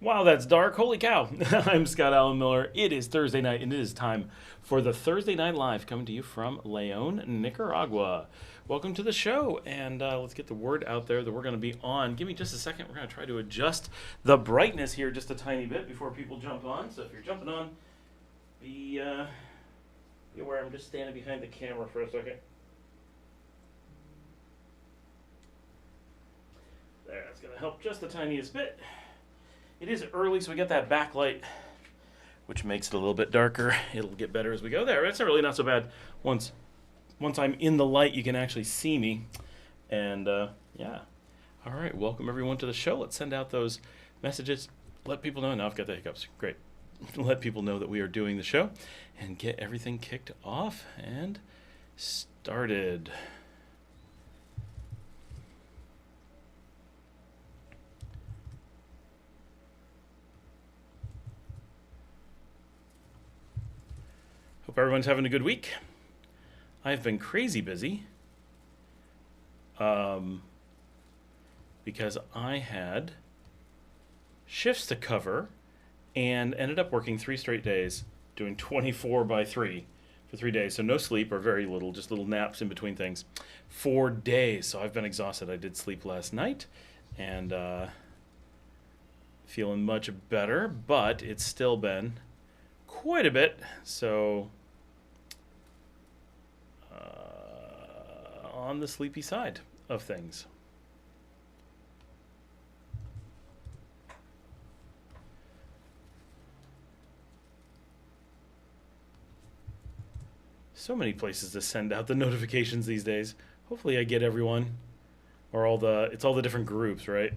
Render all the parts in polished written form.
Wow, that's dark. Holy cow. I'm Scott Allen Miller. It is Thursday night, and it is time for the Thursday Night Live coming to you from Leon, Nicaragua. Welcome to the show, and let's get the word out there that we're going to be on. Give me just a second. We're going to try to adjust the brightness here just a tiny bit before people jump on. So if you're jumping on, be aware I'm just standing behind the camera for a second. There, that's going to help just the tiniest bit. It is early, so we got that backlight, which makes it a little bit darker. It'll get better as we go there. It's really not so bad. Once I'm in the light, you can actually see me. And, yeah. All right, welcome everyone to the show. Let's send out those messages. Let people know. Now I've got the hiccups. Great. Let people know that we are doing the show and get everything kicked off and started. Hope everyone's having a good week. I've been crazy busy because I had shifts to cover and ended up working 3 straight days, doing 24 by 3 for 3 days. So no sleep or very little, just little naps in between things. 4 days. So I've been exhausted. I did sleep last night and feeling much better, but it's still been quite a bit. So on the sleepy side of things. So many places to send out the notifications these days. Hopefully I get everyone, or it's all the different groups, right?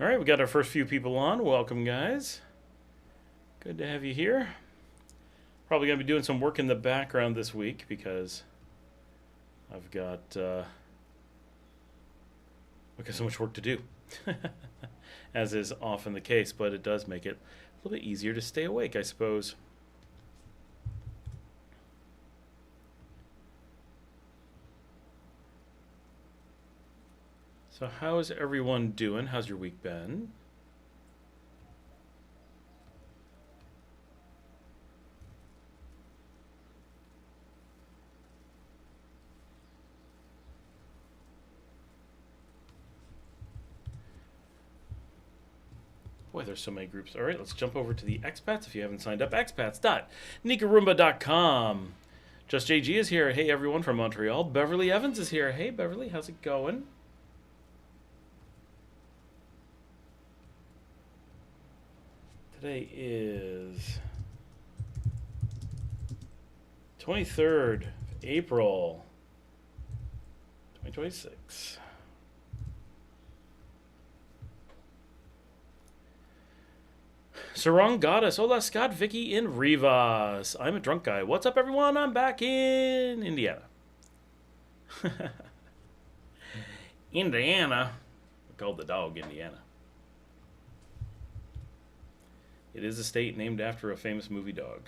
All right, we got our first few people on. Welcome, guys. Good to have you here. Probably going to be doing some work in the background this week because I've got so much work to do, as is often the case, but it does make it a little bit easier to stay awake, I suppose. So how's everyone doing? How's your week been? Boy, there's so many groups. All right, let's jump over to the Expats. If you haven't signed up, expats.nicaragua.com. Just JG is here. Hey, everyone from Montreal. Beverly Evans is here. Hey, Beverly, how's it going? Today is 23rd of April, 2026. Sarong Goddess. Hola, Scott, Vicky in Rivas. I'm a drunk guy. What's up, everyone? I'm back in Indiana. Indiana. We called the dog Indiana. It is a state named after a famous movie dog.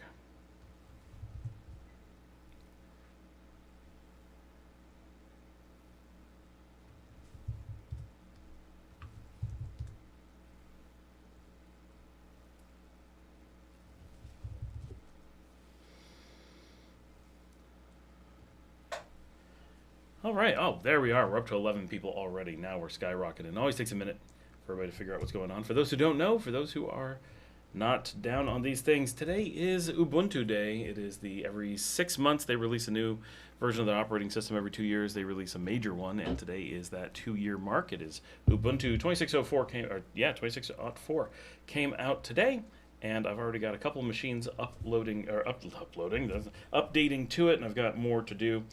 All right. Oh, there we are. We're up to 11 people already. Now we're skyrocketing. It always takes a minute for everybody to figure out what's going on. For those who don't know, for those who are not down on these things, today is Ubuntu Day. It is every 6 months they release a new version of the operating system. Every 2 years they release a major one, and today is that 2-year mark. It is Ubuntu 2604 2604 came out today, and I've already got a couple of machines updating to it, and I've got more to do.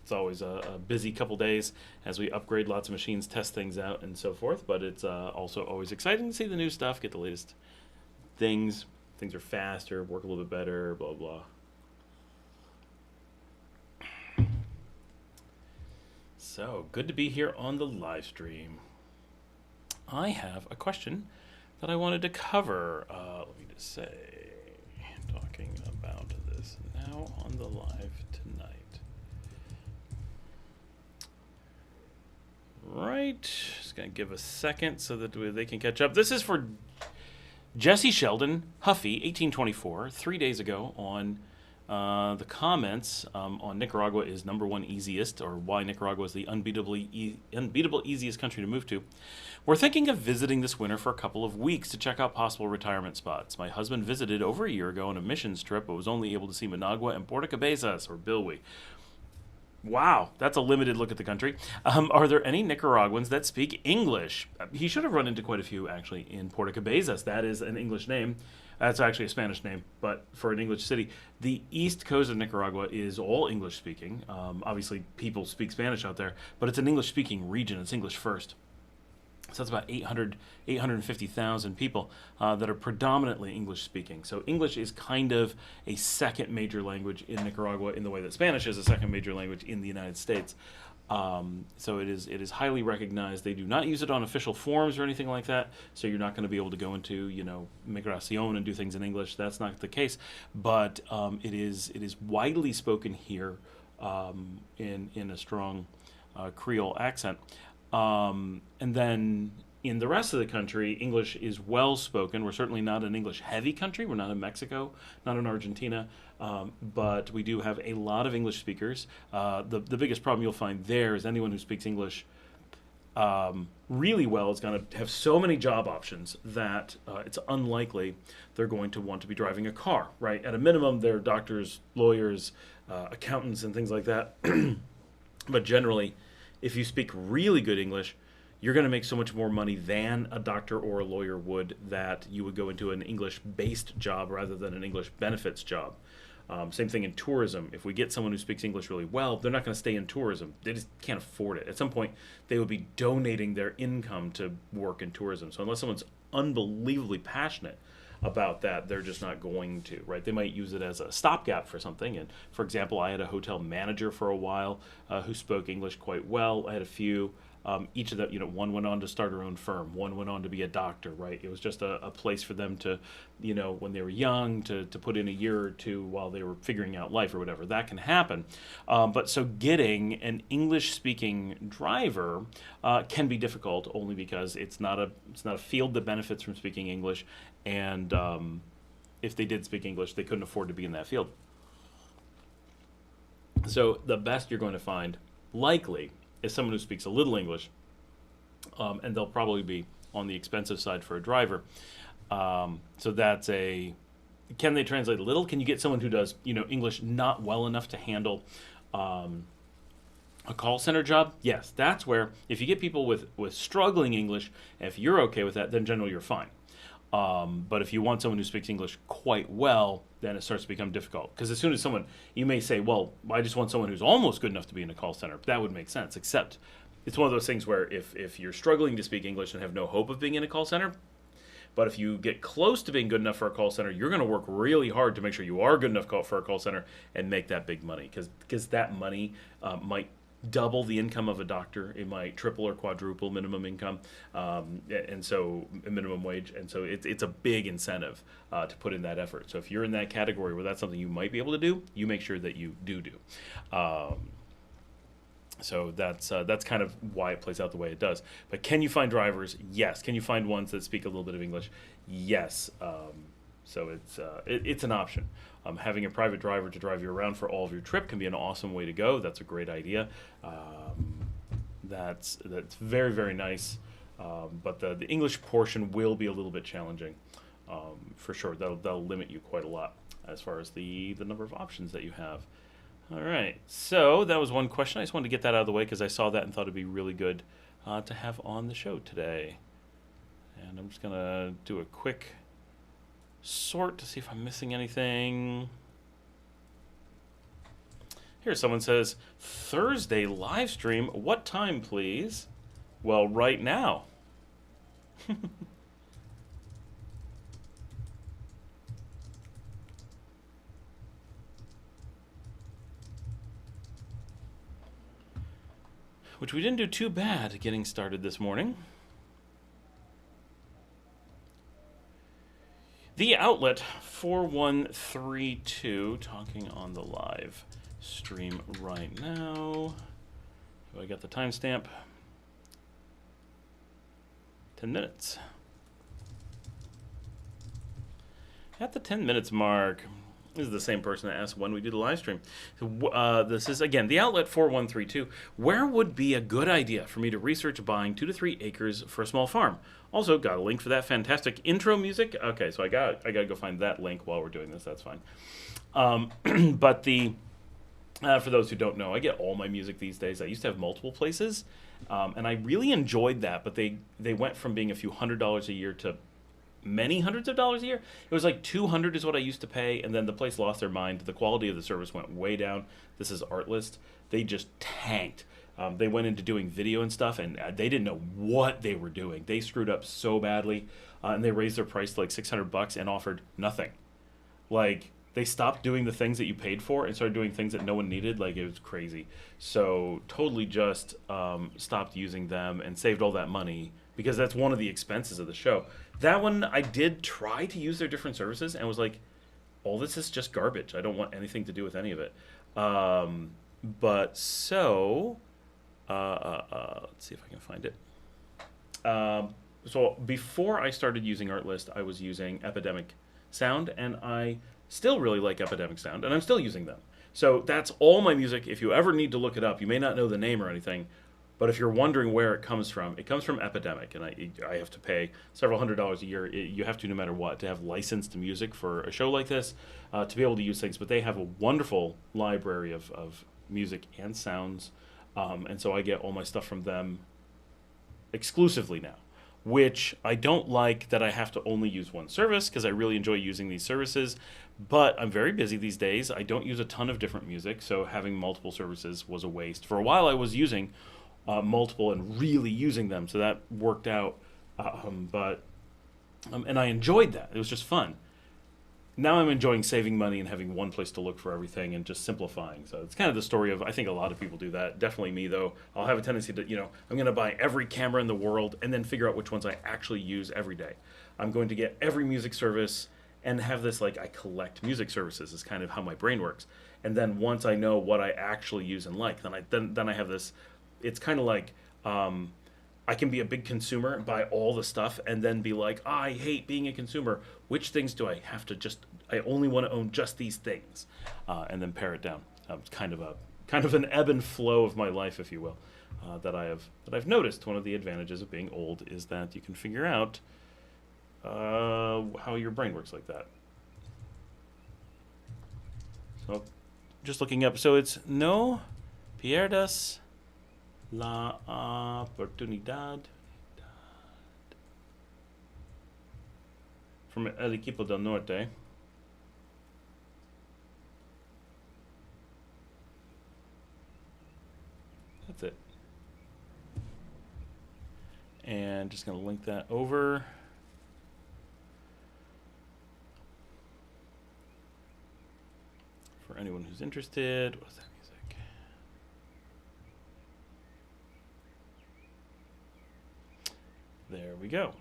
It's always a busy couple days as we upgrade lots of machines, test things out, and so forth. But it's also always exciting to see the new stuff, get the latest things. Things are faster, work a little bit better, blah, blah. So, good to be here on the live stream. I have a question that I wanted to cover. Let me just say, now on the live tonight. Right, just gonna give a second so that they can catch up. This is for Jesse Sheldon Huffy, 1824, 3 days ago on the comments on Nicaragua is #1 easiest, or why Nicaragua is the unbeatable easiest country to move to. We're thinking of visiting this winter for a couple of weeks to check out possible retirement spots. My husband visited over a year ago on a missions trip, but was only able to see Managua and Puerto Cabezas, or Bilwi. Wow, that's a limited look at the country. Are there any Nicaraguans that speak English? He should have run into quite a few, actually, in Puerto Cabezas. That is an English name. That's actually a Spanish name, but for an English city. The east coast of Nicaragua is all English-speaking. Obviously, people speak Spanish out there, but it's an English-speaking region. It's English first. So that's about 850,000 people that are predominantly English-speaking. So English is kind of a second major language in Nicaragua in the way that Spanish is a second major language in the United States. So it is highly recognized. They do not use it on official forms or anything like that. So you're not going to be able to go into, Migración and do things in English. That's not the case. But it is widely spoken here in a strong Creole accent. And then in the rest of the country, English is well spoken. We're certainly not an English-heavy country. We're not in Mexico, not in Argentina, but we do have a lot of English speakers. The biggest problem you'll find there is anyone who speaks English really well is going to have so many job options that it's unlikely they're going to want to be driving a car, right? At a minimum, they're doctors, lawyers, accountants, and things like that. But generally, if you speak really good English, you're going to make so much more money than a doctor or a lawyer would that you would go into an English-based job rather than an English benefits job. Same thing in tourism. If we get someone who speaks English really well, they're not going to stay in tourism. They just can't afford it. At some point, they would be donating their income to work in tourism. So unless someone's unbelievably passionate about that, they're just not going to, right? They might use it as a stopgap for something. And for example, I had a hotel manager for a while who spoke English quite well. I had a few. Each of them, one went on to start her own firm. One went on to be a doctor, right? It was just a place for them to, when they were young, to put in a year or two while they were figuring out life or whatever. That can happen. But so getting an English-speaking driver can be difficult only because it's not a field that benefits from speaking English. And if they did speak English, they couldn't afford to be in that field. So the best you're going to find, likely, is someone who speaks a little English, and they'll probably be on the expensive side for a driver. So that's can they translate a little? Can you get someone who does, English not well enough to handle a call center job? Yes, that's where, if you get people with struggling English, if you're okay with that, then generally you're fine. But if you want someone who speaks English quite well, then it starts to become difficult. Because as soon as you may say, well, I just want someone who's almost good enough to be in a call center. That would make sense, except it's one of those things where if you're struggling to speak English and have no hope of being in a call center, but if you get close to being good enough for a call center, you're going to work really hard to make sure you are good enough for a call center and make that big money. Because that money might double the income of a doctor. It might triple or quadruple minimum income, and so minimum wage. And so it's a big incentive to put in that effort. So if you're in that category where that's something you might be able to do, you make sure that you do. So that's kind of why it plays out the way it does. But can you find drivers? Yes. Can you find ones that speak a little bit of English? Yes. So it's an option. Having a private driver to drive you around for all of your trip can be an awesome way to go. That's a great idea. That's very, very nice. But the English portion will be a little bit challenging, for sure. That'll limit you quite a lot as far as the number of options that you have. All right. So that was one question. I just wanted to get that out of the way because I saw that and thought it'd be really good to have on the show today. And I'm just gonna do a quick sort to see if I'm missing anything. Here, someone says, Thursday live stream. What time, please? Well, right now. Which we didn't do too bad getting started this morning. The outlet 4132, talking on the live stream right now. So I got the timestamp. 10 minutes. At the 10 minutes mark, this is the same person that asked when we do the live stream. This is, again, the outlet 4132. Where would be a good idea for me to research buying 2 to 3 acres for a small farm? Also, got a link for that fantastic intro music. Okay, so I got to go find that link while we're doing this. That's fine. But for those who don't know, I get all my music these days. I used to have multiple places, and I really enjoyed that. But they went from being a few $100s a year to many hundreds of dollars a year. It was like $200 is what I used to pay, and then the place lost their mind. The quality of the service went way down. This is Artlist. They just tanked. They went into doing video and stuff, and they didn't know what they were doing. They screwed up so badly, and they raised their price to like $600 and offered nothing. Like, they stopped doing the things that you paid for and started doing things that no one needed. Like, it was crazy. So totally just stopped using them and saved all that money, because that's one of the expenses of the show. That one, I did try to use their different services and was like, all this is just garbage. I don't want anything to do with any of it. But so, let's see if I can find it. So before I started using Artlist, I was using Epidemic Sound, and I still really like Epidemic Sound, and I'm still using them. So that's all my music. If you ever need to look it up, you may not know the name or anything, but if you're wondering where it comes from Epidemic, and I have to pay several $100s a year. You have to, no matter what, to have licensed music for a show like this, to be able to use things. But they have a wonderful library of music and sounds, and so I get all my stuff from them exclusively now, which I don't like that I have to only use one service, because I really enjoy using these services, but I'm very busy these days. I don't use a ton of different music, so having multiple services was a waste. For a while I was using multiple and really using them, so that worked out, and I enjoyed that. It was just fun. Now I'm enjoying saving money and having one place to look for everything and just simplifying. So it's kind of the story of, I think a lot of people do that. Definitely me, though. I'll have a tendency to, I'm going to buy every camera in the world and then figure out which ones I actually use every day. I'm going to get every music service and have this, like, I collect music services is kind of how my brain works. And then once I know what I actually use and like, then I have this. It's kind of like I can be a big consumer and buy all the stuff and then be like, I hate being a consumer. Which things do I have to I only want to own just these things, and then pare it down. It's kind of an ebb and flow of my life, if you will, that I've noticed. One of the advantages of being old is that you can figure out how your brain works like that. So just looking up, so it's no pierdas la oportunidad from El Equipo del Norte. That's it. And just going to link that over. For anyone who's interested. What's that music? There we go.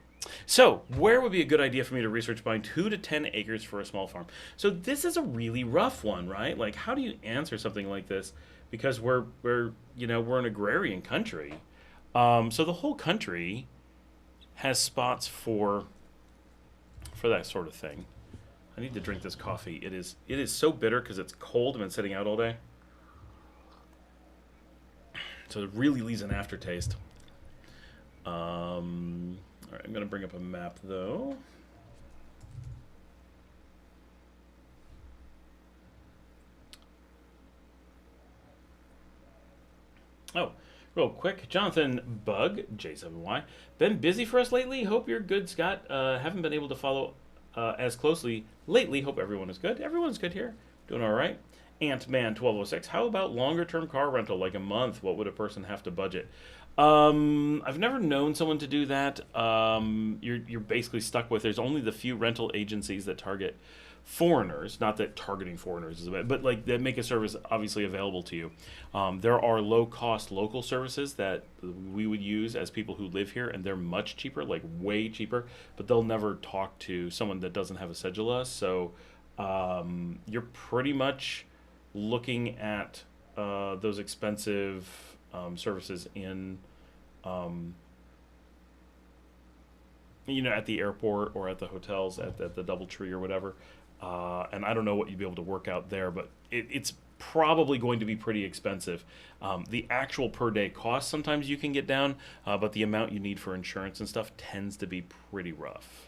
So, where would be a good idea for me to research buying 2 to 10 acres for a small farm? So this is a really rough one, right? Like, how do you answer something like this? Because we're an agrarian country. So the whole country has spots for that sort of thing. I need to drink this coffee. It is so bitter because it's cold and been sitting out all day. So it really leaves an aftertaste. All right, I'm going to bring up a map, though. Oh, real quick. Jonathan Bug, J7Y. Been busy for us lately? Hope you're good, Scott. Haven't been able to follow as closely lately. Hope everyone is good. Everyone's good here. Doing all right. Ant-Man 1206. How about longer-term car rental, like a month? What would a person have to budget? I've never known someone to do that. You're basically stuck with. There's only the few rental agencies that target foreigners. Not that targeting foreigners is a bit, but like that make a service obviously available to you. There are low cost local services that we would use as people who live here, and they're much cheaper, like way cheaper. But they'll never talk to someone that doesn't have a cedula. So you're pretty much looking at those expensive services in at the airport or at the hotels, at the DoubleTree or whatever. And I don't know what you'd be able to work out there, but it's probably going to be pretty expensive. The actual per day cost sometimes you can get down, but the amount you need for insurance and stuff tends to be pretty rough.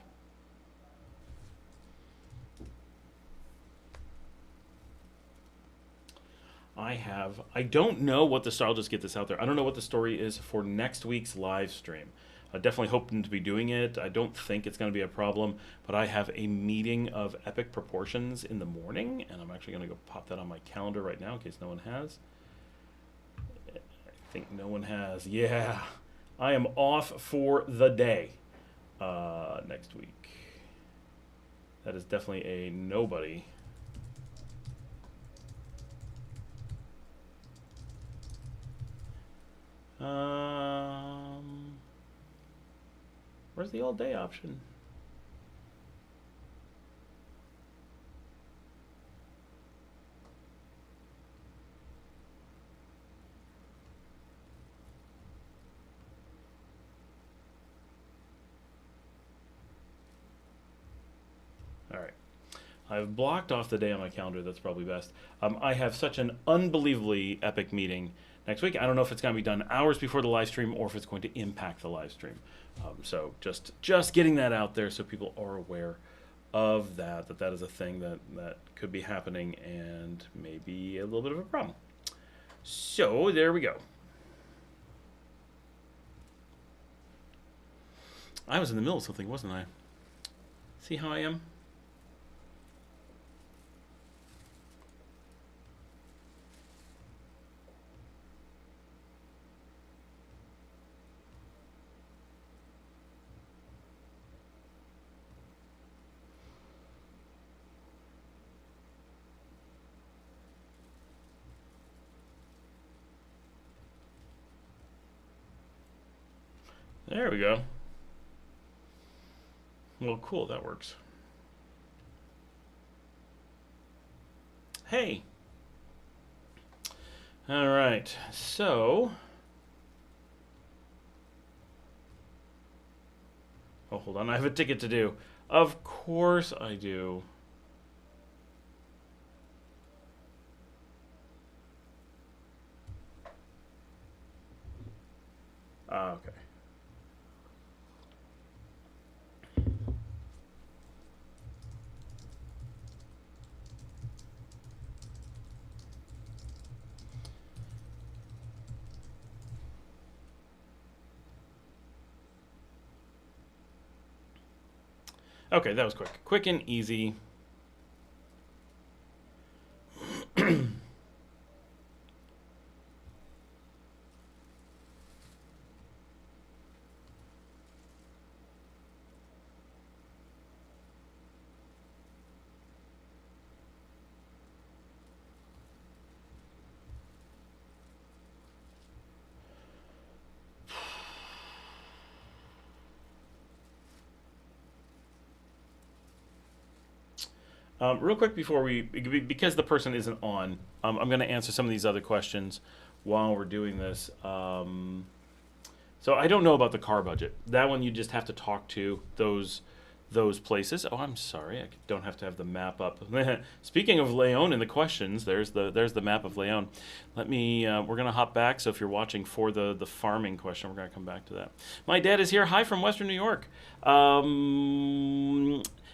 I don't know what the story, I'll just get this out there. I don't know what the story is for next week's live stream. I definitely hoping to be doing it. I don't think it's going to be a problem, but I have a meeting of epic proportions in the morning, and I'm actually going to go pop that on my calendar right now in case no one has. I think no one has. Yeah, I am off for the day next week. That is definitely a nobody. Where's the all day option? All right. I've blocked off the day on my calendar. That's probably best. I have such an unbelievably epic meeting next week. I don't know if it's going to be done hours before the live stream or if it's going to impact the live stream. So just getting that out there so people are aware of that is a thing that could be happening and maybe a little bit of a problem. So there we go. I was in the middle of something, wasn't I? See how I am? There we go. Well, cool, that works. Hey. All right, so. Oh, hold on, I have a ticket to do. Of course I do. Okay. Okay, that was quick. Quick and easy. Real quick before because the person isn't on, I'm going to answer some of these other questions while we're doing this. So I don't know about the car budget. That one you just have to talk to those places. Oh, I'm sorry, I don't have to have the map up. Speaking of Leon in the questions, there's the map of Leon. Let me. We're going to hop back. So if you're watching for the farming question, we're going to come back to that. My dad is here. Hi from Western New York.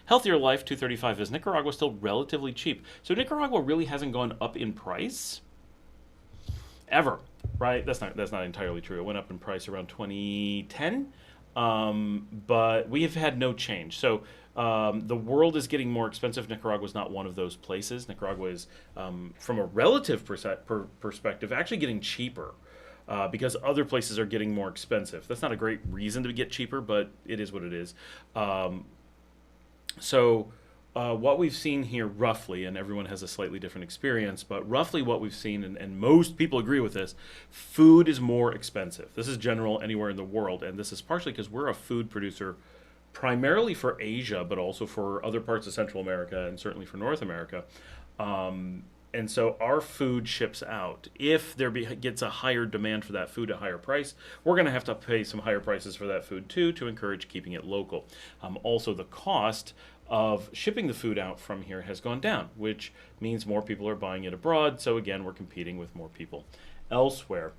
Healthier Life 235 is Nicaragua still relatively cheap? So Nicaragua really hasn't gone up in price ever, right? That's not entirely true. It went up in price around 2010, but we have had no change. So the world is getting more expensive. Nicaragua is not one of those places. Nicaragua is, from a relative perspective, actually getting cheaper. because other places are getting more expensive. That's not a great reason to get cheaper, but it is what it is. So what we've seen here roughly, and everyone has a slightly different experience, but roughly what we've seen, and most people agree with this, food is more expensive. This is general anywhere in the world, and this is partially because we're a food producer primarily for Asia, but also for other parts of Central America and certainly for North America. And so our food ships out. If there gets a higher demand for that food at a higher price, we're going to have to pay some higher prices for that food too to encourage keeping it local. Also, the cost of shipping the food out from here has gone down, which means more people are buying it abroad. So again, we're competing with more people elsewhere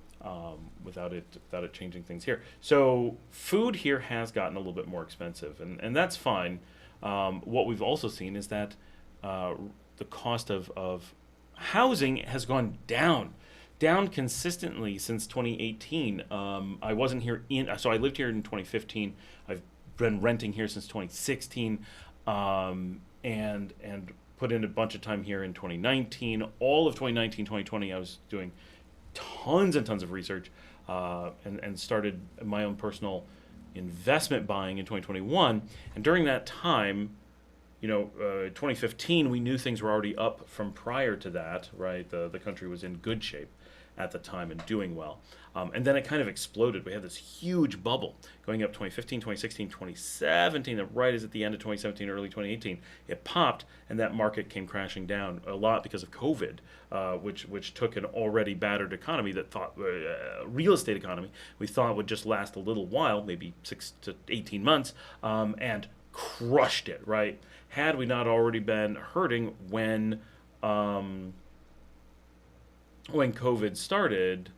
without it changing things here. So food here has gotten a little bit more expensive, and that's fine. What we've also seen is that the cost of housing has gone down consistently since 2018. I wasn't here so I lived here in 2015. I've been renting here since 2016, and put in a bunch of time here in 2019. All of 2019, 2020, I was doing tons and tons of research, and started my own personal investment buying in 2021. And during that time, 2015, we knew things were already up from prior to that, right? The country was in good shape at the time and doing well. And then it kind of exploded. We had this huge bubble going up 2015, 2016, 2017, right as at the end of 2017, early 2018. It popped, and that market came crashing down a lot because of COVID, which took an already battered economy that thought, real estate economy, we thought would just last a little while, maybe 6 to 18 months, and crushed it, right? Had we not already been hurting when COVID started,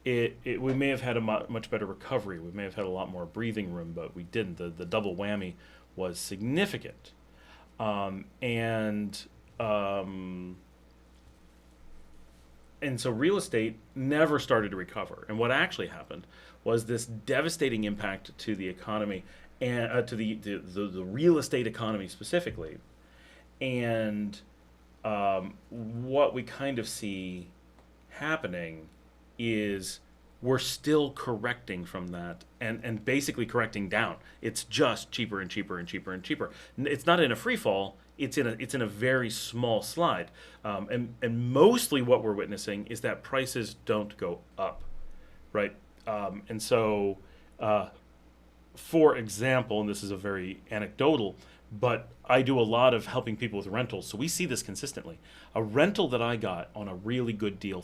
we may have had a much better recovery. We may have had a lot more breathing room, but we didn't. The double whammy was significant. And so real estate never started to recover. And what actually happened was this devastating impact to the economy, and to the real estate economy specifically. And what we kind of see happening is we're still correcting from that, and basically correcting down. It's just cheaper and cheaper and cheaper and cheaper. It's not in a free fall. It's in a very small slide, and mostly what we're witnessing is that prices don't go up, right? And so, for example, and this is a very anecdotal, but I do a lot of helping people with rentals, so we see this consistently. A rental that I got on a really good deal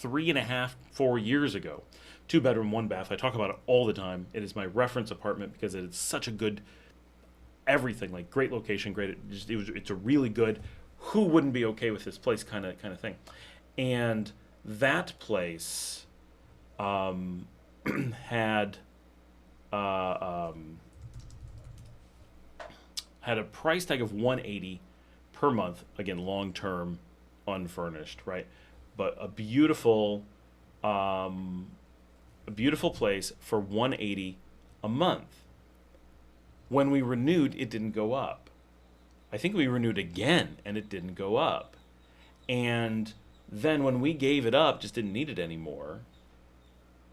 3.5, 4 years ago, 2-bedroom, 1-bath. I talk about it all the time. It is my reference apartment because it is such a good everything, like great location, great. It's a really good. Who wouldn't be okay with this place kind of thing? And that place had a price tag of $180 per month. Again, long term, unfurnished, right? But a beautiful place for $180 a month. When we renewed, it didn't go up. I think we renewed again, and it didn't go up. And then when we gave it up, just didn't need it anymore.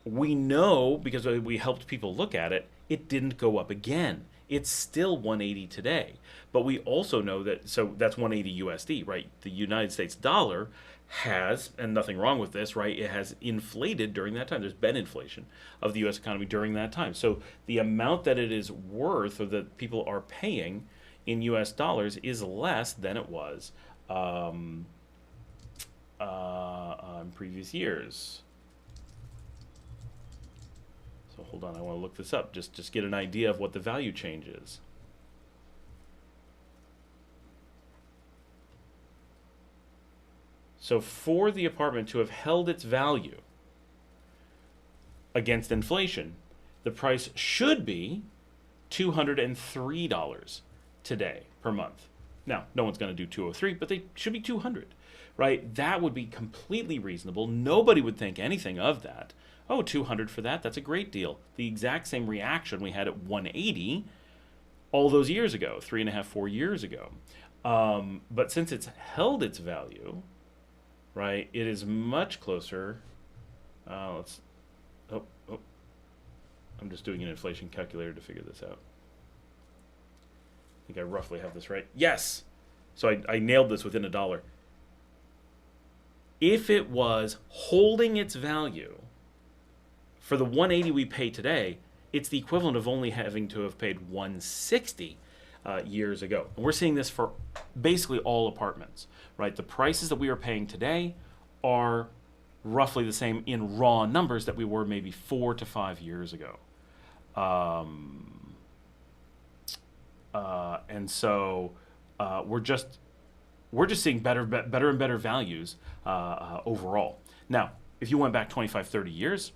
We know, because we helped people look at it, it didn't go up again. It's still 180 today. But we also know that, so that's 180 USD, right? The United States dollar has, and nothing wrong with this, right? It has inflated during that time. There's been inflation of the U.S. economy during that time. So the amount that it is worth, or that people are paying in U.S. dollars, is less than it was in previous years. So hold on, I want to look this up. Just get an idea of what the value change is. So for the apartment to have held its value against inflation, the price should be $203 today per month. Now, no one's going to do 203, but they should be 200, right? That would be completely reasonable. Nobody would think anything of that. Oh, 200 for that, that's a great deal. The exact same reaction we had at 180 all those years ago, 3.5, 4 years ago. But since it's held its value, right, it is much closer Let's. Oh, oh. I'm just doing an inflation calculator to figure this out. I think I roughly have this right. Yes. So I nailed this within $1. If it was holding its value for the 180 we pay today, it's the equivalent of only having to have paid 160 years ago. And we're seeing this for basically all apartments, right? The prices that we are paying today are roughly the same in raw numbers that we were maybe 4 to 5 years ago. And so we're just seeing better and better values overall. Now, if you went back 25, 30 years,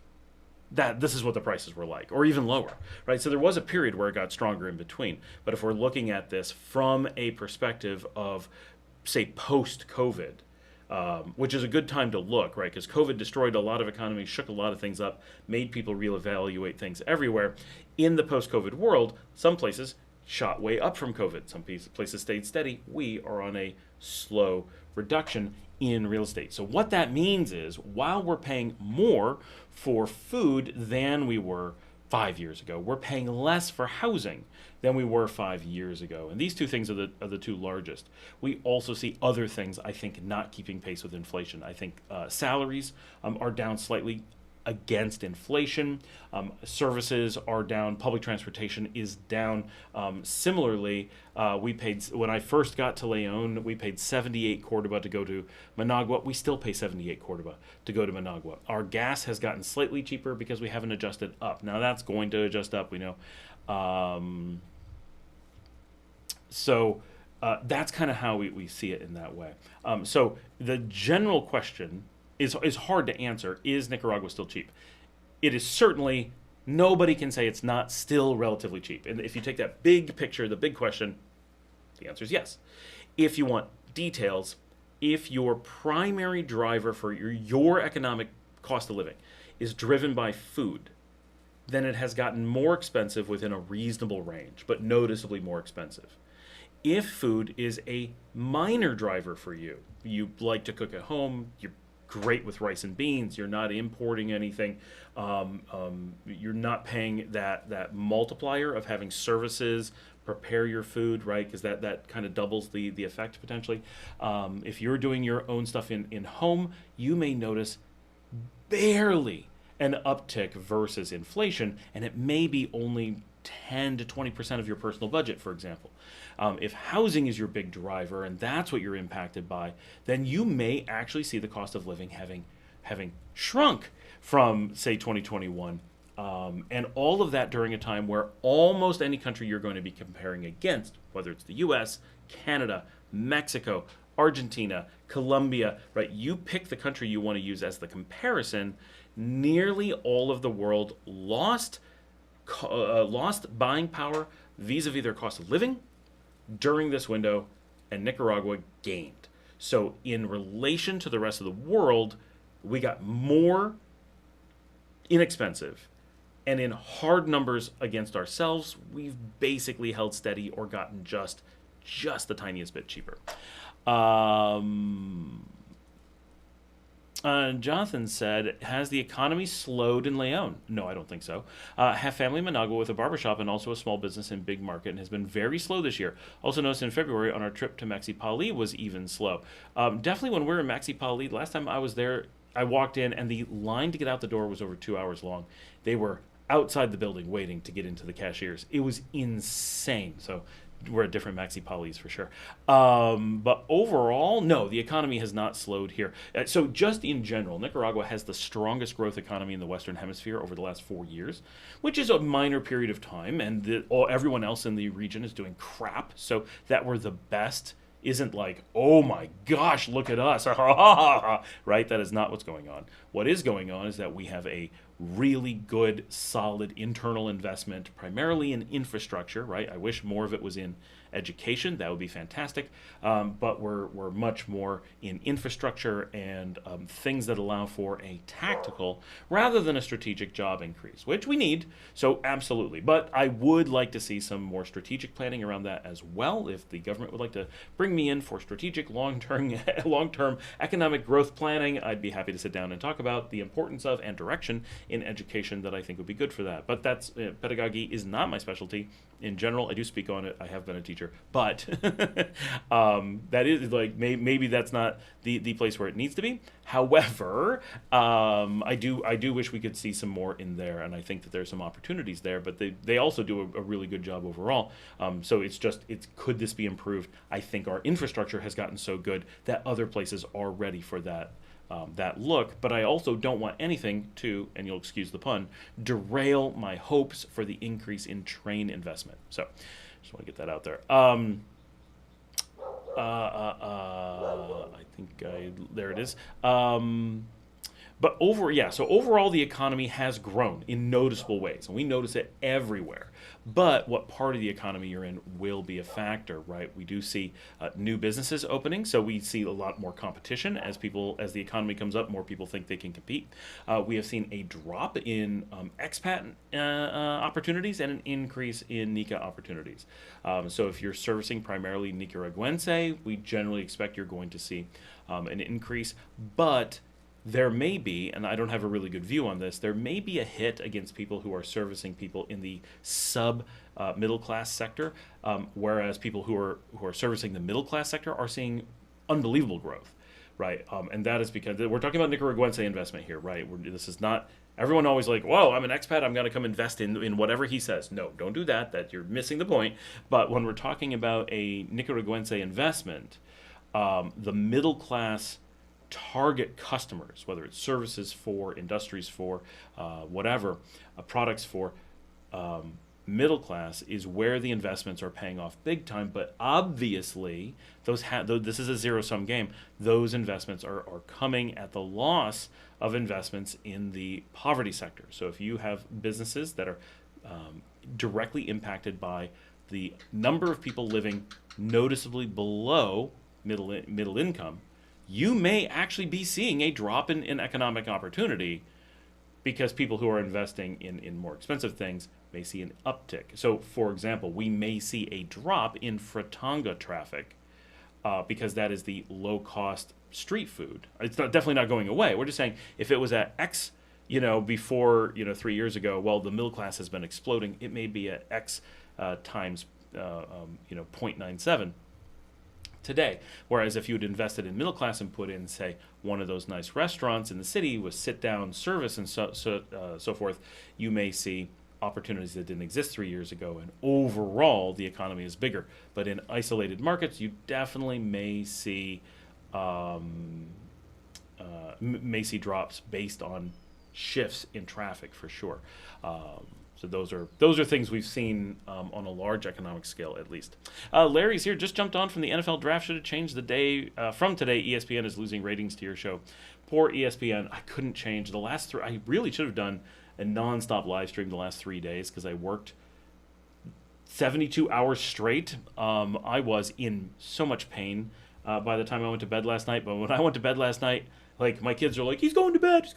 this is what the prices were like, or even lower, right? So there was a period where it got stronger in between. But if we're looking at this from a perspective of, say, post-COVID, which is a good time to look, right? Because COVID destroyed a lot of economies, shook a lot of things up, made people reevaluate things everywhere. In the post-COVID world, some places shot way up from COVID. Some places stayed steady. We are on a slow reduction in real estate. So what that means is, while we're paying more for food than we were 5 years ago, we're paying less for housing than we were 5 years ago. And these two things are the two largest. We also see other things, I think, not keeping pace with inflation. I think salaries are down slightly against inflation. Services are down. Public transportation is down. Similarly, we paid, when I first got to Leon, we paid 78 Cordoba to go to Managua. We still pay 78 Cordoba to go to Managua. Our gas has gotten slightly cheaper because we haven't adjusted up. Now that's going to adjust up, we know. So that's kind of how we see it in that way. So the general question is hard to answer. Is Nicaragua still cheap? It is certainly. Nobody can say it's not still relatively cheap. And if you take that big picture, the big question, the answer is yes. If you want details, if your primary driver for your economic cost of living is driven by food, then it has gotten more expensive within a reasonable range, but noticeably more expensive. If food is a minor driver for you, you like to cook at home, you're great with rice and beans, you're not importing anything, you're not paying that multiplier of having services prepare your food, right? Because that kind of doubles the effect potentially. If you're doing your own stuff in home, you may notice barely an uptick versus inflation, and it may be only 10 to 20% of your personal budget, for example. If housing is your big driver and that's what you're impacted by, then you may actually see the cost of living having shrunk from, say, 2021. And all of that during a time where almost any country you're going to be comparing against, whether it's the US, Canada, Mexico, Argentina, Colombia, right? You pick the country you want to use as the comparison. Nearly all of the world lost buying power vis-a-vis their cost of living during this window, and Nicaragua gained. So in relation to the rest of the world, we got more inexpensive. And in hard numbers against ourselves, we've basically held steady or gotten just the tiniest bit cheaper. Jonathan said, has the economy slowed in Leon? No, I don't think so. Have family in Managua with a barbershop and also a small business in Big Market, and has been very slow this year. Also noticed in February on our trip to Maxipali was even slow. Definitely when we were in Maxipali, last time I was there, I walked in and the line to get out the door was over 2 hours long. They were outside the building waiting to get into the cashiers. It was insane. So we're at different Maxi-Polys for sure. But overall, no, the economy has not slowed here. So just in general, Nicaragua has the strongest growth economy in the Western Hemisphere over the last 4 years, which is a minor period of time, and everyone else in the region is doing crap. So that we're the best isn't like, oh my gosh, look at us, right? That is not what's going on. What is going on is that we have a really good, solid internal investment, primarily in infrastructure, right? I wish more of it was in education, that would be fantastic. But we're much more in infrastructure and things that allow for a tactical rather than a strategic job increase, which we need. So absolutely. But I would like to see some more strategic planning around that as well. If the government would like to bring me in for strategic long-term economic growth planning, I'd be happy to sit down and talk about the importance of and direction in education that I think would be good for that. But that's pedagogy is not my specialty. In general, I do speak on it. I have been a teacher, but that is like maybe that's not the place where it needs to be. However, I do wish we could see some more in there, and I think that there's some opportunities there. But they also do a really good job overall. So could this be improved? I think our infrastructure has gotten so good that other places are ready for that look, but I also don't want anything to, and you'll excuse the pun, derail my hopes for the increase in train investment. So, just want to get that out there. I think there it is. But overall the economy has grown in noticeable ways, and we notice it everywhere. But what part of the economy you're in will be a factor, right? We do see new businesses opening, so we see a lot more competition as the economy comes up, more people think they can compete. We have seen a drop in expat opportunities and an increase in Nica opportunities. So if you're servicing primarily Nicaraguense, we generally expect you're going to see an increase, but there may be, and I don't have a really good view on this, there may be a hit against people who are servicing people in the middle class sector, whereas people who are servicing the middle class sector are seeing unbelievable growth, right? And that is because we're talking about Nicaraguense investment here, right? This is not everyone always like, whoa, I'm an expat, I'm going to come invest in whatever he says. No, don't do that. That you're missing the point. But when we're talking about a Nicaraguense investment, the middle class target customers, whether it's services for, industries for, whatever, products for, middle class is where the investments are paying off big time. But obviously, this is a zero-sum game. Those investments are coming at the loss of investments in the poverty sector. So if you have businesses that are directly impacted by the number of people living noticeably below middle income, you may actually be seeing a drop in economic opportunity because people who are investing in more expensive things may see an uptick. So, for example, we may see a drop in fratanga traffic because that is the low-cost street food. It's definitely not going away. We're just saying if it was at X, before 3 years ago, well, the middle class has been exploding. It may be at X times 0.97. today. Whereas if you had invested in middle class and put in, say, one of those nice restaurants in the city with sit-down service and so forth, you may see opportunities that didn't exist 3 years ago, and overall the economy is bigger. But in isolated markets, you definitely may see drops based on shifts in traffic for sure. So those are things we've seen on a large economic scale, at least. Larry's here, just jumped on from the NFL draft. Should have changed the day from today. ESPN is losing ratings to your show. Poor ESPN. I couldn't change the last three. I really should have done a nonstop live stream the last 3 days because I worked 72 hours straight. I was in so much pain by the time I went to bed last night. But when I went to bed last night, like, my kids are like, he's going to bed.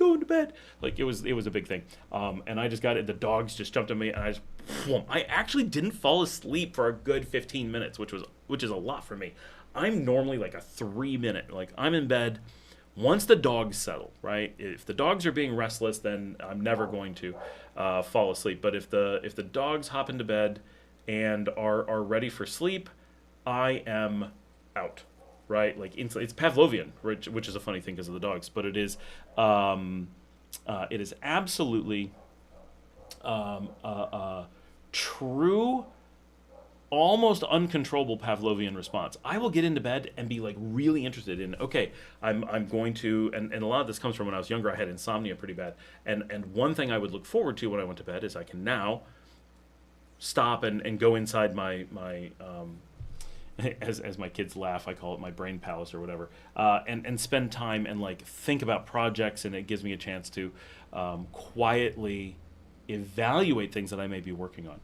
Like, it was a big thing. And I just got it. The dogs just jumped on me, and I actually didn't fall asleep for a good 15 minutes, which is a lot for me. I'm normally like a 3-minute. Like, I'm in bed once the dogs settle, right? If the dogs are being restless, then I'm never going to fall asleep. But if the dogs hop into bed and are ready for sleep, I am out. Right, like it's Pavlovian, which is a funny thing because of the dogs, but it is absolutely true, almost uncontrollable Pavlovian response. I will get into bed and be like really interested in, okay, I'm going to, and a lot of this comes from when I was younger. I had insomnia pretty bad, and one thing I would look forward to when I went to bed is I can now stop and go inside my as my kids laugh, I call it my brain palace or whatever, and spend time and like think about projects, and it gives me a chance to quietly evaluate things that I may be working on.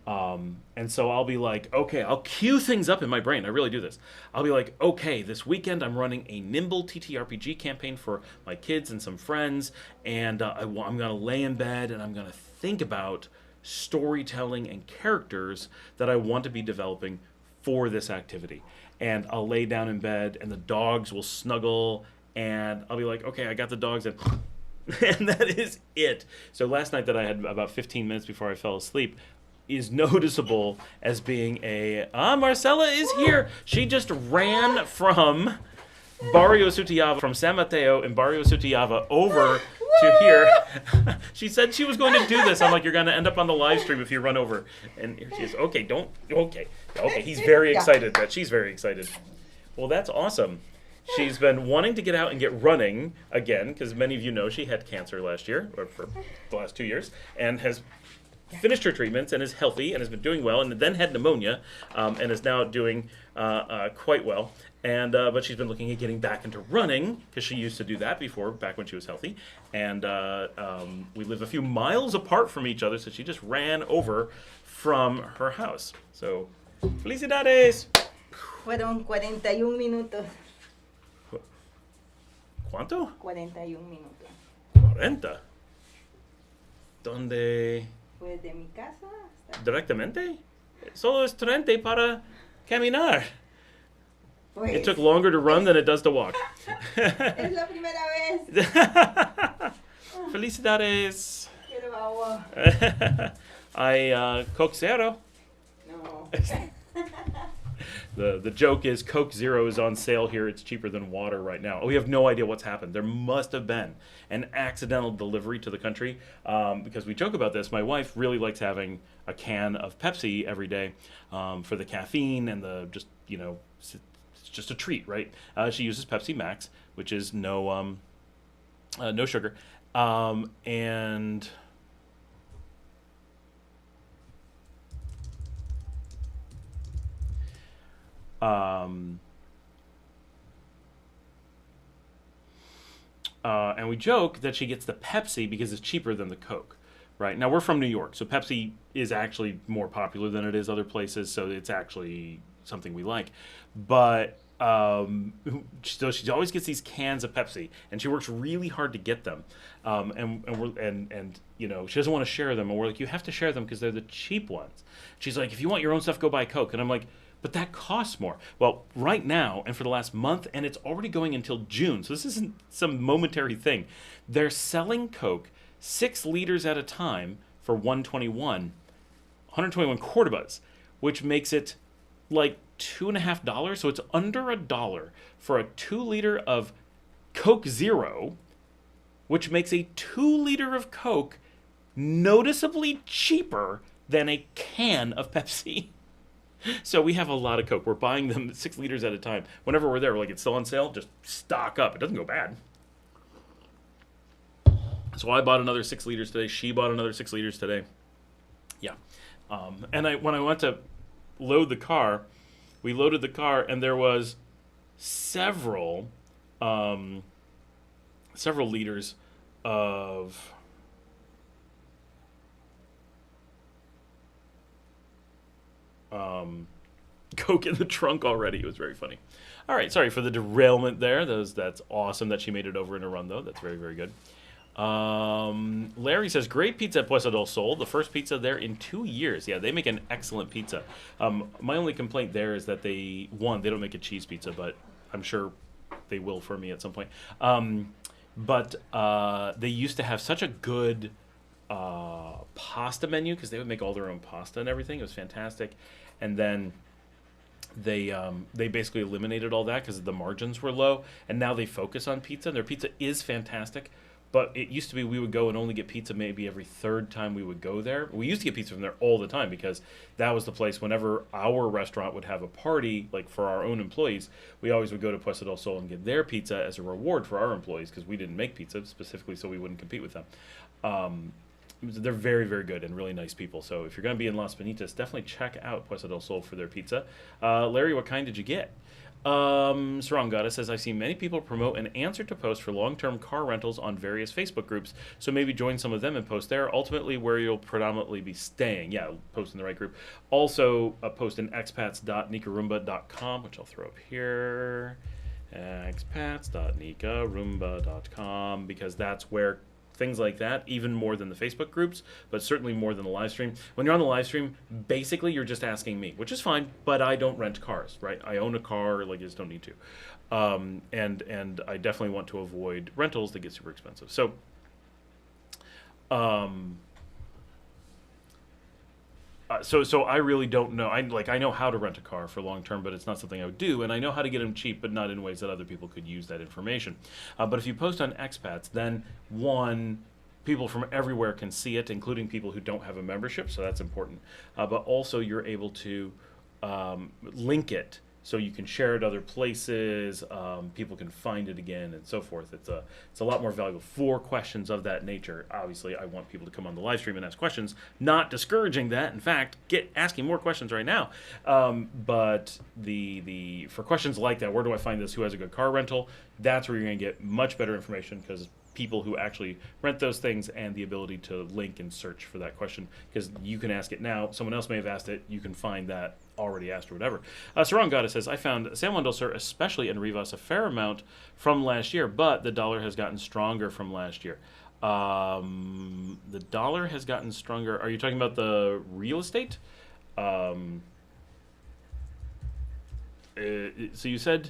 And so I'll be like, okay, I'll cue things up in my brain. I really do this. I'll be like, okay, this weekend I'm running a Nimble TTRPG campaign for my kids and some friends, and I'm going to lay in bed and I'm going to think about storytelling and characters that I want to be developing for this activity. And I'll lay down in bed and the dogs will snuggle and I'll be like, okay, I got the dogs and and that is it. So last night that I had about 15 minutes before I fell asleep is noticeable as being Marcella is here. She just ran from Barrio Sutiava, from San Mateo in Barrio Sutiava over to here. She said she was going to do this. I'm like, you're going to end up on the live stream if you run over. And here she is. Okay. He's very excited that she's very excited. Well, that's awesome. She's been wanting to get out and get running again, because many of you know she had cancer last year, or for the last 2 years, and has finished her treatments and is healthy and has been doing well, and then had pneumonia and is now doing quite well. And but she's been looking at getting back into running, because she used to do that before, back when she was healthy. And we live a few miles apart from each other, so she just ran over from her house. So, felicidades! Fueron 41 minutos. ¿Cuánto? 41 minutos. 40. ¿Dónde? Pues de mi casa hasta... ¿Directamente? Solo es 30 para caminar. Pues, It took longer to run than it does to walk. es la primera vez. Felicidades. Quiero agua. Coke Zero. No. The joke is Coke Zero is on sale here. It's cheaper than water right now. We have no idea what's happened. There must have been an accidental delivery to the country, because we joke about this. My wife really likes having a can of Pepsi every day for the caffeine and the just, it's just a treat, right? She uses Pepsi Max, which is no sugar, and and we joke that she gets the Pepsi because it's cheaper than the Coke, right? Now, we're from New York, so Pepsi is actually more popular than it is other places, so it's actually something we like. But so she always gets these cans of Pepsi, and she works really hard to get them. And she doesn't want to share them, and we're like, you have to share them because they're the cheap ones. She's like, if you want your own stuff, go buy Coke. And I'm like, but that costs more. Well, right now, and for the last month, and it's already going until June, so this isn't some momentary thing. They're selling Coke 6 liters at a time for $121 quarters, which makes it like $2.50. So it's under $1 for a 2 liter of Coke Zero, which makes a 2 liter of Coke noticeably cheaper than a can of Pepsi. So we have a lot of Coke. We're buying them 6 liters at a time. Whenever we're there, we're like, it's still on sale, just stock up. It doesn't go bad. So I bought another 6 liters today. She bought another 6 liters today. Yeah. And when I went to load the car, we loaded the car, and there was several liters of Coke in the trunk already. It was very funny. All right, sorry for the derailment there. That's awesome that she made it over in a run, though. That's very, very good. Larry says, great pizza at Puesta del Sol. The first pizza there in 2 years. Yeah, they make an excellent pizza. My only complaint there is that they don't make a cheese pizza, but I'm sure they will for me at some point. But they used to have such a good pasta menu, because they would make all their own pasta and everything. It was fantastic. And then they basically eliminated all that because the margins were low, and now they focus on pizza, and their pizza is fantastic. But it used to be we would go and only get pizza maybe every third time we would go there. We used to get pizza from there all the time, because that was the place whenever our restaurant would have a party, like for our own employees, we always would go to Puesta del Sol and get their pizza as a reward for our employees, because we didn't make pizza specifically so we wouldn't compete with them. They're very, very good and really nice people. So if you're going to be in Las Bonitas, definitely check out Puesta del Sol for their pizza. Larry, what kind did you get? Sarong Goddess says, I've seen many people promote an answer to post for long-term car rentals on various Facebook groups, so maybe join some of them and post there, ultimately where you'll predominantly be staying. Yeah, post in the right group. Also, post in expats.nicaragua.com, which I'll throw up here. Expats.nicaragua.com, because that's where things like that, even more than the Facebook groups, but certainly more than the live stream. When you're on the live stream, basically you're just asking me, which is fine, but I don't rent cars, right? I own a car, like, I just don't need to. And I definitely want to avoid rentals that get super expensive. So, so I really don't know. I know how to rent a car for long term, but it's not something I would do. And I know how to get them cheap, but not in ways that other people could use that information. But if you post on Expats, then people from everywhere can see it, including people who don't have a membership. So that's important. But also you're able to link it so you can share it other places. People can find it again, and so forth. It's a lot more valuable for questions of that nature. Obviously, I want people to come on the live stream and ask questions, not discouraging that. In fact, asking more questions right now. But for questions like that, where do I find this? Who has a good car rental? That's where you're going to get much better information, because people who actually rent those things, and the ability to link and search for that question, because you can ask it now. Someone else may have asked it. You can find that already asked or whatever. Sarong Goddess says, I found San Juan del Sur, especially in Rivas, a fair amount from last year, but the dollar has gotten stronger from last year. The dollar has gotten stronger. Are you talking about the real estate? So you said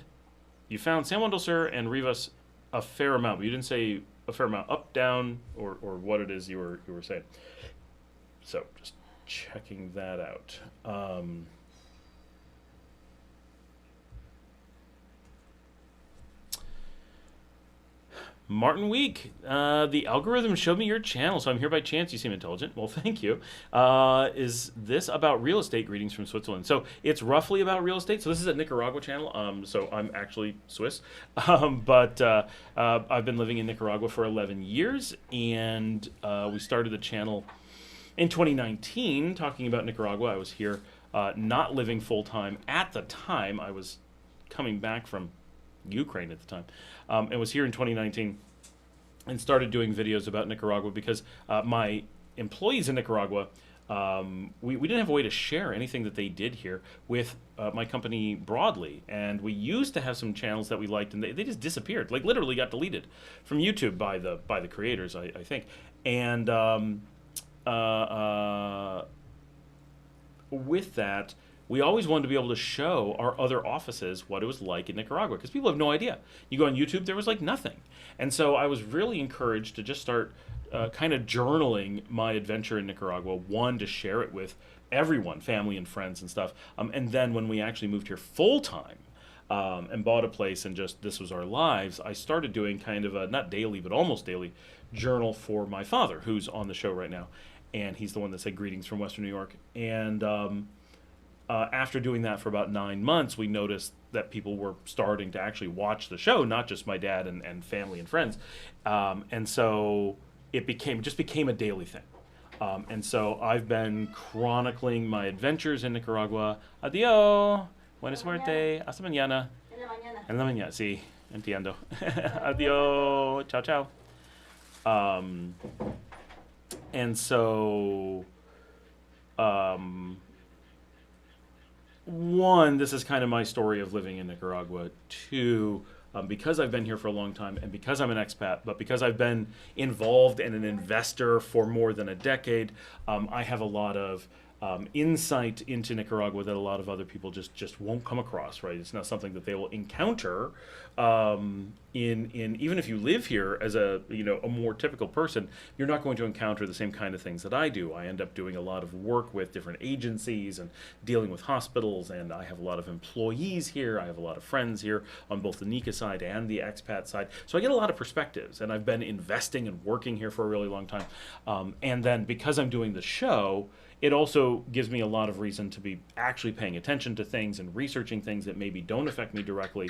you found San Juan del Sur and Rivas a fair amount, but you didn't say a fair amount up, down, or what it is you were saying. So just checking that out. Martin Week, the algorithm showed me your channel, so I'm here by chance. You seem intelligent. Well, thank you. Is this about real estate? Greetings from Switzerland. So it's roughly about real estate. So this is a Nicaragua channel. So I'm actually Swiss, but I've been living in Nicaragua for 11 years, and we started the channel in 2019 talking about Nicaragua. I was here not living full-time at the time. I was coming back from Ukraine at the time, and was here in 2019 and started doing videos about Nicaragua because my employees in Nicaragua, we didn't have a way to share anything that they did here with my company broadly, and we used to have some channels that we liked, and they just disappeared, like literally got deleted from YouTube by the creators, I think. And with that, we always wanted to be able to show our other offices what it was like in Nicaragua, because people have no idea. You go on YouTube, there was like nothing. And so I was really encouraged to just start kind of journaling my adventure in Nicaragua, one, to share it with everyone, family and friends and stuff. And then when we actually moved here full-time and bought a place and just this was our lives, I started doing kind of a, not daily, but almost daily, journal for my father, who's on the show right now. And he's the one that said greetings from Western New York. And after doing that for about 9 months, we noticed that people were starting to actually watch the show, not just my dad and family and friends. And so it just became a daily thing. And so I've been chronicling my adventures in Nicaragua. Adiós, buena suerte, hasta mañana. En la mañana, sí, entiendo. Adiós, chao, chao. And so, one, this is kind of my story of living in Nicaragua. Two, because I've been here for a long time and because I'm an expat, but because I've been involved and an investor for more than a decade, I have a lot of insight into Nicaragua that a lot of other people just won't come across, right? It's not something that they will encounter in even if you live here as a more typical person, you're not going to encounter the same kind of things that I do. I end up doing a lot of work with different agencies and dealing with hospitals, and I have a lot of employees here. I have a lot of friends here on both the Nika side and the expat side. So I get a lot of perspectives, and I've been investing and working here for a really long time. And then because I'm doing the show, it also gives me a lot of reason to be actually paying attention to things and researching things that maybe don't affect me directly.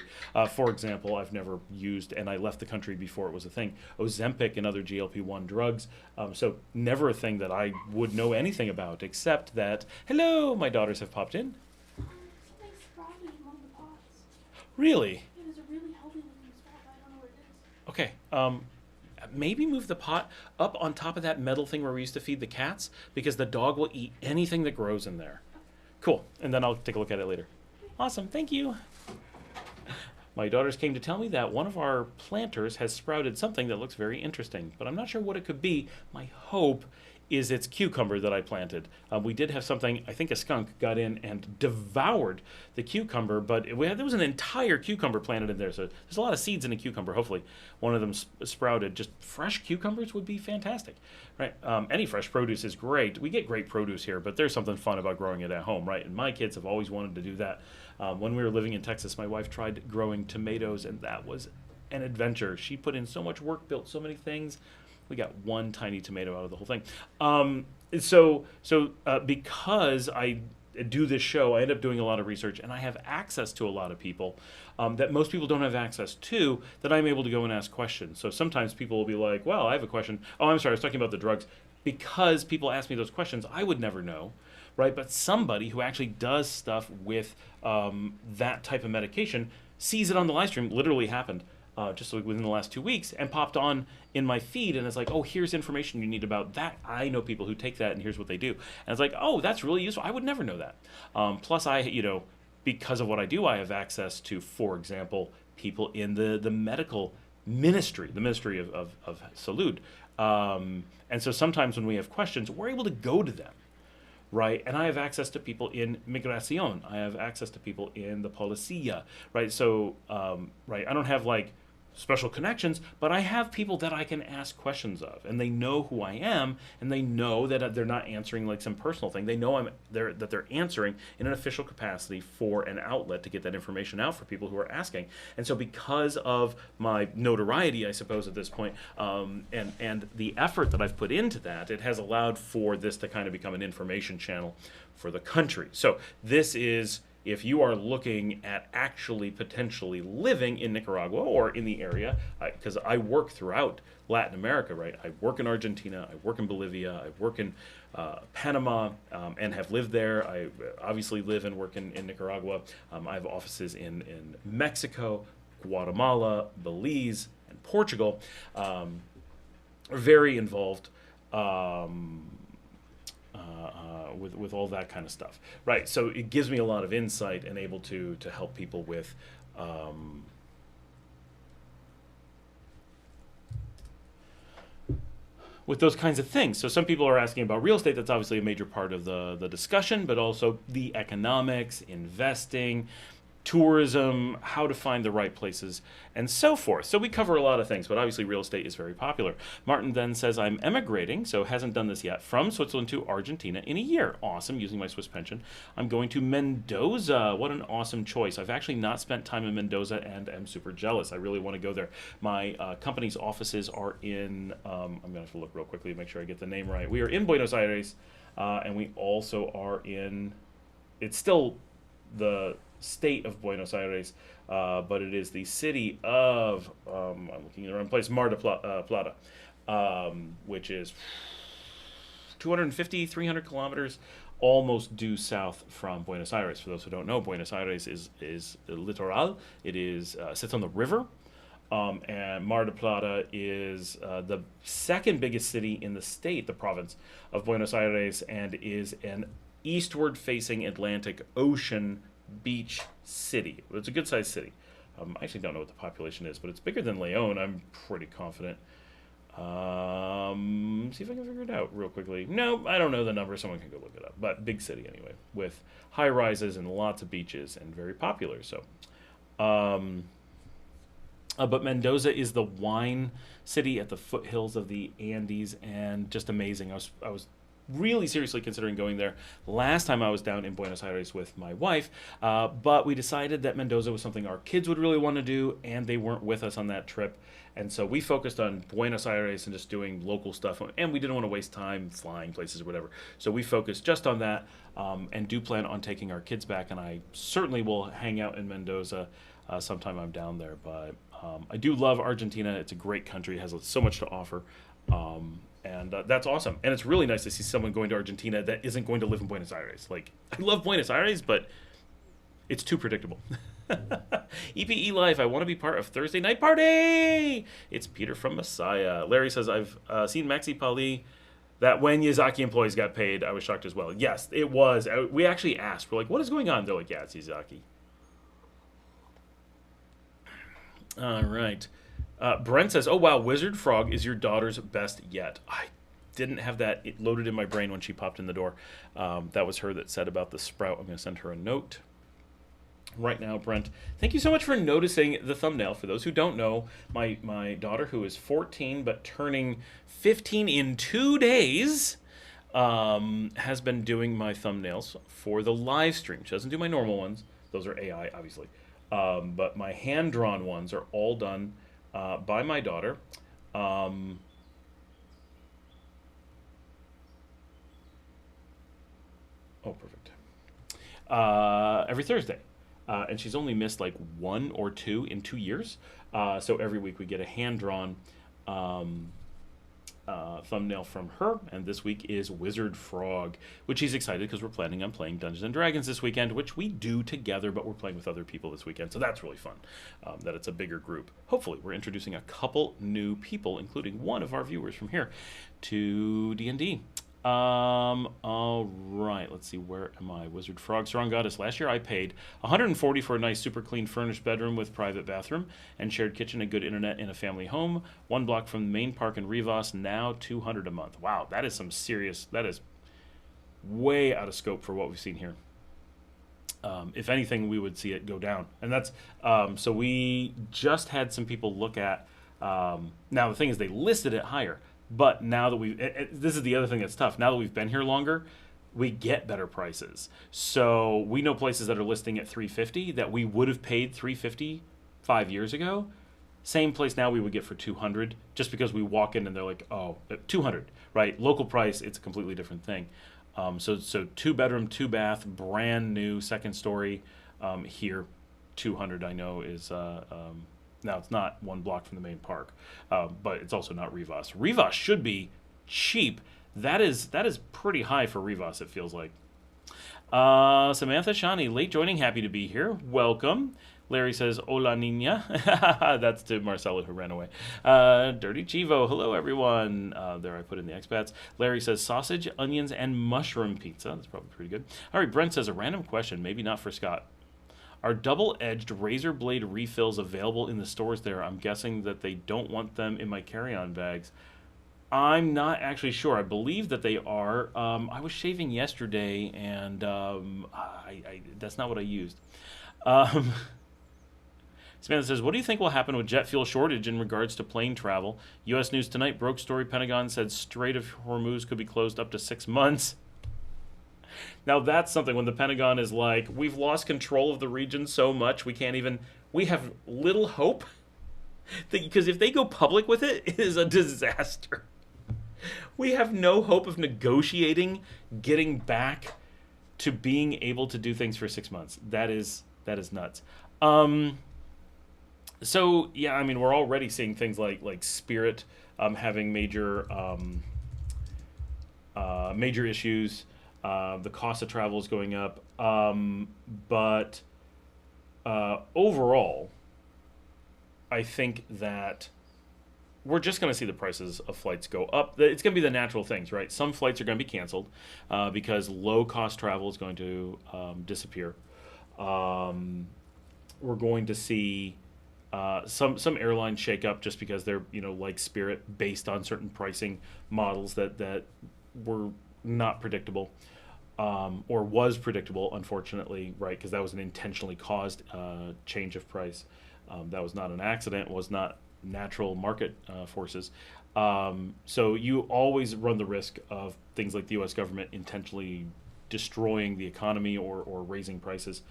For example, I've never used, and I left the country before it was a thing, Ozempic and other GLP-1 drugs. So never a thing that I would know anything about, except that, hello, my daughters have popped in. Really? Yeah, there's a really healthy looking spot, but I don't know where it is. Okay. Maybe move the pot up on top of that metal thing where we used to feed the cats, because the dog will eat anything that grows in there. Cool. And then I'll take a look at it later. Awesome. Thank you. My daughters came to tell me that one of our planters has sprouted something that looks very interesting, but I'm not sure what it could be. My hope is it's cucumber that I planted. We did have something, I think a skunk got in and devoured the cucumber, but there was an entire cucumber planted in there, so there's a lot of seeds in a cucumber. Hopefully one of them sprouted. Just fresh cucumbers would be fantastic, right? Any fresh produce is great. We get great produce here, but there's something fun about growing it at home, right? And my kids have always wanted to do that. When we were living in Texas, my wife tried growing tomatoes, and that was an adventure. She put in so much work, built so many things. We got one tiny tomato out of the whole thing. Because I do this show, I end up doing a lot of research, and I have access to a lot of people that most people don't have access to, that I'm able to go and ask questions. So sometimes people will be like, well, I have a question. Oh, I'm sorry, I was talking about the drugs. Because people ask me those questions, I would never know, right? But somebody who actually does stuff with that type of medication sees it on the live stream. Literally happened just like within the last 2 weeks, and popped on in my feed, and it's like, oh, here's information you need about that. I know people who take that, and here's what they do. And it's like, oh, that's really useful. I would never know that. Plus, because of what I do, I have access to, for example, people in the medical ministry, the ministry of Salud. And so sometimes when we have questions, we're able to go to them, right? And I have access to people in Migración. I have access to people in the Policía, right? So, right, I don't have like special connections, but I have people that I can ask questions of, and they know who I am, and they know that they're not answering like some personal thing. They know that they're answering in an official capacity for an outlet to get that information out for people who are asking. And so because of my notoriety, I suppose at this point, and the effort that I've put into that, it has allowed for this to kind of become an information channel for the country. So this is, if you are looking at actually potentially living in Nicaragua or in the area, because I work throughout Latin America, right? I work in Argentina, I work in Bolivia, I work in Panama, and have lived there. I obviously live and work in Nicaragua. I have offices in Mexico, Guatemala, Belize, and Portugal. Very involved. With all that kind of stuff, right? So it gives me a lot of insight and able to help people with those kinds of things. So some people are asking about real estate. That's obviously a major part of the discussion, but also the economics, investing, tourism, how to find the right places, and so forth. So we cover a lot of things, but obviously real estate is very popular. Martin then says, I'm emigrating, so hasn't done this yet, from Switzerland to Argentina in a year. Awesome, using my Swiss pension. I'm going to Mendoza. What an awesome choice. I've actually not spent time in Mendoza and am super jealous. I really want to go there. My company's offices are in, I'm going to have to look real quickly to make sure I get the name right. We are in Buenos Aires, and we also are in, it's still the state of Buenos Aires, but it is the city of, I'm looking in the wrong place, Mar del Plata, which is 250, 300 kilometers almost due south from Buenos Aires. For those who don't know, Buenos Aires is littoral. It is sits on the river, and Mar del Plata is the second biggest city in the state, the province of Buenos Aires, and is an eastward-facing Atlantic Ocean beach city. It's a good-sized city. I actually don't know what the population is, but it's bigger than Leon, I'm pretty confident. See if I can figure it out real quickly. No, I don't know the number. Someone can go look it up. But big city anyway, with high rises and lots of beaches, and very popular. So, but Mendoza is the wine city at the foothills of the Andes, and just amazing. I was really seriously considering going there last time I was down in Buenos Aires with my wife, but we decided that Mendoza was something our kids would really want to do, and they weren't with us on that trip, and so we focused on Buenos Aires and just doing local stuff, and we didn't want to waste time flying places or whatever, so we focused just on that, and do plan on taking our kids back, and I certainly will hang out in Mendoza sometime I'm down there, but I do love Argentina. It's a great country. It has so much to offer. And that's awesome. And it's really nice to see someone going to Argentina that isn't going to live in Buenos Aires. Like, I love Buenos Aires, but it's too predictable. EPE Life, I want to be part of Thursday night party. It's Peter from Messiah. Larry says, I've seen Maxi Pali. That when Yazaki employees got paid, I was shocked as well. Yes, it was. We actually asked. We're like, what is going on? They're like, yeah, it's Yazaki. All right. Brent says, oh, wow, Wizard Frog is your daughter's best yet. I didn't have that loaded in my brain when she popped in the door. That was her that said about the sprout. I'm going to send her a note right now, Brent. Thank you so much for noticing the thumbnail. For those who don't know, my daughter, who is 14 but turning 15 in 2 days, has been doing my thumbnails for the live stream. She doesn't do my normal ones. Those are AI, obviously. But my hand-drawn ones are all done by my daughter. Oh, perfect. Every Thursday. And she's only missed like 1 or 2 in 2 years. So every week we get a hand-drawn thumbnail from her. And this week is Wizard Frog, which she's excited because we're planning on playing Dungeons & Dragons this weekend, which we do together, but we're playing with other people this weekend. So that's really fun, that it's a bigger group. Hopefully we're introducing a couple new people, including one of our viewers from here, to D&D. All right, let's see, where am I? Wizard Frog, Strong Goddess. Last year I paid $140 for a nice, super clean, furnished bedroom with private bathroom and shared kitchen and good internet in a family home. 1 block from the main park in Rivas, now $200 a month. Wow, that is some serious, that is way out of scope for what we've seen here. If anything, we would see it go down. And that's, so we just had some people look at, now the thing is they listed it higher. But now that this is the other thing that's tough. Now that we've been here longer, we get better prices. So we know places that are listing at $350 that we would have paid $350 5 years ago. Same place now we would get for $200 just because we walk in and they're like, oh, $200, right? Local price, it's a completely different thing. So 2-bedroom, 2-bath, brand new, second story here, $200 I know is. Now, it's not 1 block from the main park, but it's also not Rivas. Rivas should be cheap. That is pretty high for Rivas, it feels like. Samantha Shani, late joining, happy to be here. Welcome. Larry says, hola, niña. That's to Marcelo, who ran away. Dirty Chivo, hello, everyone. There I put in the expats. Larry says, sausage, onions, and mushroom pizza. That's probably pretty good. All right, Brent says, a random question, maybe not for Scott. Are double-edged razor blade refills available in the stores there? I'm guessing that they don't want them in my carry-on bags. I'm not actually sure. I believe that they are. I was shaving yesterday, and that's not what I used. Samantha says, what do you think will happen with jet fuel shortage in regards to plane travel? U.S. News Tonight broke story. Pentagon said Strait of Hormuz could be closed up to 6 months. Now that's something when the Pentagon is like, we've lost control of the region so much we have little hope, because if they go public with it, it is a disaster. We have no hope of negotiating, getting back to being able to do things for 6 months. That is nuts. So yeah, I mean, we're already seeing things like Spirit having major issues. The cost of travel is going up, but overall, I think that we're just going to see the prices of flights go up. It's going to be the natural things, right? Some flights are going to be canceled because low-cost travel is going to disappear. We're going to see some airlines shake up just because they're, like Spirit, based on certain pricing models that were not predictable, or was predictable, unfortunately, right? Because that was an intentionally caused change of price. That was not an accident, was not natural market forces. So you always run the risk of things like the U.S. government intentionally destroying the economy or raising prices.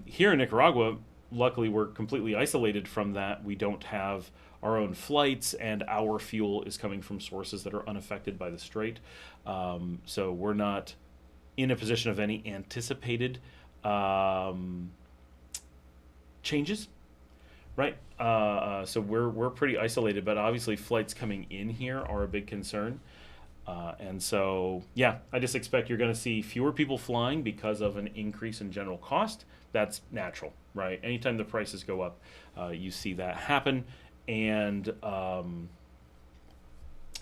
Here in Nicaragua, luckily, we're completely isolated from that. We don't have our own flights, and our fuel is coming from sources that are unaffected by the strait. So we're not in a position of any anticipated changes, right? So we're pretty isolated, but obviously flights coming in here are a big concern. And so, yeah, I just expect you're going to see fewer people flying because of an increase in general cost. That's natural. right? Anytime the prices go up, you see that happen. And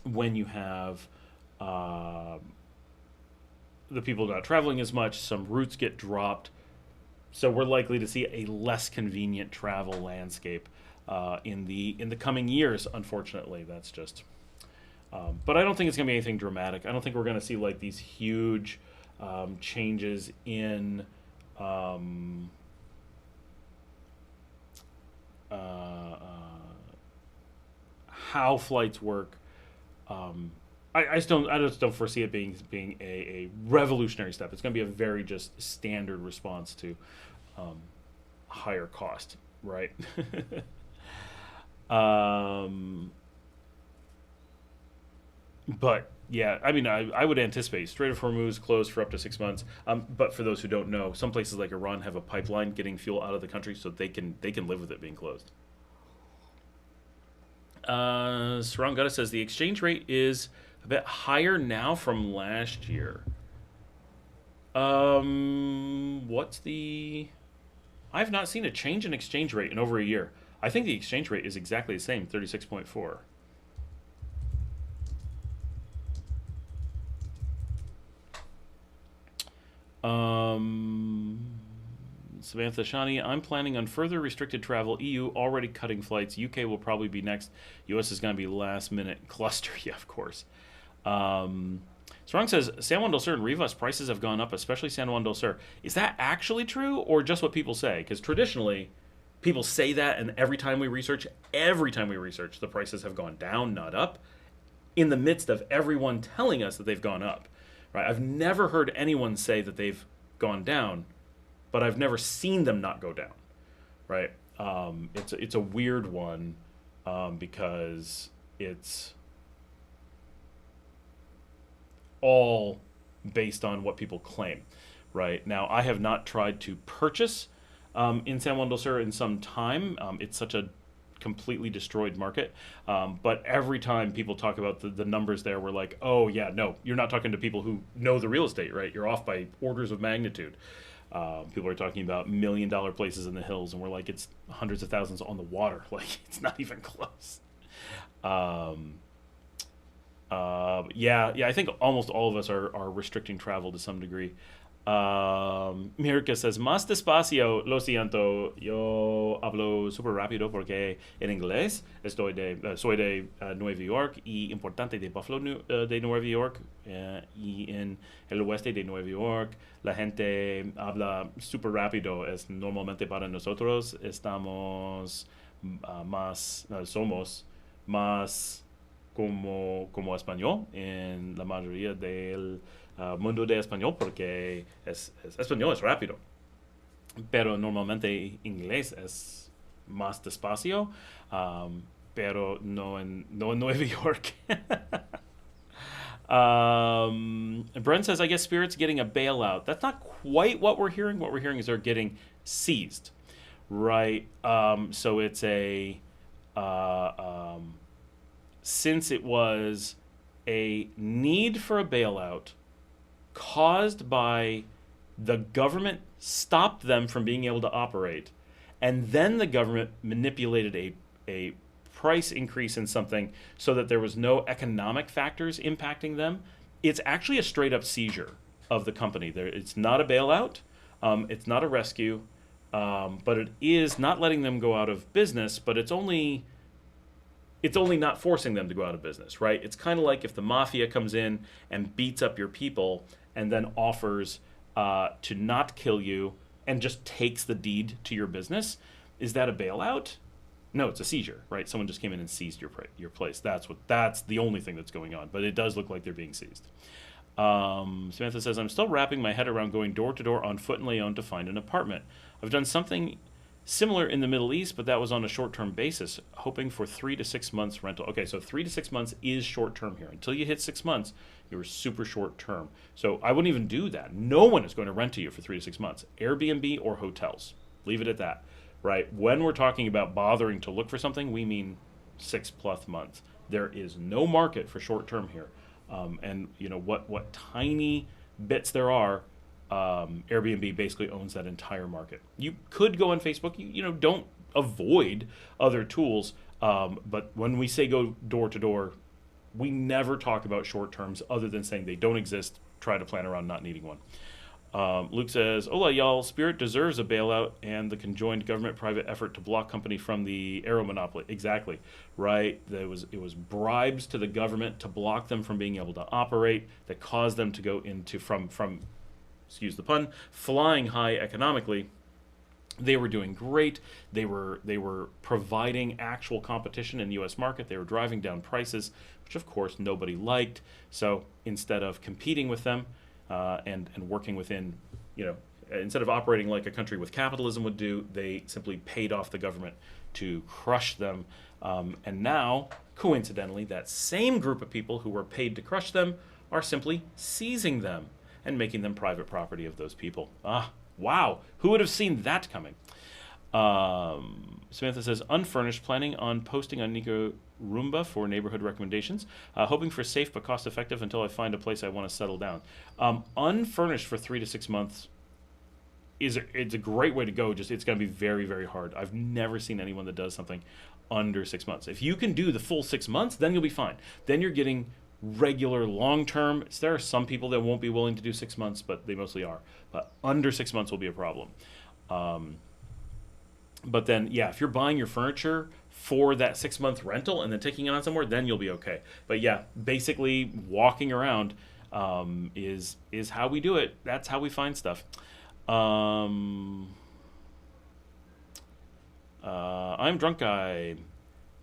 when you have the people not traveling as much, some routes get dropped. So we're likely to see a less convenient travel landscape in the coming years. Unfortunately, that's just. But I don't think it's going to be anything dramatic. I don't think we're going to see like these huge changes in how flights work. I just don't foresee it being a revolutionary step. It's going to be a very just standard response to higher cost, right? But yeah, I mean, I would anticipate Strait of Hormuz closed for up to 6 months. But for those who don't know, some places like Iran have a pipeline getting fuel out of the country, so they can live with it being closed. Sarangata says the exchange rate is a bit higher now from last year. What's the? I've not seen a change in exchange rate in over a year. I think the exchange rate is exactly the same, 36.4. Samantha Shani, I'm planning on further restricted travel. EU already cutting flights. UK will probably be next. US is going to be last minute cluster. Yeah, of course. Strong says San Juan del Sur and Rivas prices have gone up, especially San Juan del Sur. Is that actually true or just what people say? Because traditionally, people say that, and every time we research, the prices have gone down, not up, in the midst of everyone telling us that they've gone up. Right? I've never heard anyone say that they've gone down, but I've never seen them not go down. Right? It's a weird one because it's all based on what people claim. Right? Now, I have not tried to purchase in San Juan del Sur in some time. It's such a completely destroyed market. But every time people talk about the numbers there, we're like, oh, yeah, no, you're not talking to people who know the real estate, right? You're off by orders of magnitude. People are talking about $1 million places in the hills, and we're like, it's hundreds of thousands on the water. Like, it's not even close. Yeah, I think almost all of us are restricting travel to some degree. Mirka says, más despacio, lo siento, yo hablo súper rápido porque en inglés soy de Nueva York y importante de Buffalo, de Nueva York, y en el oeste de Nueva York la gente habla súper rápido. Es normalmente para nosotros somos más como español en la mayoría del mundo de español porque español es rápido, pero normalmente inglés es más despacio, pero no en Nueva York. Brent says, I guess Spirit's getting a bailout. That's not quite what we're hearing. What we're hearing is they're getting seized, right? So it's since it was a need for a bailout caused by the government stopped them from being able to operate, and then the government manipulated a price increase in something so that there was no economic factors impacting them. It's actually a straight up seizure of the company. It's not a bailout, it's not a rescue, but it is not letting them go out of business, but it's only not forcing them to go out of business, right? It's kind of like if the mafia comes in and beats up your people and then offers to not kill you and just takes the deed to your business. Is that a bailout? No, it's a seizure, right? Someone just came in and seized your place. That's the only thing that's going on, but it does look like they're being seized. Samantha says, I'm still wrapping my head around going door to door on foot in Leon to find an apartment. I've done something similar in the Middle East, but that was on a short-term basis, hoping for 3 to 6 months rental. Okay, so 3 to 6 months is short-term here. Until you hit 6 months, you're super short-term. So I wouldn't even do that. No one is going to rent to you for 3 to 6 months. Airbnb or hotels. Leave it at that, right? When we're talking about bothering to look for something, we mean 6+ months. There is no market for short-term here. And you know what tiny bits there are Airbnb basically owns that entire market. You could go on Facebook. Don't avoid other tools. But when we say go door to door, we never talk about short terms other than saying they don't exist. Try to plan around not needing one. Luke says, "Hola, y'all. Spirit deserves a bailout and the conjoined government-private effort to block company from the aero monopoly." Exactly, right? It was bribes to the government to block them from being able to operate that caused them to go into from excuse the pun, flying high economically. They were doing great. They were providing actual competition in the U.S. market. They were driving down prices, which of course nobody liked. So instead of competing with them and working within, instead of operating like a country with capitalism would do, they simply paid off the government to crush them. And now, coincidentally, that same group of people who were paid to crush them are simply seizing them and making them private property of those people. Wow, who would have seen that coming? Samantha says, unfurnished, planning on posting on Nicaragua for neighborhood recommendations, hoping for safe but cost effective until I find a place I want to settle down. Unfurnished for 3 to 6 months it's a great way to go. Just it's going to be very, very hard. I've never seen anyone that does something under 6 months. If you can do the full 6 months, then you'll be fine. Then you're getting regular long-term. There are some people that won't be willing to do 6 months, but they mostly are. But under 6 months will be a problem. But then, yeah, if you're buying your furniture for that 6 month rental and then taking it on somewhere, then you'll be okay. But yeah, basically walking around is how we do it. That's how we find stuff. I'm Drunk Guy.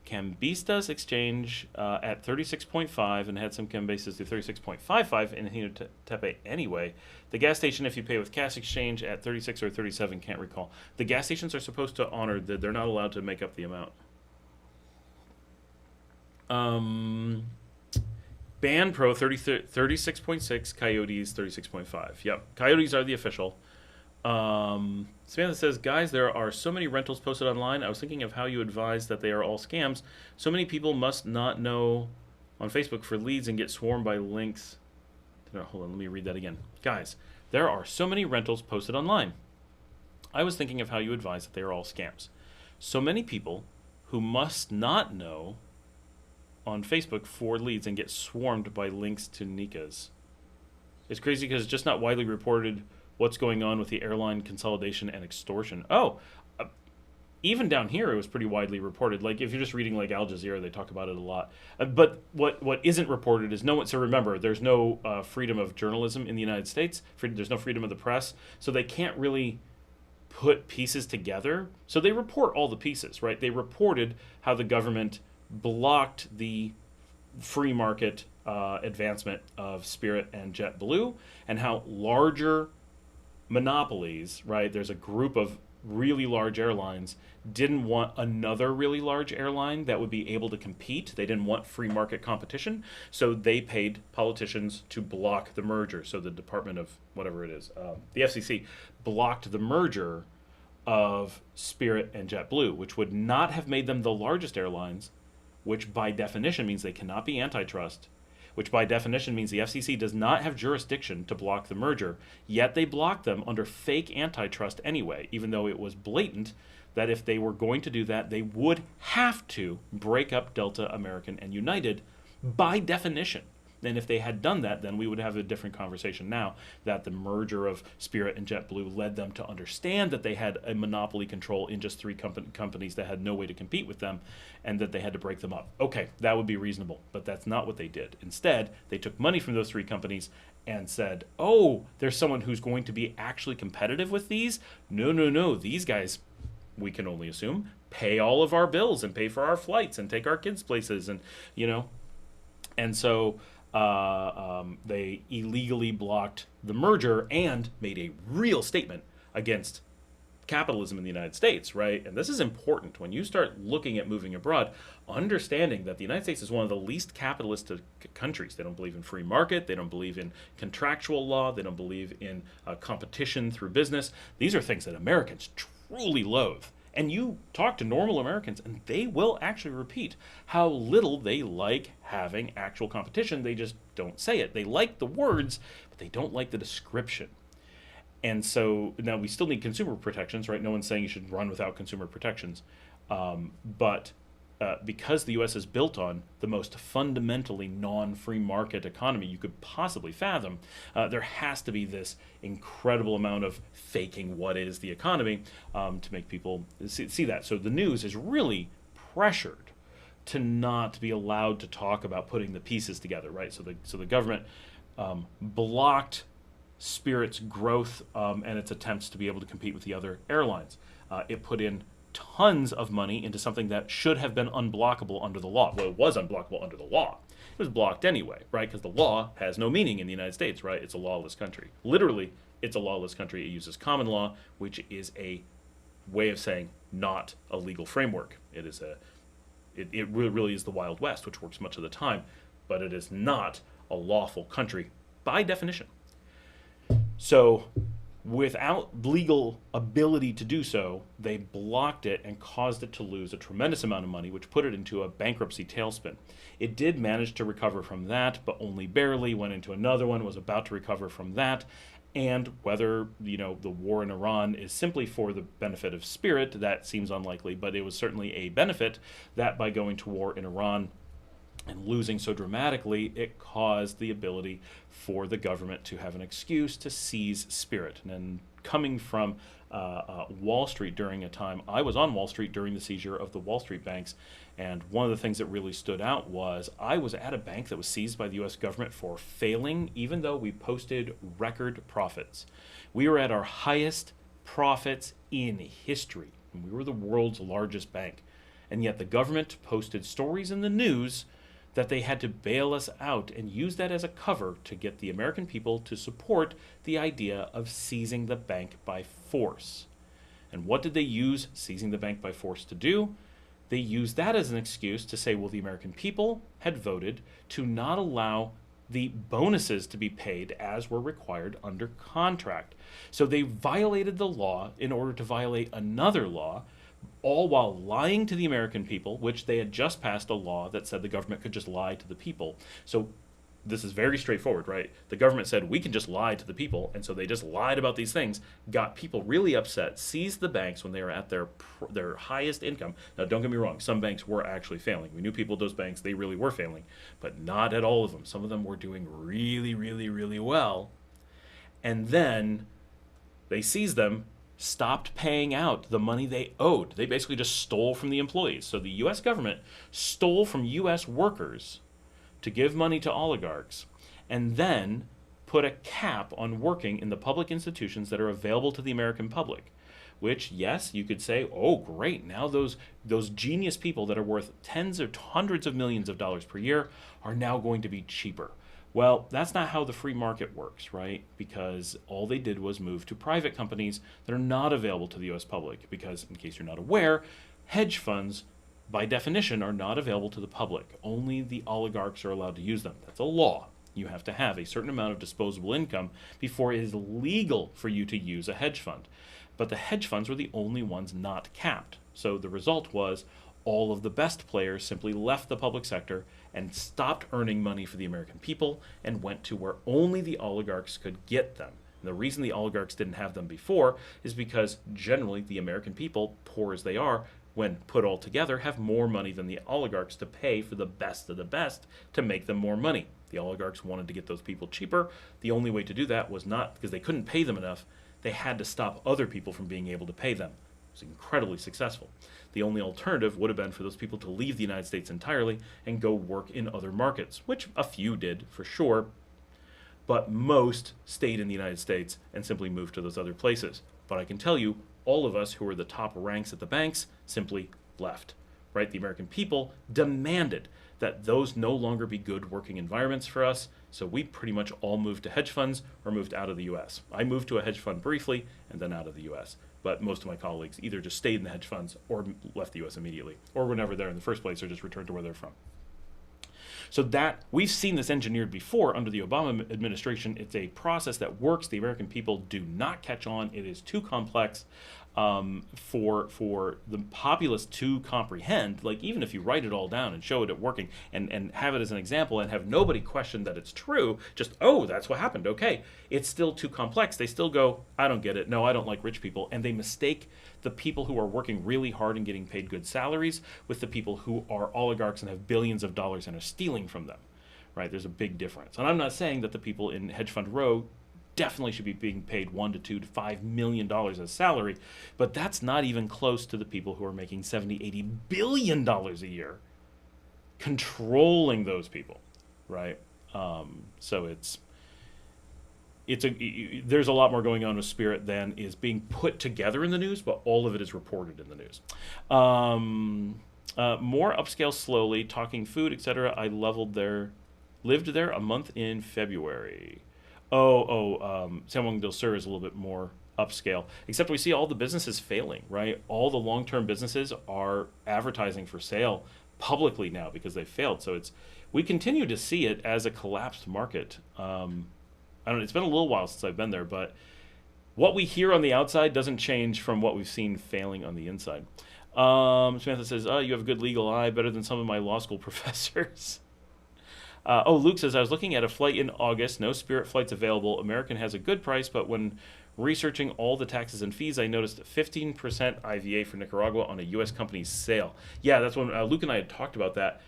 Cambistas exchange at 36.5 and had some Cambistas do 36.55 in Hino Tepe anyway. The gas station, if you pay with cash exchange, at 36 or 37, can't recall. The gas stations are supposed to honor that they're not allowed to make up the amount. Band Pro 36.6, Coyotes 36.5. Yep, Coyotes are the official. Samantha says, guys, there are so many rentals posted online. I was thinking of how you advise that they are all scams. So many people must not know on Facebook for leads and get swarmed by links. Hold on, let me read that again. Guys, there are so many rentals posted online. I was thinking of how you advise that they are all scams. So many people who must not know on Facebook for leads and get swarmed by links to Nikas. It's crazy because it's just not widely reported what's going on with the airline consolidation and extortion. Even down here, it was pretty widely reported. Like, if you're just reading, like, Al Jazeera, they talk about it a lot. But what isn't reported is so remember, there's no freedom of journalism in the United States. There's no freedom of the press. So they can't really put pieces together. So they report all the pieces, right? They reported how the government blocked the free market advancement of Spirit and JetBlue, and how larger monopolies, right? There's a group of really large airlines didn't want another really large airline that would be able to compete. They didn't want free market competition, so they paid politicians to block the merger. So the Department of whatever it is, the FCC, blocked the merger of Spirit and JetBlue, which would not have made them the largest airlines, which by definition means they cannot be antitrust, which by definition means the FCC does not have jurisdiction to block the merger, yet they blocked them under fake antitrust anyway, even though it was blatant that if they were going to do that, they would have to break up Delta, American, and United by definition. And if they had done that, then we would have a different conversation now, that the merger of Spirit and JetBlue led them to understand that they had a monopoly control in just three companies that had no way to compete with them, and that they had to break them up. Okay, that would be reasonable, but that's not what they did. Instead, they took money from those three companies and said, oh, there's someone who's going to be actually competitive with these? No, these guys, we can only assume, pay all of our bills and pay for our flights and take our kids places, and, and so they illegally blocked the merger and made a real statement against capitalism in the United States, right? And this is important when you start looking at moving abroad, understanding that the United States is one of the least capitalistic countries. They don't believe in free market. They don't believe in contractual law. They don't believe in competition through business. These are things that Americans truly loathe. And you talk to normal Americans, and they will actually repeat how little they like having actual competition. They just don't say it. They like the words, but they don't like the description. And so now we still need consumer protections, right? No one's saying you should run without consumer protections. But because the U.S. is built on the most fundamentally non-free market economy you could possibly fathom, there has to be this incredible amount of faking what is the economy to make people see that. So the news is really pressured to not be allowed to talk about putting the pieces together, right? So the government blocked Spirit's growth and its attempts to be able to compete with the other airlines. It put in tons of money into something that should have been unblockable under the law. Well, it was unblockable under the law. It was blocked anyway, right? Because the law has no meaning in the United States, right? It's a lawless country. Literally, it's a lawless country. It uses common law, which is a way of saying not a legal framework. It really is the Wild West, which works much of the time, but it is not a lawful country by definition. So without legal ability to do so, they blocked it and caused it to lose a tremendous amount of money, which put it into a bankruptcy tailspin. It did manage to recover from that, but only barely. Went into another one, was about to recover from that. And whether, the war in Iran is simply for the benefit of Spirit, that seems unlikely, but it was certainly a benefit that by going to war in Iran and losing so dramatically, it caused the ability for the government to have an excuse to seize Spirit. And coming from Wall Street during a time, I was on Wall Street during the seizure of the Wall Street banks, and one of the things that really stood out was I was at a bank that was seized by the U.S. government for failing, even though we posted record profits. We were at our highest profits in history, and we were the world's largest bank. And yet the government posted stories in the news that they had to bail us out and use that as a cover to get the American people to support the idea of seizing the bank by force. And what did they use seizing the bank by force to do? They used that as an excuse to say, well, the American people had voted to not allow the bonuses to be paid as were required under contract. So they violated the law in order to violate another law, all while lying to the American people, which they had just passed a law that said the government could just lie to the people. So this is very straightforward, right? The government said we can just lie to the people, and so they just lied about these things, got people really upset, seized the banks when they were at their highest income. Now, don't get me wrong, some banks were actually failing. We knew people at those banks, they really were failing, but not at all of them. Some of them were doing really, really, really well, and then they seized them, stopped paying out the money they owed. They basically just stole from the employees. So the U.S. government stole from U.S. workers to give money to oligarchs, and then put a cap on working in the public institutions that are available to the American public. Which, yes, you could say, oh, great, now those genius people that are worth tens or hundreds of millions of dollars per year are now going to be cheaper. Well, that's not how the free market works, right? Because all they did was move to private companies that are not available to the U.S. public. Because, in case you're not aware, hedge funds, by definition, are not available to the public. Only the oligarchs are allowed to use them. That's a law. You have to have a certain amount of disposable income before it is legal for you to use a hedge fund. But the hedge funds were the only ones not capped. So the result was all of the best players simply left the public sector and stopped earning money for the American people and went to where only the oligarchs could get them. And the reason the oligarchs didn't have them before is because generally the American people, poor as they are, when put all together, have more money than the oligarchs to pay for the best of the best to make them more money. The oligarchs wanted to get those people cheaper. The only way to do that was not because they couldn't pay them enough. They had to stop other people from being able to pay them. It was incredibly successful. The only alternative would have been for those people to leave the United States entirely and go work in other markets, which a few did for sure, but most stayed in the United States and simply moved to those other places. But I can tell you, all of us who were the top ranks at the banks simply left, right? The American people demanded that those no longer be good working environments for us, so we pretty much all moved to hedge funds or moved out of the U.S. I moved to a hedge fund briefly and then out of the U.S., but most of my colleagues either just stayed in the hedge funds or left the U.S. immediately, or were never there in the first place or just returned to where they're from. So that, we've seen this engineered before under the Obama administration. It's a process that works. The American people do not catch on. It is too complex. for the populace to comprehend. Like, even if you write it all down and show it working and have it as an example and have nobody question that it's true, just, oh, that's what happened, okay, it's still too complex. They still go, I don't get it, no, I don't like rich people, and they mistake the people who are working really hard and getting paid good salaries with the people who are oligarchs and have billions of dollars and are stealing from them. Right? There's a big difference. And I'm not saying that the people in hedge fund row definitely should be being paid $1 to $2 to $5 million as salary, but that's not even close to the people who are making $70-80 billion a year, controlling those people, right? So there's a lot more going on with Spirit than is being put together in the news, but all of it is reported in the news. More upscale slowly, talking food, etc. I lived there a month in February. San Juan del Sur is a little bit more upscale. Except we see all the businesses failing, right? All the long-term businesses are advertising for sale publicly now because they failed. So we continue to see it as a collapsed market. I don't know. It's been a little while since I've been there, but what we hear on the outside doesn't change from what we've seen failing on the inside. Samantha says, "Oh, you have a good legal eye, better than some of my law school professors." Luke says, I was looking at a flight in August. No Spirit flights available. American has a good price, but when researching all the taxes and fees, I noticed 15% IVA for Nicaragua on a U.S. company's sale. Yeah, that's when Luke and I had talked about that.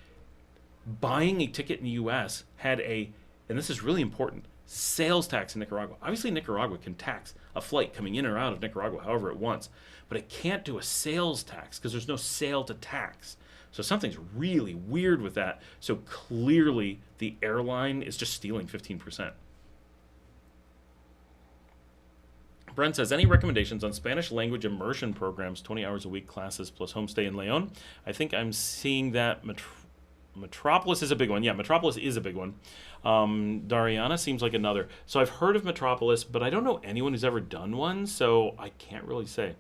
Buying a ticket in the U.S. had and this is really important, sales tax in Nicaragua. Obviously, Nicaragua can tax a flight coming in or out of Nicaragua however it wants, but it can't do a sales tax because there's no sale to tax. So something's really weird with that. So clearly the airline is just stealing 15%. Brent says, any recommendations on Spanish language immersion programs, 20 hours a week classes plus homestay in Leon? I think I'm seeing that Metropolis is a big one. Yeah, Metropolis is a big one. Dariana seems like another. So I've heard of Metropolis, but I don't know anyone who's ever done one, so I can't really say.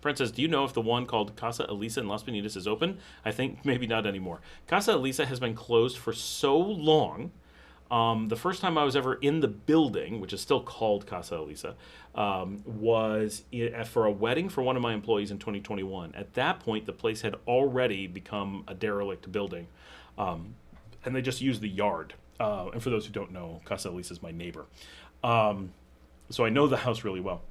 Brent says, do you know if the one called Casa Elisa in Las Piñatas is open? I think maybe not anymore. Casa Elisa has been closed for so long. The first time I was ever in the building, which is still called Casa Elisa, was for a wedding for one of my employees in 2021. At that point, the place had already become a derelict building, and they just used the yard. And for those who don't know, Casa Elisa is my neighbor. So I know the house really well.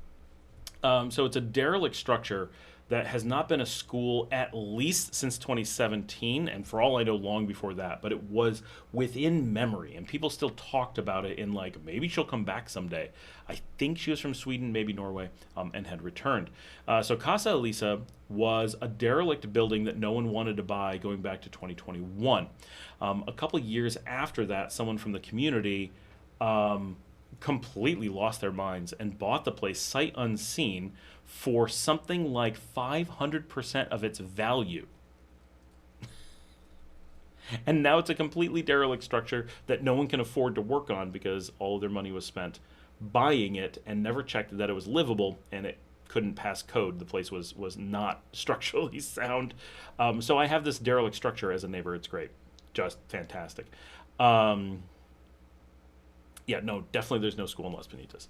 So it's a derelict structure that has not been a school at least since 2017, and for all I know, long before that. But it was within memory, and people still talked about it in like, maybe she'll come back someday. I think she was from Sweden, maybe Norway, and had returned. So Casa Elisa was a derelict building that no one wanted to buy going back to 2021. A couple of years after that, someone from the community completely lost their minds and bought the place sight unseen for something like 500% of its value. And now it's a completely derelict structure that no one can afford to work on because all of their money was spent buying it and never checked that it was livable, and it couldn't pass code. The place was not structurally sound. So I have this derelict structure as a neighbor. It's great. Just fantastic. Yeah, no, definitely there's no school in Las Piñatas.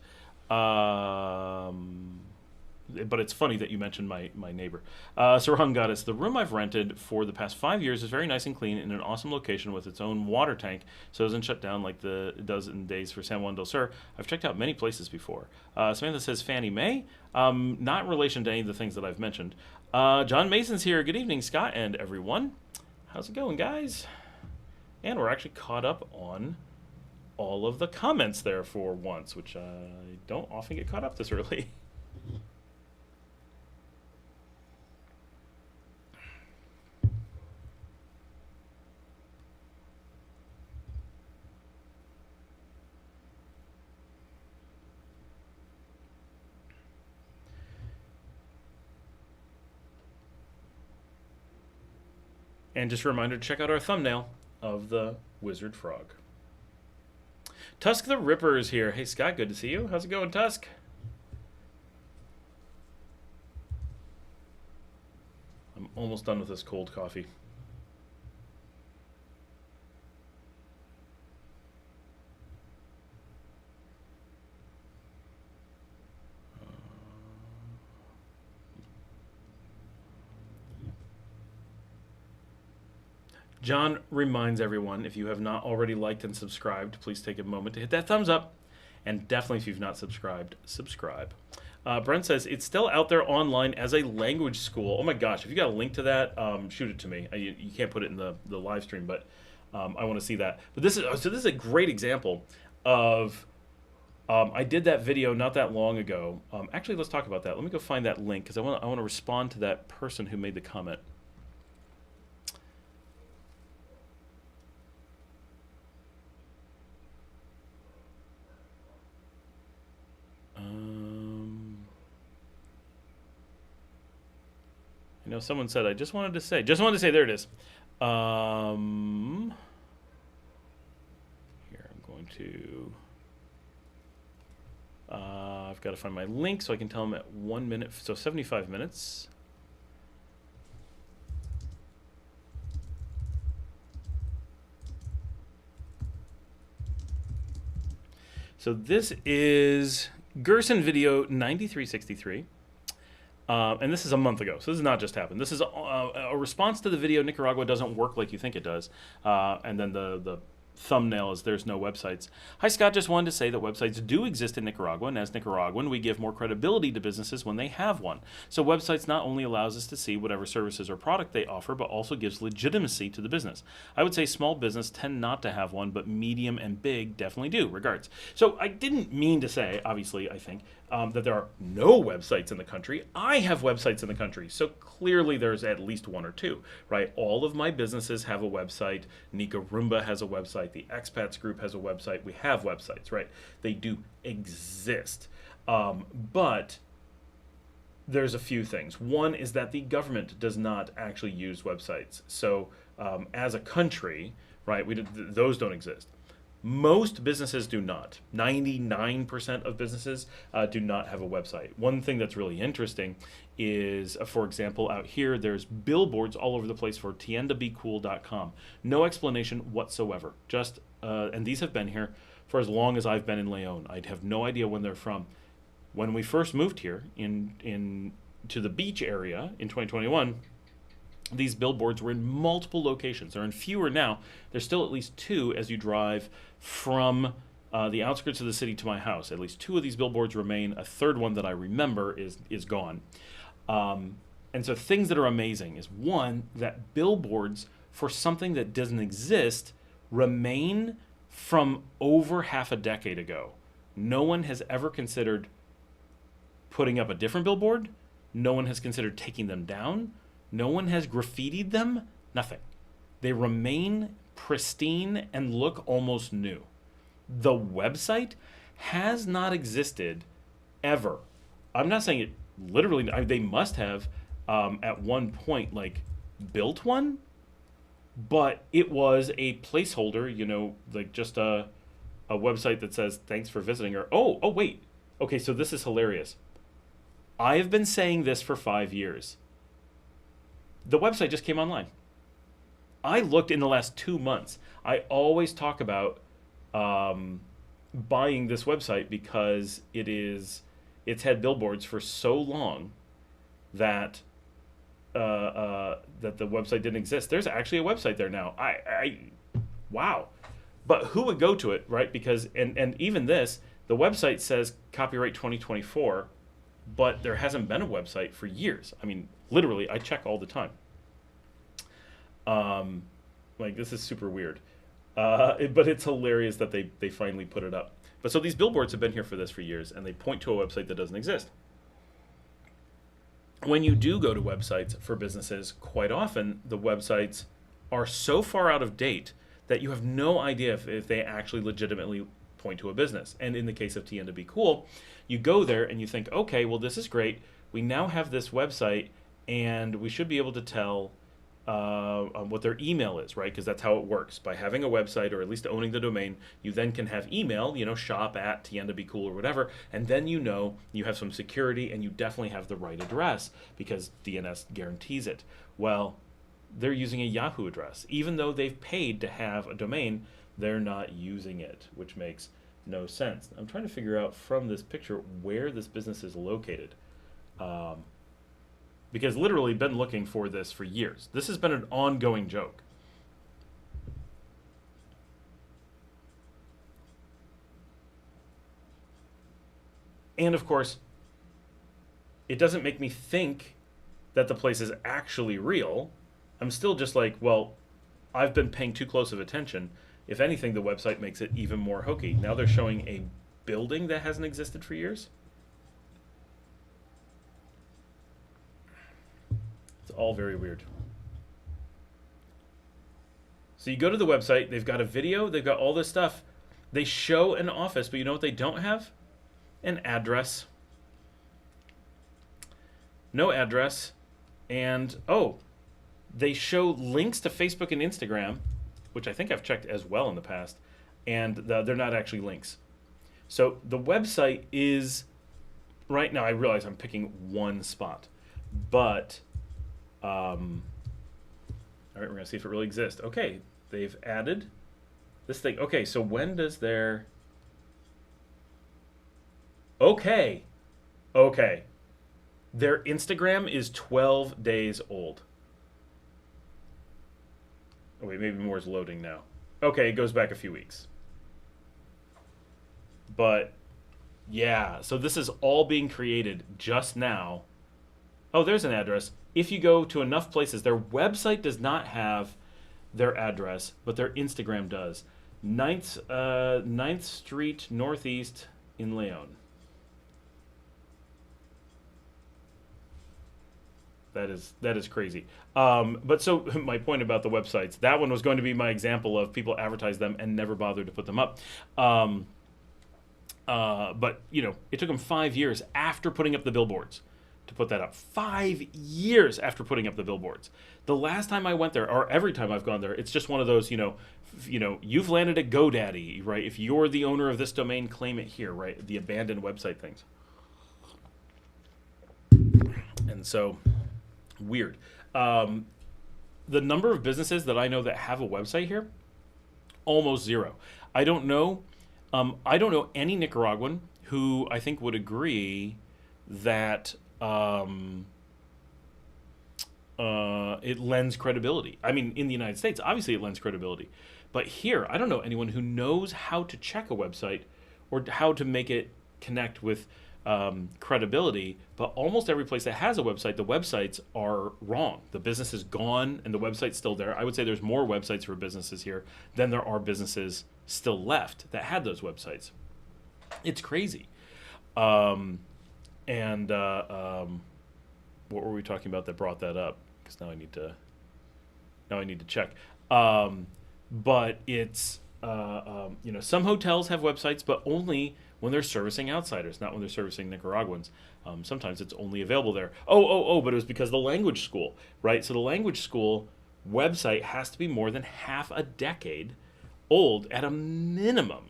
But it's funny that you mentioned my neighbor. Sarang Goddess, the room I've rented for the past 5 years is very nice and clean in an awesome location with its own water tank, so it doesn't shut down like it does in days for San Juan del Sur. I've checked out many places before. Samantha says Fannie Mae, not in relation to any of the things that I've mentioned. John Mason's here. Good evening, Scott and everyone. How's it going, guys? And we're actually caught up on all of the comments there for once, which I don't often get caught up this early. And just a reminder to check out our thumbnail of the wizard frog. Tusk the Ripper is here. Hey, Scott, good to see you. How's it going, Tusk? I'm almost done with this cold coffee. John reminds everyone, if you have not already liked and subscribed, please take a moment to hit that thumbs up. And definitely, if you've not subscribed, subscribe. Brent says, it's still out there online as a language school. Oh my gosh, if you got a link to that, shoot it to me. You can't put it in the live stream, but I want to see that. But this is a great example of, I did that video not that long ago. Actually, let's talk about that. Let me go find that link because I want to respond to that person who made the comment. You know, someone said, I just wanted to say, there it is. Here, I'm going to, I've got to find my link so I can tell them at 1 minute, so 75 minutes. So this is Gerson video 9363. And this is a month ago, so this has not just happened. This is a response to the video, Nicaragua doesn't work like you think it does. And then the thumbnail is there's no websites. Hi, Scott. Just wanted to say that websites do exist in Nicaragua, and as Nicaraguan, we give more credibility to businesses when they have one. So websites not only allows us to see whatever services or product they offer, but also gives legitimacy to the business. I would say small business tend not to have one, but medium and big definitely do. Regards. So I didn't mean to say, obviously, I think, that there are no websites in the country. I have websites in the country, so clearly there's at least one or two, right? All of my businesses have a website. Nicaragua has a website. The Expats group has a website. We have websites, right? They do exist. But there's a few things. One is that the government does not actually use websites. So as a country, right, those don't exist. Most businesses do not. 99% of businesses do not have a website. One thing that's really interesting is, for example, out here, there's billboards all over the place for tiendabecool.com. No explanation whatsoever. Just, and these have been here for as long as I've been in Leon. I'd have no idea when they're from. When we first moved here to the beach area in 2021, these billboards were in multiple locations. They're in fewer now. There's still at least two as you drive from the outskirts of the city to my house. At least two of these billboards remain. A third one that I remember is gone. And so things that are amazing is, one, that billboards for something that doesn't exist remain from over half a decade ago. No one has ever considered putting up a different billboard. No one has considered taking them down. No one has graffitied them. Nothing. They remain pristine and look almost new. The website has not existed ever. I'm not saying it literally. They must have at one point built one, but it was a placeholder. You know, like just a website that says thanks for visiting. Or oh wait. Okay, so this is hilarious. I have been saying this for 5 years. The website just came online. I looked in the last 2 months. I always talk about buying this website because it's had billboards for so long that that the website didn't exist. There's actually a website there now. Wow. But who would go to it, right? Because and even this, the website says copyright 2024, but there hasn't been a website for years. I mean, literally, I check all the time. This is super weird. But it's hilarious that they finally put it up. But so these billboards have been here for years, and they point to a website that doesn't exist. When you do go to websites for businesses, quite often the websites are so far out of date that you have no idea if they actually legitimately point to a business. And in the case of Tienda Be Cool, you go there and you think, okay, well, this is great. We now have this website, and we should be able to tell what their email is, right? Because that's how it works. By having a website, or at least owning the domain, you then can have email, shop@tiendabecool or whatever, and then you have some security, and you definitely have the right address because DNS guarantees it. Well, they're using a Yahoo address. Even though they've paid to have a domain, they're not using it, which makes no sense. I'm trying to figure out from this picture where this business is located. Because literally been looking for this for years. This has been an ongoing joke. And of course, it doesn't make me think that the place is actually real. I'm still just like, well, I've been paying too close of attention. If anything, the website makes it even more hokey. Now they're showing a building that hasn't existed for years. It's all very weird. So you go to the website, they've got a video, they've got all this stuff. They show an office, but you know what they don't have? An address. No address. And, they show links to Facebook and Instagram, which I think I've checked as well in the past, and they're not actually links. So the website is, right now I realize I'm picking one spot, but, all right, we're going to see if it really exists. Okay, they've added this thing. Okay, so when does their, okay, their Instagram is 12 days old. Oh, wait, maybe more is loading now. Okay, it goes back a few weeks. But, yeah, so this is all being created just now. Oh, there's an address. If you go to enough places, their website does not have their address, but their Instagram does. 9th Street Northeast in Leon. That is crazy. But so my point about the websites, that one was going to be my example of people advertise them and never bothered to put them up. But, you know, it took them 5 years after putting up the billboards to put that up. 5 years after putting up the billboards. The last time I went there, or every time I've gone there, it's just one of those, you've landed at GoDaddy, right? If you're the owner of this domain, claim it here, right? The abandoned website things. And so, weird. The number of businesses that I know that have a website here, almost zero. I don't know any Nicaraguan who I think would agree that it lends credibility. I mean, in the United States, obviously it lends credibility. But here, I don't know anyone who knows how to check a website or how to make it connect with credibility. But almost every place that has a website, the websites are wrong. The business is gone and the website's still there. I would say there's more websites for businesses here than there are businesses still left that had those websites. It's crazy. What were we talking about that brought that up? Because now I need to check. But it's some hotels have websites, but only when they're servicing outsiders, not when they're servicing Nicaraguans. Sometimes it's only available there. But it was because of the language school, right? So the language school website has to be more than half a decade old at a minimum.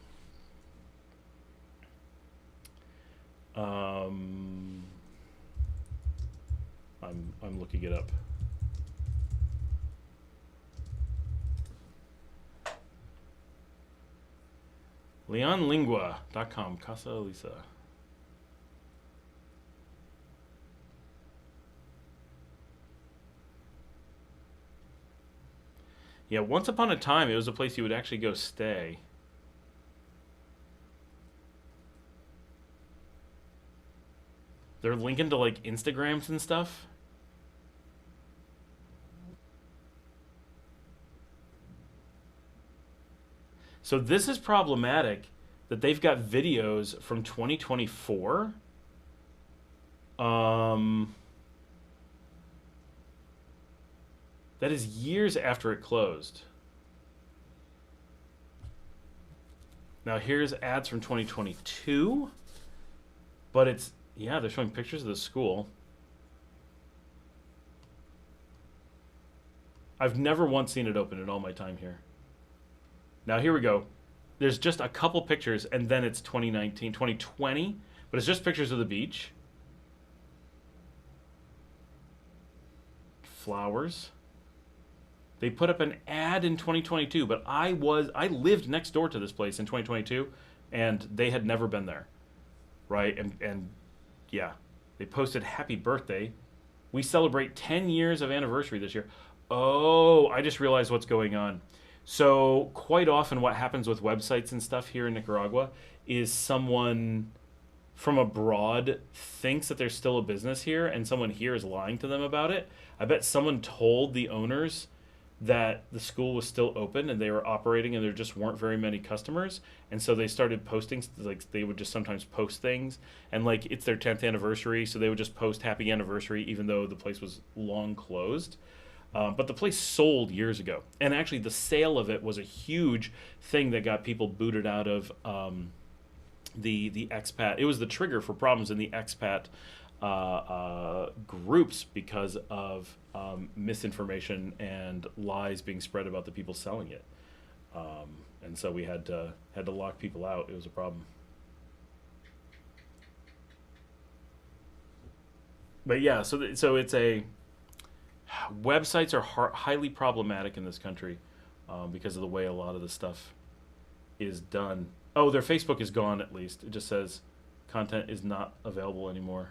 I'm looking it up. Leonlingua.com, Casa Elisa. Yeah, once upon a time, it was a place you would actually go stay. They're linking to, like, Instagrams and stuff. So this is problematic that they've got videos from 2024. That is years after it closed. Now here's ads from 2022. But it's, yeah, they're showing pictures of the school. I've never once seen it open in all my time here. Now here we go. There's just a couple pictures and then it's 2019, 2020, but it's just pictures of the beach. Flowers. They put up an ad in 2022, but I lived next door to this place in 2022 and they had never been there. Right? And yeah, they posted happy birthday. We celebrate 10 years of anniversary this year. Oh, I just realized what's going on. So quite often what happens with websites and stuff here in Nicaragua is someone from abroad thinks that there's still a business here and someone here is lying to them about it. I bet someone told the owners that the school was still open and they were operating and there just weren't very many customers, and so they started posting, like they would just sometimes post things, and like it's their 10th anniversary, so they would just post happy anniversary even though the place was long closed. But the place sold years ago, and actually the sale of it was a huge thing that got people booted out of the expat. It was the trigger for problems in the expat groups because of misinformation and lies being spread about the people selling it, and so we had to lock people out. It was a problem. But yeah, so it's a websites are highly problematic in this country because of the way a lot of the stuff is done. Oh, their Facebook is gone. At least it just says content is not available anymore.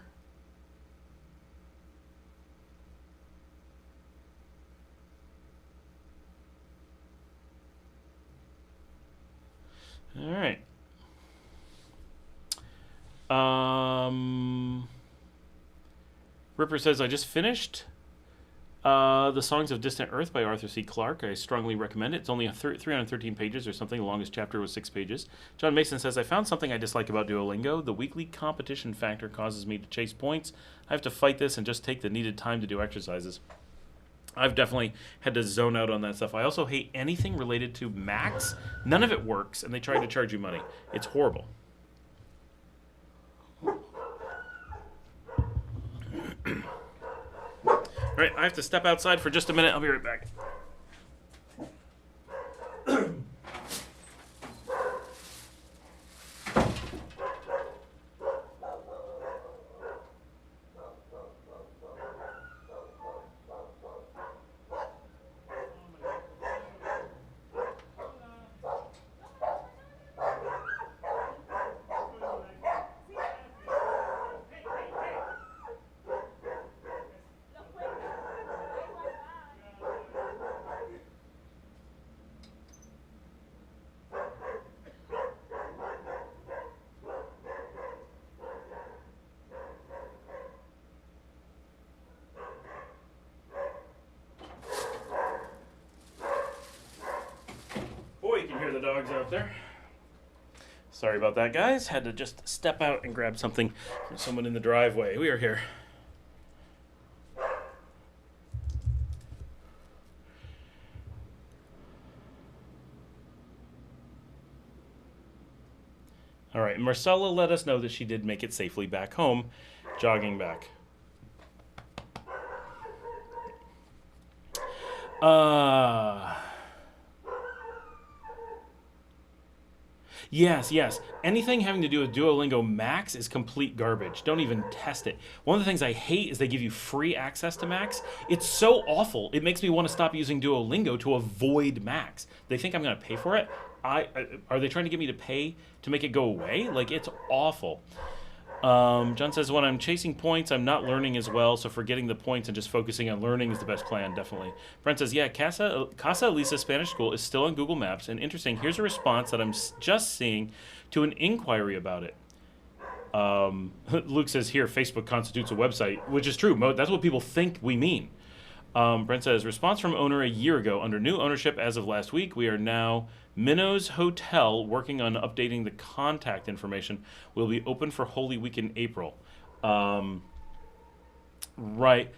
All right. Ripper says, I just finished The Songs of Distant Earth by Arthur C. Clarke. I strongly recommend it. It's only 313 pages or something. The longest chapter was 6 pages. John Mason says, I found something I dislike about Duolingo. The weekly competition factor causes me to chase points. I have to fight this and just take the needed time to do exercises. I've definitely had to zone out on that stuff. I also hate anything related to Macs. None of it works, and they try to charge you money. It's horrible. All right, I have to step outside for just a minute. I'll be right back. The dogs out there. Sorry about that, guys. Had to just step out and grab something from someone in the driveway. We are here. All right, Marcella let us know that she did make it safely back home, jogging back. Yes. Anything having to do with Duolingo Max is complete garbage. Don't even test it. One of the things I hate is they give you free access to Max. It's so awful. It makes me want to stop using Duolingo to avoid Max. They think I'm going to pay for it. Are they trying to get me to pay to make it go away? Like, it's awful. John says, when I'm chasing points, I'm not learning as well, so forgetting the points and just focusing on learning is the best plan, definitely. Brent says, yeah, Casa Elisa Spanish School is still on Google Maps, and interesting, here's a response that I'm just seeing to an inquiry about it. Luke says, here, Facebook constitutes a website, which is true. That's what people think we mean. Brent says, response from owner a year ago. Under new ownership as of last week, we are now Minnows Hotel, working on updating the contact information. Will be open for Holy Week in April. Right.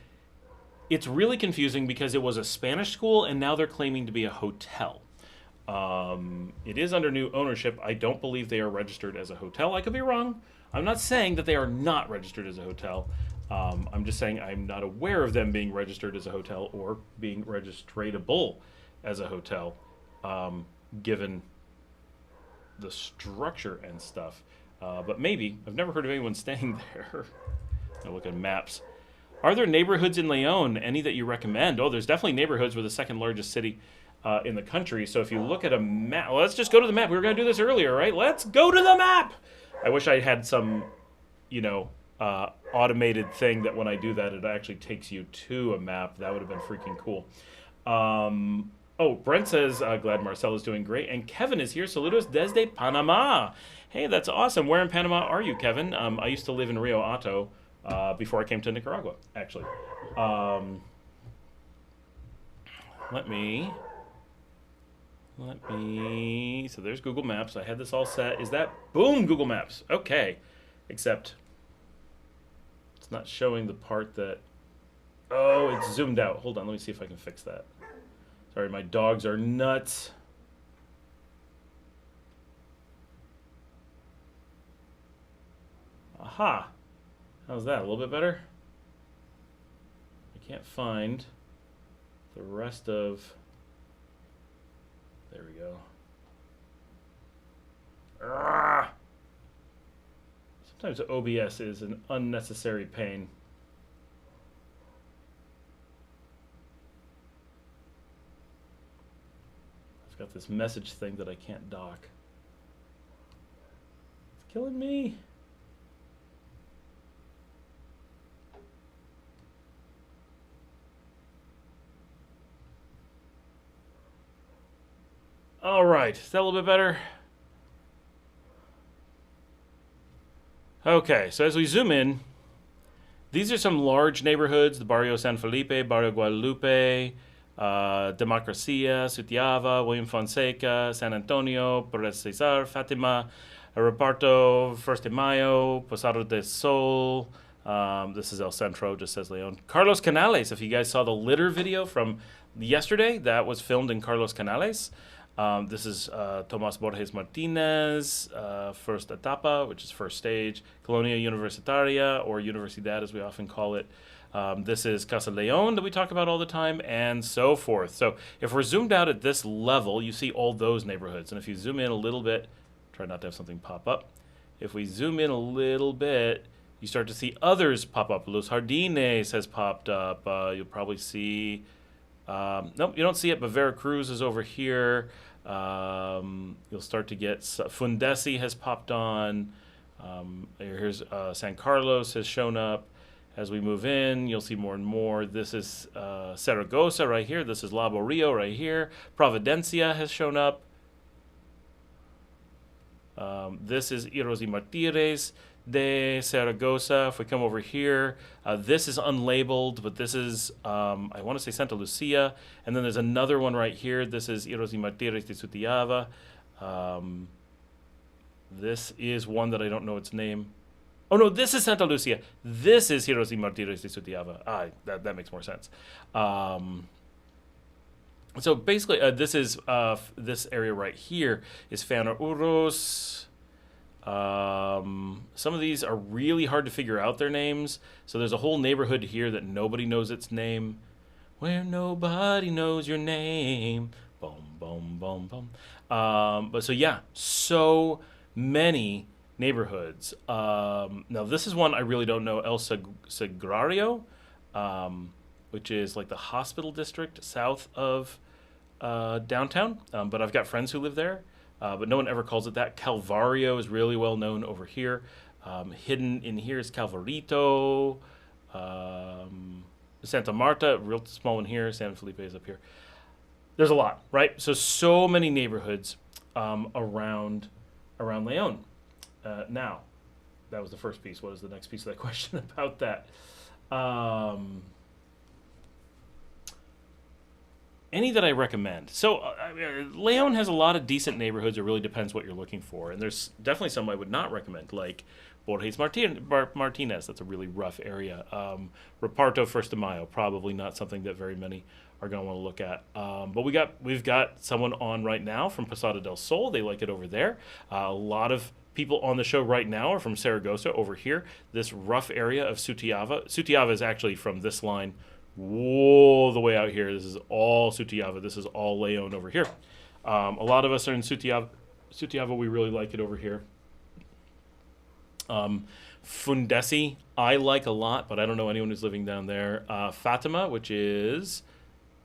It's really confusing because it was a Spanish school and now they're claiming to be a hotel. It is under new ownership. I don't believe they are registered as a hotel. I could be wrong. I'm not saying that they are not registered as a hotel. I'm just saying I'm not aware of them being registered as a hotel or being registratable as a hotel, given the structure and stuff. But maybe. I've never heard of anyone staying there. I look at maps. Are there neighborhoods in Leon? Any that you recommend? Oh, there's definitely neighborhoods. We're the second largest city in the country. So if you look at a map, well, let's just go to the map. We were going to do this earlier, right? Let's go to the map. I wish I had some, automated thing that when I do that, it actually takes you to a map. That would have been freaking cool. Oh, Brent says, glad Marcel is doing great. And Kevin is here. Saludos desde Panama. Hey, that's awesome. Where in Panama are you, Kevin? I used to live in Rio Hato before I came to Nicaragua, actually. Let me, so there's Google Maps. I had this all set. Is that, boom, Google Maps. Okay. Except it's not showing the part that, oh, it's zoomed out. Hold on, let me see if I can fix that. Sorry, my dogs are nuts. Aha. How's that? A little bit better? I can't find the rest of... There we go. Ah! Sometimes OBS is an unnecessary pain. I've got this message thing that I can't dock. It's killing me. All right, is that a little bit better? Okay, so as we zoom in, these are some large neighborhoods: the Barrio San Felipe, Barrio Guadalupe, Democracia, Sutiava, William Fonseca, San Antonio, Perez Cesar, Fatima, Reparto, First de Mayo, Posado del Sol. This is El Centro, just says Leon. Carlos Canales, if you guys saw the litter video from yesterday, that was filmed in Carlos Canales. This is Tomas Borges Martinez, first etapa, which is first stage, Colonia Universitaria, or Universidad as we often call it. This is Casa Leon that we talk about all the time, and so forth. So if we're zoomed out at this level, you see all those neighborhoods. And if you zoom in a little bit, try not to have something pop up. If we zoom in a little bit, you start to see others pop up. Los Jardines has popped up. You'll probably see... nope, you don't see it, but Veracruz is over here. You'll start to get... Fundesi has popped on. Here's San Carlos has shown up. As we move in, you'll see more and more. This is Zaragoza right here. This is Labo Rio right here. Providencia has shown up. This is Heroes y Martires de Zaragoza. If we come over here, this is unlabeled, but this is, I want to say Santa Lucia. And then there's another one right here. This is Heroes y Martires de Sutiava. This is one that I don't know its name. Oh, no, this is Santa Lucia. This is Heroes y Martires de Sutiava. That makes more sense. So basically, this is this area right here is Fana Uros. Some of these are really hard to figure out their names. So there's a whole neighborhood here that nobody knows its name. Where nobody knows your name. Boom, boom, boom, boom. But so yeah, so many neighborhoods. Now this is one I really don't know. El Sagrario, which is like the hospital district south of downtown. But I've got friends who live there. But no one ever calls it that. Calvario is really well known over here. Hidden in here is Calvarito. Santa Marta, real small one here. San Felipe is up here. There's a lot, right? So many neighborhoods around Leon. Now, that was the first piece. What is the next piece of that question about that? Any that I recommend. So Leon has a lot of decent neighborhoods. It really depends what you're looking for. And there's definitely some I would not recommend, like Borges Martinez. That's a really rough area. Reparto First de Mayo, probably not something that very many are going to want to look at. But we've got someone on right now from Posada del Sol. They like it over there. A lot of people on the show right now are from Zaragoza over here. This rough area of Sutiava. Sutiava is actually from this line all the way out here. This is all Sutiava. This is all Leon over here. A lot of us are in Sutiava. Sutiava, we really like it over here. Fundesi, I like a lot, but I don't know anyone who's living down there. Fatima, which is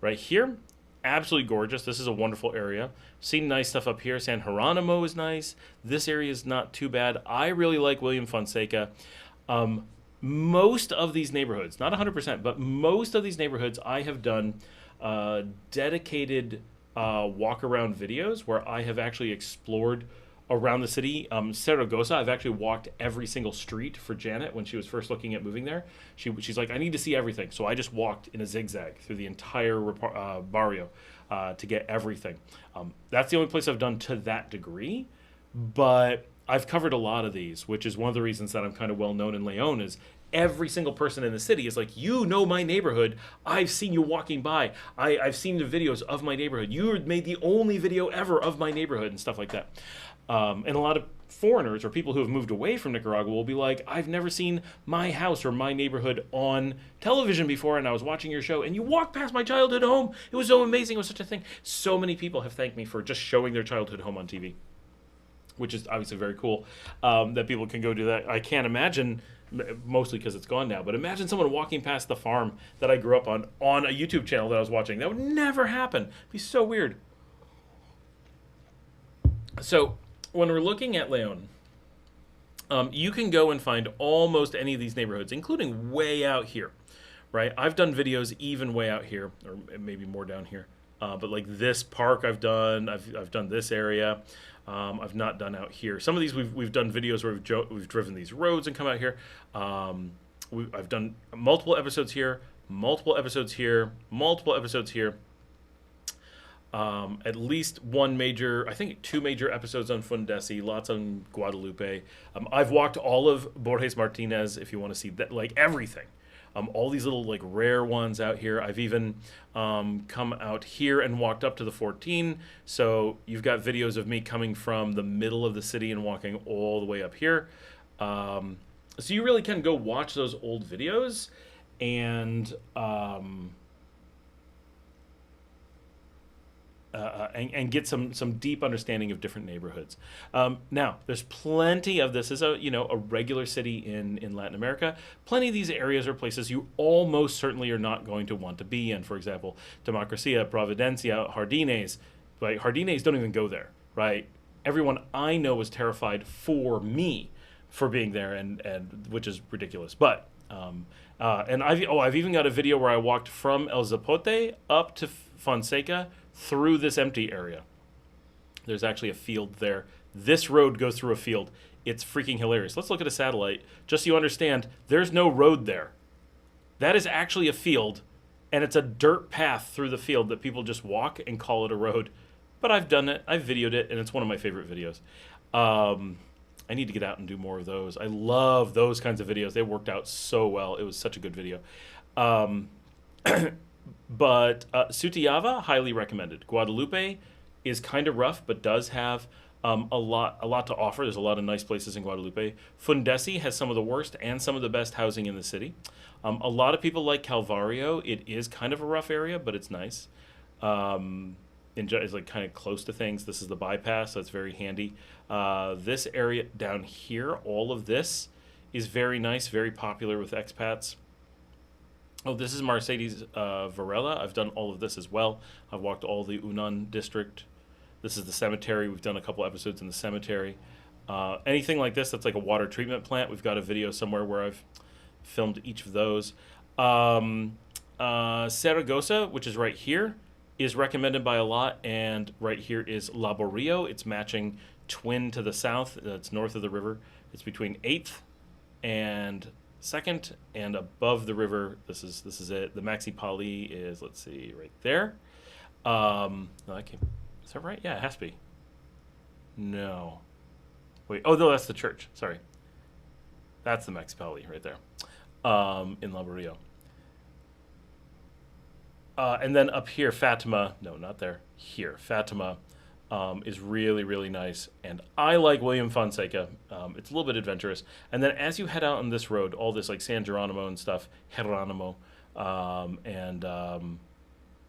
right here. Absolutely gorgeous. This is a wonderful area. Seen nice stuff up here. San Geronimo is nice. This area is not too bad. I really like William Fonseca. Most of these neighborhoods, not 100%, but most of these neighborhoods I have done dedicated walk around videos where I have actually explored around the city. Saragossa, I've actually walked every single street for Janet when she was first looking at moving there. She's like, I need to see everything. So I just walked in a zigzag through the entire barrio to get everything. That's the only place I've done to that degree. But I've covered a lot of these, which is one of the reasons that I'm kind of well known in Leon is every single person in the city is like, you know my neighborhood. I've seen you walking by. I've seen the videos of my neighborhood. You made the only video ever of my neighborhood and stuff like that. And a lot of foreigners or people who have moved away from Nicaragua will be like, I've never seen my house or my neighborhood on television before, and I was watching your show, and you walked past my childhood home. It was so amazing. It was such a thing. So many people have thanked me for just showing their childhood home on TV, which is obviously very cool that people can go do that. I can't imagine, mostly because it's gone now, but imagine someone walking past the farm that I grew up on a YouTube channel that I was watching. That would never happen. It'd be so weird. So when we're looking at Leon, you can go and find almost any of these neighborhoods, including way out here, right? I've done videos even way out here, or maybe more down here. But like this park I've done this area. I've not done out here. Some of these we've done videos where we've driven these roads and come out here. I've done multiple episodes here, multiple episodes here, multiple episodes here. At least one major, I think 2 major episodes on Fundesi, lots on Guadalupe. I've walked all of Borges Martinez if you want to see that, like everything. All these little like rare ones out here. I've even come out here and walked up to the 14. So you've got videos of me coming from the middle of the city and walking all the way up here. So you really can go watch those old videos and get some deep understanding of different neighborhoods. Now, there's plenty of this. As a regular city in Latin America, plenty of these areas are places you almost certainly are not going to want to be in. For example, Democracia, Providencia, Jardines. Right? Jardines don't even go there. Right? Everyone I know is terrified for me for being there, and which is ridiculous. But and I've even got a video where I walked from El Zapote up to Fonseca through this empty area. There's actually a field there. This road goes through a field. It's freaking hilarious. Let's look at a satellite just so you understand there's no road there. That is actually a field, and it's a dirt path through the field that people just walk and call it a road. But I've done it. I've videoed it, and it's one of my favorite videos. I need to get out and do more of those. I love those kinds of videos. They worked out so well. It was such a good video. But Sutiava, highly recommended. Guadalupe is kind of rough, but does have a lot to offer. There's a lot of nice places in Guadalupe. Fundesi has some of the worst and some of the best housing in the city. A lot of people like Calvario. It is kind of a rough area, but it's nice. It's like kind of close to things. This is the bypass, so it's very handy. This area down here, all of this is very nice, very popular with expats. Oh, this is Mercedes Varela. I've done all of this as well. I've walked all the Unan district. This is the cemetery. We've done a couple episodes in the cemetery. Anything like this that's like a water treatment plant, we've got a video somewhere where I've filmed each of those. Saragossa, which is right here, is recommended by a lot. And right here is Laborio. It's matching twin to the south. It's north of the river. It's between 8th and 2nd, and above the river, this is it. The Maxi Pali is, let's see, right there. No, is that right? Yeah, it has to be. No. Wait, oh no, that's the church. Sorry. That's the Maxi Pali right there, in Laborio. And then up here, Fatima, no, not there, here, Fatima is really, really nice. And I like William Fonseca. It's a little bit adventurous. And then as you head out on this road, all this like San Geronimo and stuff, Geronimo, and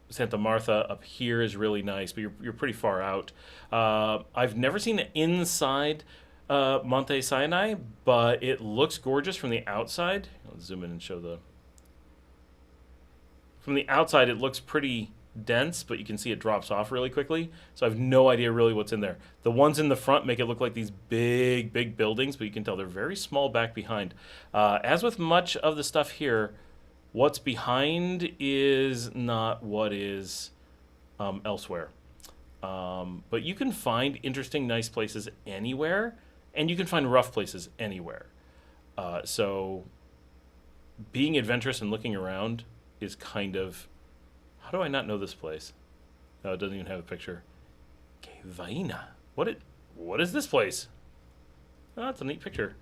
Santa Martha up here is really nice, but you're pretty far out. I've never seen it inside Monte Sinai, but it looks gorgeous from the outside. Let's zoom in and show the... From the outside, it looks pretty dense, but you can see it drops off really quickly. So I have no idea really what's in there. The ones in the front make it look like these big, big buildings, but you can tell they're very small back behind. As with much of the stuff here, what's behind is not what is elsewhere. But you can find interesting, nice places anywhere, and you can find rough places anywhere. So being adventurous and looking around is kind of... How do I not know this place? No, it doesn't even have a picture. Vaina. What is this place? Oh, that's a neat picture.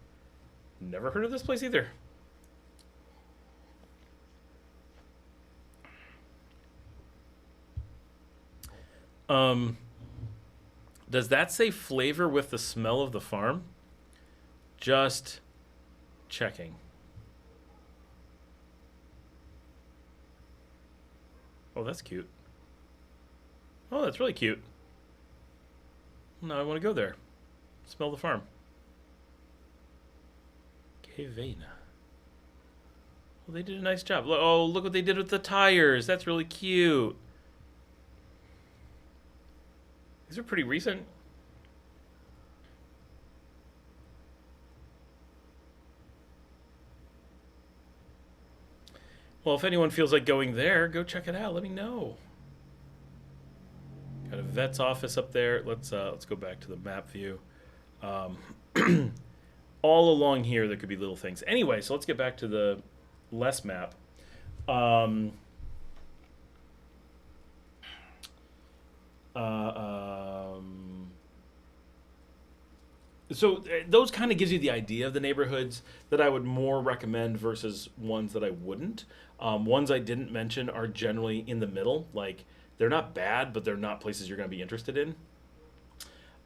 Never heard of this place either. Does that say flavor with the smell of the farm? Just checking. Oh, that's cute. Oh, that's really cute. Now I want to go there. Smell the farm. Que vena. Well, they did a nice job. Oh, look what they did with the tires. That's really cute. These are pretty recent. Well, if anyone feels like going there, go check it out. Let me know. Got a vet's office up there. Let's go back to the map view. All along here, there could be little things. Anyway, so let's get back to the less map. So those kind of gives you the idea of the neighborhoods that I would more recommend versus ones that I wouldn't. Ones I didn't mention are generally in the middle. Like, they're not bad, but they're not places you're going to be interested in.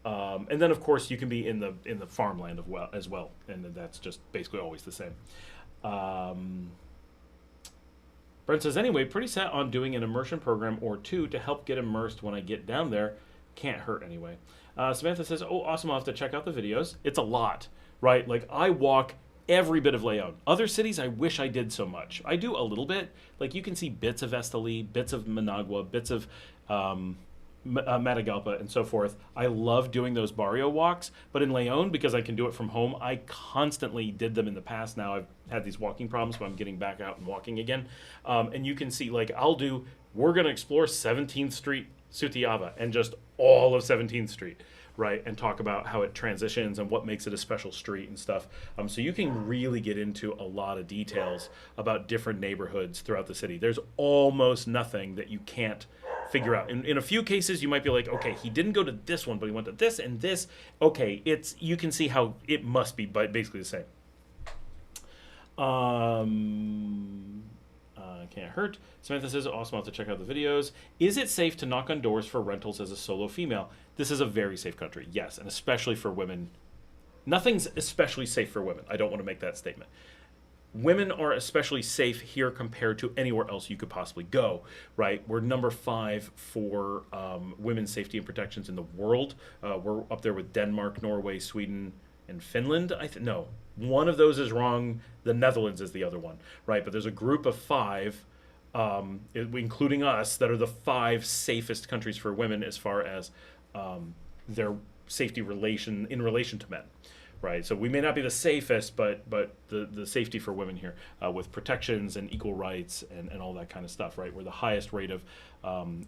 And then, of course, you can be in the farmland as well, and that's just basically always the same. Brent says, anyway, pretty set on doing an immersion program or two to help get immersed when I get down there. Can't hurt anyway. Samantha says, oh, awesome, I'll have to check out the videos. It's a lot, right? Like, I walk every bit of Leon. Other cities, I wish I did so much. I do a little bit. Like, you can see bits of Esteli, bits of Managua, bits of Matagalpa, and so forth. I love doing those barrio walks, but in Leon, because I can do it from home, I constantly did them in the past. Now I've had these walking problems, but I'm getting back out and walking again. And you can see, like, we're going to explore 17th Street, Sutiava, and just all of 17th Street, right? And talk about how it transitions and what makes it a special street and stuff. So you can really get into a lot of details about different neighborhoods throughout the city. There's almost nothing that you can't figure out. In a few cases, you might be like, okay, he didn't go to this one, but he went to this and this. Okay, you can see how it must be basically the same. Can't hurt. Samantha says, awesome, I'll have to check out the videos. Is it safe to knock on doors for rentals as a solo female? This is a very safe country, yes, and especially for women. Nothing's especially safe for women. I don't want to make that statement. Women are especially safe here compared to anywhere else you could possibly go, right? We're number 5 for women's safety and protections in the world. We're up there with Denmark, Norway, Sweden, and Finland. No, one of those is wrong. The Netherlands is the other one, right? But there's a group of 5, including us, that are the 5 safest countries for women as far as their safety in relation to men, right? So we may not be the safest, but the safety for women here with protections and equal rights and all that kind of stuff, right? We're the highest rate of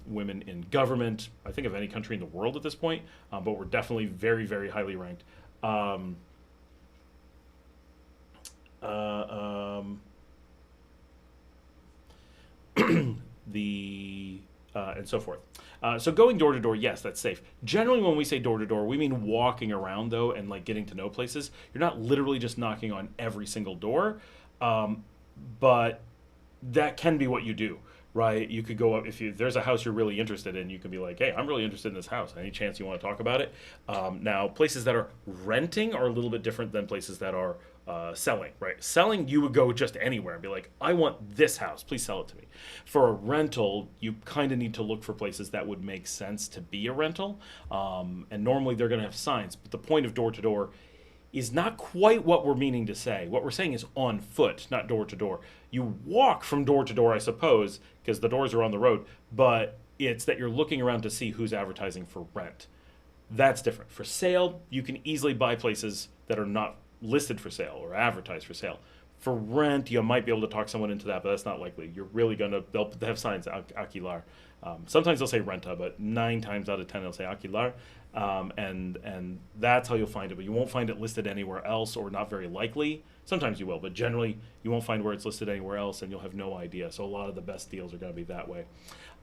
women in government, I think, of any country in the world at this point, but we're definitely very, very highly ranked. And so forth. So going door to door, yes, that's safe. Generally, when we say door to door, we mean walking around, though, and like getting to know places. You're not literally just knocking on every single door, but that can be what you do, right? You could go up if there's a house you're really interested in. You can be like, hey, I'm really interested in this house. Any chance you want to talk about it? Now, places that are renting are a little bit different than places that are selling, right? Selling, you would go just anywhere and be like, I want this house, please sell it to me. For a rental, you kind of need to look for places that would make sense to be a rental, and normally they're going to have signs, but the point of door to door is not quite what we're meaning to say. What we're saying is on foot, not door to door. You walk from door to door, I suppose, because the doors are on the road, but it's that you're looking around to see who's advertising for rent. That's different. For sale, you can easily buy places that are not listed for sale or advertised for sale. For rent, you might be able to talk someone into that, but that's not likely. You're really they'll have signs, alquilar. Sometimes they'll say renta, but 9 times out of 10 they'll say alquilar. And that's how you'll find it, but you won't find it listed anywhere else, or not very likely. Sometimes you will, but generally you won't find where it's listed anywhere else, and you'll have no idea. So a lot of the best deals are going to be that way.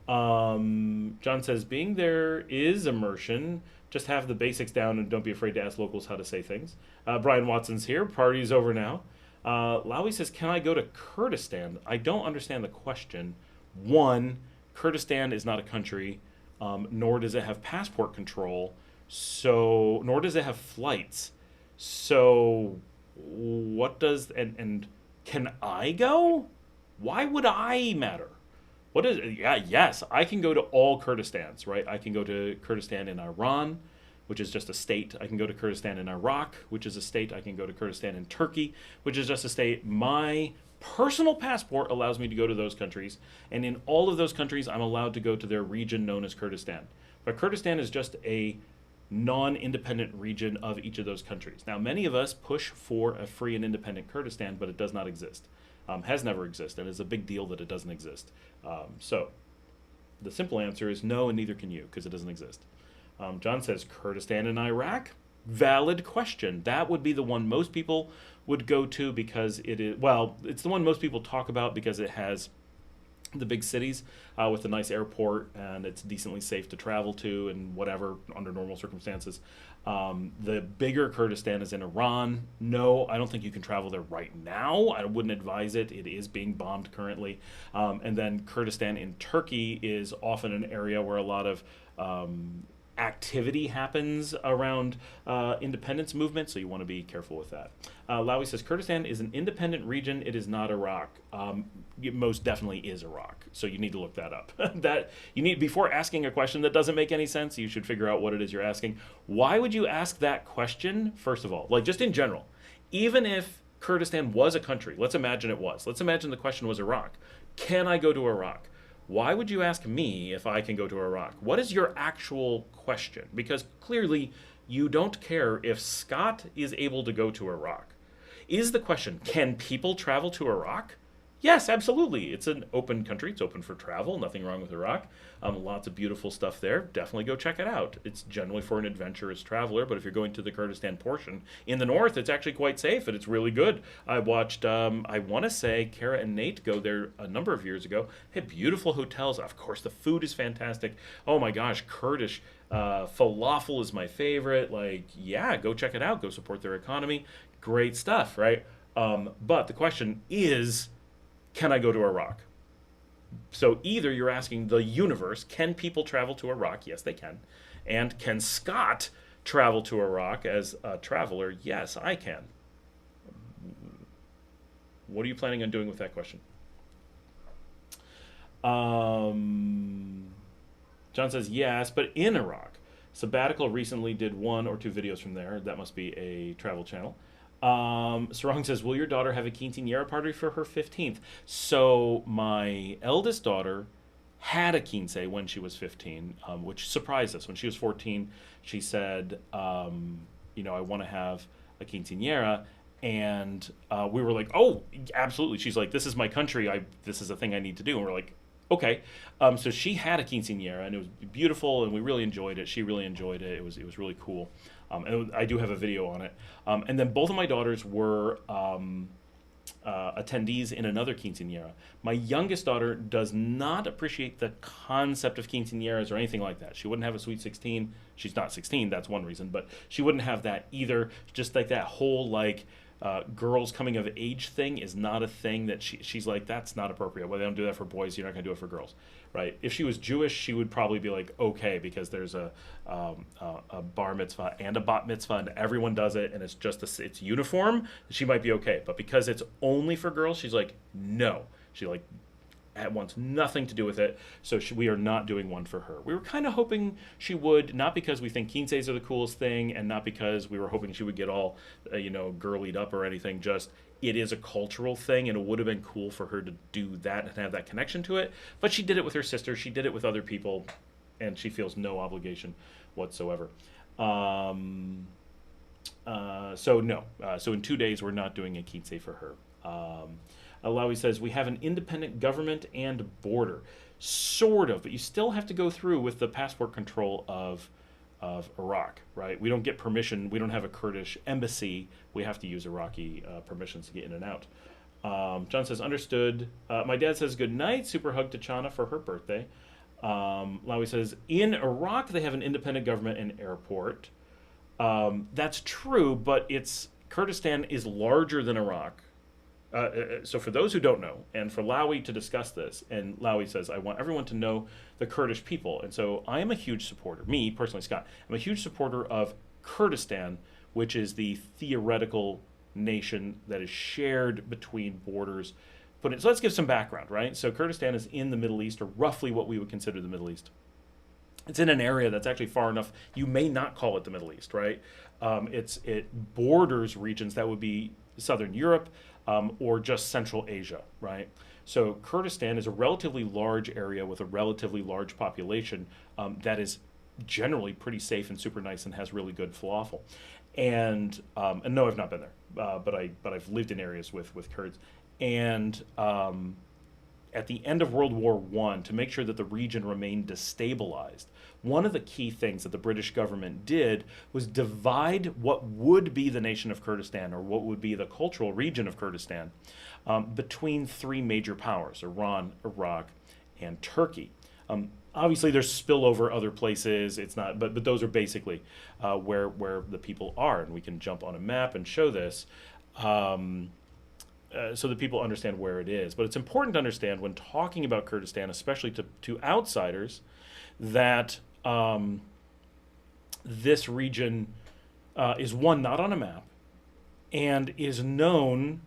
John says, being there is immersion. Just have the basics down and don't be afraid to ask locals how to say things. Brian Watson's here. Party's over now. Lowy says, can I go to Kurdistan? I don't understand the question. One, Kurdistan is not a country, nor does it have passport control, so nor does it have flights. So what does, and can I go? Why would I matter? What is it? Yeah, yes, I can go to all Kurdistans, right? I can go to Kurdistan in Iran, which is just a state. I can go to Kurdistan in Iraq, which is a state. I can go to Kurdistan in Turkey, which is just a state. My personal passport allows me to go to those countries, and in all of those countries, I'm allowed to go to their region known as Kurdistan. But Kurdistan is just a non-independent region of each of those countries. Now, many of us push for a free and independent Kurdistan, but it does not exist. Has never existed, and it's a big deal that it doesn't exist. So the simple answer is no, and neither can you, because it doesn't exist. John says, Kurdistan in Iraq? Valid question. That would be the one most people would go to because it is, well, it's the one most people talk about because it has the big cities with a nice airport, and it's decently safe to travel to and whatever under normal circumstances. The bigger Kurdistan is in Iran. No, I don't think you can travel there right now. I wouldn't advise it. It is being bombed currently. And then Kurdistan in Turkey is often an area where a lot of activity happens around independence movement, so you want to be careful with that. Lowy says, Kurdistan is an independent region. It is not Iraq. It most definitely is Iraq, so you need to look that up. That you need, before asking a question that doesn't make any sense, you should figure out what it is you're asking. Why would you ask that question, first of all? Like, just in general, even if Kurdistan was a country, let's imagine it was. Let's imagine the question was Iraq. Can I go to Iraq? Why would you ask me if I can go to Iraq? What is your actual question? Because clearly you don't care if Scott is able to go to Iraq. Is the question, can people travel to Iraq? Yes, absolutely. It's an open country. It's open for travel. Nothing wrong with Iraq. Lots of beautiful stuff there. Definitely go check it out. It's generally for an adventurous traveler, but if you're going to the Kurdistan portion in the north, it's actually quite safe, and it's really good. I watched, I want to say, Kara and Nate go there a number of years ago. They had beautiful hotels. Of course, the food is fantastic. Oh my gosh, Kurdish falafel is my favorite. Like, yeah, go check it out. Go support their economy. Great stuff, right? But the question is, can I go to Iraq? So either you're asking the universe, can people travel to Iraq? Yes, they can. And can Scott travel to Iraq as a traveler? Yes, I can. What are you planning on doing with that question? John says, yes, but in Iraq. Sabbatical recently did 1 or 2 videos from there. That must be a travel channel. Sarong says, will your daughter have a quinceañera party for her 15th? So my eldest daughter had a quince when she was 15, which surprised us. When she was 14, she said, I want to have a quinceañera. And we were like, oh, absolutely. She's like, this is my country. This is a thing I need to do. And we're like, okay. So she had a quinceañera, and it was beautiful, and we really enjoyed it. She really enjoyed it. It was really cool. And I do have a video on it. And then both of my daughters were attendees in another quinceañera. My youngest daughter does not appreciate the concept of quinceañeras or anything like that. She wouldn't have a sweet 16. She's not 16, that's one reason, but she wouldn't have that either. Just like that whole girls coming of age thing is not a thing that she's like, that's not appropriate. Well, they don't do that for boys, you're not going to do it for girls, right? If she was Jewish, she would probably be like, okay, because there's a bar mitzvah and a bat mitzvah, and everyone does it, and it's just it's uniform. She might be okay, but because it's only for girls, she's like, no. She wants nothing to do with it, so we are not doing one for her. We were kind of hoping she would, not because we think quinces are the coolest thing, and not because we were hoping she would get all, girlied up or anything, just it is a cultural thing, and it would have been cool for her to do that and have that connection to it, but she did it with her sister, she did it with other people, and she feels no obligation whatsoever. So no. So in 2 days, we're not doing a quince for her. Alawi says, we have an independent government and border. Sort of, but you still have to go through with the passport control of Iraq, right? We don't get permission. We don't have a Kurdish embassy. We have to use Iraqi permissions to get in and out. John says, understood. My dad says, good night. Super hug to Chana for her birthday. Lawi says, in Iraq, they have an independent government and airport. That's true, but Kurdistan is larger than Iraq. So for those who don't know, and for Lawi to discuss this, and Lawi says, I want everyone to know the Kurdish people. And so I am a huge supporter, me personally, Scott, I'm a huge supporter of Kurdistan, which is the theoretical nation that is shared between borders. So let's give some background, right? So Kurdistan is in the Middle East, or roughly what we would consider the Middle East. It's in an area that's actually far enough, you may not call it the Middle East, right? It borders regions that would be Southern Europe, or just Central Asia, right? So Kurdistan is a relatively large area with a relatively large population that is generally pretty safe and super nice and has really good falafel. And no, I've not been there, but I've lived in areas with Kurds. And at the end of World War I, to make sure that the region remained destabilized, one of the key things that the British government did was divide what would be the nation of Kurdistan, or what would be the cultural region of Kurdistan, between three major powers: Iran, Iraq, and Turkey. Obviously, there's spillover other places. It's not, but those are basically where the people are, and we can jump on a map and show this. So that people understand where it is. But it's important to understand when talking about Kurdistan, especially to outsiders, that this region is one, not on a map, and is known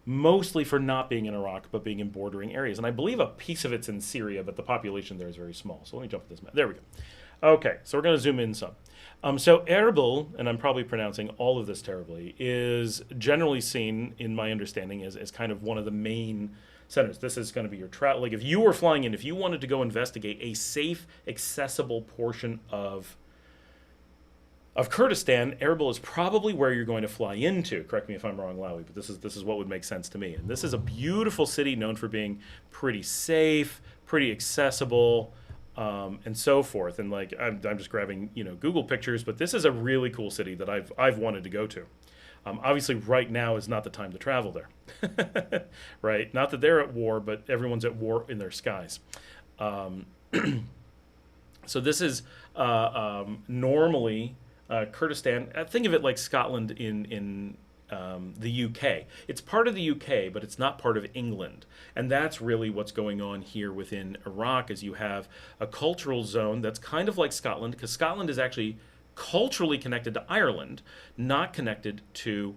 mostly for not being in Iraq, but being in bordering areas. And I believe a piece of it's in Syria, but the population there is very small. So let me jump to this map. There we go. Okay, so we're going to zoom in some. So Erbil, and I'm probably pronouncing all of this terribly, is generally seen, in my understanding, as kind of one of the main centers. This is going to be your travel. Like if you were flying in, if you wanted to go investigate a safe, accessible portion of Kurdistan, Erbil is probably where you're going to fly into. Correct me if I'm wrong, Lawi, but this is what would make sense to me. And this is a beautiful city known for being pretty safe, pretty accessible, and so forth. And like I'm just grabbing Google pictures, but this is a really cool city that I've wanted to go to. Obviously, right now is not the time to travel there, right? Not that they're at war, but everyone's at war in their skies. So this is normally Kurdistan. Think of it like Scotland in the UK. It's part of the UK, but it's not part of England. And that's really what's going on here within Iraq, is you have a cultural zone that's kind of like Scotland, because Scotland is actually culturally connected to Ireland, not connected to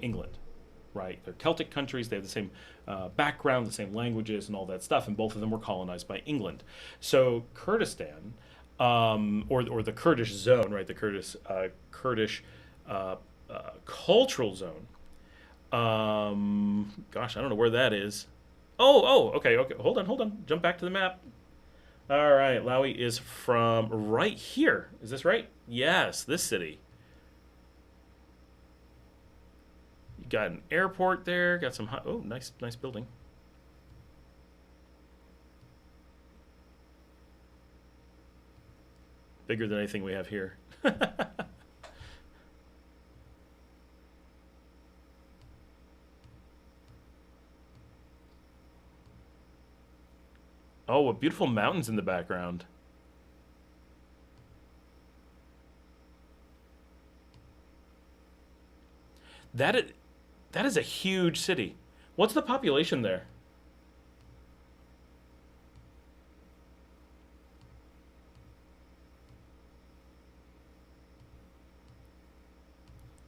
England, right? They're Celtic countries. They have the same background, the same languages, and all that stuff, and both of them were colonized by England. So Kurdistan, or the Kurdish zone, right? The Kurdish cultural zone. Gosh, I don't know where that is. Okay. Hold on. Jump back to the map. All right, Lawi is from right here. Is this right? Yes, this city. You got an airport there. Got some. Nice building. Bigger than anything we have here. Oh, what beautiful mountains in the background. That is a huge city. What's the population there?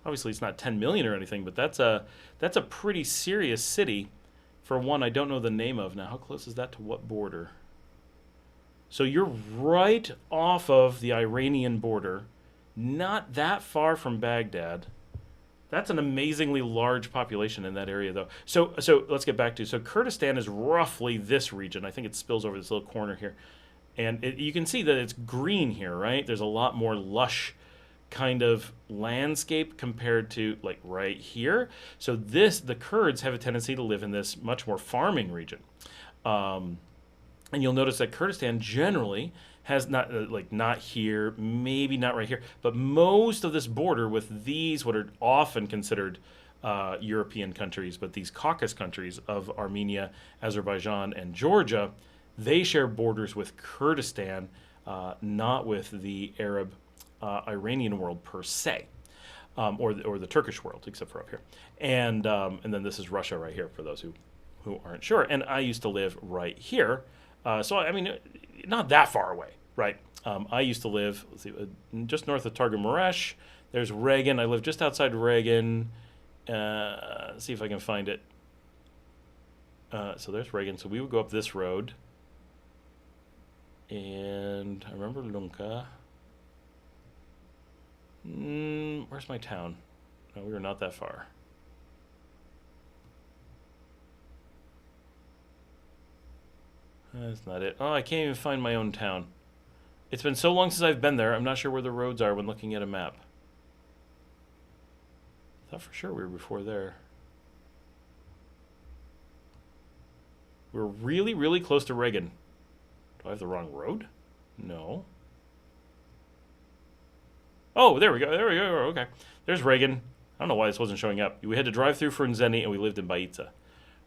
Obviously, it's not 10 million or anything, but that's a pretty serious city. For one, I don't know the name of. Now, how close is that to what border? So you're right off of the Iranian border, not that far from Baghdad. That's an amazingly large population in that area, though. So let's get back to, so Kurdistan is roughly this region. I think it spills over this little corner here. And you can see that it's green here, right? There's a lot more lush kind of landscape compared to like right here. So the Kurds have a tendency to live in this much more farming region. And you'll notice that Kurdistan generally has not, not here, maybe not right here, but most of this border with these, what are often considered European countries, but these Caucasus countries of Armenia, Azerbaijan, and Georgia, they share borders with Kurdistan, not with the Arab Iranian world per se, or the Turkish world, except for up here. And then this is Russia right here for those who aren't sure. And I used to live right here. So, I mean, not that far away, right? I used to live, let's see, just north of Targa Maresh. There's Reagan. I live just outside Reagan. Let's see if I can find it. So there's Reagan. So we would go up this road. And I remember Lunka. Where's my town? No, we were not that far. That's not it. Oh, I can't even find my own town. It's been so long since I've been there, I'm not sure where the roads are when looking at a map. I thought for sure we were before there. We're really, really close to Reagan. Do I have the wrong road? No. Oh, there we go. There we go. Okay. There's Reagan. I don't know why this wasn't showing up. We had to drive through Frunzeni, and we lived in Baitza.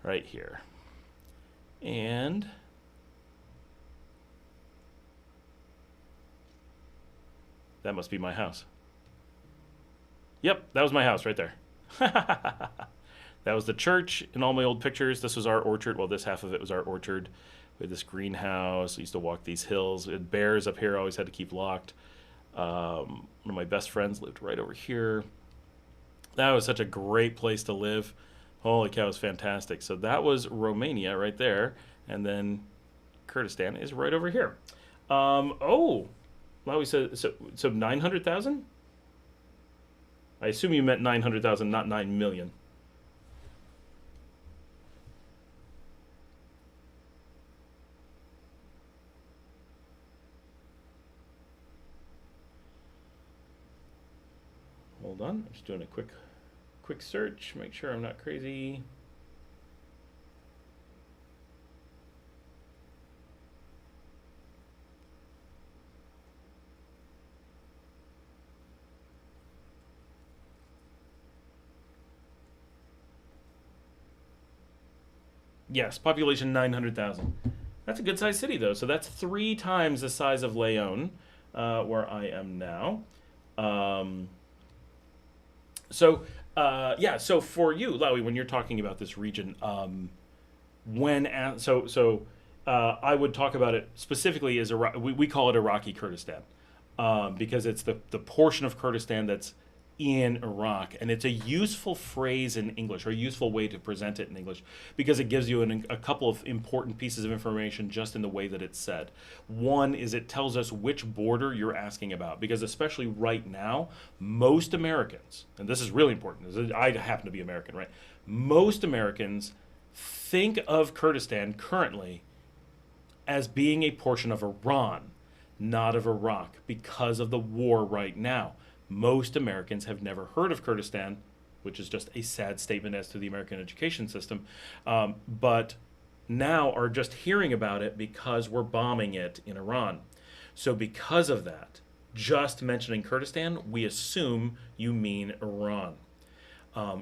Right here. And that must be my house. Yep, that was my house right there. That was the church in all my old pictures. This was our orchard. Well, this half of it was our orchard. We had this greenhouse. We used to walk these hills. We had bears up here. I always had to keep locked. One of my best friends lived right over here. That was such a great place to live. Holy cow, it was fantastic. So that was Romania right there. And then Kurdistan is right over here. Well, we said, so 900,000? I assume you meant 900,000, not 9 million. Hold on, I'm just doing a quick search, make sure I'm not crazy. Yes, population 900,000. That's a good sized city though. So that's 3 times the size of Leon, where I am now. So for you, Lawi, when you're talking about this region, I would talk about it specifically as we call it Iraqi Kurdistan, because it's the portion of Kurdistan that's in Iraq, and it's a useful phrase in English, or a useful way to present it in English, because it gives you a couple of important pieces of information just in the way that it's said. One is it tells us which border you're asking about, because especially right now, most Americans, and this is really important, I happen to be American, right? Most Americans think of Kurdistan currently as being a portion of Iran, not of Iraq, because of the war right now. Most Americans have never heard of Kurdistan, which is just a sad statement as to the American education system, but now are just hearing about it because we're bombing it in Iran. So because of that, just mentioning Kurdistan, we assume you mean Iran.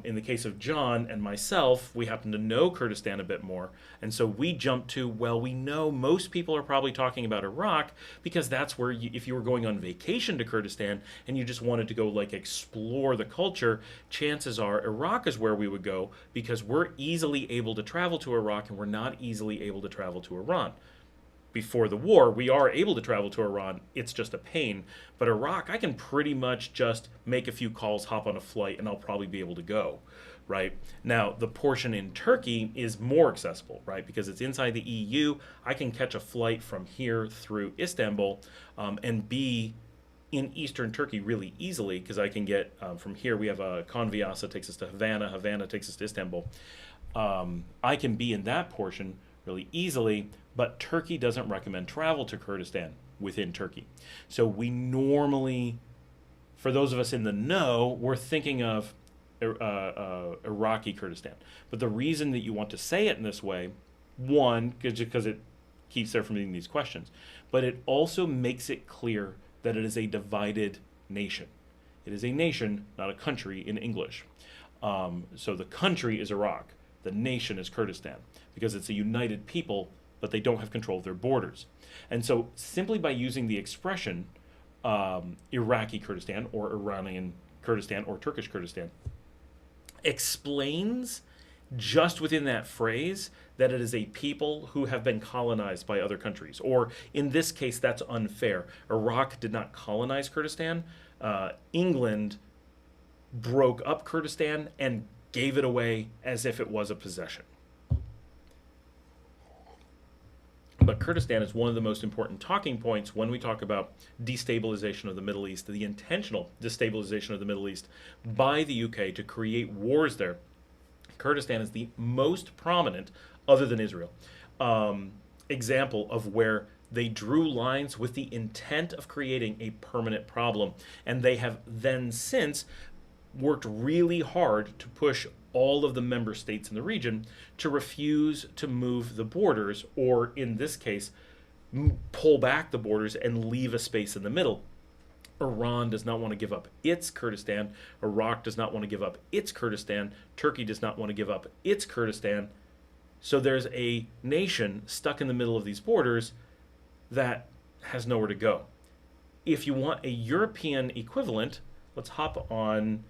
In the case of John and myself, we happen to know Kurdistan a bit more, and so we jump to, well, we know most people are probably talking about Iraq, because that's where, if you were going on vacation to Kurdistan and you just wanted to go explore the culture, chances are Iraq is where we would go, because we're easily able to travel to Iraq and we're not easily able to travel to Iran. Before the war, we are able to travel to Iran. It's just a pain. But Iraq, I can pretty much just make a few calls, hop on a flight, and I'll probably be able to go, right? Now, the portion in Turkey is more accessible, right? Because it's inside the EU. I can catch a flight from here through Istanbul and be in eastern Turkey really easily, because I can get from here, we have a Conviasa takes us to Havana. Havana takes us to Istanbul. I can be in that portion really easily, but Turkey doesn't recommend travel to Kurdistan within Turkey. So we normally for those of us in the know, we're thinking of Iraqi Kurdistan. But the reason that you want to say it in this way, one, because it keeps there from being these questions, but it also makes it clear that it is a divided nation. It is a nation, not a country in English. So the country is Iraq. The nation is Kurdistan, because it's a united people, but they don't have control of their borders. And so simply by using the expression Iraqi Kurdistan or Iranian Kurdistan or Turkish Kurdistan explains just within that phrase that it is a people who have been colonized by other countries. Or in this case, that's unfair. Iraq did not colonize Kurdistan. England broke up Kurdistan and gave it away as if it was a possession. But Kurdistan is one of the most important talking points when we talk about destabilization of the Middle East, the intentional destabilization of the Middle East by the UK to create wars there. Kurdistan is the most prominent, other than Israel, example of where they drew lines with the intent of creating a permanent problem. And they have then since worked really hard to push all of the member states in the region to refuse to move the borders, or in this case, pull back the borders and leave a space in the middle. Iran does not want to give up its Kurdistan. Iraq does not want to give up its Kurdistan. Turkey does not want to give up its Kurdistan. So there's a nation stuck in the middle of these borders that has nowhere to go. If you want a European equivalent, let's hop on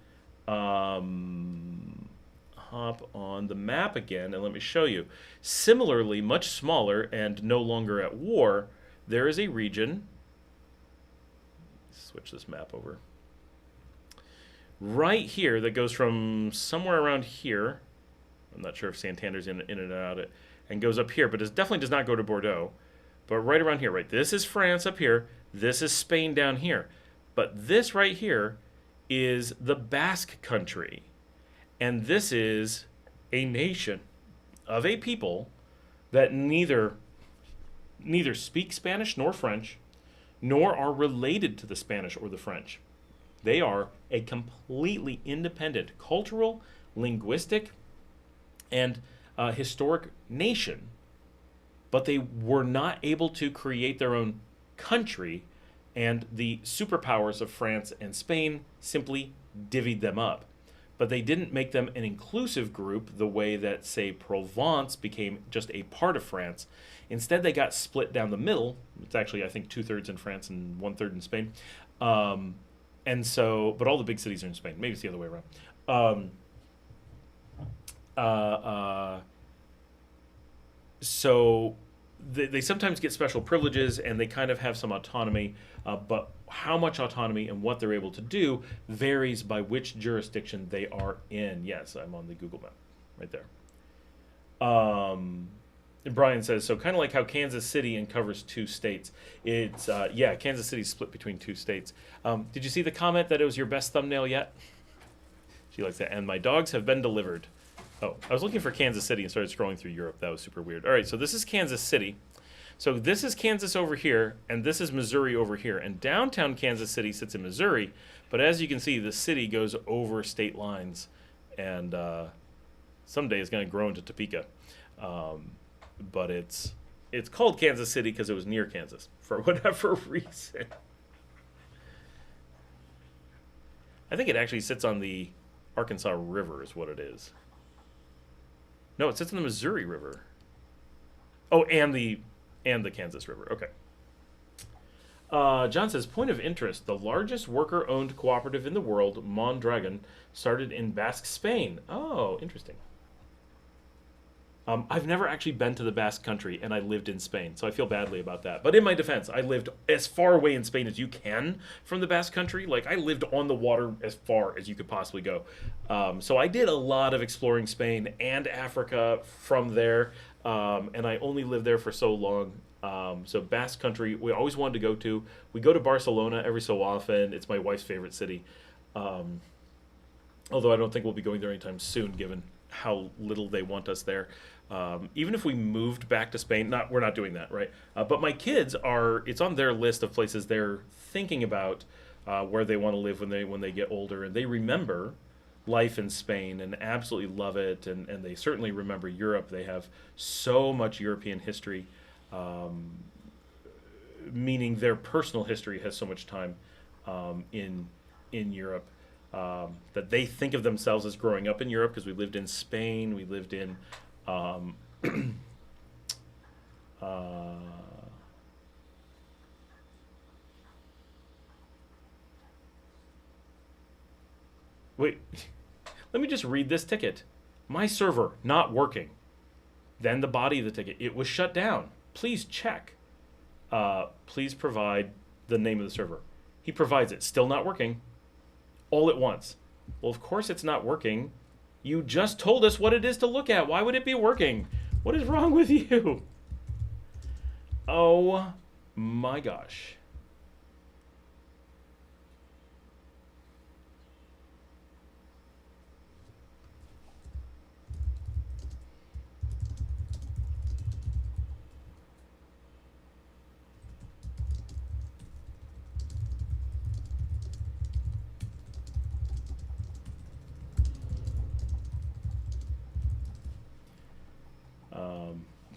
the map again, and let me show you. Similarly, much smaller and no longer at war, there is a region. Switch this map over. Right here, that goes from somewhere around here. I'm not sure if Santander's in and out it, and goes up here, but it definitely does not go to Bordeaux. But right around here, right? This is France up here. This is Spain down here. But this right here is the Basque country. And this is a nation of a people that neither speak Spanish nor French, nor are related to the Spanish or the French. They are a completely independent cultural, linguistic, and historic nation, but they were not able to create their own country, and the superpowers of France and Spain simply divvied them up. But they didn't make them an inclusive group the way that, say, Provence became just a part of France. Instead, they got split down the middle. It's actually, I think, 2/3 in France and 1/3 in Spain. And so, but all the big cities are in Spain. Maybe it's the other way around. So they sometimes get special privileges, and they kind of have some autonomy, but how much autonomy and what they're able to do varies by which jurisdiction they are in. Yes, I'm on the Google map right there. Brian says, so kind of like how Kansas City covers 2 states. It's, yeah, Kansas City's split between 2 states. Did you see the comment that it was your best thumbnail yet? She likes that. And my dogs have been delivered. Oh, I was looking for Kansas City and started scrolling through Europe. That was super weird. All right, so this is Kansas City. So this is Kansas over here, and this is Missouri over here. And downtown Kansas City sits in Missouri, but as you can see, the city goes over state lines, and someday it's going to grow into Topeka. But it's called Kansas City because it was near Kansas for whatever reason. I think it actually sits on the Arkansas River is what it is. No, it sits in the Missouri River. Oh, and the Kansas River. Okay. John says, point of interest, the largest worker-owned cooperative in the world, Mondragon, started in Basque Spain. Oh, interesting. I've never actually been to the Basque country, and I lived in Spain, so I feel badly about that. But in my defense, I lived as far away in Spain as you can from the Basque country. Like, I lived on the water as far as you could possibly go. So I did a lot of exploring Spain and Africa from there, and I only lived there for so long. So Basque country, we always wanted to go to. We go to Barcelona every so often. It's my wife's favorite city. Although I don't think we'll be going there anytime soon, given how little they want us there. Even if we moved back to Spain, we're not doing that, right? But my kids it's on their list of places they're thinking about where they want to live when they get older, and they remember life in Spain and absolutely love it, and they certainly remember Europe. They have so much European history, meaning their personal history has so much time in Europe, that they think of themselves as growing up in Europe, because we lived in Spain, we lived in wait, let me just read this ticket. My server not working. Then the body of the ticket. It was shut down. Please check. Please provide the name of the server. He provides it. Still not working. All at once. Well, of course it's not working. You just told us what it is to look at. Why would it be working? What is wrong with you? Oh my gosh.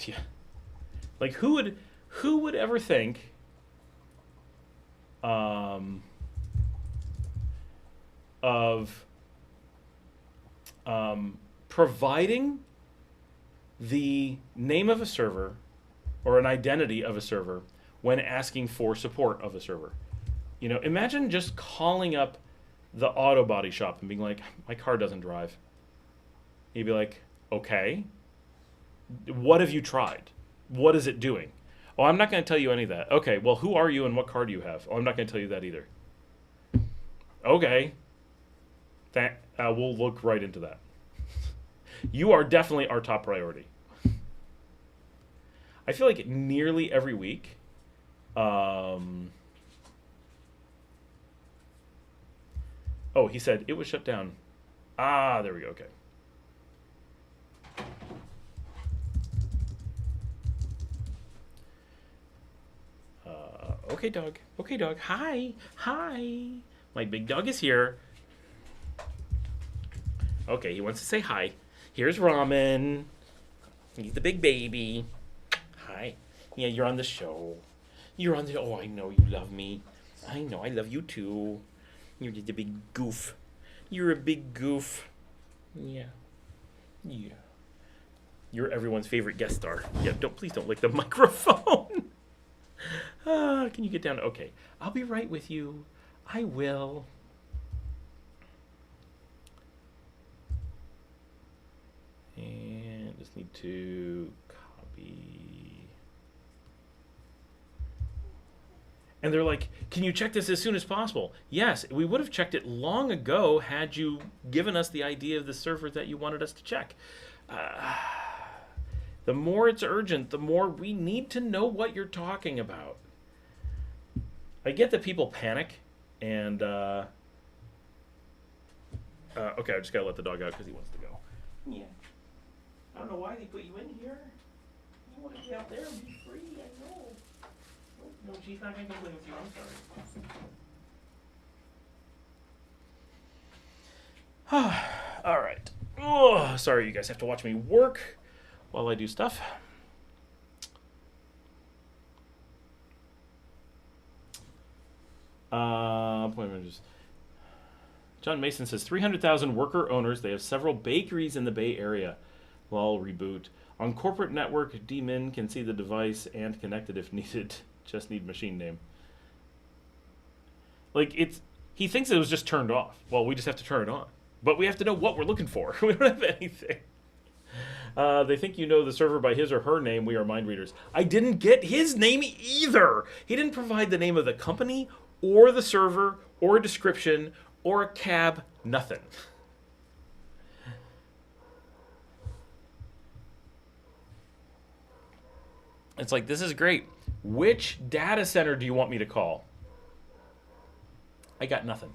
Yeah. Like who would ever think of providing the name of a server or an identity of a server when asking for support of a server? You know, imagine just calling up the auto body shop and being like, my car doesn't drive. He'd be like, okay. What have you tried? What is it doing? Oh, I'm not going to tell you any of that. Okay, well, who are you and what car do you have? Oh, I'm not going to tell you that either. Okay. We'll look right into that. You are definitely our top priority. I feel like nearly every week, oh, he said it was shut down. Ah, there we go. Okay. Okay, dog. Okay, dog. Hi. Hi. My big dog is here. Okay, he wants to say hi. Here's Ramen. He's the big baby. Hi. Yeah, you're on the show. You're on the... Oh, I know you love me. I know, I love you too. You're just a big goof. You're a big goof. Yeah. Yeah. You're everyone's favorite guest star. Yeah, please don't lick the microphone. Can you get down? Okay. I'll be right with you. I will. And just need to copy. And they're like, can you check this as soon as possible? Yes, we would have checked it long ago had you given us the idea of the server that you wanted us to check. The more it's urgent, the more we need to know what you're talking about. I get that people panic, and okay, I just gotta let the dog out because he wants to go. Yeah. I don't know why they put you in here. You want to get out there and be free, I know. No, she's not gonna complain with you, I'm sorry. Alright. Oh, sorry you guys have to watch me work while I do stuff. John Mason says 300,000 worker owners. They have several bakeries in the Bay Area. Lol, reboot. On corporate network, dmin can see the device and connect it if needed. Just need machine name. Like, he thinks it was just turned off. Well, we just have to turn it on. But we have to know what we're looking for. We don't have anything. They think you know the server by his or her name. We are mind readers. I didn't get his name either. He didn't provide the name of the company or the server or a description or a cab. Nothing. It's like, this is great. Which data center do you want me to call? I got nothing.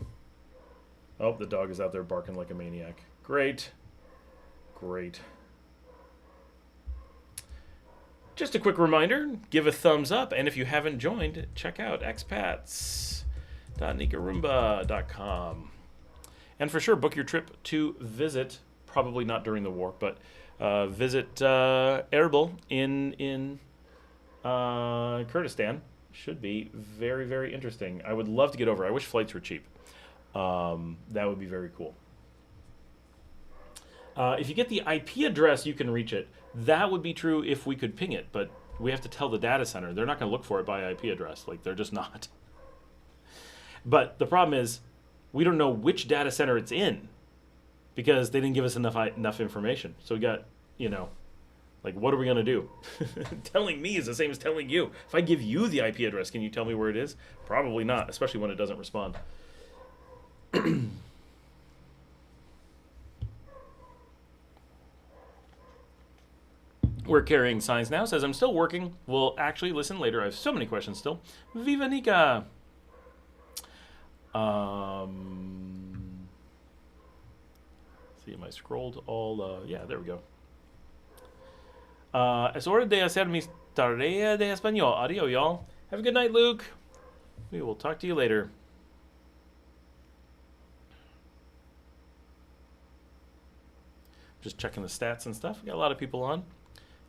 Oh, the dog is out there barking like a maniac. Great. Great. Just a quick reminder, give a thumbs up, and if you haven't joined, check out Expats. www.nicaragua.com. And for sure, book your trip to visit, probably not during the war, but visit Erbil in Kurdistan. Should be very, very interesting. I would love to get over. I wish flights were cheap. That would be very cool. If you get the IP address, you can reach it. That would be true if we could ping it, but we have to tell the data center. They're not going to look for it by IP address. Like, they're just not. But the problem is, we don't know which data center it's in because they didn't give us enough information. So we got, like, what are we going to do? Telling me is the same as telling you. If I give you the IP address, can you tell me where it is? Probably not, especially when it doesn't respond. We're carrying signs now. Says, I'm still working. We'll actually listen later. I have so many questions still. Viva Nika. See, am I scrolled all? Yeah, there we go. Es hora de hacer mis tareas de español. Adios, y'all. Have a good night, Luke. We will talk to you later. Just checking the stats and stuff. We got a lot of people on.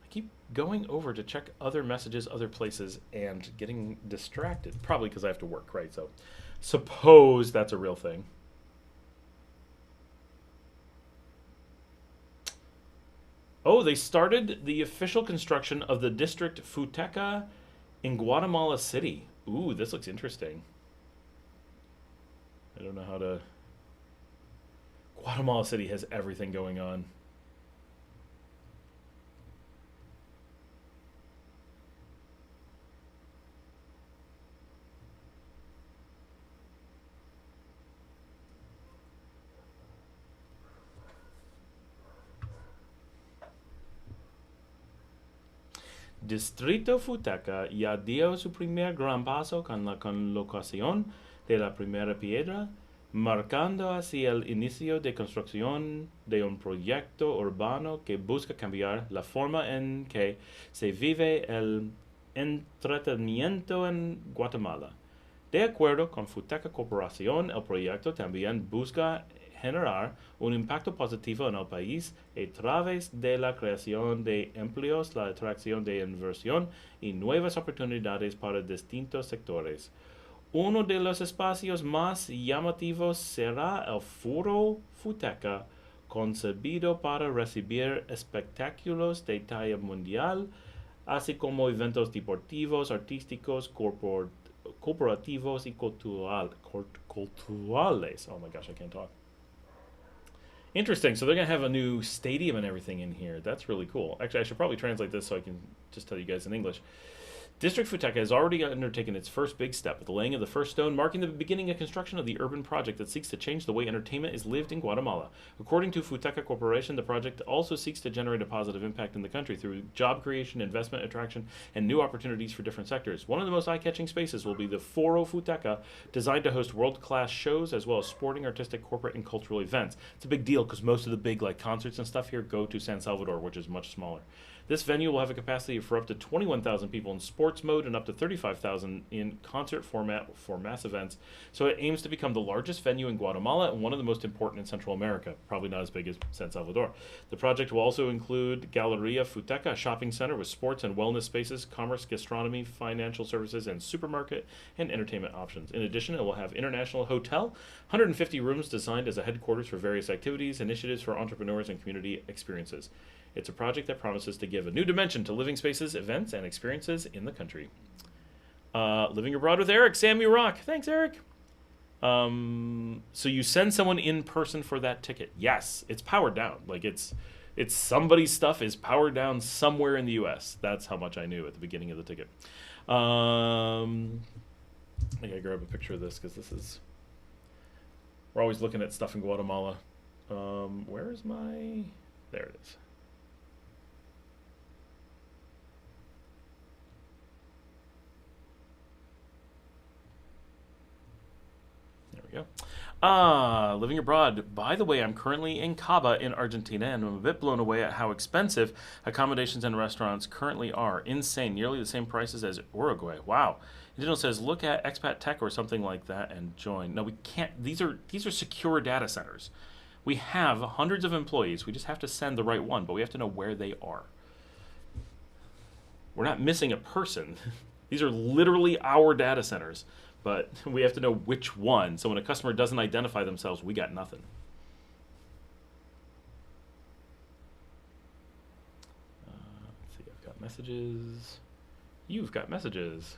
I keep going over to check other messages, other places, and getting distracted. Probably because I have to work, right? So, suppose that's a real thing. Oh, they started the official construction of the district Futeca in Guatemala City. Ooh, this looks interesting. I don't know how to... Guatemala City has everything going on. Distrito Futeca ya dio su primer gran paso con la colocación de la primera piedra, marcando así el inicio de construcción de un proyecto urbano que busca cambiar la forma en que se vive el entretenimiento en Guatemala. De acuerdo con Futeca Corporación, el proyecto también busca generar un impacto positivo en el país a través de la creación de empleos, la atracción de inversión y nuevas oportunidades para distintos sectores. Uno de los espacios más llamativos será el Foro Futeca, concebido para recibir espectáculos de talla mundial, así como eventos deportivos, artísticos, corporativos y culturales. Oh my gosh, I can't talk. Interesting. So they're going to have a new stadium and everything in here. That's really cool. Actually, I should probably translate this so I can just tell you guys in English. District Futeca has already undertaken its first big step with the laying of the first stone, marking the beginning of construction of the urban project that seeks to change the way entertainment is lived in Guatemala. According to Futeca Corporation, the project also seeks to generate a positive impact in the country through job creation, investment attraction, and new opportunities for different sectors. One of the most eye-catching spaces will be the Foro Futeca, designed to host world-class shows as well as sporting, artistic, corporate, and cultural events. It's a big deal because most of the big concerts and stuff here go to San Salvador, which is much smaller. This venue will have a capacity for up to 21,000 people in sports mode and up to 35,000 in concert format for mass events. So it aims to become the largest venue in Guatemala and one of the most important in Central America, probably not as big as San Salvador. The project will also include Galeria Futeca, a shopping center with sports and wellness spaces, commerce, gastronomy, financial services, and supermarket and entertainment options. In addition, it will have international hotel, 150 rooms designed as a headquarters for various activities, initiatives for entrepreneurs, and community experiences. It's a project that promises to give a new dimension to living spaces, events, and experiences in the country. Living abroad with Eric, Sammy Rock. Thanks, Eric. So you send someone in person for that ticket. Yes, it's powered down. It's somebody's stuff is powered down somewhere in the U.S. That's how much I knew at the beginning of the ticket. I gotta grab a picture of this because we're always looking at stuff in Guatemala. Where is my... There it is. There we go. Living abroad. By the way, I'm currently in Caba in Argentina, and I'm a bit blown away at how expensive accommodations and restaurants currently are. Insane. Nearly the same prices as Uruguay. Wow. Dino says, look at Expat Tech or something like that and join. No, we can't. These are secure data centers. We have hundreds of employees. We just have to send the right one, but we have to know where they are. We're not missing a person. These are literally our data centers, but we have to know which one. So when a customer doesn't identify themselves, we got nothing. Let's see, I've got messages. You've got messages.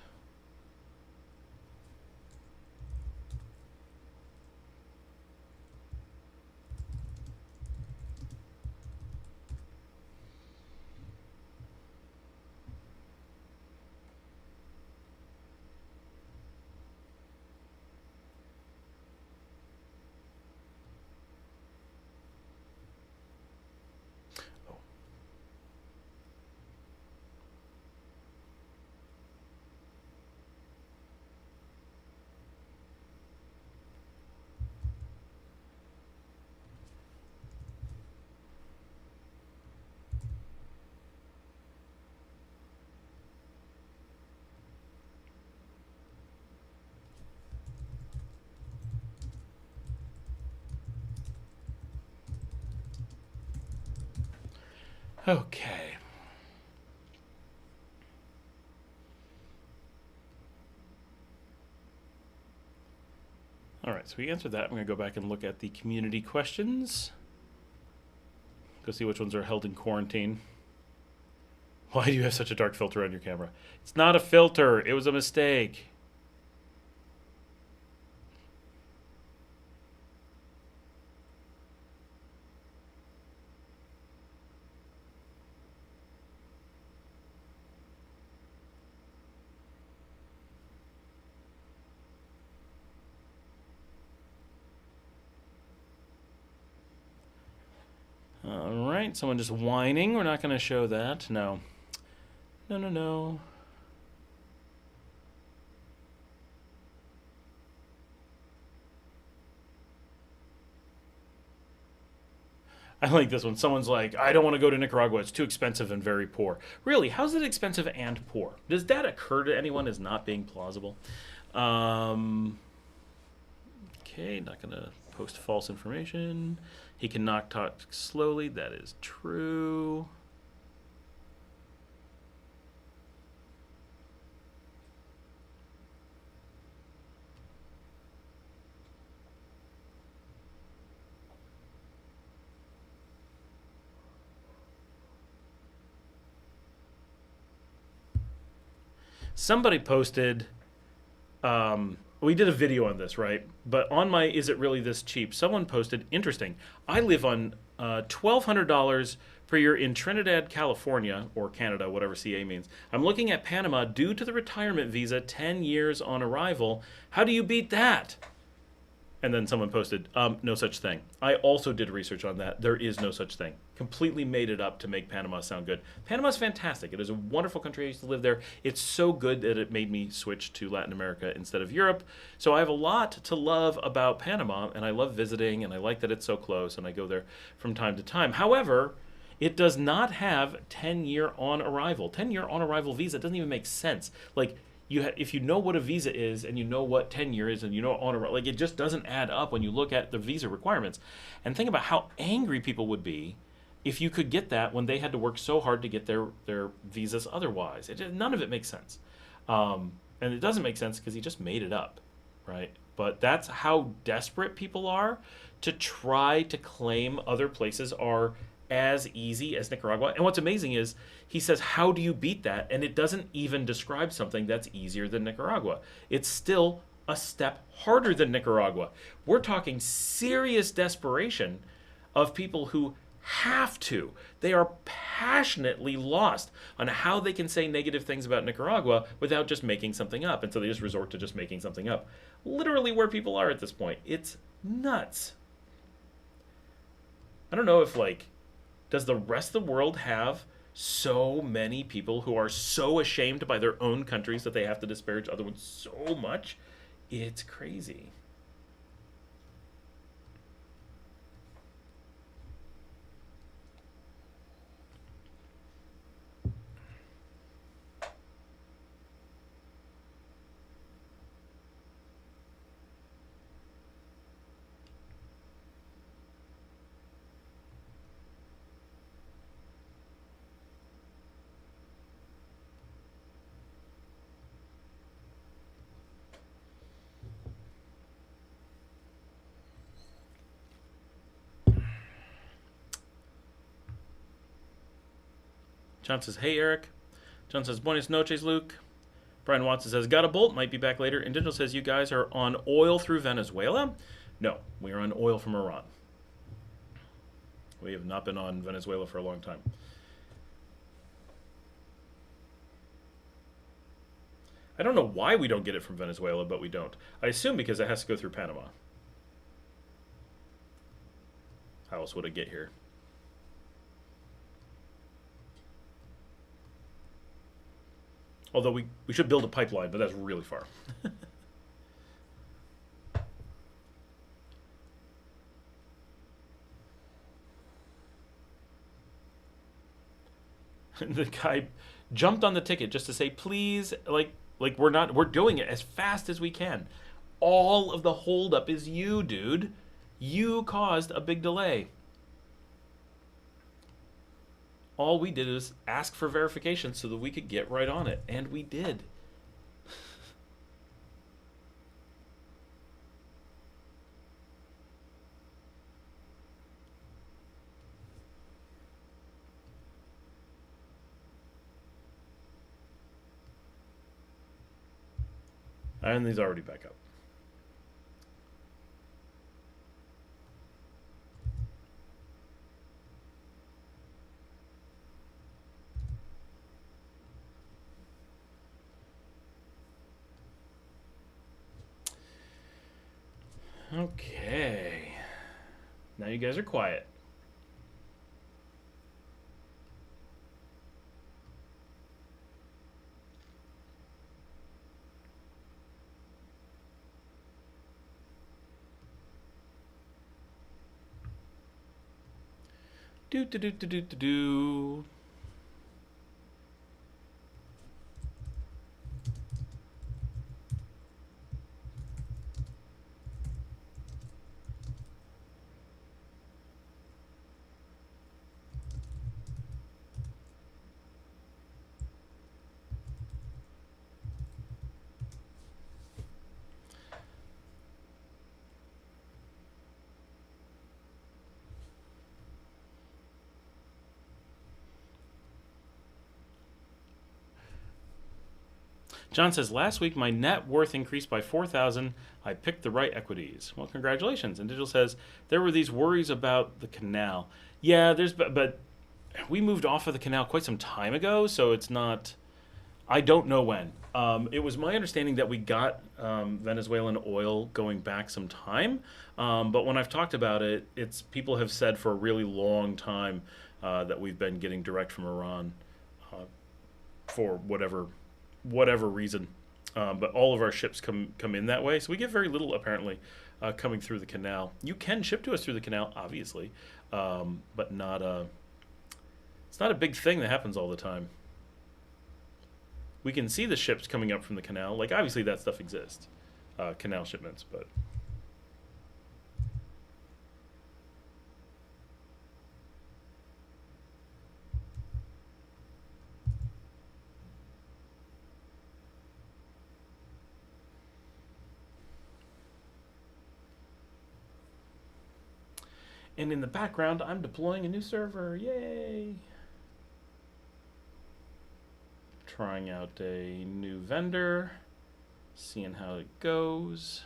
Okay. All right, so we answered that. I'm going to go back and look at the community questions. Go see which ones are held in quarantine. Why do you have such a dark filter on your camera? It's not a filter. It was a mistake. All right, someone just whining. We're not going to show that. No. No, no, no. I like this one. Someone's like, I don't want to go to Nicaragua. It's too expensive and very poor. Really, how's it expensive and poor? Does that occur to anyone as not being plausible? Okay, not going to post false information. He can knock talk slowly. That is true. Somebody posted, we did a video on this, right? But on my Is It Really This Cheap? Someone posted, interesting, I live on $1,200 per year in Trinidad, California, or Canada, whatever CA means. I'm looking at Panama due to the retirement visa, 10 years on arrival. How do you beat that? And then someone posted, no such thing. I also did research on that. There is no such thing. Completely made it up to make Panama sound good. Panama's fantastic. It is a wonderful country. I used to live there. It's so good that it made me switch to Latin America instead of Europe. So I have a lot to love about Panama, and I love visiting, and I like that it's so close, and I go there from time to time. However, it does not have 10-year on arrival. 10-year on arrival visa doesn't even make sense. Like, if you know what a visa is and you know what 10-year is and you know on a, like, it just doesn't add up when you look at the visa requirements. And think about how angry people would be if you could get that when they had to work so hard to get their visas otherwise. None of it makes sense. And it doesn't make sense because he just made it up, right? But that's how desperate people are to try to claim other places are as easy as Nicaragua. And what's amazing is he says, how do you beat that? And it doesn't even describe something that's easier than Nicaragua. It's still a step harder than Nicaragua. We're talking serious desperation of people who have to. They are passionately lost on how they can say negative things about Nicaragua without just making something up. And so they just resort to just making something up. Literally where people are at this point. It's nuts. I don't know if, like, does the rest of the world have so many people who are so ashamed by their own countries that they have to disparage other ones so much? It's crazy. John says, hey, Eric. John says, buenas noches, Luke. Brian Watson says, got a bolt, might be back later. And Digital says, you guys are on oil through Venezuela? No, we are on oil from Iran. We have not been on Venezuela for a long time. I don't know why we don't get it from Venezuela, but we don't. I assume because it has to go through Panama. How else would it get here? Although we should build a pipeline, but that's really far. The guy jumped on the ticket just to say, please, like we're doing it as fast as we can. All of the holdup is you, dude. You caused a big delay. All we did is ask for verification so that we could get right on it, and we did. And he's already back up. Okay. Now you guys are quiet. Do do do do do do do. John says, last week my net worth increased by 4,000. I picked the right equities. Well, congratulations. And Digital says, there were these worries about the canal. Yeah, but we moved off of the canal quite some time ago, so it's not, I don't know when. It was my understanding that we got Venezuelan oil going back some time, but when I've talked about it, people have said for a really long time that we've been getting direct from Iran for whatever reason. But all of our ships come in that way, so we get very little apparently coming through the canal. You can ship to us through the canal, obviously, but not it's not a big thing that happens all the time. We can see the ships coming up from the canal. Like, obviously that stuff exists, canal shipments, but... And in the background, I'm deploying a new server. Yay! Trying out a new vendor, seeing how it goes.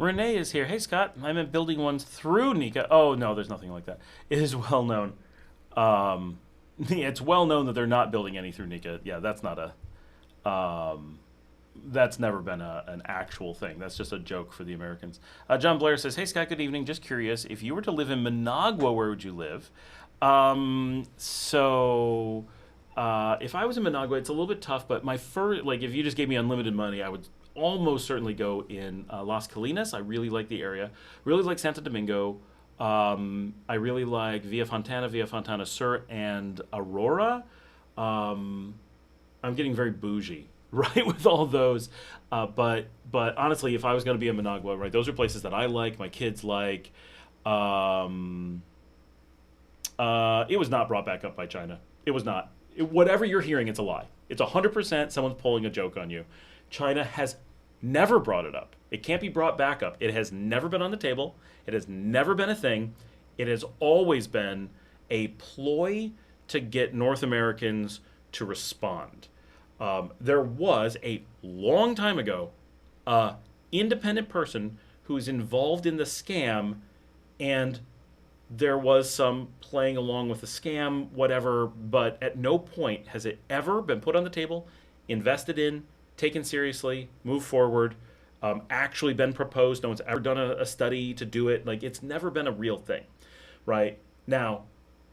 Renee is here. Hey, Scott. I meant building ones through Nika. Oh, no, there's nothing like that. It is well known. It's well known that they're not building any through Nika. Yeah, that's not that's never been an actual thing. That's just a joke for the Americans. John Blair says, hey, Scott, good evening. Just curious, if you were to live in Managua, where would you live? If I was in Managua, it's a little bit tough, but if you just gave me unlimited money, I would almost certainly go in Las Colinas. I really like the area. Really like Santo Domingo. I really like Villa Fontana Sur, and Aurora. I'm getting very bougie, right, with all those. But honestly, if I was going to be in Managua, right, those are places that I like, my kids like. It was not brought back up by China. It was not. Whatever you're hearing, it's a lie. It's 100% someone's pulling a joke on you. China has never brought it up. It can't be brought back up. It has never been on the table. It has never been a thing. It has always been a ploy to get North Americans to respond. There was, a long time ago, an independent person who was involved in the scam, and there was some playing along with the scam, whatever, but at no point has it ever been put on the table, invested in, taken seriously, moved forward, actually been proposed. No one's ever done a study to do it. Like, it's never been a real thing, right? Now,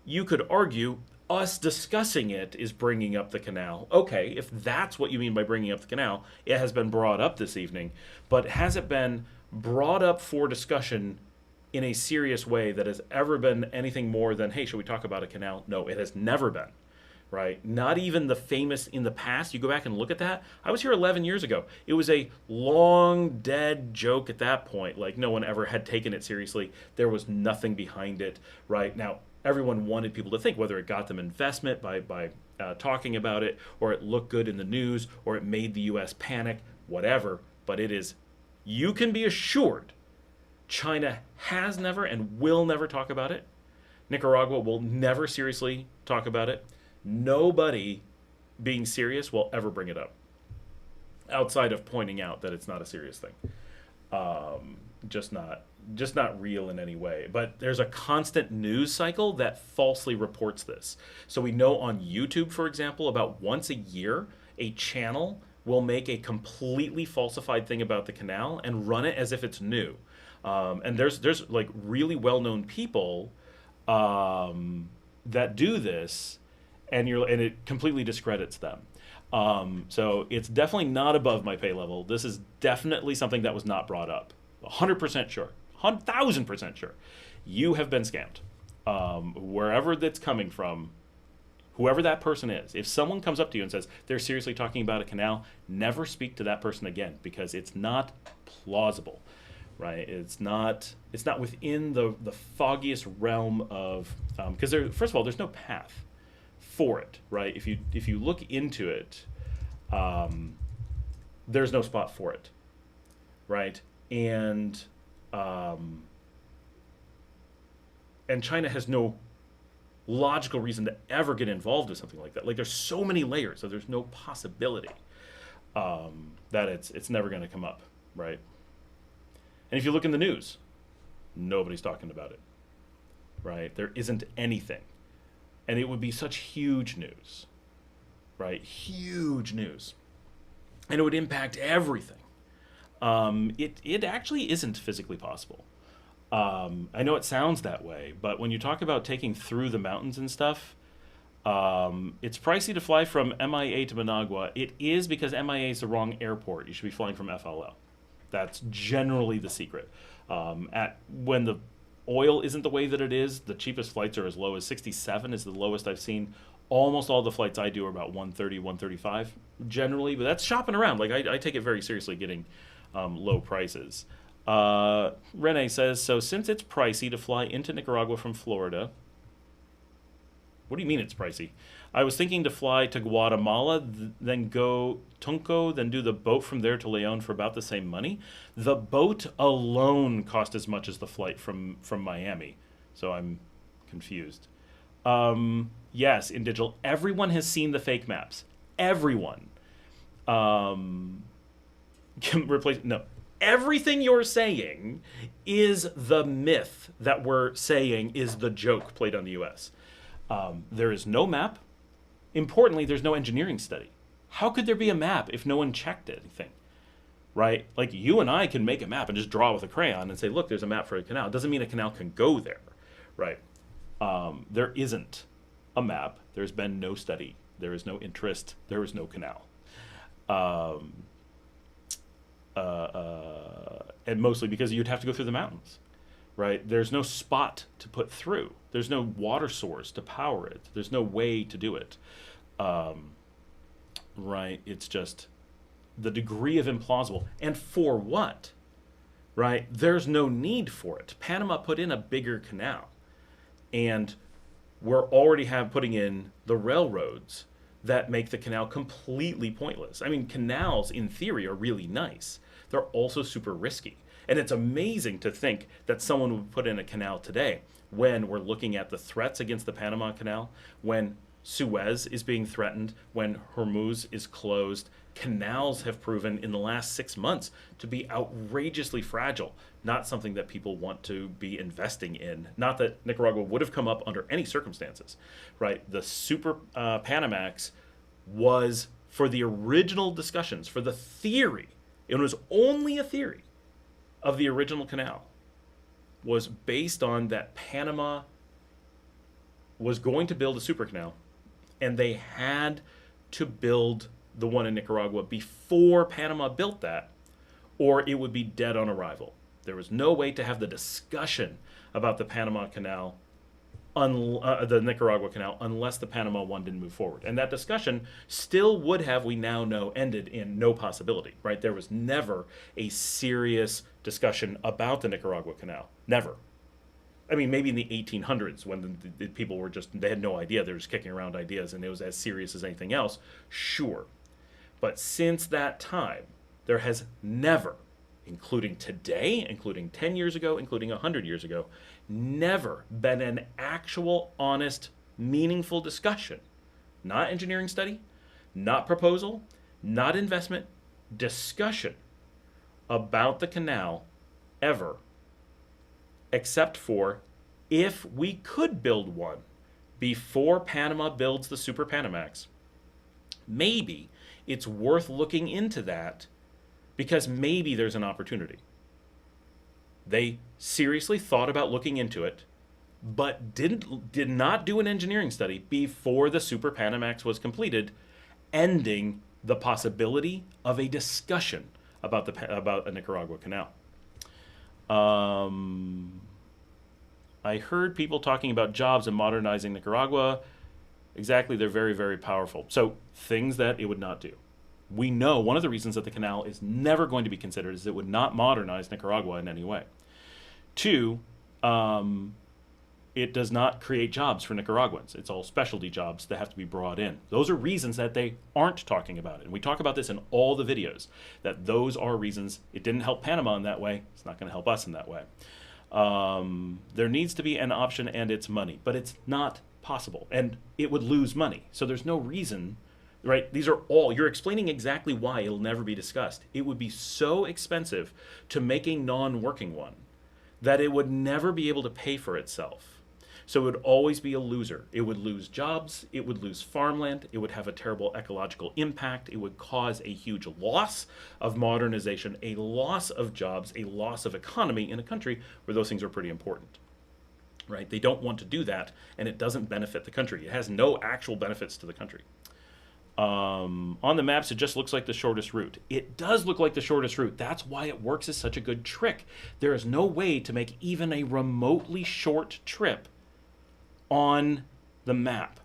you could argue us discussing it is bringing up the canal. Okay, if that's what you mean by bringing up the canal, it has been brought up this evening. But has it been brought up for discussion in a serious way that has ever been anything more than, hey, should we talk about a canal? No, it has never been, right? Not even the famous in the past. You go back and look at that. I was here 11 years ago. It was a long dead joke at that point. Like, no one ever had taken it seriously. There was nothing behind it, right? Now, everyone wanted people to think, whether it got them investment by talking about it, or it looked good in the news, or it made the U.S. panic, whatever. But it is, you can be assured, China has never and will never talk about it. Nicaragua will never seriously talk about it. Nobody being serious will ever bring it up, outside of pointing out that it's not a serious thing. Just not real in any way. But there's a constant news cycle that falsely reports this. So we know on YouTube, for example, about once a year, a channel will make a completely falsified thing about the canal and run it as if it's new. And there's like really well-known people that do this, and it completely discredits them. So it's definitely not above my pay level. This is definitely something that was not brought up. 100% sure. 1,000% sure. You have been scammed. Wherever that's coming from, whoever that person is, if someone comes up to you and says they're seriously talking about a canal, never speak to that person again, because it's not plausible. Right, it's not within the foggiest realm of, because first of all, there's no path for it, right? If you look into it, there's no spot for it, right? And China has no logical reason to ever get involved with something like that. Like, there's so many layers, so there's no possibility that it's never going to come up, right? And if you look in the news, nobody's talking about it, right? There isn't anything. And it would be such huge news, right? Huge news. And it would impact everything. It actually isn't physically possible. I know it sounds that way, but when you talk about taking through the mountains and stuff, it's pricey to fly from MIA to Managua. It is, because MIA is the wrong airport. You should be flying from FLL. That's generally the secret. When the oil isn't the way that it is, the cheapest flights are as low as 67 is the lowest I've seen. Almost all the flights I do are about 130, 135 generally, but that's shopping around. Like, I take it very seriously getting low prices. Renee says, so since it's pricey to fly into Nicaragua from Florida, what do you mean it's pricey? I was thinking to fly to Guatemala, then go Tunco, then do the boat from there to Leon for about the same money. The boat alone cost as much as the flight from Miami. So I'm confused. Yes, in digital. Everyone has seen the fake maps. Everyone. Replace, no. everything you're saying is the myth that we're saying is the joke played on the U.S. There is no map. Importantly, there's no engineering study. How could there be a map if no one checked anything? Right? Like, you and I can make a map and just draw with a crayon and say, look, there's a map for a canal. It doesn't mean a canal can go there, right? There isn't a map. There's been no study. There is no interest. There is no canal. And mostly because you'd have to go through the mountains, right? There's no spot to put through. There's no water source to power it. There's no way to do it, right? It's just the degree of implausible. And for what, right? There's no need for it. Panama put in a bigger canal, and we're already putting in the railroads that make the canal completely pointless. I mean, canals in theory are really nice. They're also super risky. And it's amazing to think that someone would put in a canal today when we're looking at the threats against the Panama Canal, when Suez is being threatened, when Hormuz is closed. Canals have proven in the last 6 months to be outrageously fragile, not something that people want to be investing in. Not that Nicaragua would have come up under any circumstances, right? The Super Panamax was for the original discussions, for the theory. It was only a theory of the original canal, was based on that Panama was going to build a super canal, and they had to build the one in Nicaragua before Panama built that, or it would be dead on arrival. There was no way to have the discussion about the Panama Canal, the Nicaragua Canal, unless the Panama one didn't move forward. And that discussion still would have, we now know, ended in no possibility, right? There was never a serious discussion about the Nicaragua Canal. Never. I mean, maybe in the 1800s when the people were just, they had no idea. They were just kicking around ideas and it was as serious as anything else. Sure. But since that time, there has never, including today, including 10 years ago, including 100 years ago, never been an actual, honest, meaningful discussion. Not engineering study, not proposal, not investment, discussion about the canal ever, except for if we could build one before Panama builds the Super Panamax. Maybe it's worth looking into that because maybe there's an opportunity. They seriously thought about looking into it, but did not do an engineering study before the Super Panamax was completed, ending the possibility of a discussion about a Nicaragua canal. I heard people talking about jobs and modernizing Nicaragua. Exactly, they're very, very powerful. So things that it would not do. We know one of the reasons that the canal is never going to be considered is it would not modernize Nicaragua in any way. 2, it does not create jobs for Nicaraguans. It's all specialty jobs that have to be brought in. Those are reasons that they aren't talking about it. And we talk about this in all the videos, that those are reasons. It didn't help Panama in that way. It's not going to help us in that way. There needs to be an option, and it's money. But it's not possible. And it would lose money. So there's no reason, right? These are all, you're explaining exactly why it'll never be discussed. It would be so expensive to make a non-working one that it would never be able to pay for itself. So it would always be a loser. It would lose jobs, it would lose farmland, it would have a terrible ecological impact, it would cause a huge loss of modernization, a loss of jobs, a loss of economy in a country where those things are pretty important. Right? They don't want to do that, and it doesn't benefit the country. It has no actual benefits to the country. On the maps, it just looks like the shortest route. It does look like the shortest route. That's why it works as such a good trick. There is no way to make even a remotely short trip on the map,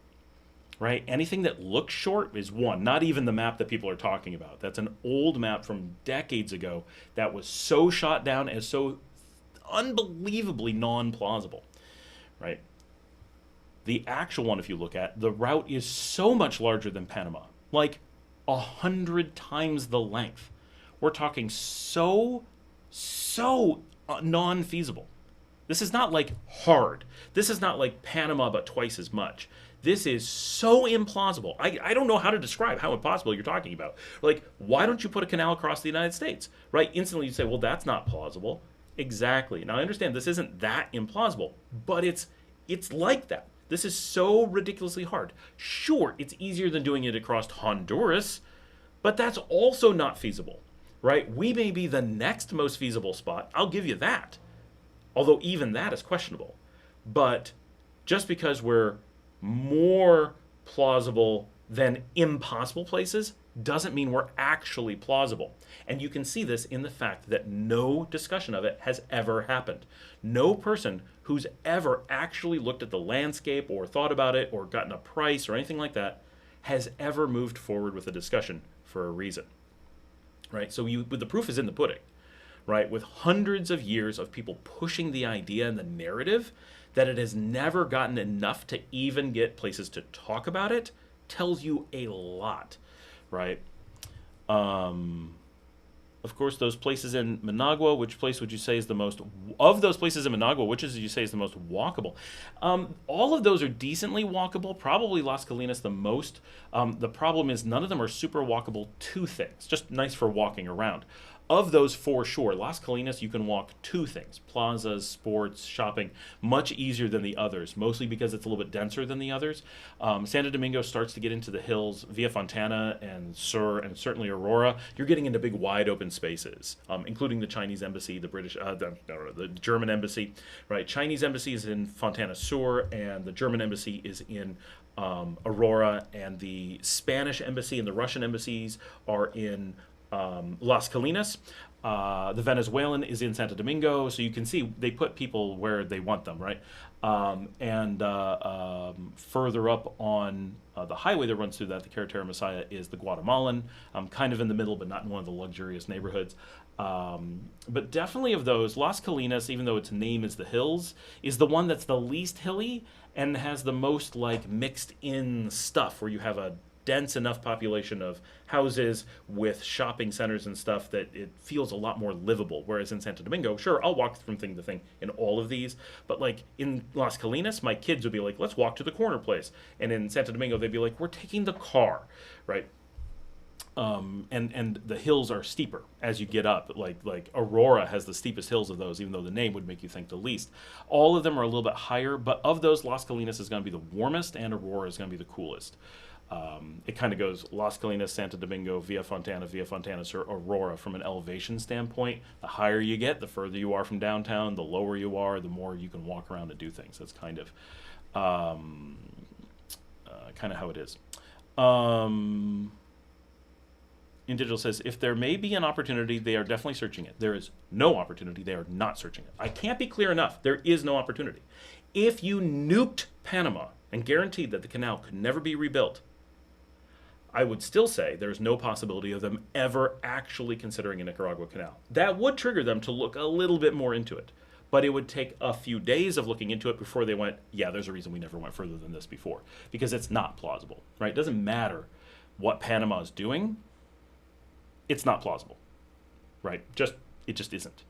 right? Anything that looks short is one, not even the map that people are talking about. That's an old map from decades ago that was so shot down as so unbelievably non-plausible, right? The actual one, if you look at, the route is so much larger than Panama, like 100 times the length. We're talking so non-feasible. This is not like hard. This is not like Panama, but twice as much. This is so implausible. I don't know how to describe how impossible you're talking about. Like, why don't you put a canal across the United States? Right? Instantly you say, well, that's not plausible. Exactly. Now I understand this isn't that implausible, but it's like that. This is so ridiculously hard. Sure, it's easier than doing it across Honduras, but that's also not feasible, right? We may be the next most feasible spot. I'll give you that. Although even that is questionable. But just because we're more plausible than impossible places doesn't mean we're actually plausible. And you can see this in the fact that no discussion of it has ever happened. No person who's ever actually looked at the landscape or thought about it or gotten a price or anything like that has ever moved forward with a discussion for a reason. Right? So the proof is in the pudding. Right? With hundreds of years of people pushing the idea and the narrative, that it has never gotten enough to even get places to talk about it tells you a lot, right? Of course, those places in Managua, which place would you say is the most, of those places in Managua, which is you say is the most walkable? All of those are decently walkable, probably Las Colinas the most. The problem is none of them are super walkable to things, just nice for walking around. Of those for sure, Las Colinas, you can walk two things, plazas, sports, shopping, much easier than the others, mostly because it's a little bit denser than the others. Santo Domingo starts to get into the hills, Villa Fontana and Sur, and certainly Aurora. You're getting into big, wide open spaces, including the Chinese embassy, the German embassy, right? Chinese embassy is in Fontana Sur, and the German embassy is in Aurora, and the Spanish embassy and the Russian embassies are in Las Colinas. The Venezuelan is in Santo Domingo, so you can see they put people where they want them, right? Further up on the highway that runs through that, the Carretera Messiah, is the Guatemalan, kind of in the middle, but not in one of the luxurious neighborhoods. But definitely of those, Las Colinas, even though its name is the hills, is the one that's the least hilly and has the most like mixed in stuff, where you have a dense enough population of houses with shopping centers and stuff that it feels a lot more livable. Whereas in Santo Domingo, sure, I'll walk from thing to thing in all of these, but like in Las Colinas, my kids would be like, let's walk to the corner place. And in Santo Domingo, they'd be like, we're taking the car, right? And the hills are steeper as you get up. Like Aurora has the steepest hills of those, even though the name would make you think the least. All of them are a little bit higher, but of those, Las Colinas is going to be the warmest, and Aurora is going to be the coolest. It kind of goes Las Colinas, Santo Domingo, Villa Fontana, Sur, Aurora from an elevation standpoint. The higher you get, the further you are from downtown. The lower you are, the more you can walk around and do things. That's kind of how it is. Indigital says, if there may be an opportunity, they are definitely searching it. There is no opportunity. They are not searching it. I can't be clear enough. There is no opportunity. If you nuked Panama and guaranteed that the canal could never be rebuilt, I would still say there's no possibility of them ever actually considering a Nicaragua canal. That would trigger them to look a little bit more into it. But it would take a few days of looking into it before they went, yeah, there's a reason we never went further than this before. Because it's not plausible, right? It doesn't matter what Panama is doing. It's not plausible, right? It just isn't.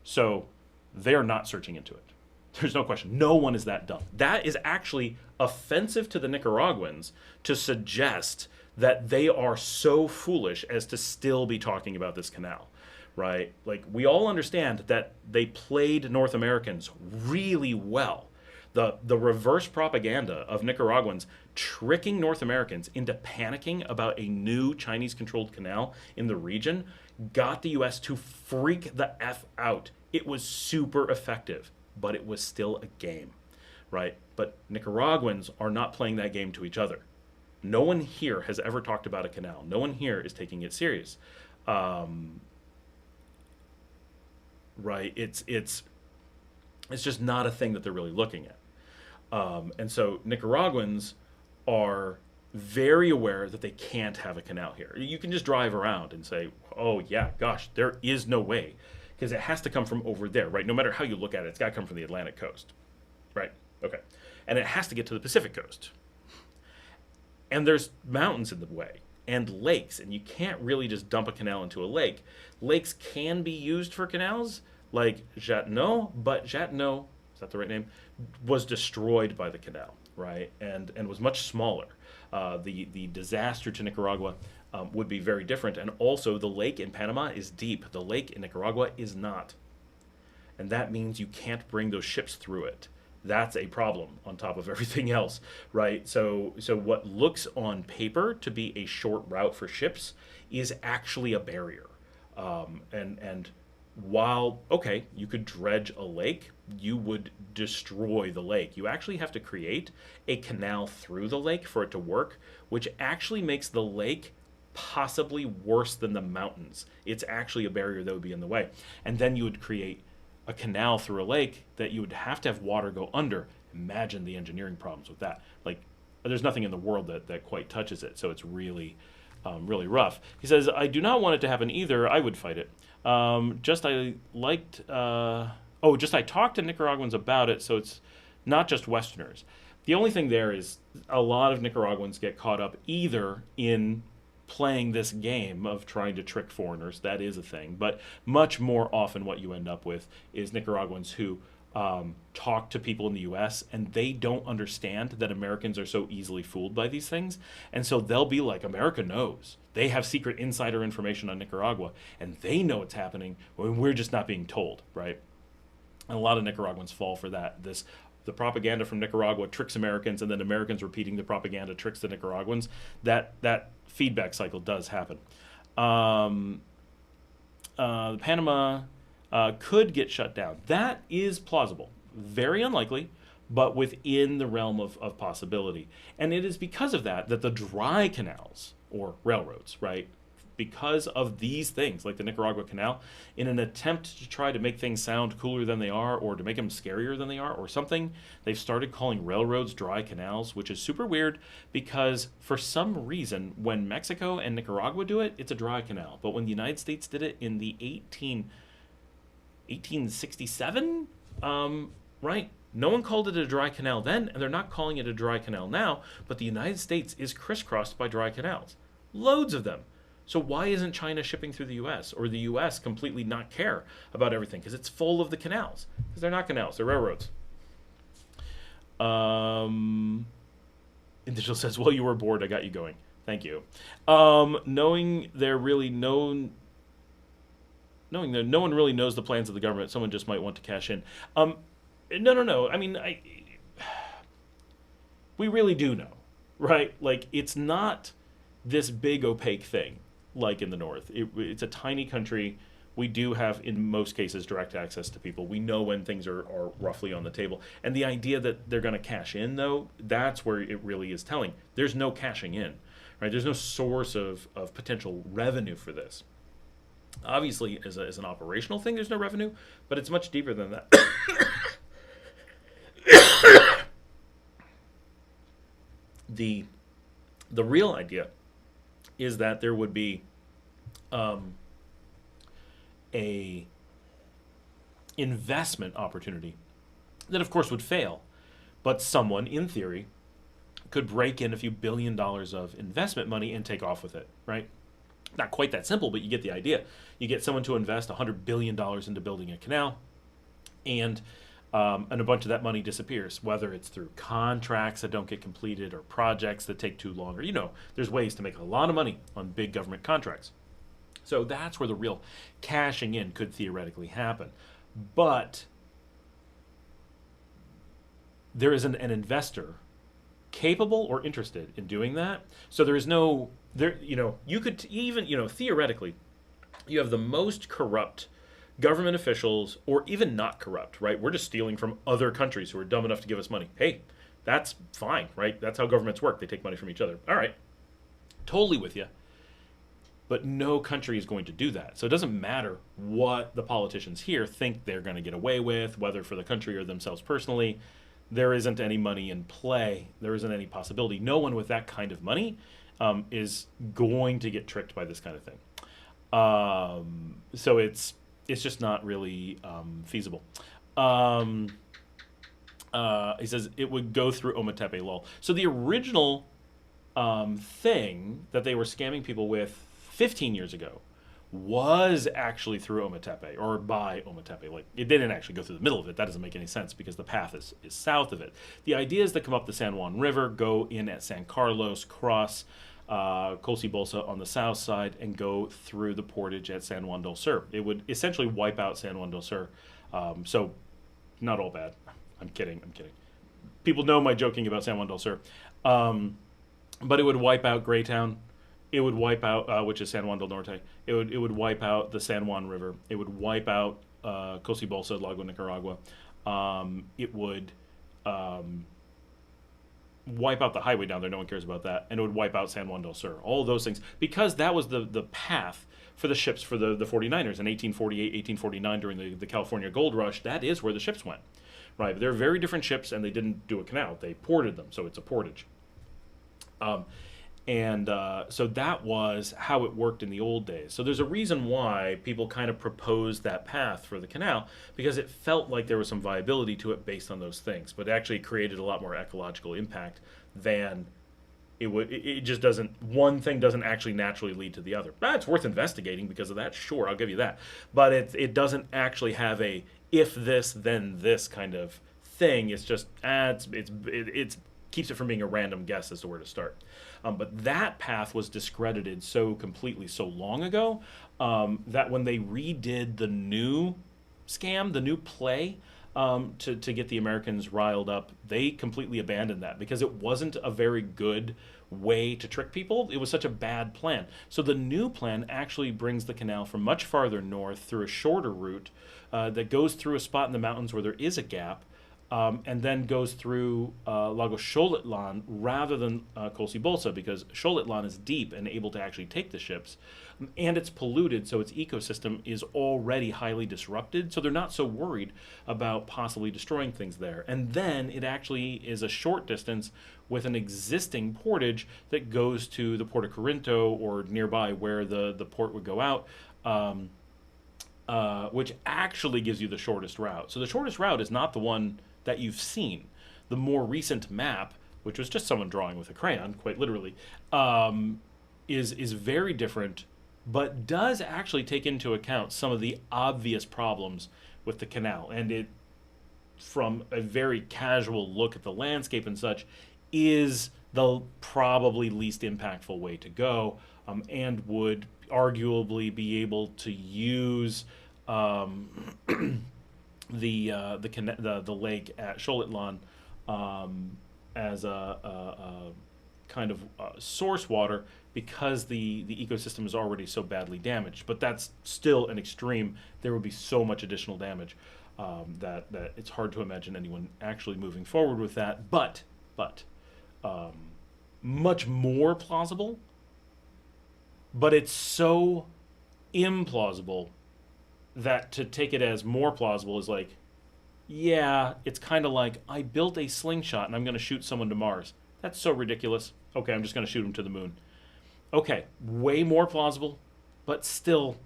So they're not searching into it. There's no question. No one is that dumb. That is actually offensive to the Nicaraguans to suggest that they are so foolish as to still be talking about this canal, right? Like, we all understand that they played North Americans really well. The reverse propaganda of Nicaraguans tricking North Americans into panicking about a new Chinese-controlled canal in the region got the U.S. to freak the F out. It was super effective, but it was still a game, right? But Nicaraguans are not playing that game to each other. No one here has ever talked about a canal. No one here is taking it serious. Right? It's just not a thing that they're really looking at. And so Nicaraguans are very aware that they can't have a canal here. You can just drive around and say, oh yeah, gosh, there is no way, because it has to come from over there, right? No matter how you look at it, it's got to come from the Atlantic coast, right? Okay. And it has to get to the Pacific coast. And there's mountains in the way and lakes, and you can't really just dump a canal into a lake. Lakes can be used for canals. like Jatno, but Jatno, is that the right name, was destroyed by the canal, right, and was much smaller. The disaster to Nicaragua would be very different, and also the lake in Panama is deep. The lake in Nicaragua is not, and that means you can't bring those ships through it. That's a problem on top of everything else, right? So what looks on paper to be a short route for ships is actually a barrier. And while, okay, you could dredge a lake, you would destroy the lake. You actually have to create a canal through the lake for it to work, which actually makes the lake possibly worse than the mountains. It's actually a barrier that would be in the way. And then you would create a canal through a lake that you would have to have water go under. Imagine the engineering problems with that. Like, there's nothing in the world that quite touches it, so it's really, really rough. He says, I do not want it to happen either. I would fight it. Just I talked to Nicaraguans about it, so it's not just Westerners. The only thing there is a lot of Nicaraguans get caught up either in playing this game of trying to trick foreigners. That is a thing. But much more often what you end up with is Nicaraguans who talk to people in the U.S. and they don't understand that Americans are so easily fooled by these things. And so they'll be like, America knows. They have secret insider information on Nicaragua, and they know what's happening when we're just not being told, right? And a lot of Nicaraguans fall for that. The propaganda from Nicaragua tricks Americans, and then Americans repeating the propaganda tricks the Nicaraguans. That feedback cycle does happen. Panama could get shut down. That is plausible. Very unlikely, but within the realm of possibility. And it is because of that the dry canals, or railroads, right, because of these things, like the Nicaragua Canal, in an attempt to try to make things sound cooler than they are, or to make them scarier than they are, or something, they've started calling railroads dry canals, which is super weird, because for some reason, when Mexico and Nicaragua do it, it's a dry canal. But when the United States did it in the 1867, right, no one called it a dry canal then, and they're not calling it a dry canal now, but the United States is crisscrossed by dry canals. Loads of them. So why isn't China shipping through the U.S. or the U.S. completely not care about everything? Because it's full of the canals. Because they're not canals, they're railroads. And Digital says, well, you were bored, I got you going. Thank you. Knowing that no one really knows the plans of the government, someone just might want to cash in. No. I mean, we really do know, right? Like, it's not this big opaque thing like in the North. It's a tiny country. We do have, in most cases, direct access to people. We know when things are roughly on the table. And the idea that they're going to cash in, though, that's where it really is telling. There's no cashing in, right? There's no source of potential revenue for this. Obviously, as an operational thing, there's no revenue, but it's much deeper than that. The real idea is that there would be a investment opportunity that, of course, would fail, but someone, in theory, could break in a few $1 billion of investment money and take off with it, right? Not quite that simple, but you get the idea. You get someone to invest $100 billion into building a canal, and a bunch of that money disappears, whether it's through contracts that don't get completed or projects that take too long, or, there's ways to make a lot of money on big government contracts. So that's where the real cashing in could theoretically happen. But there isn't an investor capable or interested in doing that. So there is no, you could even, theoretically, you have the most corrupt government officials, or even not corrupt, right? We're just stealing from other countries who are dumb enough to give us money. Hey, that's fine, right? That's how governments work. They take money from each other. All right. Totally with you. But no country is going to do that. So it doesn't matter what the politicians here think they're going to get away with, whether for the country or themselves personally. There isn't any money in play. There isn't any possibility. No one with that kind of money is going to get tricked by this kind of thing. So it's just not really feasible. He says it would go through Ometepe, lol. So the original thing that they were scamming people with 15 years ago was actually through Ometepe or by Ometepe. Like, it didn't actually go through the middle of it. That doesn't make any sense because the path is south of it. The idea is to come up the San Juan River, go in at San Carlos, cross Colsi Bolsa on the south side, and go through the portage at San Juan del Sur. It would essentially wipe out San Juan del Sur. So, not all bad. I'm kidding. People know my joking about San Juan del Sur. But it would wipe out Greytown. It would wipe out, which is San Juan del Norte. It would wipe out the San Juan River. It would wipe out Cosi Bolsa, Lago Nicaragua. It would wipe out the highway down there. No one cares about that. And it would wipe out San Juan del Sur. All of those things. Because that was the path for the ships for the 49ers in 1848, 1849 during the California Gold Rush. That is where the ships went. Right? But they're very different ships, and they didn't do a canal. They ported them, so it's a portage. So that was how it worked in the old days. So there's a reason why people kind of proposed that path for the canal, because it felt like there was some viability to it based on those things. But it actually created a lot more ecological impact than it would. It just doesn't, one thing doesn't actually naturally lead to the other. It's worth investigating because of that, sure, I'll give you that. But it doesn't actually have a if this, then this kind of thing. It's just, it's keeps it from being a random guess as to where to start. But that path was discredited so completely so long ago that when they redid the new scam, the new play to get the Americans riled up, they completely abandoned that because it wasn't a very good way to trick people. It was such a bad plan. So the new plan actually brings the canal from much farther north through a shorter route that goes through a spot in the mountains where there is a gap, and then goes through Lago Xolotlan rather than Colsi Bolsa, because Xolotlan is deep and able to actually take the ships, and it's polluted, so its ecosystem is already highly disrupted, so they're not so worried about possibly destroying things there. And then it actually is a short distance with an existing portage that goes to the Port of Corinto or nearby where the port would go out, which actually gives you the shortest route. So the shortest route is not the one that you've seen. The more recent map, which was just someone drawing with a crayon, quite literally, is very different, but does actually take into account some of the obvious problems with the canal. And it, from a very casual look at the landscape and such, is the probably least impactful way to go, and would arguably be able to use the lake at Xolotlan as a kind of source water, because the ecosystem is already so badly damaged. But that's still an extreme. There would be so much additional damage that it's hard to imagine anyone actually moving forward with that. But much more plausible. But it's so implausible that to take it as more plausible is like, yeah, it's kind of like, I built a slingshot and I'm going to shoot someone to Mars. That's so ridiculous. Okay, I'm just going to shoot him to the moon. Okay, way more plausible, but still,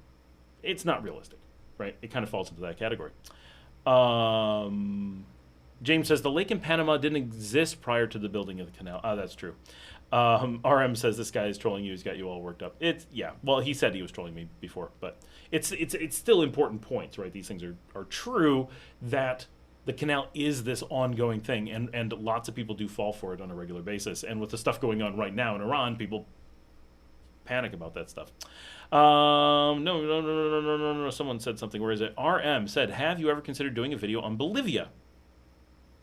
it's not realistic, right? It kind of falls into that category. James says, the lake in Panama didn't exist prior to the building of the canal. That's true. RM says, this guy is trolling you. He's got you all worked up. Yeah. Well, he said he was trolling me before, but it's still important points, right? These things are true, that the canal is this ongoing thing, and lots of people do fall for it on a regular basis. And with the stuff going on right now in Iran, people panic about that stuff. No. Someone said something. Where is it? RM said, have you ever considered doing a video on Bolivia?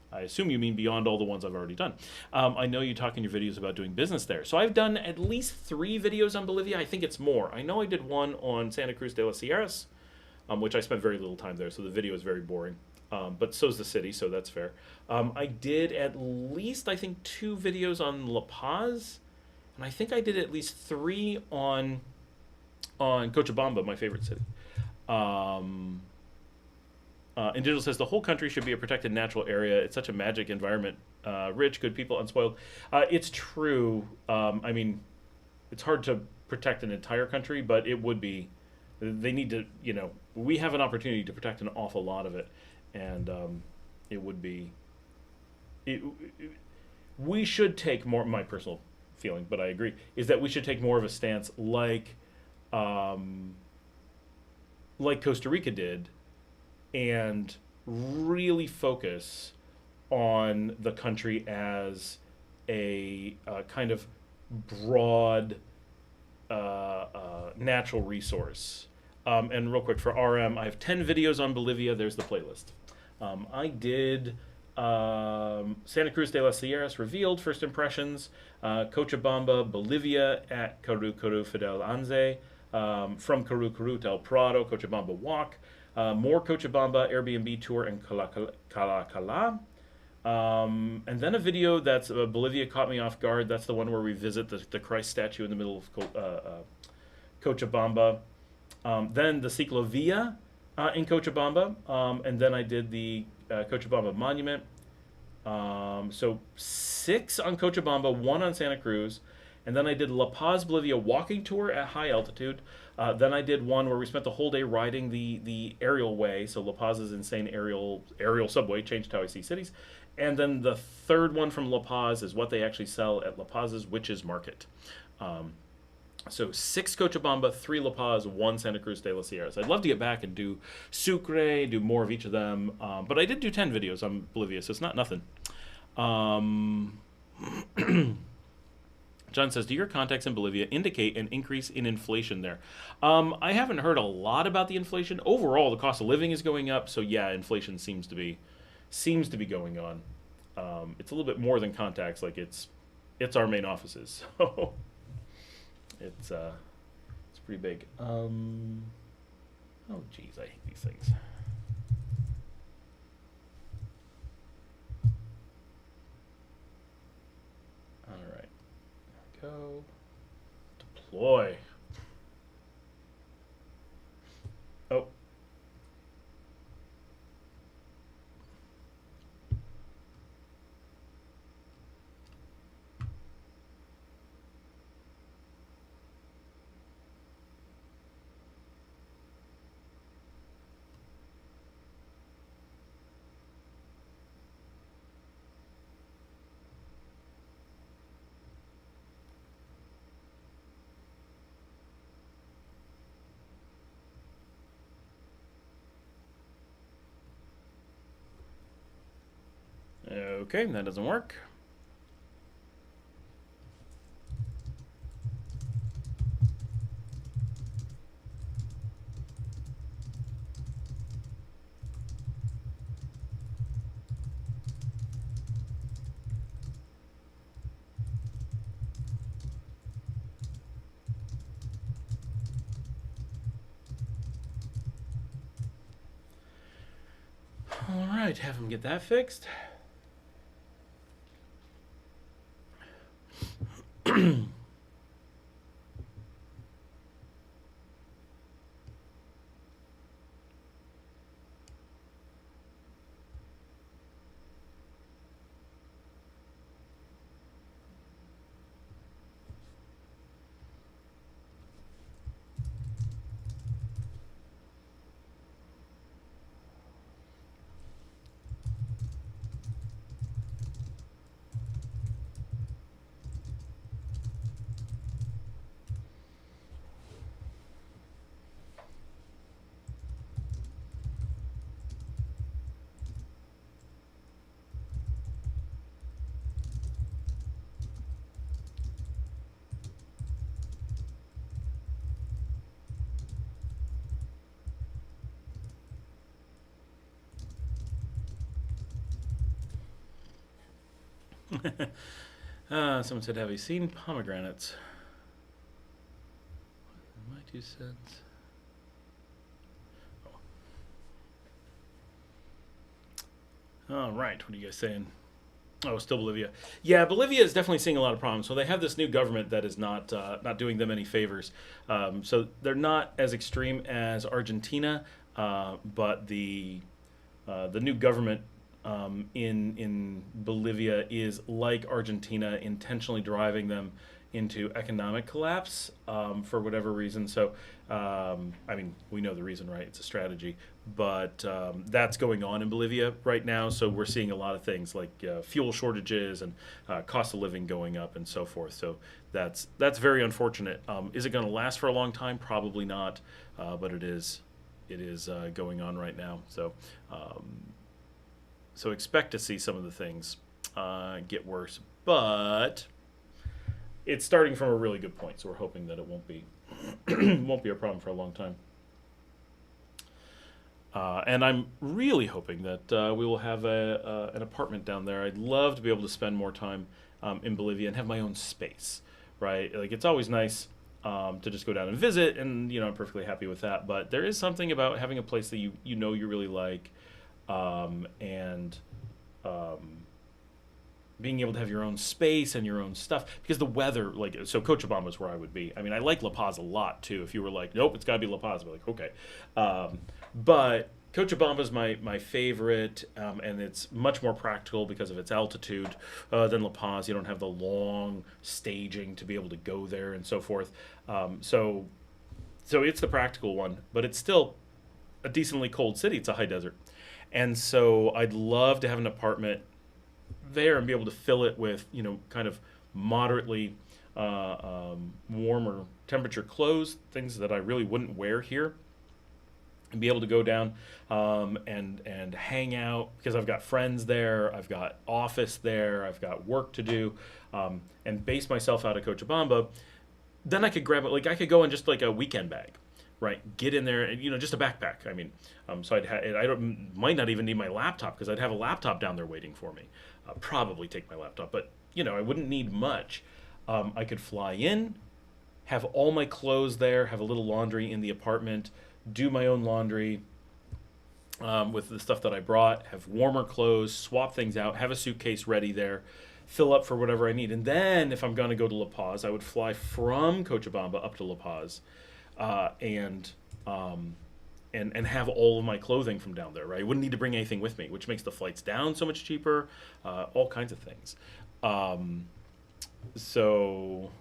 I assume you mean beyond all the ones I've already done. I know you talk in your videos about doing business there. So I've done at least 3 videos on Bolivia. I think it's more. I know I did one on Santa Cruz de las Sierras, which I spent very little time there, so the video is very boring. But so's the city, so that's fair. I did at least, I think, 2 videos on La Paz, and I think I did at least 3 on Cochabamba, my favorite city. And Digital says, the whole country should be a protected natural area. It's such a magic environment. Rich, good people, unspoiled. It's true. I mean, it's hard to protect an entire country, but it would be. They need to, we have an opportunity to protect an awful lot of it. And it would be. We should take more, my personal feeling, but I agree, is that we should take more of a stance like like Costa Rica did, and really focus on the country as a kind of broad natural resource. And real quick for RM, I have 10 videos on Bolivia. There's the playlist. I did Santa Cruz de las Sierras revealed first impressions, Cochabamba, Bolivia at Caru Caru Fidel Anze, from Caru Caru to El Prado, Cochabamba walk, more Cochabamba Airbnb tour and Cala. And then a video that's Bolivia caught me off guard. That's the one where we visit the Christ statue in the middle of Cochabamba. Then the Ciclovia in Cochabamba. And then I did the Cochabamba Monument. So 6 on Cochabamba, 1 on Santa Cruz. And then I did La Paz, Bolivia walking tour at high altitude. Then I did one where we spent the whole day riding the aerial way. So La Paz's insane aerial subway changed how I see cities. And then the third one from La Paz is what they actually sell at La Paz's Witches Market. So 6 Cochabamba, 3 La Paz, 1 Santa Cruz de las Sierras. I'd love to get back and do Sucre, do more of each of them. But I did do 10 videos on Bolivia, so it's not nothing. John says, do your contacts in Bolivia indicate an increase in inflation there? I haven't heard a lot about the inflation. Overall, the cost of living is going up. So yeah, inflation seems to be going on. It's a little bit more than contacts. Like it's our main offices. So it's pretty big. Oh geez, I hate these things. All right, go deploy. Oh. Okay, that doesn't work. All right, have him get that fixed. Someone said, have you seen pomegranates? My 2 cents. Oh. All right, what are you guys saying? Oh, still Bolivia. Yeah, Bolivia is definitely seeing a lot of problems. So they have this new government that is not doing them any favors. So they're not as extreme as Argentina, but the new government in Bolivia is like Argentina, intentionally driving them into economic collapse for whatever reason. So, I mean, we know the reason, right? It's a strategy. But that's going on in Bolivia right now. So we're seeing a lot of things like fuel shortages and cost of living going up and so forth. So that's very unfortunate. Is it going to last for a long time? Probably not. But it is it is going on right now. So so expect to see some of the things get worse, but it's starting from a really good point. So we're hoping that it won't be won't be a problem for a long time. And I'm really hoping that we will have an apartment down there. I'd love to be able to spend more time in Bolivia and have my own space, right? Like, it's always nice to just go down and visit, and, I'm perfectly happy with that. But there is something about having a place that you know you really like, and being able to have your own space and your own stuff, because the weather, so Cochabamba is where I would be. I mean, I like La Paz a lot too. If you were like, nope, it's got to be La Paz, I'd be like, okay. But Cochabamba is my favorite, and it's much more practical because of its altitude than La Paz. You don't have the long staging to be able to go there and so forth. So it's the practical one, but it's still a decently cold city. It's a high desert. And so I'd love to have an apartment there and be able to fill it with, kind of moderately warmer temperature clothes, things that I really wouldn't wear here, and be able to go down and hang out, because I've got friends there, I've got office there, I've got work to do, and base myself out of Cochabamba. Then I could grab it, I could go in just like a weekend bag, right? Get in there, and just a backpack. I mean, so might not even need my laptop, because I'd have a laptop down there waiting for me. Probably take my laptop, but I wouldn't need much. I could fly in, have all my clothes there, have a little laundry in the apartment, do my own laundry with the stuff that I brought, have warmer clothes, swap things out, have a suitcase ready there, fill up for whatever I need. And then if I'm going to go to La Paz, I would fly from Cochabamba up to La Paz and have all of my clothing from down there, right? I wouldn't need to bring anything with me, which makes the flights down so much cheaper, all kinds of things. So...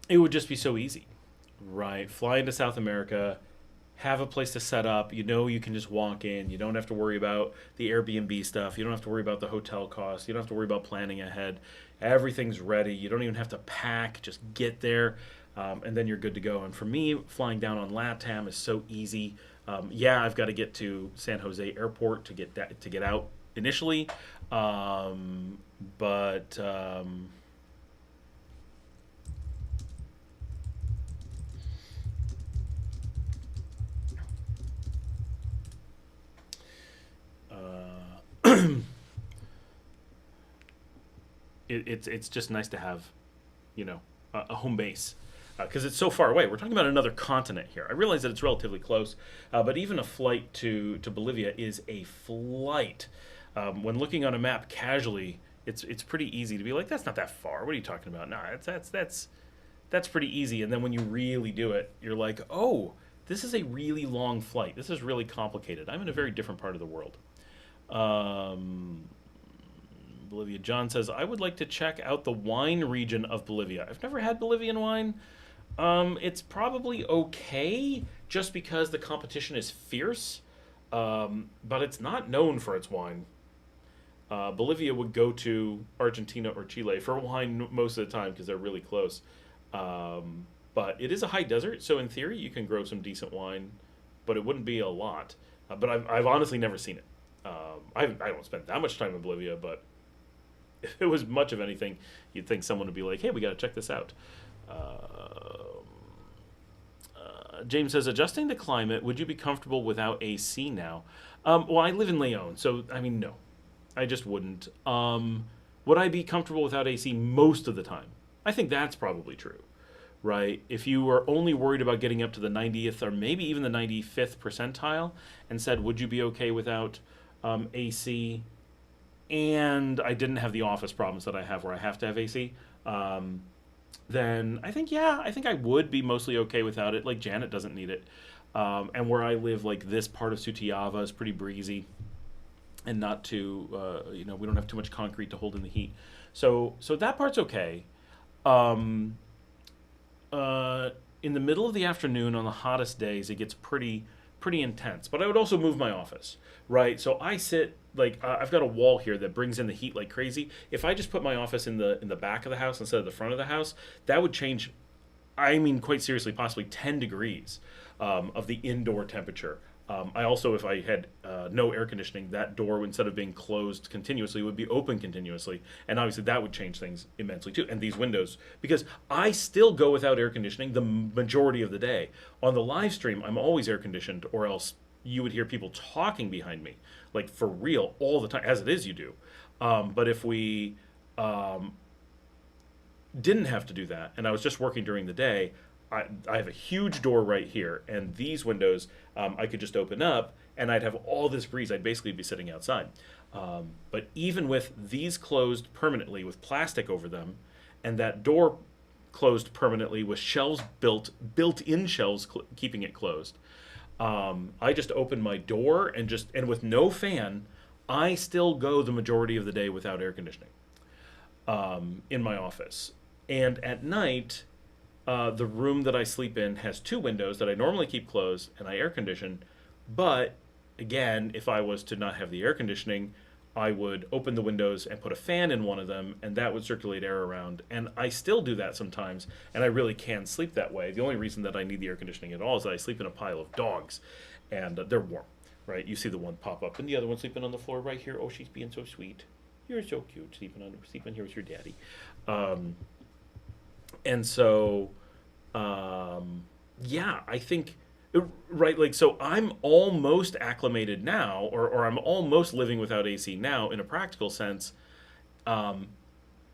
it would just be so easy, right? Fly into South America, have a place to set up. You can just walk in. You don't have to worry about the Airbnb stuff. You don't have to worry about the hotel costs. You don't have to worry about planning ahead. Everything's ready. You don't even have to pack. Just get there, and then you're good to go. And for me, flying down on LATAM is so easy. I've got to get to San Jose Airport to get out initially, but it's just nice to have, a home base, because it's so far away. We're talking about another continent here. I realize that it's relatively close, but even a flight to Bolivia is a flight. When looking on a map casually, it's pretty easy to be like, that's not that far. What are you talking about? No, that's pretty easy. And then when you really do it, you're like, oh, this is a really long flight. This is really complicated. I'm in a very different part of the world. Bolivia. John says, I would like to check out the wine region of Bolivia. I've never had Bolivian wine. It's probably okay, just because the competition is fierce, but it's not known for its wine. Bolivia would go to Argentina or Chile for wine most of the time, because they're really close. But it is a high desert, so in theory you can grow some decent wine, but it wouldn't be a lot. But I've honestly never seen it. I don't spend that much time in Bolivia, but if it was much of anything, you'd think someone would be like, hey, we got to check this out. James says, adjusting to climate, would you be comfortable without AC now? Well, I live in Leon, so, no. I just wouldn't. Would I be comfortable without AC most of the time? I think that's probably true, right? If you were only worried about getting up to the 90th or maybe even the 95th percentile and said, would you be okay without AC, and I didn't have the office problems that I have where I have to have AC, then I think, yeah, I think I would be mostly okay without it. Like, Janet doesn't need it. And where I live, like, this part of Sutiava is pretty breezy and not too, we don't have too much concrete to hold in the heat. So that part's okay. Um, in the middle of the afternoon on the hottest days, it gets pretty intense. But I would also move my office, right? So I sit like I've got a wall here that brings in the heat like crazy. If I just put my office in the back of the house instead of the front of the house, that would change. I mean, quite seriously, possibly 10 degrees of the indoor temperature. I also, if I had no air conditioning, that door, instead of being closed continuously, would be open continuously. And obviously, that would change things immensely, too. And these windows, because I still go without air conditioning the majority of the day. On the live stream, I'm always air conditioned, or else you would hear people talking behind me, like for real, all the time. As it is, you do. But if we didn't have to do that, and I was just working during the day, I have a huge door right here, and these windows I could just open up, and I'd have all this breeze. I'd basically be sitting outside. But even with these closed permanently with plastic over them, and that door closed permanently with shelves built-in shelves keeping it closed, I just open my door and with no fan, I still go the majority of the day without air conditioning in my office. And at night, the room that I sleep in has two windows that I normally keep closed and I air condition. But again, if I was to not have the air conditioning, I would open the windows and put a fan in one of them, and that would circulate air around. And I still do that sometimes, and I really can sleep that way. The only reason that I need the air conditioning at all is that I sleep in a pile of dogs, and they're warm, right? You see the one pop up, and the other one sleeping on the floor right here. Oh, she's being so sweet. You're so cute, sleeping here with your daddy. And so, yeah, I think, right, like, so I'm almost acclimated now, or I'm almost living without AC now in a practical sense, and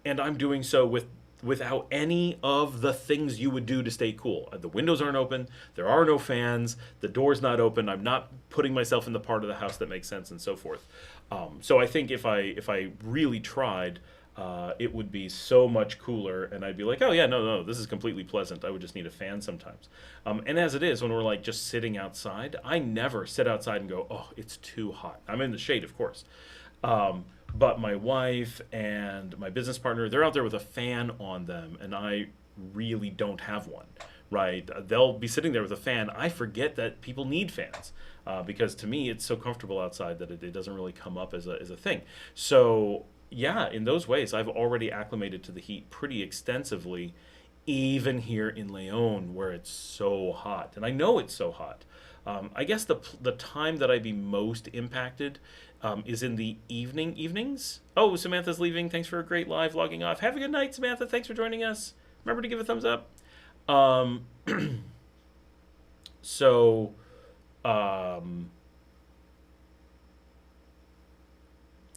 I'm doing so without any of the things you would do to stay cool. The windows aren't open, there are no fans, the door's not open, I'm not putting myself in the part of the house that makes sense, and so forth. So I think if I really tried, it would be so much cooler, and I'd be like, oh yeah, no, this is completely pleasant. I would just need a fan sometimes. And as it is, when we're like just sitting outside, I never sit outside and go, oh, it's too hot. I'm in the shade, of course. But my wife and my business partner, they're out there with a fan on them, and I really don't have one, right? They'll be sitting there with a fan. I forget that people need fans. Because to me, it's so comfortable outside that it doesn't really come up as a thing. So yeah, in those ways, I've already acclimated to the heat pretty extensively, even here in Leon, where it's so hot. And I know it's so hot. I guess the time that I'd be most impacted is in the evenings. Oh, Samantha's leaving. Thanks for a great live logging off. Have a good night, Samantha. Thanks for joining us. Remember to give a thumbs up. So,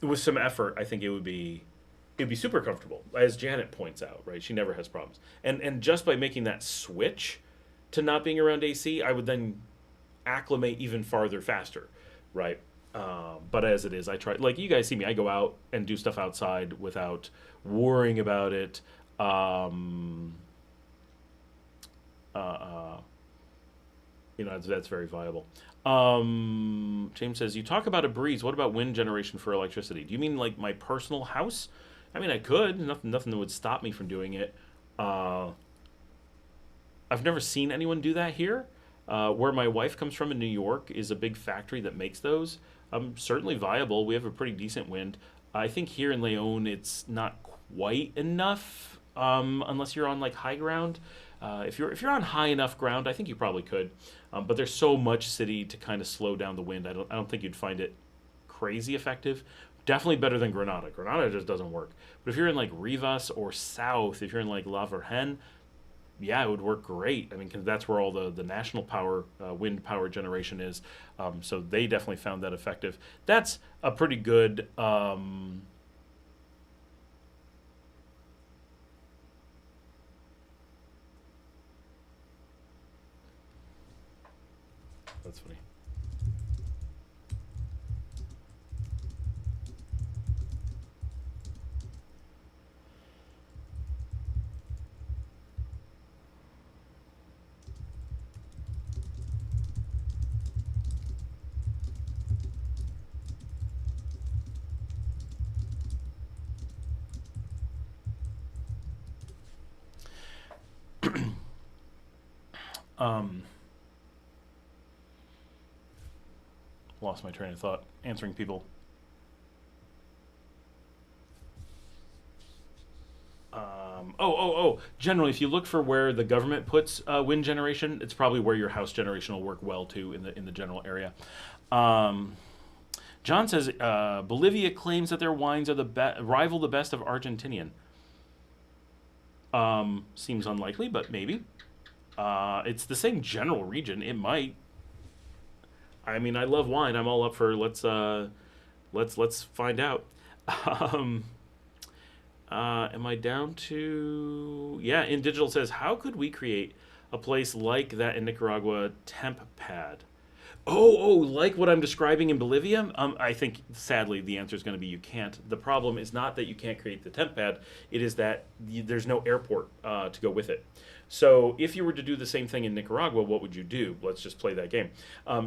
with some effort, I think it'd be super comfortable, as Janet points out, right? She never has problems, and just by making that switch to not being around AC, I would then acclimate even farther faster, right? But as it is, I try, like you guys see me, I go out and do stuff outside without worrying about it. That's very viable. James says, you talk about a breeze. What about wind generation for electricity? Do you mean like my personal house? I mean, I could. Nothing that would stop me from doing it. I've never seen anyone do that here. Where my wife comes from in New York is a big factory that makes those. Certainly viable. We have a pretty decent wind. I think here in Leon, it's not quite enough, unless you're on like high ground. If you're on high enough ground, I think you probably could. But there's so much city to kind of slow down the wind. I don't think you'd find it crazy effective. Definitely better than Granada. Granada just doesn't work. But if you're in like Rivas or south, if you're in like La Virgen, yeah, it would work great. I mean, 'cause that's where all the national power, wind power generation is. So they definitely found that effective. That's a pretty good. That's funny. Lost my train of thought answering people. Generally, if you look for where the government puts wind generation, it's probably where your house generation will work well too in the general area. John says Bolivia claims that their wines are rival the best of Argentinian. Seems unlikely, but maybe. It's the same general region. It might. I mean, I love wine. I'm all up for let's find out. Am I down to... Yeah, In Digital says, how could we create a place like that in Nicaragua, temp pad? Like what I'm describing in Bolivia? I think, sadly, the answer is going to be you can't. The problem is not that you can't create the temp pad. It is that there's no airport to go with it. So if you were to do the same thing in Nicaragua, what would you do? Let's just play that game.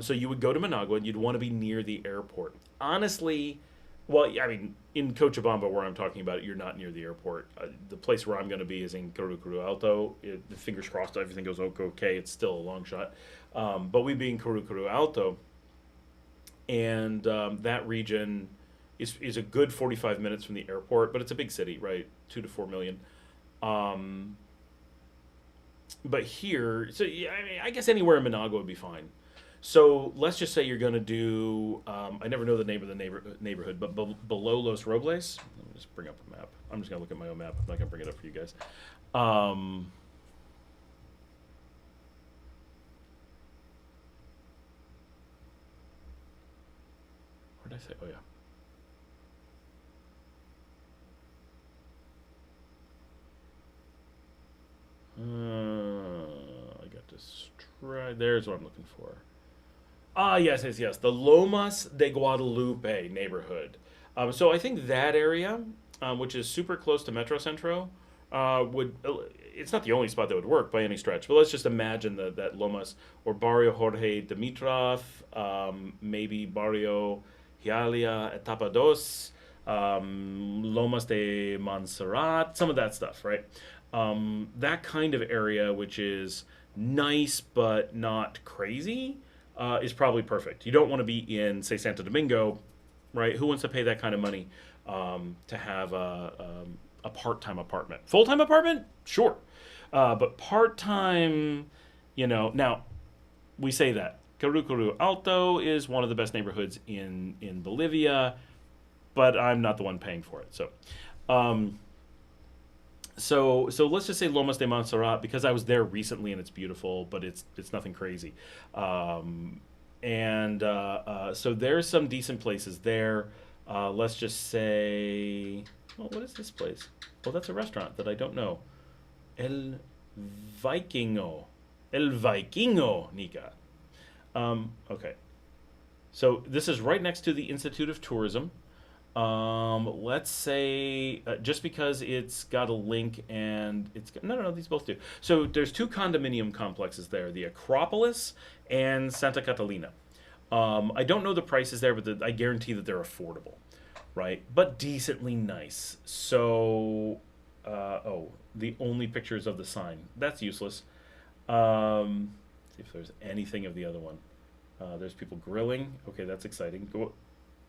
So you would go to Managua, and you'd want to be near the airport. Honestly... Well, I mean, in Cochabamba, where I'm talking about it, you're not near the airport. The place where I'm going to be is in Curu Alto. Fingers crossed, everything goes okay. It's still a long shot. But we'd be in Curu Alto. And that region is a good 45 minutes from the airport. But it's a big city, right? 2 to 4 million. But here, so yeah, I mean, I guess anywhere in Managua would be fine. So let's just say you're going to do, I never know the name of the neighborhood, but below Los Robles. Let me just bring up a map. I'm just going to look at my own map. I'm not going to bring it up for you guys. Where did I say? Oh, yeah. I got distracted. There's what I'm looking for. Yes. The Lomas de Guadalupe neighborhood. So I think that area, which is super close to Metro Centro, would... It's not the only spot that would work by any stretch, but let's just imagine that Lomas or Barrio Jorge Dimitrov, maybe Barrio Hialia Etapa Dos, Lomas de Montserrat, some of that stuff, right? That kind of area, which is nice but not crazy, is probably perfect. You don't want to be in, say, Santo Domingo, right? Who wants to pay that kind of money to have a part-time apartment? Full-time apartment? Sure. But part-time, now, we say that. Curu Alto is one of the best neighborhoods in Bolivia, but I'm not the one paying for it. So let's just say Lomas de Montserrat, because I was there recently and it's beautiful, but it's nothing crazy. So there's some decent places there. Let's just say, what is this place? Well, that's a restaurant that I don't know. El Vikingo, Nika. Okay. So this is right next to the Institute of Tourism. Let's say, just because it's got a link and it's... No, these both do. So there's 2 condominium complexes there, the Acropolis and Santa Catalina. I don't know the prices there, but I guarantee that they're affordable, right? But decently nice. So, the only pictures of the sign. That's useless. See if there's anything of the other one. There's people grilling. Okay, that's exciting.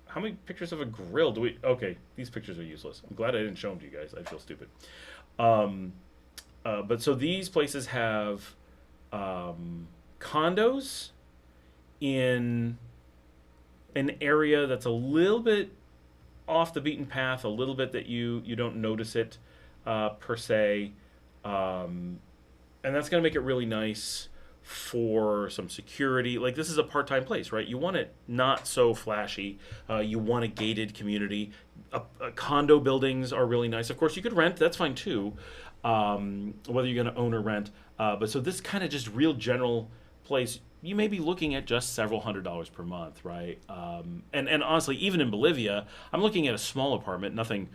How many pictures of a grill do we... Okay, these pictures are useless. I'm glad I didn't show them to you guys. I feel stupid. But so these places have condos in an area that's a little bit off the beaten path, a little bit that you don't notice it per se. And that's going to make it really nice for some security. Like, this is a part-time place, right? You want it not so flashy. You want a gated community. Condo buildings are really nice. Of course, you could rent. That's fine too, whether you're going to own or rent. But so this kind of just real general place, you may be looking at just several $100s per month, right? And honestly, even in Bolivia, I'm looking at a small apartment, nothing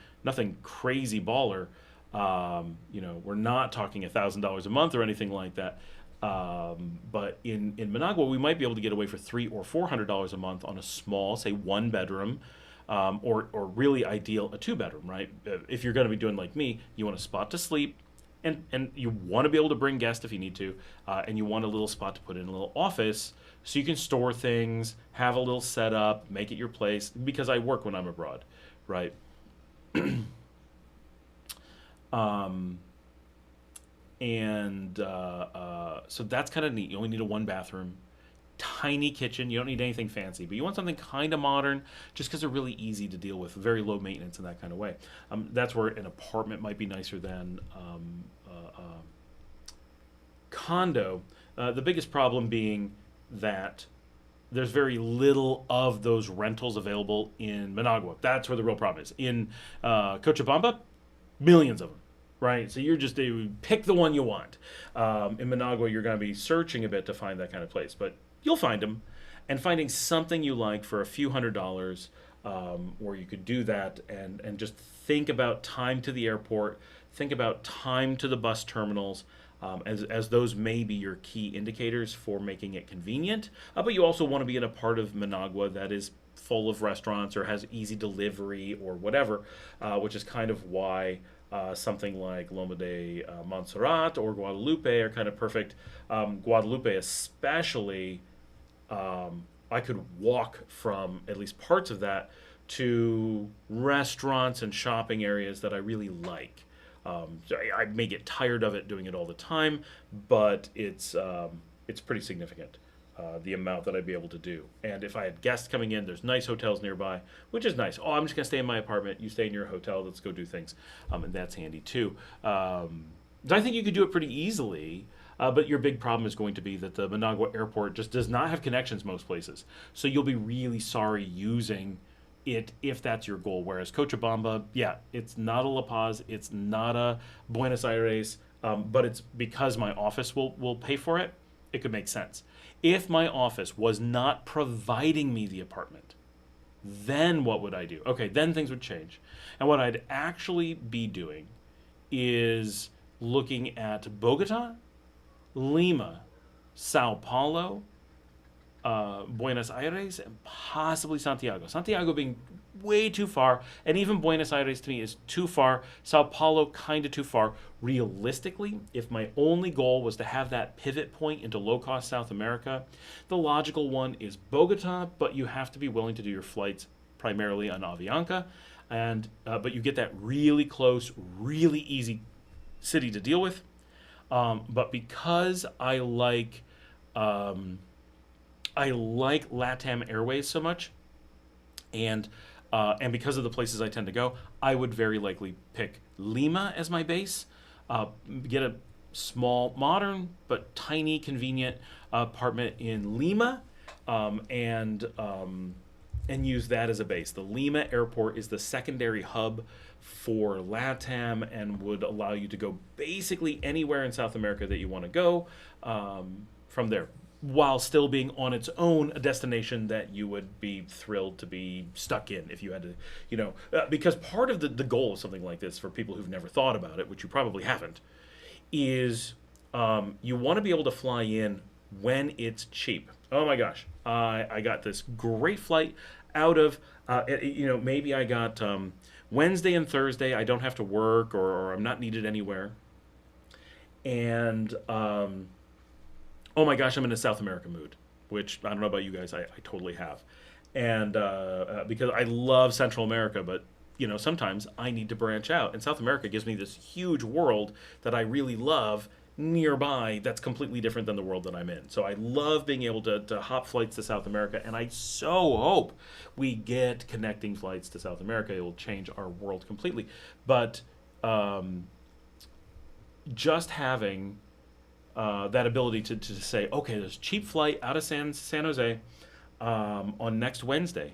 crazy baller. We're not talking $1,000 a month or anything like that. But in Managua, we might be able to get away for $300 or $400 a month on a small, say, 1-bedroom, or really ideal, a 2-bedroom, right? If you're going to be doing like me, you want a spot to sleep and you want to be able to bring guests if you need to, and you want a little spot to put in a little office so you can store things, have a little setup, make it your place. Because I work when I'm abroad, right? So that's kind of neat. You only need a 1 bathroom, tiny kitchen. You don't need anything fancy, but you want something kind of modern, just because they're really easy to deal with, very low maintenance in that kind of way. That's where an apartment might be nicer than condo. The biggest problem being that there's very little of those rentals available in Managua. That's where the real problem is. In Cochabamba, millions of them. Right, so you're just pick the one you want. In Managua, you're going to be searching a bit to find that kind of place, but you'll find them. And finding something you like for a few $100s, where you could do that and just think about time to the airport, think about time to the bus terminals, as those may be your key indicators for making it convenient. But you also want to be in a part of Managua that is full of restaurants or has easy delivery or whatever, which is kind of why something like Loma de Montserrat or Guadalupe are kind of perfect. Guadalupe especially, I could walk from at least parts of that to restaurants and shopping areas that I really like. I may get tired of it doing it all the time, but it's pretty significant. The amount that I'd be able to do. And if I had guests coming in, there's nice hotels nearby, which is nice. Oh, I'm just going to stay in my apartment. You stay in your hotel. Let's go do things. And that's handy too. So I think you could do it pretty easily. But your big problem is going to be that the Managua airport just does not have connections most places. So you'll be really sorry using it if that's your goal. Whereas Cochabamba, yeah, it's not a La Paz. It's not a Buenos Aires. But it's because my office will pay for it. It could make sense. If my office was not providing me the apartment, then what would I do? Okay, then things would change. And what I'd actually be doing is looking at Bogota, Lima, Sao Paulo, Buenos Aires, and possibly Santiago. Santiago being way too far, and even Buenos Aires to me is too far. Sao Paulo kind of too far. Realistically, if my only goal was to have that pivot point into low-cost South America, the logical one is Bogota, but you have to be willing to do your flights primarily on Avianca, and but you get that really close, really easy city to deal with. But because I like LATAM Airways so much, and because of the places I tend to go, I would very likely pick Lima as my base. Get a small, modern, but tiny, convenient apartment in Lima, and use that as a base. The Lima airport is the secondary hub for LATAM and would allow you to go basically anywhere in South America that you want to go from there, while still being on its own a destination that you would be thrilled to be stuck in if you had to, because part of the goal of something like this for people who've never thought about it, which you probably haven't, is you want to be able to fly in when it's cheap. Oh my gosh, I got this great flight out of, maybe I got Wednesday and Thursday, I don't have to work or I'm not needed anywhere. And, oh my gosh, I'm in a South America mood, which I don't know about you guys, I totally have. And because I love Central America, but sometimes I need to branch out. And South America gives me this huge world that I really love nearby that's completely different than the world that I'm in. So I love being able to hop flights to South America, and I so hope we get connecting flights to South America. It will change our world completely. But just having that ability to say, okay, there's a cheap flight out of San Jose on next Wednesday.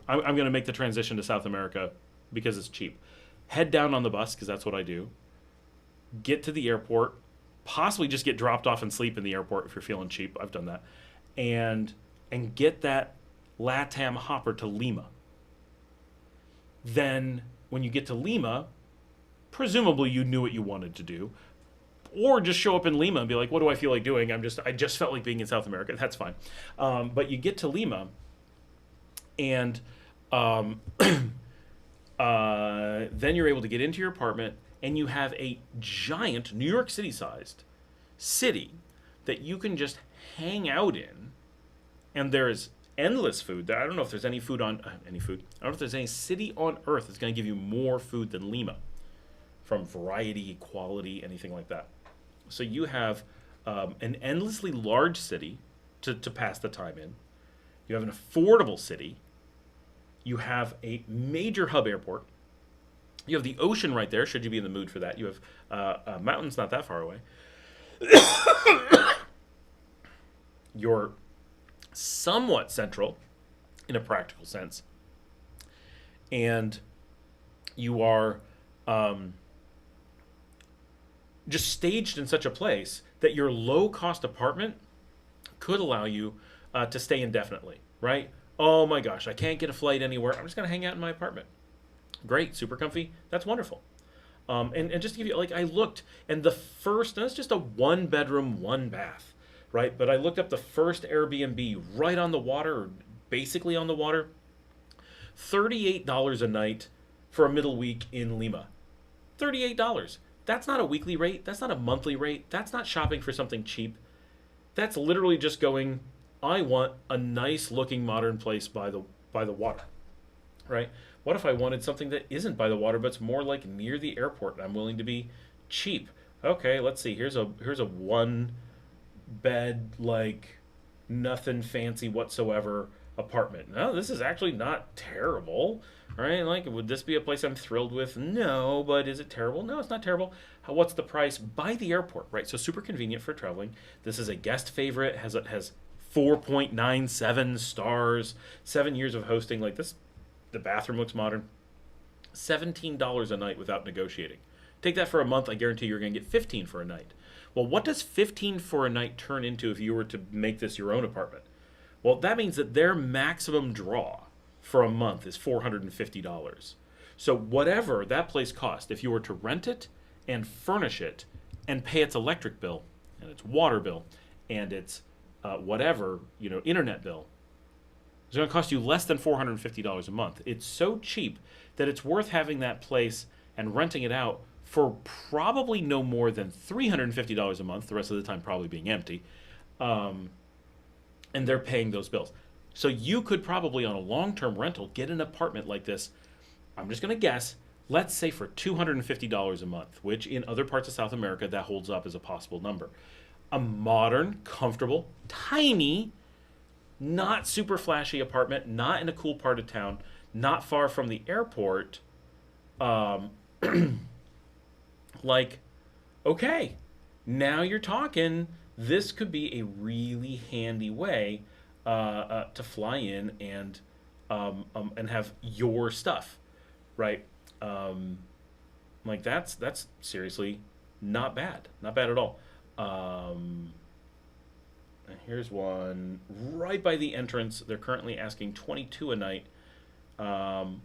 I'm going to make the transition to South America because it's cheap. Head down on the bus, because that's what I do. Get to the airport, possibly just get dropped off and sleep in the airport if you're feeling cheap. I've done that. And get that LATAM hopper to Lima. Then when you get to Lima, presumably you knew what you wanted to do. Or just show up in Lima and be like, what do I feel like doing? I just felt like being in South America. That's fine. But you get to Lima, and then you're able to get into your apartment and you have a giant New York City-sized city that you can just hang out in, and there's endless food. I don't know if there's any food on any food. I don't know if there's any city on earth that's going to give you more food than Lima, from variety, quality, anything like that. So you have an endlessly large city to pass the time in. You have an affordable city. You have a major hub airport. You have the ocean right there, should you be in the mood for that. You have mountains not that far away. You're somewhat central in a practical sense. And you are just staged in such a place that your low-cost apartment could allow you to stay indefinitely, right? Oh my gosh, I can't get a flight anywhere. I'm just going to hang out in my apartment. Great, super comfy. That's wonderful. And just to give you, like, I looked, and the first, and it's just a 1-bedroom, 1-bath, right? But I looked up the first Airbnb right on the water, or basically on the water. $38 a night for a middle week in Lima. $38. That's not a weekly rate. That's not a monthly rate. That's not shopping for something cheap. That's literally just going, I want a nice looking modern place by the water, right? What if I wanted something that isn't by the water, but it's more like near the airport, and I'm willing to be cheap? Okay, let's see. Here's a 1-bed, like nothing fancy whatsoever apartment. No, this is actually not terrible, right? Like, would this be a place I'm thrilled with? No, but is it terrible? No, it's not terrible. What's the price? By the airport, right? So super convenient for traveling. This is a guest favorite. Has 4.97 stars, 7 years of hosting. Like this, the bathroom looks modern. $17 a night without negotiating. Take that for a month. I guarantee you're going to get 15 for a night. Well, what does 15 for a night turn into if you were to make this your own apartment? Well, that means that their maximum draw for a month is $450. So whatever that place cost, if you were to rent it and furnish it and pay its electric bill and its water bill and its whatever, internet bill, it's going to cost you less than $450 a month. It's so cheap that it's worth having that place and renting it out for probably no more than $350 a month, the rest of the time probably being empty. And they're paying those bills. So you could probably, on a long-term rental, get an apartment like this. I'm just going to guess, let's say for $250 a month, which in other parts of South America, that holds up as a possible number. A modern, comfortable, tiny, not super flashy apartment, not in a cool part of town, not far from the airport. Like, okay, now you're talking. This could be a really handy way to fly in and have your stuff, right? Like that's seriously not bad at all. Here's one right by the entrance. They're currently asking $22 a night.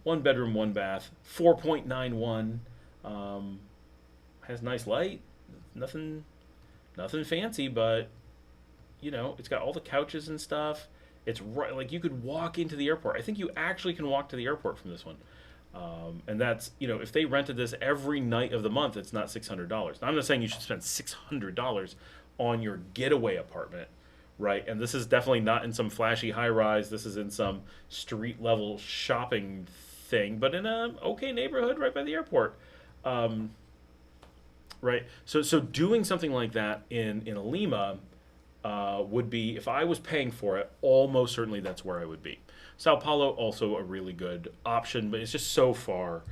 1 bedroom, 1 bath, 4.91. Has nice light. Nothing fancy, but it's got all the couches and stuff. It's right, like you could walk into the airport. I think you actually can walk to the airport from this one. And that's, if they rented this every night of the month, it's not $600. Now, I'm not saying you should spend $600 on your getaway apartment, right? And this is definitely not in some flashy high rise. This is in some street level shopping thing, but in a okay neighborhood right by the airport. Right. So doing something like that in Lima would be, if I was paying for it, almost certainly that's where I would be. Sao Paulo, also a really good option, but it's just so far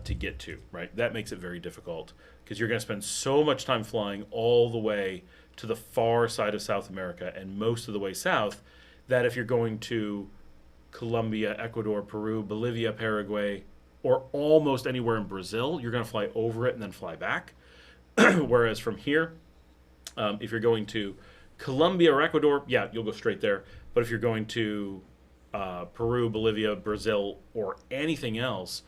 to get to, right? That makes it very difficult because you're going to spend so much time flying all the way to the far side of South America and most of the way south that if you're going to Colombia, Ecuador, Peru, Bolivia, Paraguay, or almost anywhere in Brazil, you're going to fly over it and then fly back. Whereas from here, if you're going to Colombia or Ecuador, yeah, you'll go straight there. But if you're going to Peru, Bolivia, Brazil, or anything else,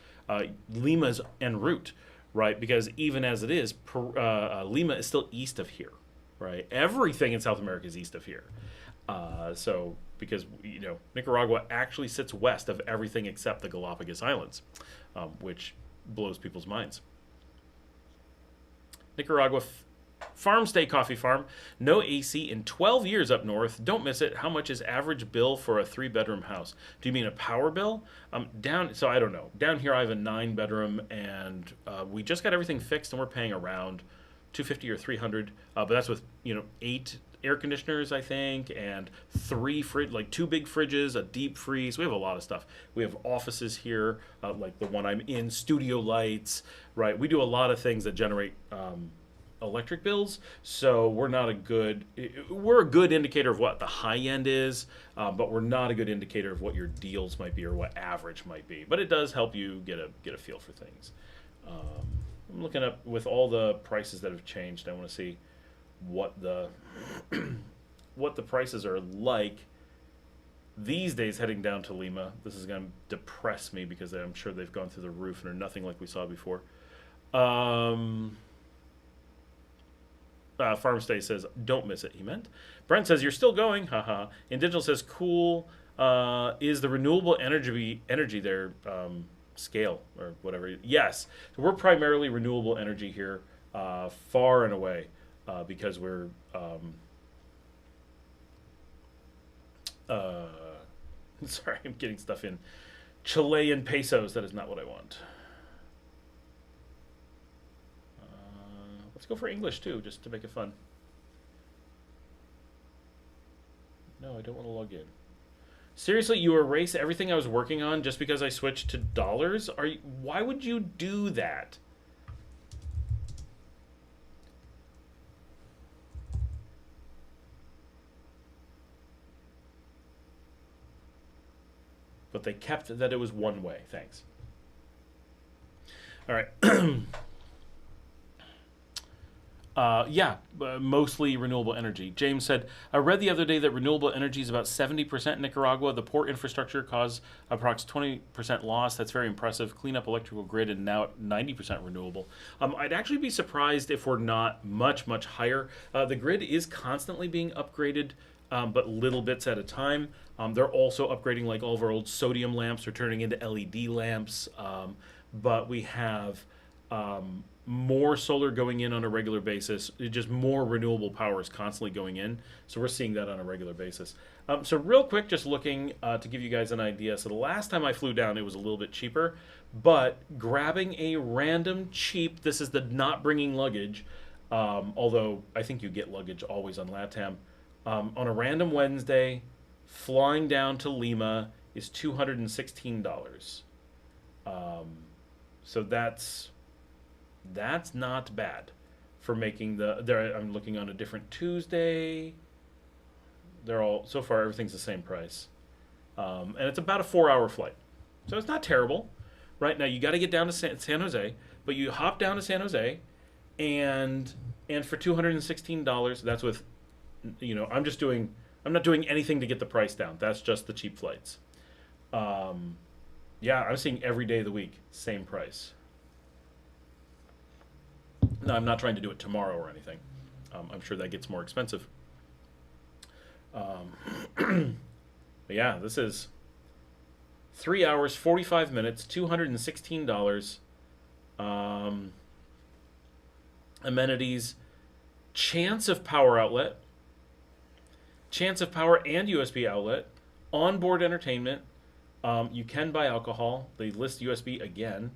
Lima's en route, right? Because even as it is, Lima is still east of here, right? Everything in South America is east of here. So because Nicaragua actually sits west of everything except the Galapagos Islands, which blows people's minds. Nicaragua farm stay coffee farm. No AC in 12 years up north. Don't miss it. How much is average bill for a 3-bedroom house? Do you mean a power bill? So I don't know. Down here I have a 9-bedroom, and we just got everything fixed, and we're paying around $250 or $300. But that's with 8 air conditioners, I think, and 2 big fridges, a deep freeze. We have a lot of stuff. We have offices here, like the one I'm in, studio lights, right? We do a lot of things that generate electric bills, so we're a good indicator of what the high end is, but we're not a good indicator of what your deals might be or what average might be. But it does help you get a feel for things. I'm looking up with all the prices that have changed. I want to see what the what the prices are like these days heading down to Lima. This is going to depress me because I'm sure they've gone through the roof and are nothing like we saw before. Farmstay says, don't miss it, he meant. Brent says, you're still going, haha. And Digital says, cool. Is the renewable energy their scale or whatever? Yes. So we're primarily renewable energy here, far and away, because we're sorry, I'm getting stuff in Chilean pesos. That is not what I want. Let's go for English too, just to make it fun. No, I don't want to log in. Seriously, you erase everything I was working on just because I switched to dollars? Why would you do that? But they kept that it was one way. Thanks. All right. Mostly renewable energy. James said, I read the other day that renewable energy is about 70% in Nicaragua. The poor infrastructure caused approximately 20% loss. That's very impressive. Clean up electrical grid and now 90% renewable. I'd actually be surprised if we're not much, much higher. The grid is constantly being upgraded, but little bits at a time. They're also upgrading, like all of our old sodium lamps are turning into LED lamps. But we have more solar going in on a regular basis. Just more renewable power is constantly going in. So we're seeing that on a regular basis. So real quick, just looking to give you guys an idea. So the last time I flew down, it was a little bit cheaper. But grabbing a random cheap, this is the not bringing luggage, although I think you get luggage always on LATAM. On a random Wednesday, flying down to Lima is $216. So that's not bad for making I'm looking on a different Tuesday. They're all, so far, everything's the same price. And it's about a 4-hour flight. So it's not terrible. Right now, you got to get down to San Jose, but you hop down to San Jose, and for $216, that's with, I'm not doing anything to get the price down. That's just the cheap flights. I'm seeing every day of the week, same price. No, I'm not trying to do it tomorrow or anything. I'm sure that gets more expensive. But yeah, this is 3 hours, 45 minutes, $216. Amenities, chance of power and USB outlet, onboard entertainment. You can buy alcohol. They list USB again.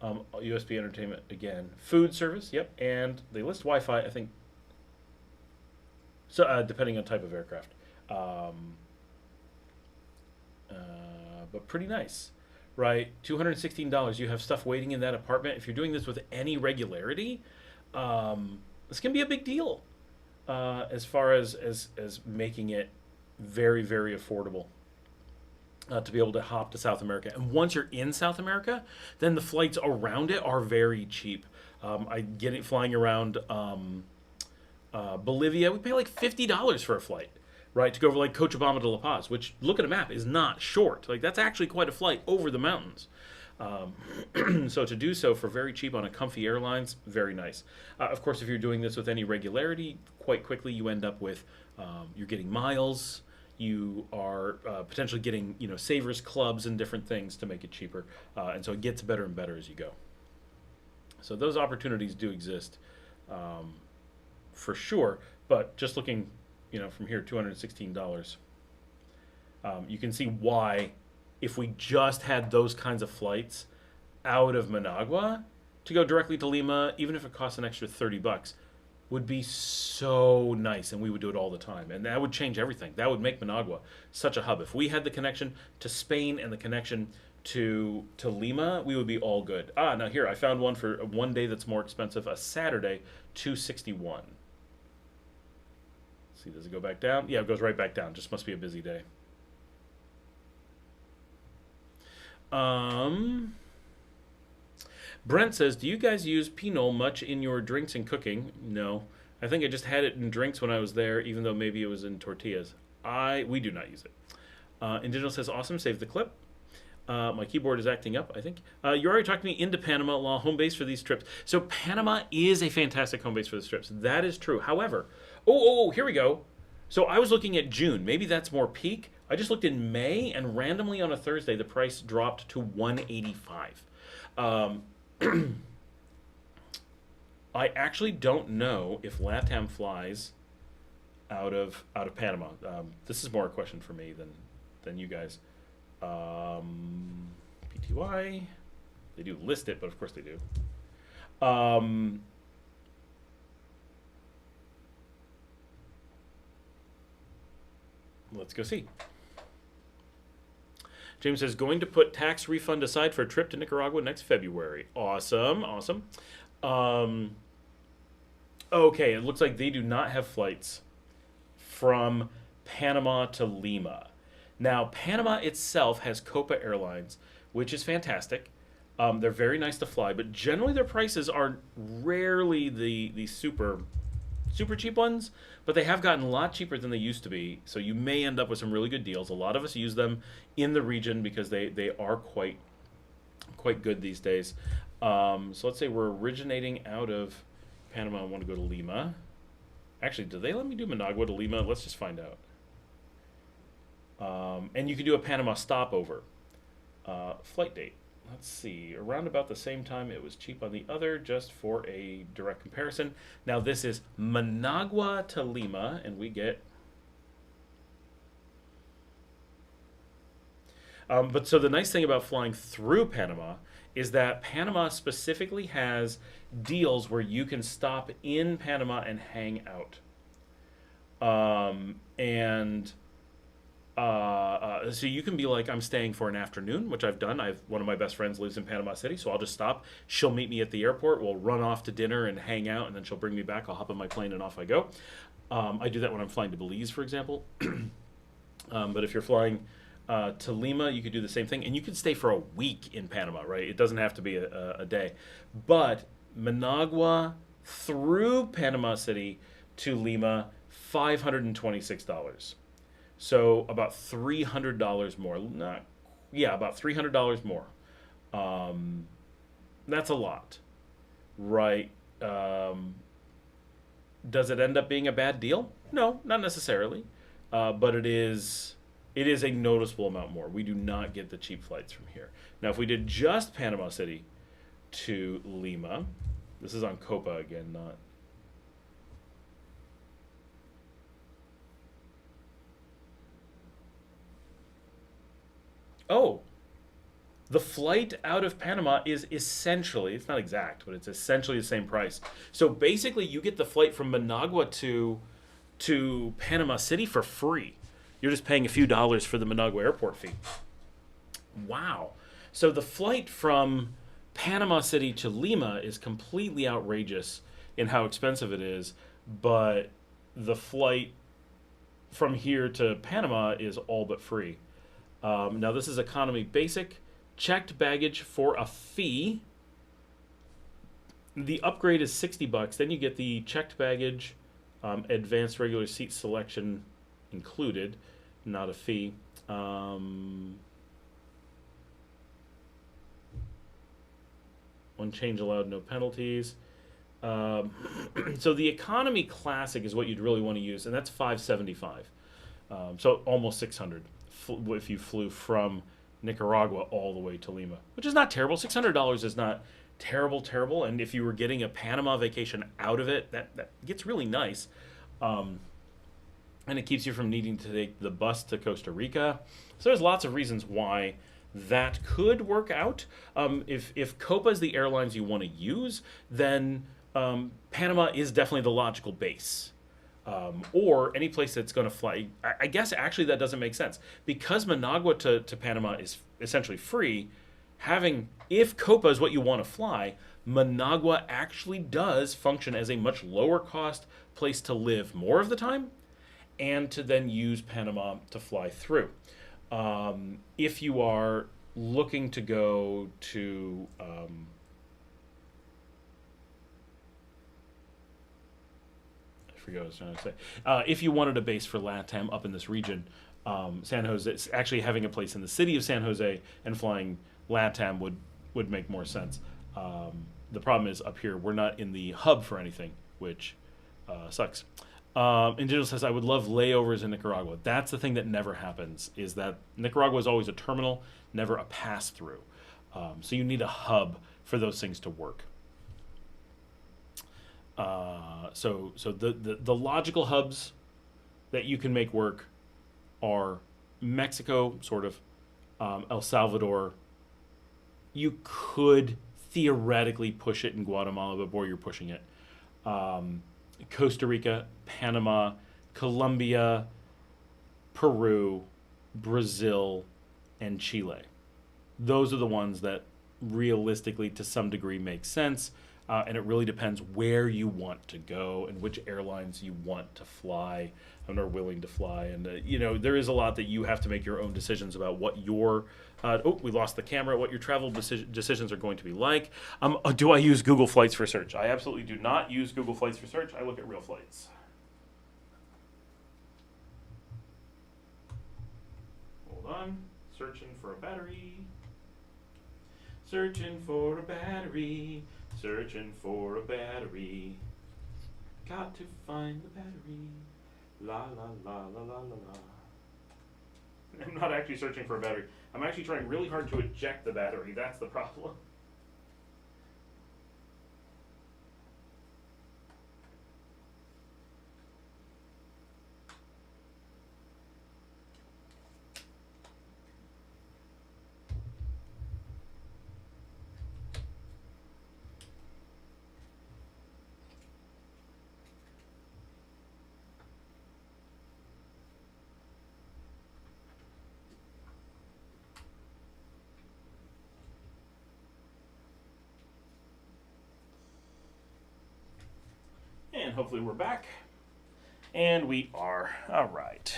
USB entertainment again. Food service, yep. And they list Wi-Fi, I think. So depending on type of aircraft. But pretty nice, right? $216. You have stuff waiting in that apartment. If you're doing this with any regularity, this can be a big deal as far as making it very, very affordable. To be able to hop to South America. And once you're in South America, then the flights around it are very cheap. I get it flying around Bolivia. We pay like $50 for a flight, right? To go over like Cochabamba to La Paz, which, look at a map, is not short. Like, that's actually quite a flight over the mountains. So to do so for very cheap on a comfy airlines, very nice. Of course, if you're doing this with any regularity, quite quickly you end up with, you're getting miles. You are potentially getting, savers clubs and different things to make it cheaper. And so it gets better and better as you go. So those opportunities do exist for sure. But just looking, from here, $216. You can see why, if we just had those kinds of flights out of Managua to go directly to Lima, even if it costs an extra $30, would be so nice, and we would do it all the time. And that would change everything. That would make Managua such a hub. If we had the connection to Spain and the connection to Lima, we would be all good. Now here, I found one for one day that's more expensive, a Saturday, $261. See, does it go back down? Yeah, it goes right back down. Just must be a busy day. Brent says, do you guys use Pinot much in your drinks and cooking? No. I think I just had it in drinks when I was there, even though maybe it was in tortillas. We do not use it. Indigenous says, awesome, save the clip. My keyboard is acting up, I think. You already talked me into Panama, law home base for these trips. So Panama is a fantastic home base for the trips. That is true. However, here we go. So I was looking at June. Maybe that's more peak. I just looked in May, and randomly on a Thursday, the price dropped to $185. I actually don't know if LATAM flies out of Panama. This is more a question for me than you guys. PTY, they do list it, but of course they do. Let's go see. James says, going to put tax refund aside for a trip to Nicaragua next February. Awesome. Okay, it looks like they do not have flights from Panama to Lima. Now, Panama itself has Copa Airlines, which is fantastic. They're very nice to fly, but generally their prices are rarely the super cheap ones, but they have gotten a lot cheaper than they used to be, so you may end up with some really good deals. A lot of us use them in the region because they are quite good these days. So let's say we're originating out of Panama. I want to go to Lima. Actually, do they let me do Managua to Lima? Let's just find out. And you can do a Panama stopover. Flight date. Let's see. Around about the same time, it was cheap on the other, just for a direct comparison. Now this is Managua to Lima, and we get... but so the nice thing about flying through Panama is that Panama specifically has deals where you can stop in Panama and hang out. So you can be like, I'm staying for an afternoon, which I've done. One of my best friends lives in Panama City, so I'll just stop. She'll meet me at the airport. We'll run off to dinner and hang out, and then she'll bring me back. I'll hop on my plane and off I go. I do that when I'm flying to Belize, for example. But if you're flying to Lima, you could do the same thing, and you could stay for a week in Panama, right? It doesn't have to be a day. But Managua through Panama City to Lima, $526. So about $300 more. About $300 more. That's a lot, right? Does it end up being a bad deal? No, not necessarily. But it is a noticeable amount more. We do not get the cheap flights from here. Now, if we did just Panama City to Lima, this is on Copa again, not... Oh, the flight out of Panama is essentially, it's not exact, but it's essentially the same price. So basically you get the flight from Managua to Panama City for free. You're just paying a few dollars for the Managua airport fee. Wow. So the flight from Panama City to Lima is completely outrageous in how expensive it is, but the flight from here to Panama is all but free. Now this is economy basic, checked baggage for a fee. The upgrade is $60. Then you get the checked baggage, advanced regular seat selection included, not a fee. One change allowed, no penalties. So the economy classic is what you'd really want to use, and that's $575. So almost $600 if you flew from Nicaragua all the way to Lima, which is not terrible. $600 is not terrible. And if you were getting a Panama vacation out of it, that gets really nice. And it keeps you from needing to take the bus to Costa Rica. So there's lots of reasons why that could work out. If Copa is the airlines you want to use, then Panama is definitely the logical base. Or any place that's going to fly. I guess actually that doesn't make sense. Because Managua to Panama is essentially free, if Copa is what you want to fly, Managua actually does function as a much lower cost place to live more of the time, and to then use Panama to fly through. If you are looking to go to I forget what I was trying to say. If you wanted a base for LATAM up in this region, San Jose, it's actually having a place in the city of San Jose and flying LATAM would make more sense. The problem is up here we're not in the hub for anything, which sucks. And Digital says, I would love layovers in Nicaragua. That's the thing that never happens, is that Nicaragua is always a terminal, never a pass-through. So you need a hub for those things to work. So the logical hubs that you can make work are Mexico, sort of, El Salvador. You could theoretically push it in Guatemala, but boy, you're pushing it. Costa Rica, Panama, Colombia, Peru, Brazil, and Chile. Those are the ones that realistically, to some degree, make sense. And it really depends where you want to go and which airlines you want to fly and are willing to fly. And, there is a lot that you have to make your own decisions about what your, we lost the camera, what your travel decisions are going to be like. Do I use Google Flights for search? I absolutely do not use Google Flights for search. I look at real flights. Hold on. Searching for a battery. Searching for a battery. Searching for a battery. Got to find the battery. La la la la la la la. I'm not actually searching for a battery. I'm actually trying really hard to eject the battery. That's the problem. And hopefully we're back. And we are. All right.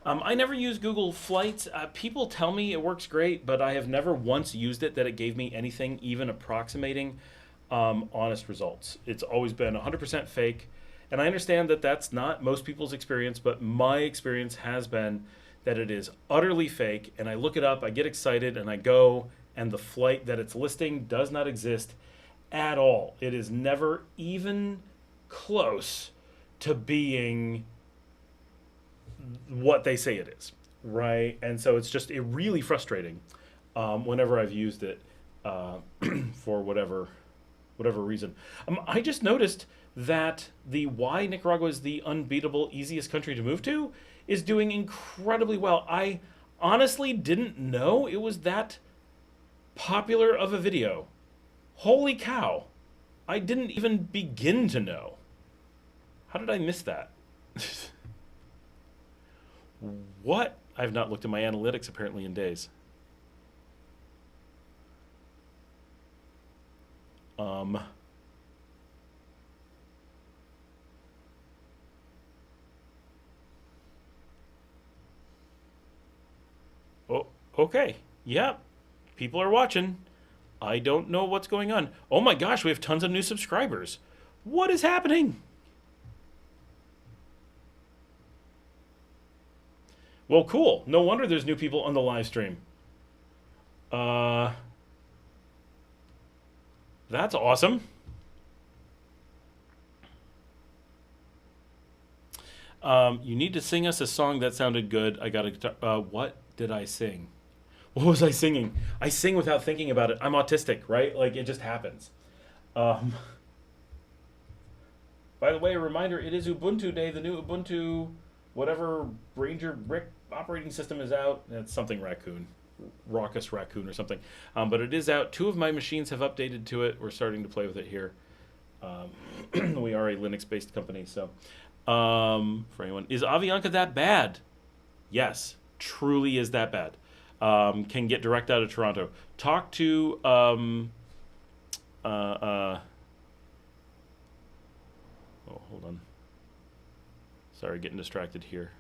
I never use Google Flights. People tell me it works great, but I have never once used it that it gave me anything even approximating honest results. It's always been 100% fake. And I understand that that's not most people's experience, but my experience has been that it is utterly fake. And I look it up, I get excited, and I go, and the flight that it's listing does not exist at all. It is never even close to being what they say it is, right? And so it's just really frustrating whenever I've used it for whatever reason. I just noticed that the why Nicaragua is the unbeatable easiest country to move to is doing incredibly well. I honestly didn't know it was that popular of a video. Holy cow. I didn't even begin to know. How did I miss that? What? I've not looked at my analytics apparently in days. Oh, okay. Yep. People are watching. I don't know what's going on. Oh my gosh, we have tons of new subscribers. What is happening? Well, cool. No wonder there's new people on the live stream. That's awesome. You need to sing us a song that sounded good. I got a guitar. What did I sing? What was I singing? I sing without thinking about it. I'm autistic, right? Like, it just happens. Um, by the way, a reminder, it is Ubuntu Day. The new Ubuntu, whatever Ranger Rick operating system is out. It's something raccoon. Raucous raccoon or something. But it is out. 2 of my machines have updated to it. We're starting to play with it here. We are a Linux-based company, so for anyone, is Avianca that bad? Yes, truly is that bad. Can get direct out of Toronto. Talk to oh, hold on. Sorry, getting distracted here.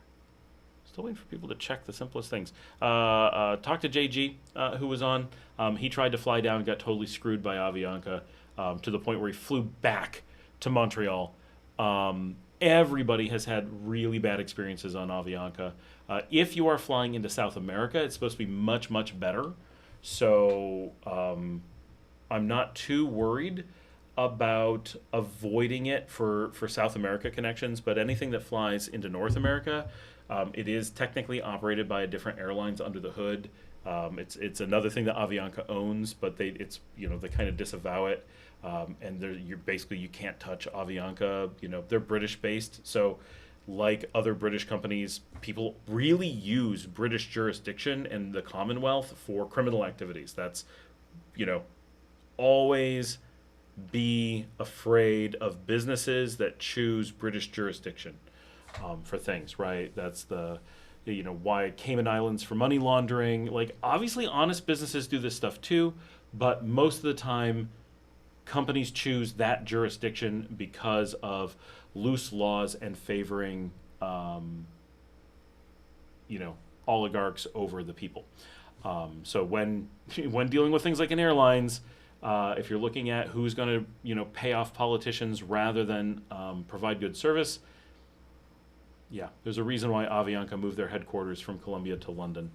Still waiting for people to check the simplest things. Talk to JG, who was on. He tried to fly down, got totally screwed by Avianca to the point where he flew back to Montreal. Everybody has had really bad experiences on Avianca. If you are flying into South America, it's supposed to be much, much better. So I'm not too worried about avoiding it for South America connections, but anything that flies into North America, it is technically operated by a different airlines under the hood. It's another thing that Avianca owns, but they kind of disavow it, and you can't touch Avianca. They're British based, so like other British companies, people really use British jurisdiction and the Commonwealth for criminal activities. That's always be afraid of businesses that choose British jurisdiction for things, right? That's the why Cayman Islands for money laundering. Like, obviously honest businesses do this stuff too, but most of the time companies choose that jurisdiction because of loose laws and favoring oligarchs over the people. So when dealing with things like an airlines, if you're looking at who's going to pay off politicians rather than provide good service, yeah, there's a reason why Avianca moved their headquarters from Colombia to London.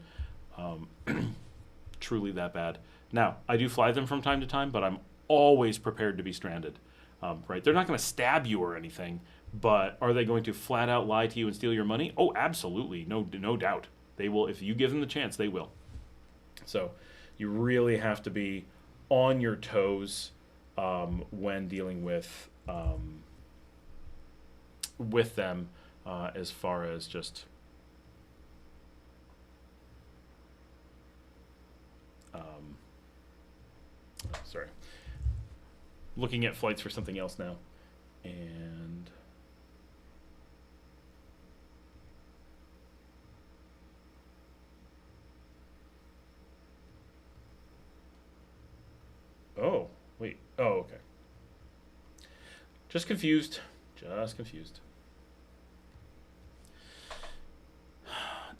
Truly that bad. Now, I do fly them from time to time, but I'm always prepared to be stranded. Right? They're not going to stab you or anything, but are they going to flat out lie to you and steal your money? Oh, absolutely. No doubt. They will. If you give them the chance, they will. So you really have to be on your toes when dealing with them. As far as just sorry, looking at flights for something else now, and oh wait, oh okay, just confused.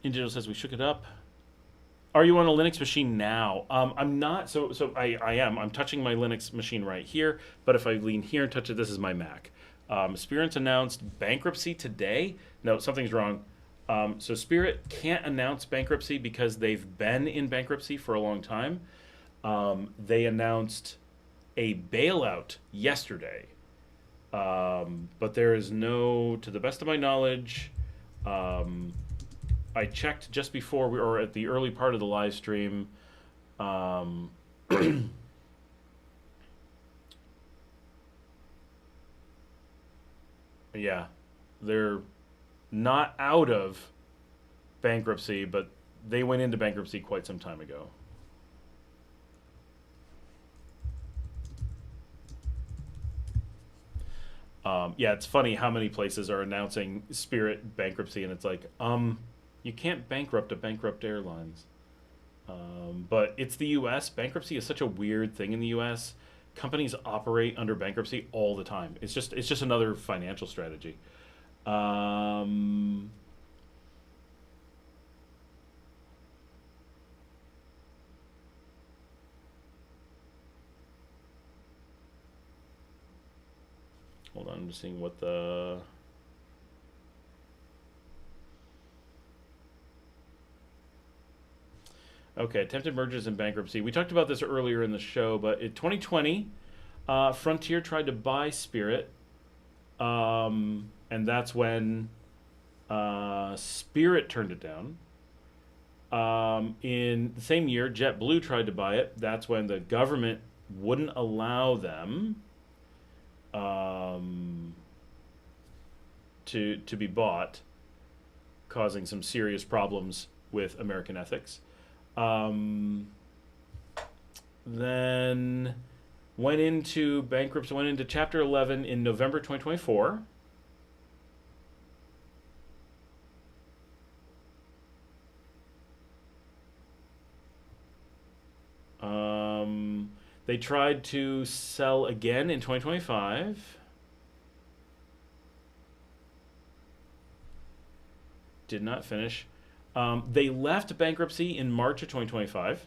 Indigo says we shook it up. Are you on a Linux machine now? I'm not. So I am. I'm touching my Linux machine right here. But if I lean here and touch it, this is my Mac. Spirit's announced bankruptcy today. No, something's wrong. So Spirit can't announce bankruptcy because they've been in bankruptcy for a long time. They announced a bailout yesterday. But there is no, to the best of my knowledge, I checked just before we were at the early part of the live stream. Yeah, they're not out of bankruptcy, but they went into bankruptcy quite some time ago. Yeah, it's funny how many places are announcing Spirit bankruptcy, and it's like, you can't bankrupt a bankrupt airlines. But it's the U.S. Bankruptcy is such a weird thing in the U.S. Companies operate under bankruptcy all the time. It's just another financial strategy. Hold on, I'm just seeing what the... Okay, attempted mergers and bankruptcy. We talked about this earlier in the show, but in 2020, Frontier tried to buy Spirit, and that's when Spirit turned it down. In the same year, JetBlue tried to buy it. That's when the government wouldn't allow them to be bought, causing some serious problems with American ethics. Then went into bankruptcy, went into Chapter 11 in November 2024. They tried to sell again in 2025. Did not finish. They left bankruptcy in March of 2025.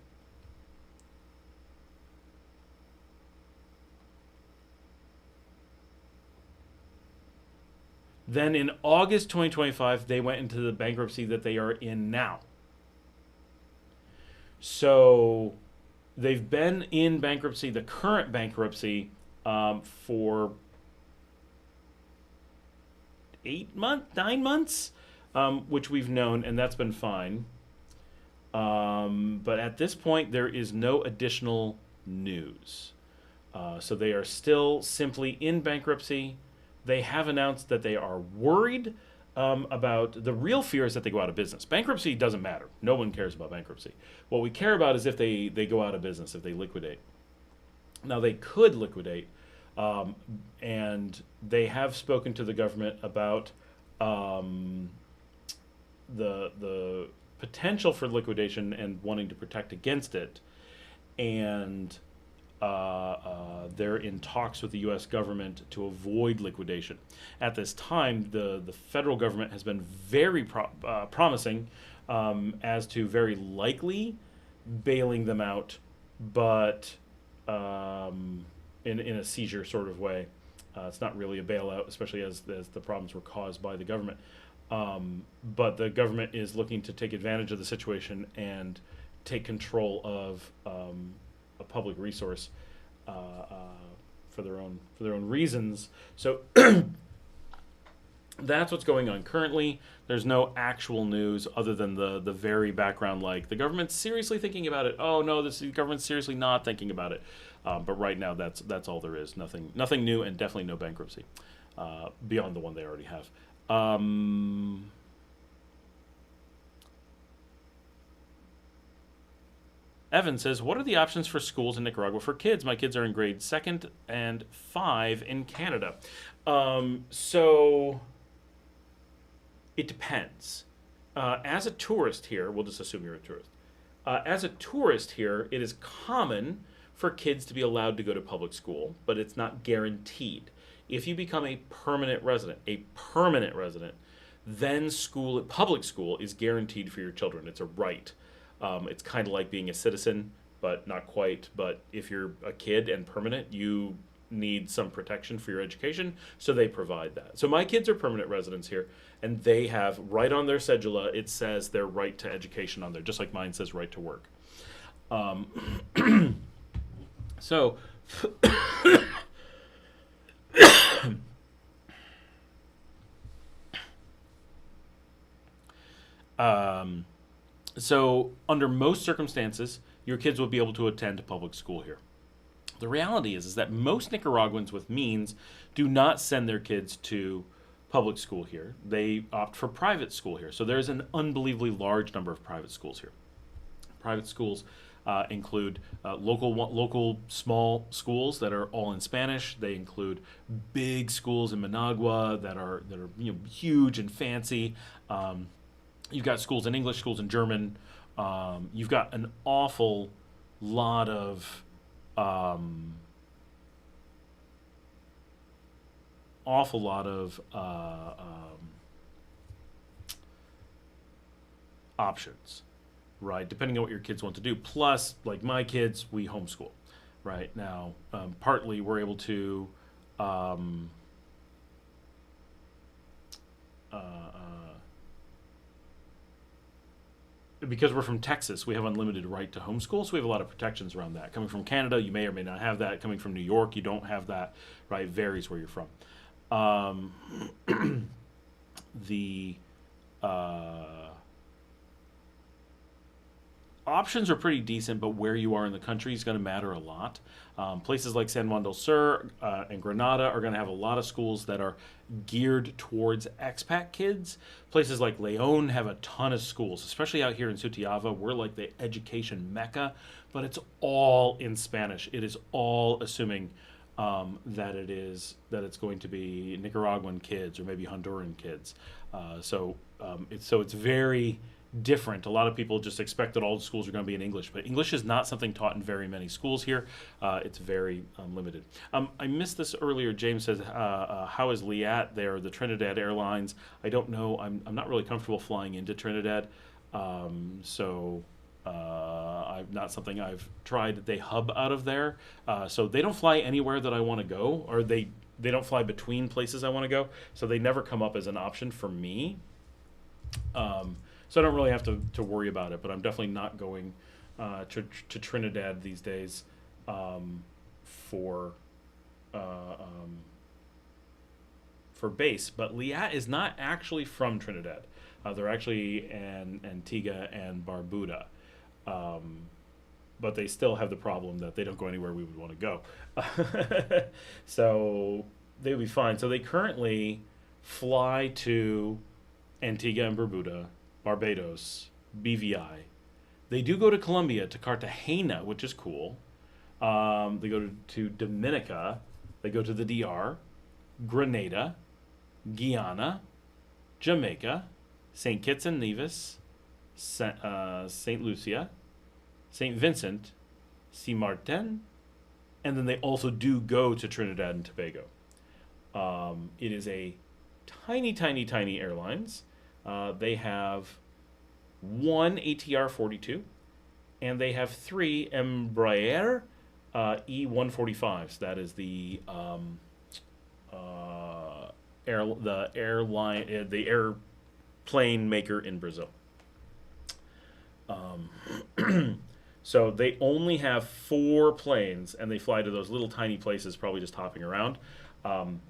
Then in August 2025, they went into the bankruptcy that they are in now. So they've been in bankruptcy, the current bankruptcy, for 9 months, which we've known, and that's been fine. But at this point, there is no additional news. So they are still simply in bankruptcy. They have announced that they are worried about the real fear is that they go out of business. Bankruptcy doesn't matter. No one cares about bankruptcy. What we care about is if they go out of business, if they liquidate. Now, they could liquidate, and they have spoken to the government about the potential for liquidation and wanting to protect against it. And they're in talks with the U.S. government to avoid liquidation. At this time, the federal government has been very promising as to very likely bailing them out, but in a seizure sort of way. It's not really a bailout, especially as the problems were caused by the government. But the government is looking to take advantage of the situation and take control of a public resource for their own reasons. So that's what's going on currently. There's no actual news other than the very background, like the government's seriously thinking about it. Oh no, the government's seriously not thinking about it. But right now, that's all there is. Nothing new, and definitely no bankruptcy beyond the one they already have. Evan says, what are the options for schools in Nicaragua for kids? My kids are in grade 2nd and 5 in Canada. So it depends. As a tourist here, we'll just assume you're a tourist. As a tourist here, it is common for kids to be allowed to go to public school, but it's not guaranteed. If you become a permanent resident, then public school is guaranteed for your children. It's a right. It's kind of like being a citizen, but not quite. But if you're a kid and permanent, you need some protection for your education, so they provide that. So my kids are permanent residents here, and they have, right on their cedula, it says their right to education on there, just like mine says right to work. So so under most circumstances, your kids will be able to attend public school here. The reality is that most Nicaraguans with means do not send their kids to public school here. They opt for private school here. So there's an unbelievably large number of private schools here. Private schools include local small schools that are all in Spanish. They include big schools in Managua that are huge and fancy. You've got schools in English, schools in German. You've got an awful lot of options, right? Depending on what your kids want to do. Plus, like my kids, we homeschool, right? Now, partly we're able to because we're from Texas, we have unlimited right to homeschool, so we have a lot of protections around that. Coming from Canada, you may or may not have that. Coming from New York, you don't have that, right? It varies where you're from. options are pretty decent, but where you are in the country is going to matter a lot. Places like San Juan del Sur and Granada are going to have a lot of schools that are geared towards expat kids. Places like Leon have a ton of schools, especially out here in Sutiava. We're like the education mecca, but it's all in Spanish. It is all assuming that it's going to be Nicaraguan kids or maybe Honduran kids. It's very different. A lot of people just expect that all the schools are going to be in English, but English is not something taught in very many schools here. It's very limited. I missed this earlier. James says, how is Liat there, the Trinidad Airlines? I don't know. I'm not really comfortable flying into Trinidad. Not something I've tried. They hub out of there. So they don't fly anywhere that I want to go, or they don't fly between places I want to go. So they never come up as an option for me. So I don't really have to worry about it, but I'm definitely not going to Trinidad these days for base. But Liat is not actually from Trinidad. They're actually in Antigua and Barbuda. But they still have the problem that they don't go anywhere we would want to go. So they would be fine. So they currently fly to Antigua and Barbuda, Barbados, BVI. They do go to Colombia, to Cartagena, which is cool. They go to Dominica. They go to the DR, Grenada, Guyana, Jamaica, St. Kitts and Nevis, St. Lucia, St. Vincent, Saint Martin, and then they also do go to Trinidad and Tobago. It is a tiny, tiny, tiny airlines. They have one ATR 42, and they have three Embraer E145s. That is the airplane maker in Brazil. So they only have 4 planes, and they fly to those little tiny places, probably just hopping around.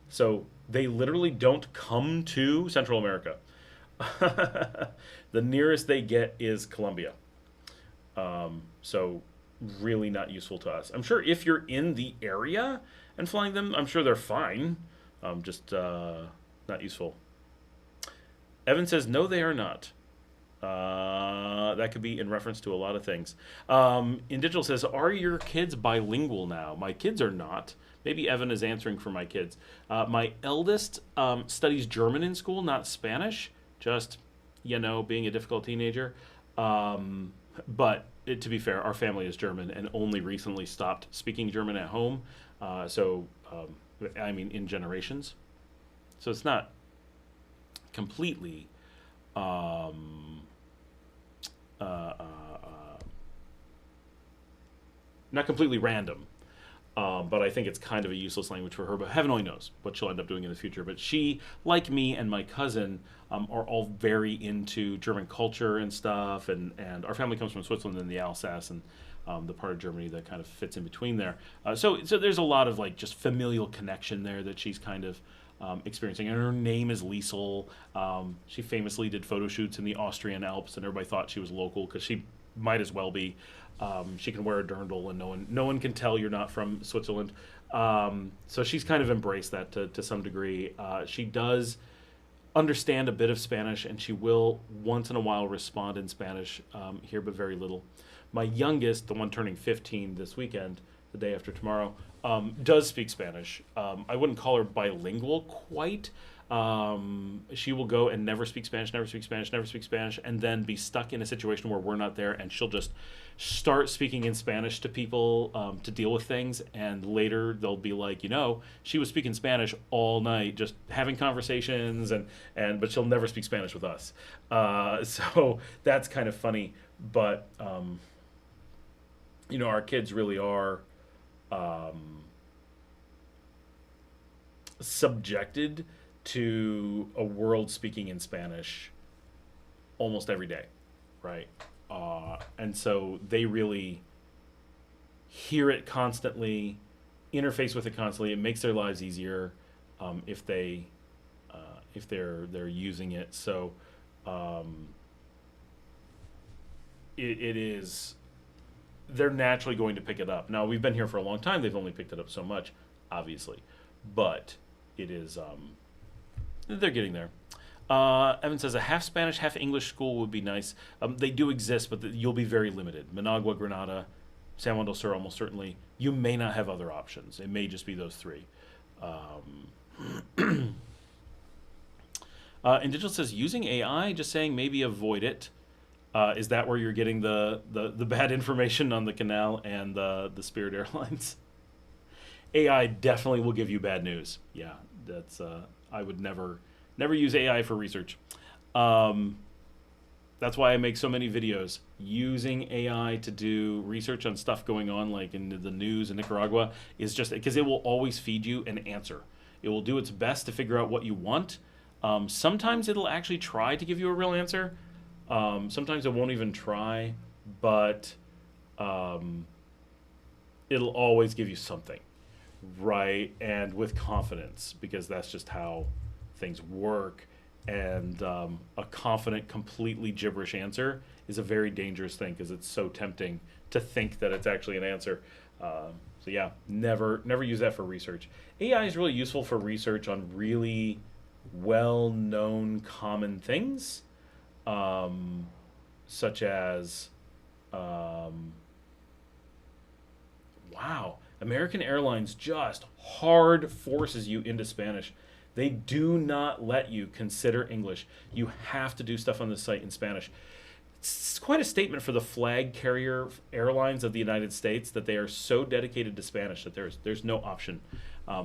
So they literally don't come to Central America. The nearest they get is Colombia. So really not useful to us. I'm sure if you're in the area and flying them, I'm sure they're fine. Just not useful. Evan says, no, they are not. That could be in reference to a lot of things. Indigital says, are your kids bilingual now? My kids are not. Maybe Evan is answering for my kids. My eldest studies German in school, not Spanish. Just, being a difficult teenager. But to be fair, our family is German and only recently stopped speaking German at home. In generations. So it's not completely not completely random, but I think it's kind of a useless language for her. But heaven only knows what she'll end up doing in the future. But she, like me and my cousin, are all very into German culture and stuff. And our family comes from Switzerland and the Alsace and the part of Germany that kind of fits in between there. So there's a lot of just familial connection there that she's kind of experiencing. And her name is Liesel. She famously did photo shoots in the Austrian Alps, and everybody thought she was local because she might as well be. She can wear a dirndl, and no one can tell you're not from Switzerland. So she's kind of embraced that to some degree. She does understand a bit of Spanish, and she will once in a while respond in Spanish here, but very little. My youngest, the one turning 15 this weekend, the day after tomorrow, does speak Spanish. I wouldn't call her bilingual quite. She will go and never speak Spanish, and then be stuck in a situation where we're not there, and she'll just start speaking in Spanish to people to deal with things, and later they'll be like, she was speaking Spanish all night, just having conversations, but she'll never speak Spanish with us. So that's kind of funny, but our kids really are subjected to a world speaking in Spanish almost every day, right? And so they really hear it constantly, interface with it constantly. It makes their lives easier if they're using it. So it is, they're naturally going to pick it up. Now, we've been here for a long time. They've only picked it up so much, obviously. But it is, they're getting there. Evan says a half Spanish, half English school would be nice. They do exist, but you'll be very limited. Managua, Granada, San Juan del Sur, almost certainly. You may not have other options. It may just be those three. And Digital says using AI, just saying maybe avoid it. Is that where you're getting the bad information on the canal and the Spirit Airlines? AI definitely will give you bad news. Yeah, that's I would never use AI for research. That's why I make so many videos using AI to do research on stuff going on, like in the news in Nicaragua, is just because it will always feed you an answer. It will do its best to figure out what you want. Sometimes it'll actually try to give you a real answer. Sometimes it won't even try, but it'll always give you something, right? And with confidence, because that's just how things work. And a confident, completely gibberish answer is a very dangerous thing because it's so tempting to think that it's actually an answer. So yeah, never use that for research. AI is really useful for research on really well-known common things, such as, wow, American Airlines just hard forces you into Spanish. They do not let you consider English. You have to do stuff on the site in Spanish. It's quite a statement for the flag carrier airlines of the United States that they are so dedicated to Spanish that there's no option.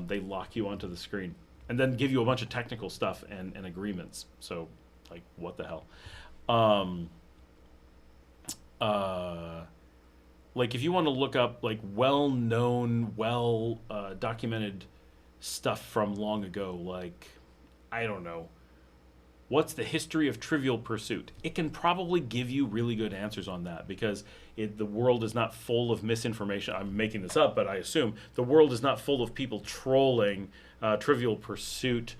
They lock you onto the screen and then give you a bunch of technical stuff and agreements. So, like, what the hell? Like, if you want to look up, like, well-known, documented stuff from long ago, like, I don't know, what's the history of Trivial Pursuit? It can probably give you really good answers on that because the world is not full of misinformation. I'm making this up, but I assume the world is not full of people trolling Trivial Pursuit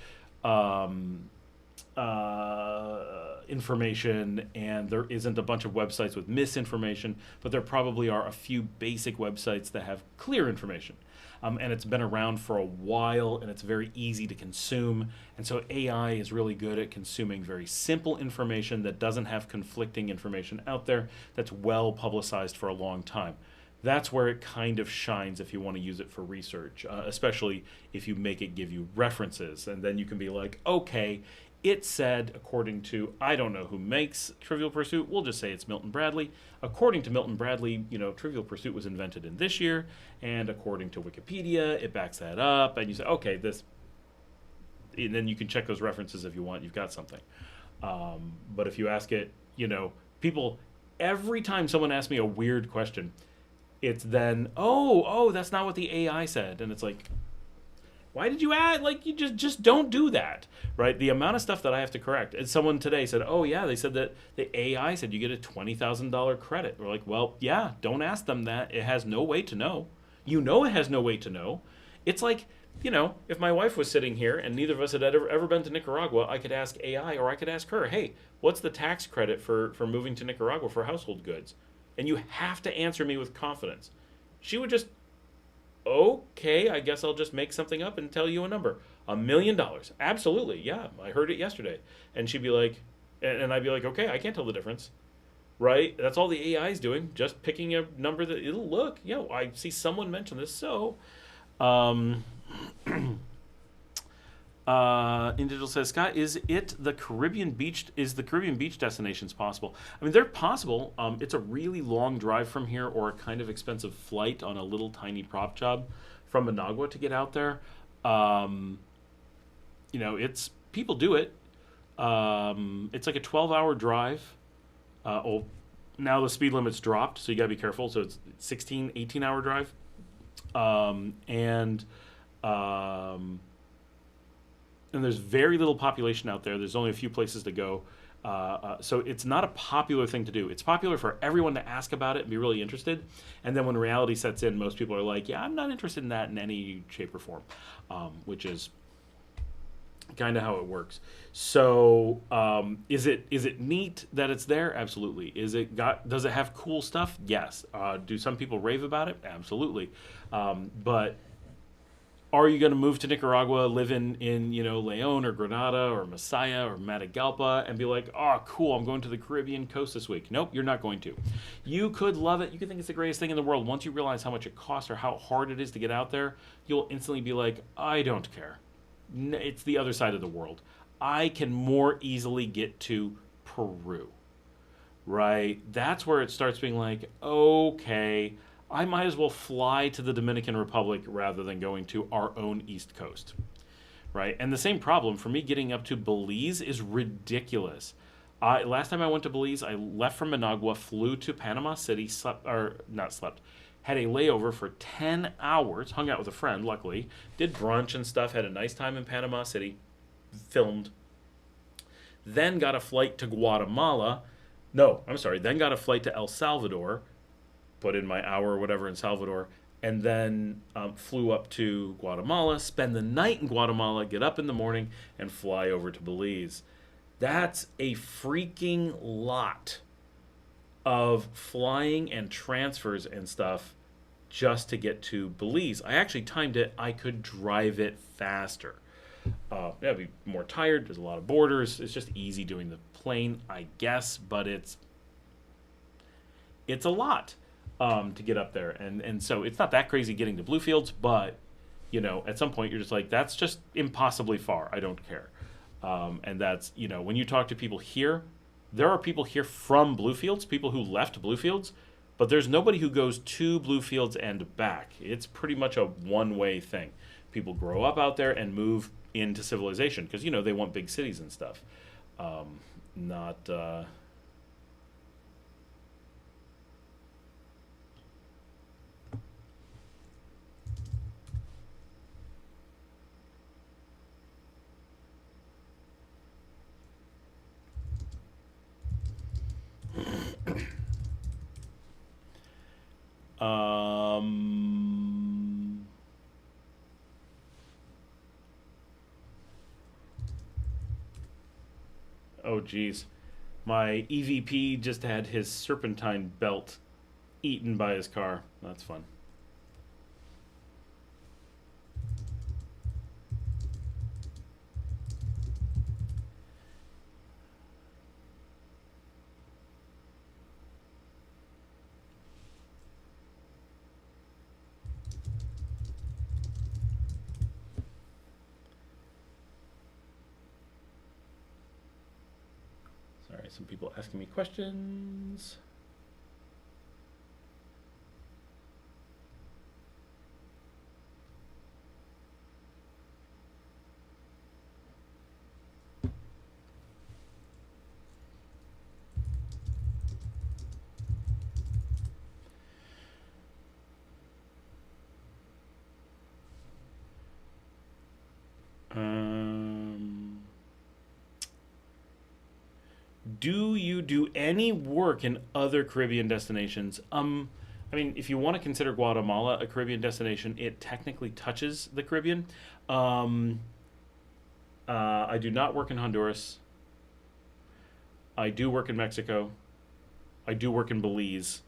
information, and there isn't a bunch of websites with misinformation, but there probably are a few basic websites that have clear information. And it's been around for a while, and it's very easy to consume. And so AI is really good at consuming very simple information that doesn't have conflicting information out there, that's well publicized for a long time. That's where it kind of shines if you want to use it for research, especially if you make it give you references. And then you can be like, okay, it said, according to, I don't know who makes Trivial Pursuit, we'll just say it's Milton Bradley. According to Milton Bradley, Trivial Pursuit was invented in this year, and according to Wikipedia, it backs that up, and you say, okay, this, and then you can check those references if you want, you've got something. But if you ask it, people, every time someone asks me a weird question, it's then, oh, that's not what the AI said, and it's like, why did you add? Like, you just don't do that, right? The amount of stuff that I have to correct. And someone today said, oh, yeah, they said that the AI said you get a $20,000 credit. We're like, well, yeah, don't ask them that. It has no way to know. It has no way to know. It's like, if my wife was sitting here and neither of us had ever been to Nicaragua, I could ask AI or I could ask her, hey, what's the tax credit for moving to Nicaragua for household goods? And you have to answer me with confidence. She would just, okay, I guess I'll just make something up and tell you a number. $1 million. Absolutely, yeah, I heard it yesterday. And she'd be like, and I'd be like, okay, I can't tell the difference. Right? That's all the AI is doing, just picking a number that it'll look. I see someone mention this, so. Individual says, Scott, is the Caribbean beach destinations possible? I mean, they're possible. It's a really long drive from here, or a kind of expensive flight on a little tiny prop job from Managua to get out there. It's people do it. It's like a 12-hour drive. Now the speed limit's dropped, so you gotta be careful. So it's 18-hour drive. And there's very little population out there. There's only a few places to go. So it's not a popular thing to do. It's popular for everyone to ask about it and be really interested. And then when reality sets in, most people are like, yeah, I'm not interested in that in any shape or form, which is kind of how it works. So, is it neat that it's there? Absolutely. Does it have cool stuff? Yes. Do some people rave about it? Absolutely. But are you going to move to Nicaragua, live in Leon or Granada or Masaya or Matagalpa, and be like, oh, cool, I'm going to the Caribbean coast this week? Nope, you're not going to. You could love it. You could think it's the greatest thing in the world. Once you realize how much it costs or how hard it is to get out there, you'll instantly be like, I don't care. It's the other side of the world. I can more easily get to Peru, right? That's where it starts being like, okay, I might as well fly to the Dominican Republic rather than going to our own East Coast, right? And the same problem for me getting up to Belize is ridiculous. Last time I went to Belize, I left from Managua, flew to Panama City, had a layover for 10 hours, hung out with a friend, luckily, did brunch and stuff, had a nice time in Panama City, filmed, then got a flight to Guatemala. No, I'm sorry, then got a flight to El Salvador, put in my hour or whatever in Salvador, and then flew up to Guatemala, spend the night in Guatemala, get up in the morning, and fly over to Belize. That's a freaking lot of flying and transfers and stuff just to get to Belize. I actually timed it. I could drive it faster. I'd be more tired. There's a lot of borders. It's just easy doing the plane, I guess, but it's a lot to get up there. And so it's not that crazy getting to Bluefields, but, at some point you're just like, that's just impossibly far. I don't care. And that's, when you talk to people here, there are people here from Bluefields, people who left Bluefields, but there's nobody who goes to Bluefields and back. It's pretty much a one-way thing. People grow up out there and move into civilization because, they want big cities and stuff. Not... Oh, geez. My EVP just had his serpentine belt eaten by his car. That's fun. Sorry, some people asking me questions. Do you do any work in other Caribbean destinations? I mean, if you want to consider Guatemala a Caribbean destination, it technically touches the Caribbean. I do not work in Honduras. I do work in Mexico. I do work in Belize,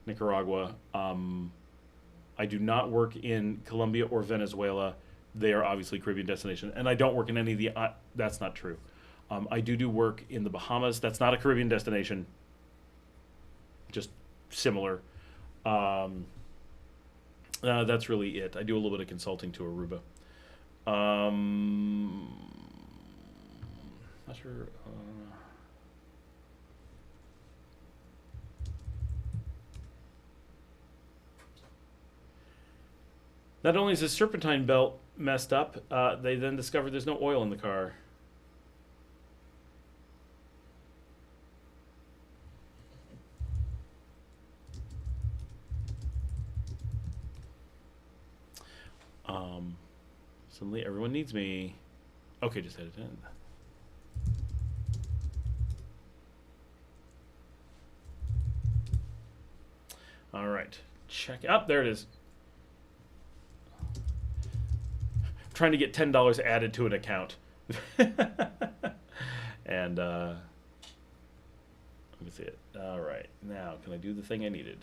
Nicaragua. I do not work in Colombia or Venezuela. They are obviously Caribbean destination. And I don't work in any of the... that's not true. I do work in the Bahamas. That's not a Caribbean destination. Just similar. That's really it. I do a little bit of consulting to Aruba. Not sure. Not only is the serpentine belt messed up, they then discovered there's no oil in the car. Suddenly everyone needs me. Okay, just hit it in. All right, check up. There it is. I'm trying to get $10 added to an account. And let me see it. All right, now can I do the thing I needed?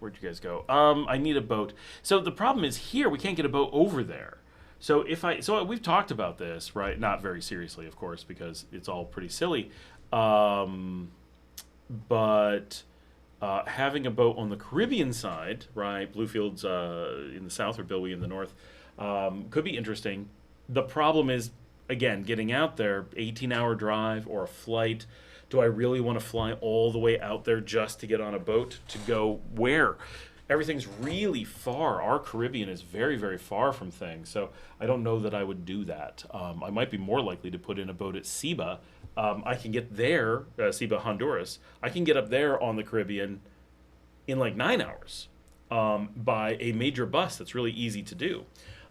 Where'd you guys go? I need a boat. So the problem is here we can't get a boat over there. So we've talked about this, right? Not very seriously, of course, because it's all pretty silly. But having a boat on the Caribbean side, right? Bluefield's in the south or Bilwy in the north, could be interesting. The problem is, again, getting out there, 18-hour drive or a flight. Do I really want to fly all the way out there just to get on a boat to go where? Everything's really far. Our Caribbean is very, very far from things. So I don't know that I would do that. I might be more likely to put in a boat at Ciba. I can get there, Ciba, Honduras. I can get up there on the Caribbean in like 9 hours by a major bus that's really easy to do.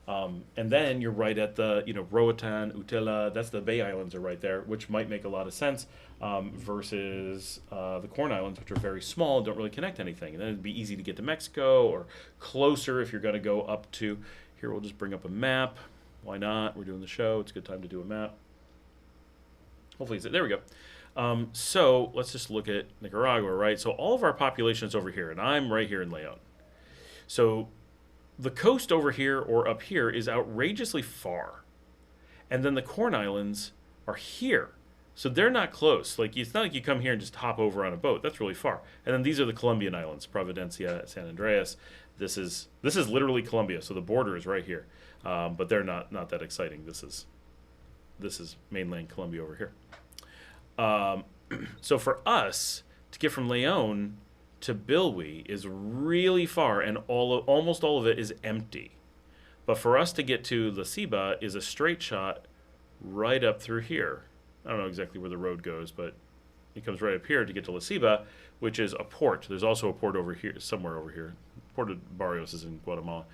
And then you're right at the, Roatan, Utila, that's the Bay Islands are right there, which might make a lot of sense versus the Corn Islands, which are very small and don't really connect anything. And then it'd be easy to get to Mexico or closer if you're going to go up to, here we'll just bring up a map. Why not? We're doing the show. It's a good time to do a map. Hopefully, there we go. So let's just look at Nicaragua, right? So all of our population is over here, and I'm right here in Leon. So the coast over here or up here is outrageously far. And then the Corn Islands are here. So they're not close. Like, it's not like you come here and just hop over on a boat. That's really far. And then these are the Colombian islands, Providencia, San Andreas. This is literally Colombia. So the border is right here. But they're not that exciting. This is mainland Colombia over here. So for us to get from Leon to Bilwy is really far, and almost all of it is empty. But for us to get to La Ciba is a straight shot right up through here. I don't know exactly where the road goes, but it comes right up here to get to La Ciba, which is a port. There's also a port over here, somewhere over here. Port of Barrios is in Guatemala.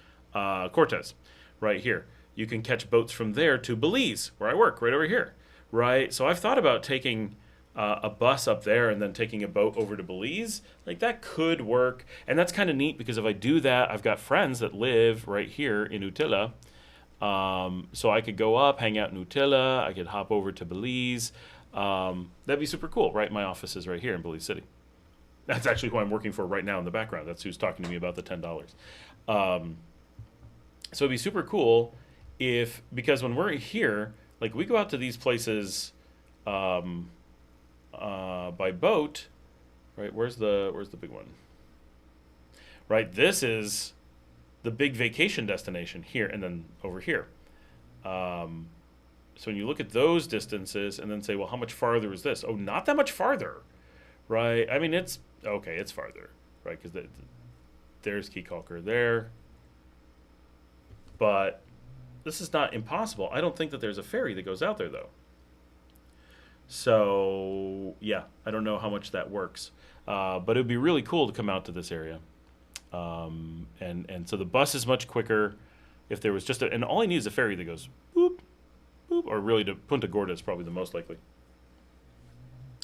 Cortez, right here. You can catch boats from there to Belize, where I work, right over here. Right? So I've thought about taking a bus up there and then taking a boat over to Belize. Like, that could work. And that's kind of neat because if I do that, I've got friends that live right here in Utila. So I could go up, hang out in Utila. I could hop over to Belize. That'd be super cool, right? My office is right here in Belize City. That's actually who I'm working for right now in the background. That's who's talking to me about the $10. So it'd be super cool because when we're here, like, we go out to these places by boat, right? Where's the big one? Right, this is the big vacation destination here, and then over here. So when you look at those distances and then say, well, how much farther is this? Oh, not that much farther, right? I mean, it's farther, right? Because there's Keykalker there, but this is not impossible. I don't think that there's a ferry that goes out there, though. So, yeah, I don't know how much that works. But it would be really cool to come out to this area. And so the bus is much quicker. If there was and all I need is a ferry that goes boop, boop, or really to Punta Gorda is probably the most likely.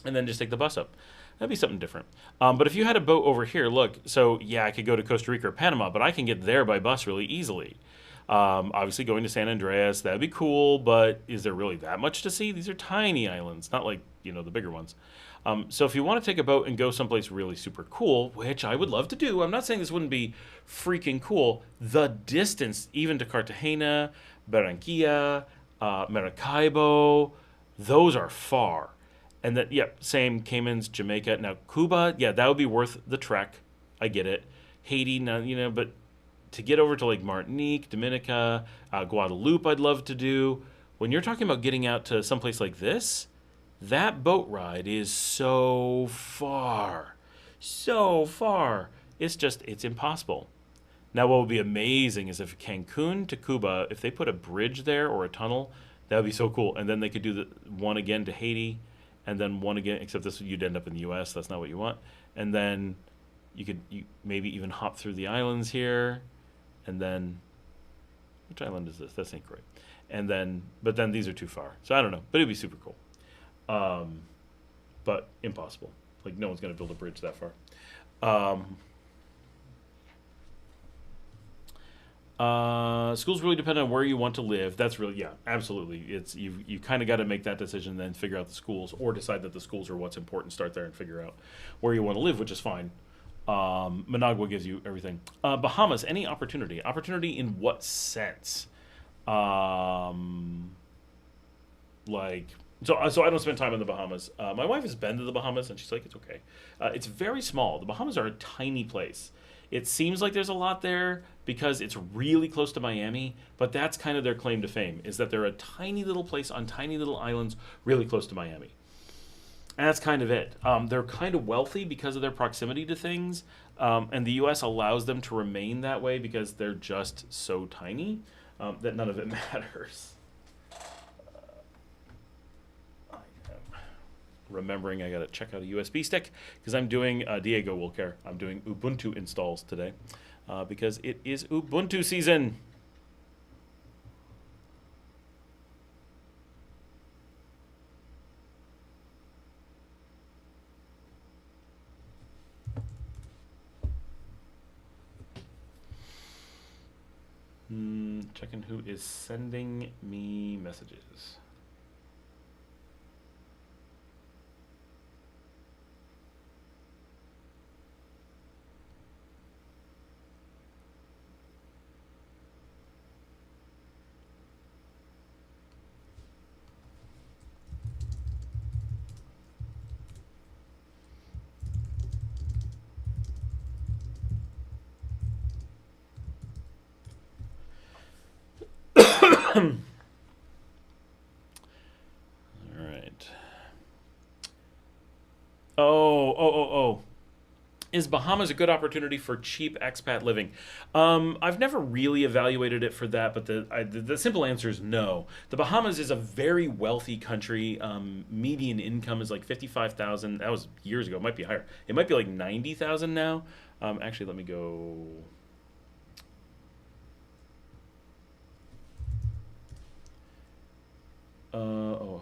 And then just take the bus up. That'd be something different. But if you had a boat over here, look, so yeah, I could go to Costa Rica or Panama, but I can get there by bus really easily. Obviously going to San Andreas, that'd be cool, but is there really that much to see? These are tiny islands, not like, the bigger ones. So if you want to take a boat and go someplace really super cool, which I would love to do, I'm not saying this wouldn't be freaking cool, the distance, even to Cartagena, Barranquilla, Maracaibo, those are far. And then, same Caymans, Jamaica. Now, Cuba, that would be worth the trek. I get it. Haiti, now, but to get over to like Martinique, Dominica, Guadeloupe, I'd love to do. When you're talking about getting out to someplace like this, that boat ride is so far. It's impossible. Now, what would be amazing is if Cancun to Cuba, if they put a bridge there or a tunnel, that would be so cool. And then they could do the one again to Haiti, and then one again, except you'd end up in the U.S. That's not what you want. And then you maybe even hop through the islands here, and then, which island is this? That's St. Croix. But then these are too far. So I don't know, but it'd be super cool. But impossible. Like, no one's going to build a bridge that far. Schools really depend on where you want to live. That's really, yeah, absolutely. It's you kind of got to make that decision, then figure out the schools, or decide that the schools are what's important. Start there and figure out where you want to live, which is fine. Managua gives you everything. Bahamas, any opportunity? Opportunity in what sense? Like, so I don't spend time in the Bahamas. My wife has been to the Bahamas, and she's like, it's okay. It's very small. The Bahamas are a tiny place. It seems like there's a lot there because it's really close to Miami, but that's kind of their claim to fame, is that they're a tiny little place on tiny little islands really close to Miami. And that's kind of it. They're kind of wealthy because of their proximity to things, and the U.S. allows them to remain that way because they're just so tiny that none of it matters. Remembering I got to check out a USB stick because I'm doing, Diego will care, I'm doing Ubuntu installs today because it is Ubuntu season. Checking who is sending me messages. All right. Oh. Is Bahamas a good opportunity for cheap expat living? I've never really evaluated it for that, but the simple answer is no. The Bahamas is a very wealthy country. Median income is like 55,000. That was years ago. It might be higher. It might be like 90,000 now. Actually, let me go. Oh.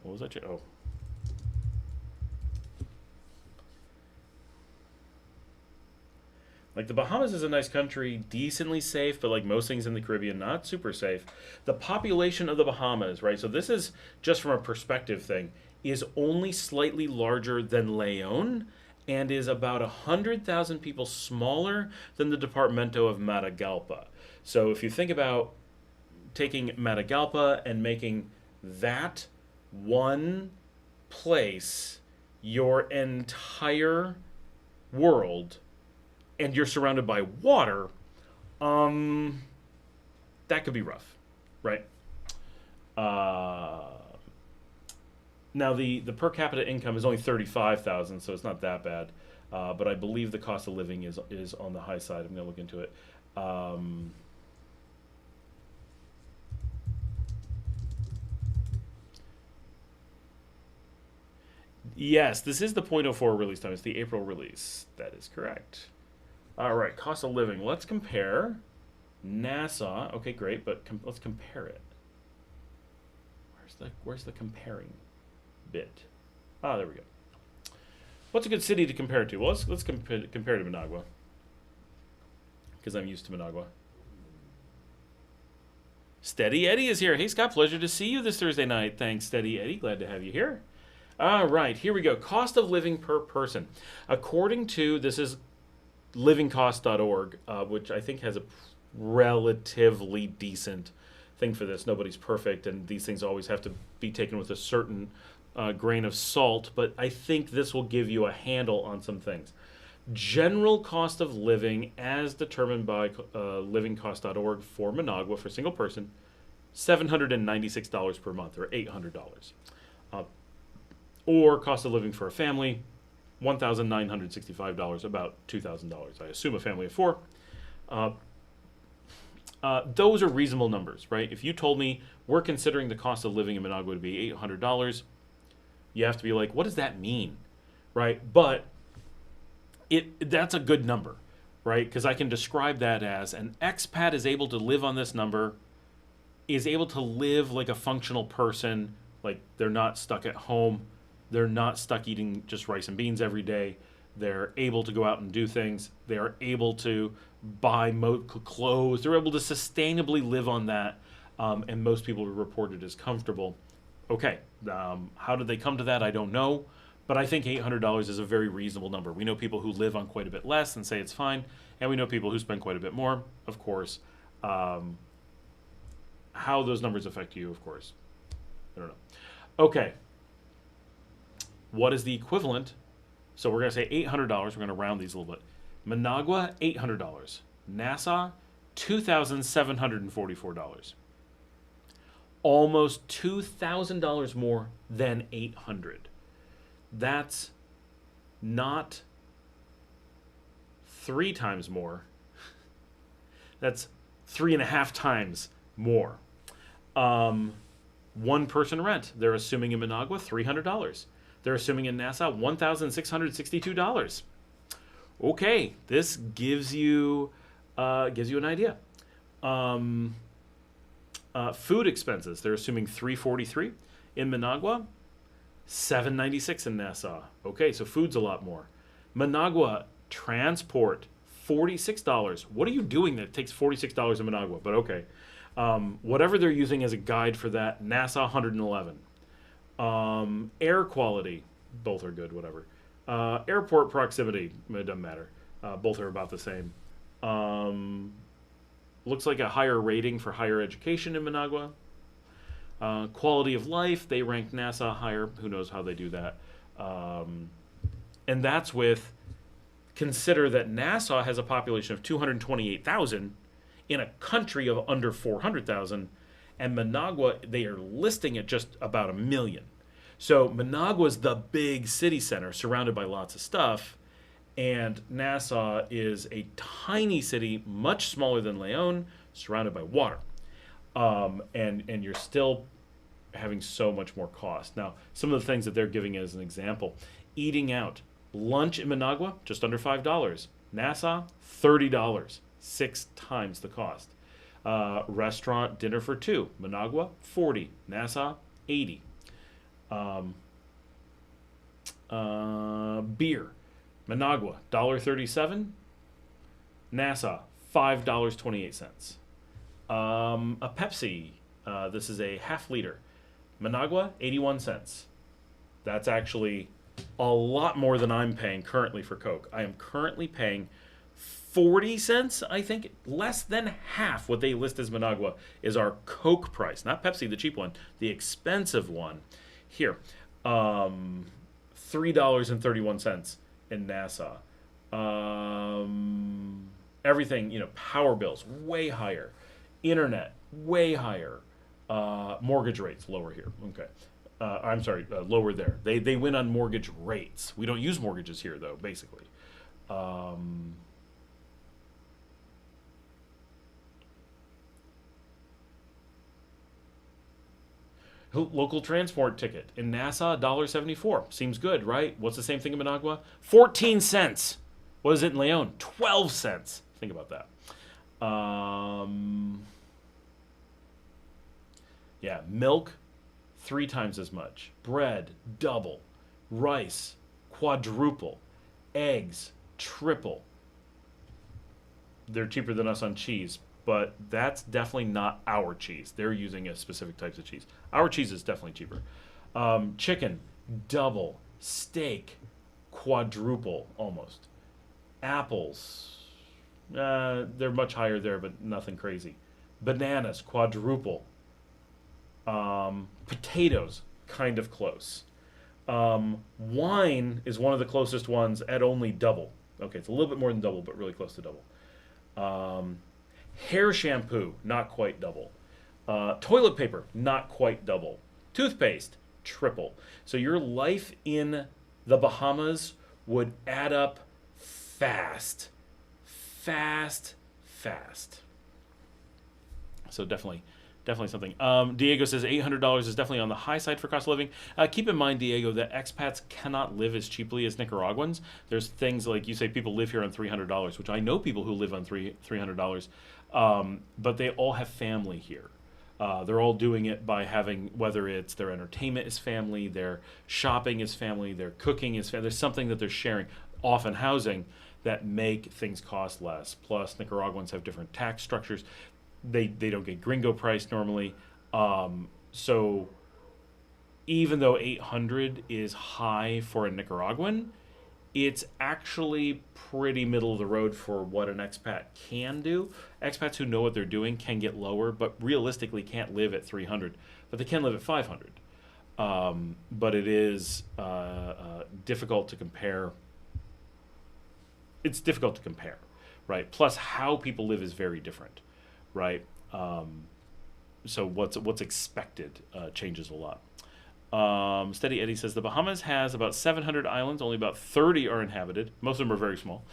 What was that? Oh. Like the Bahamas is a nice country, decently safe, but like most things in the Caribbean, not super safe. The population of the Bahamas, right? So this is just from a perspective thing, is only slightly larger than Leon and is about 100,000 people smaller than the Departamento of Matagalpa. So if you think about taking Matagalpa and making that one place your entire world, and you're surrounded by water, that could be rough, right? Now the per capita income is only 35,000, so it's not that bad. But I believe the cost of living is on the high side. I'm gonna look into it. Yes, this is the .04 release time. It's the April release. That is correct. All right, cost of living. Let's compare Nassau. Okay, great, but let's compare it. Where's the comparing bit? Ah, there we go. What's a good city to compare it to? Well, let's compare to Managua because I'm used to Managua. Steady Eddie is here. Hey, Scott, pleasure to see you this Thursday night. Thanks, Steady Eddie. Glad to have you here. All right, here we go. Cost of living per person. According to, this is livingcost.org, which I think has a relatively decent thing for this. Nobody's perfect, and these things always have to be taken with a certain grain of salt, but I think this will give you a handle on some things. General cost of living as determined by livingcost.org for Managua for a single person, $796 per month, or $800. Or cost of living for a family, $1,965, about $2,000. I assume a family of four. Those are reasonable numbers, right? If you told me we're considering the cost of living in Managua to be $800, you have to be like, what does that mean, right? But that's a good number. right? Because I can describe that as an expat is able to live on this number, is able to live like a functional person, like they're not stuck at home, they're not stuck eating just rice and beans every day, they're able to go out and do things, they're able to buy clothes, they're able to sustainably live on that, and most people report it as comfortable. Okay, how did they come to that? I don't know, but I think $800 is a very reasonable number. We know people who live on quite a bit less and say it's fine, and we know people who spend quite a bit more, of course. How those numbers affect you, of course, I don't know. Okay, what is the equivalent? So we're going to say $800. We're going to round these a little bit. Managua, $800. Nassau, $2,744. Almost $2,000 more than $800. That's not 3 times more. That's 3.5 times more. One person rent. They're assuming in Managua $300. They're assuming in Nassau $1,662. Okay, this gives you an idea. Food expenses. They're assuming $343 in Managua, $796 in Nassau. Okay, so food's a lot more. Managua transport $46. What are you doing that takes $46 in Managua? But okay. Whatever they're using as a guide for that, Nassau $111. Air quality, both are good, whatever. Airport proximity, it doesn't matter. Both are about the same. Looks like a higher rating for higher education in Managua. Quality of life, they ranked Nassau higher. Who knows how they do that. And that's with, consider that Nassau has a population of 228,000 in a country of under 400,000, and Managua, they are listing at just about 1 million. So Managua's the big city center surrounded by lots of stuff, and Nassau is a tiny city, much smaller than Leon, surrounded by water. And you're still having so much more cost. Now, some of the things that they're giving as an example, eating out. Lunch in Managua, just under $5. Nassau, $30. 6 times the cost. Restaurant dinner for 2. Managua, $40. Nassau, $80. Beer. Managua, $1.37. Nassau, $5.28. A Pepsi. This is a half liter. Managua, 81 cents. That's actually a lot more than I'm paying currently for Coke. I am currently paying 40 cents, I think. Less than half what they list as Managua is our Coke price. Not Pepsi, the cheap one. The expensive one. Here. $3.31 in Nassau. Everything, power bills, way higher. Internet, way higher. Mortgage rates, lower here. Okay. I'm sorry, lower there. They win on mortgage rates. We don't use mortgages here, though, basically. Local transport ticket in Nassau, $1.74. Seems good, right? What's the same thing in Managua? 14 cents. What is it in Leon? 12 cents. Think about that. Yeah, milk, 3 times as much. Bread, double. Rice, quadruple. Eggs, triple. They're cheaper than us on cheese, but that's definitely not our cheese. They're using a specific types of cheese. Our cheese is definitely cheaper. Chicken, double. Steak, quadruple almost. Apples, they're much higher there, but nothing crazy. Bananas, quadruple. Potatoes, kind of close. Wine is one of the closest ones at only double. Okay, it's a little bit more than double, but really close to double. Hair shampoo, not quite double. Toilet paper, not quite double. Toothpaste, triple. So your life in the Bahamas would add up fast. Fast. So definitely definitely something. Diego says $800 is definitely on the high side for cost of living. Keep in mind, Diego, that expats cannot live as cheaply as Nicaraguans. There's things like you say people live here on $300, which I know people who live on $300, but they all have family here. They're all doing it by having, whether it's their entertainment is family, their shopping is family, their cooking is family. There's something that they're sharing, often housing, that make things cost less. Plus, Nicaraguans have different tax structures. They don't get gringo price normally. So even though 800 is high for a Nicaraguan, it's actually pretty middle of the road for what an expat can do. Expats who know what they're doing can get lower, but realistically can't live at 300. But they can live at 500. But it is difficult to compare. It's difficult to compare, right? Plus, how people live is very different, right? So what's expected changes a lot. Steady Eddie says the Bahamas has about 700 islands, only about 30 are inhabited. Most of them are very small,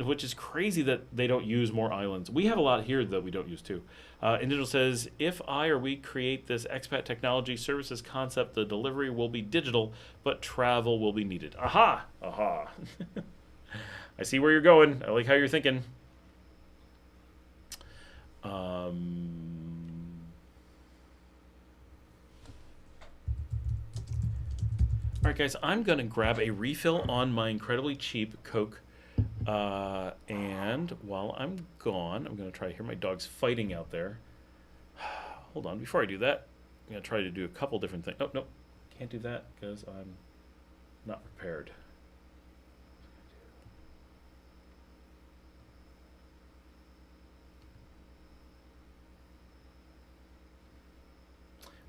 which is crazy that they don't use more islands. We have a lot here that we don't use too. Individual says, if I or we create this expat technology services concept, the delivery will be digital, but travel will be needed. Aha! Aha. I see where you're going. I like how you're thinking. All right, guys, I'm going to grab a refill on my incredibly cheap Coke. And while I'm gone, I'm going to try to hear my dogs fighting out there. Hold on. Before I do that, I'm going to try to do a couple different things. Oh, no. Can't do that because I'm not prepared.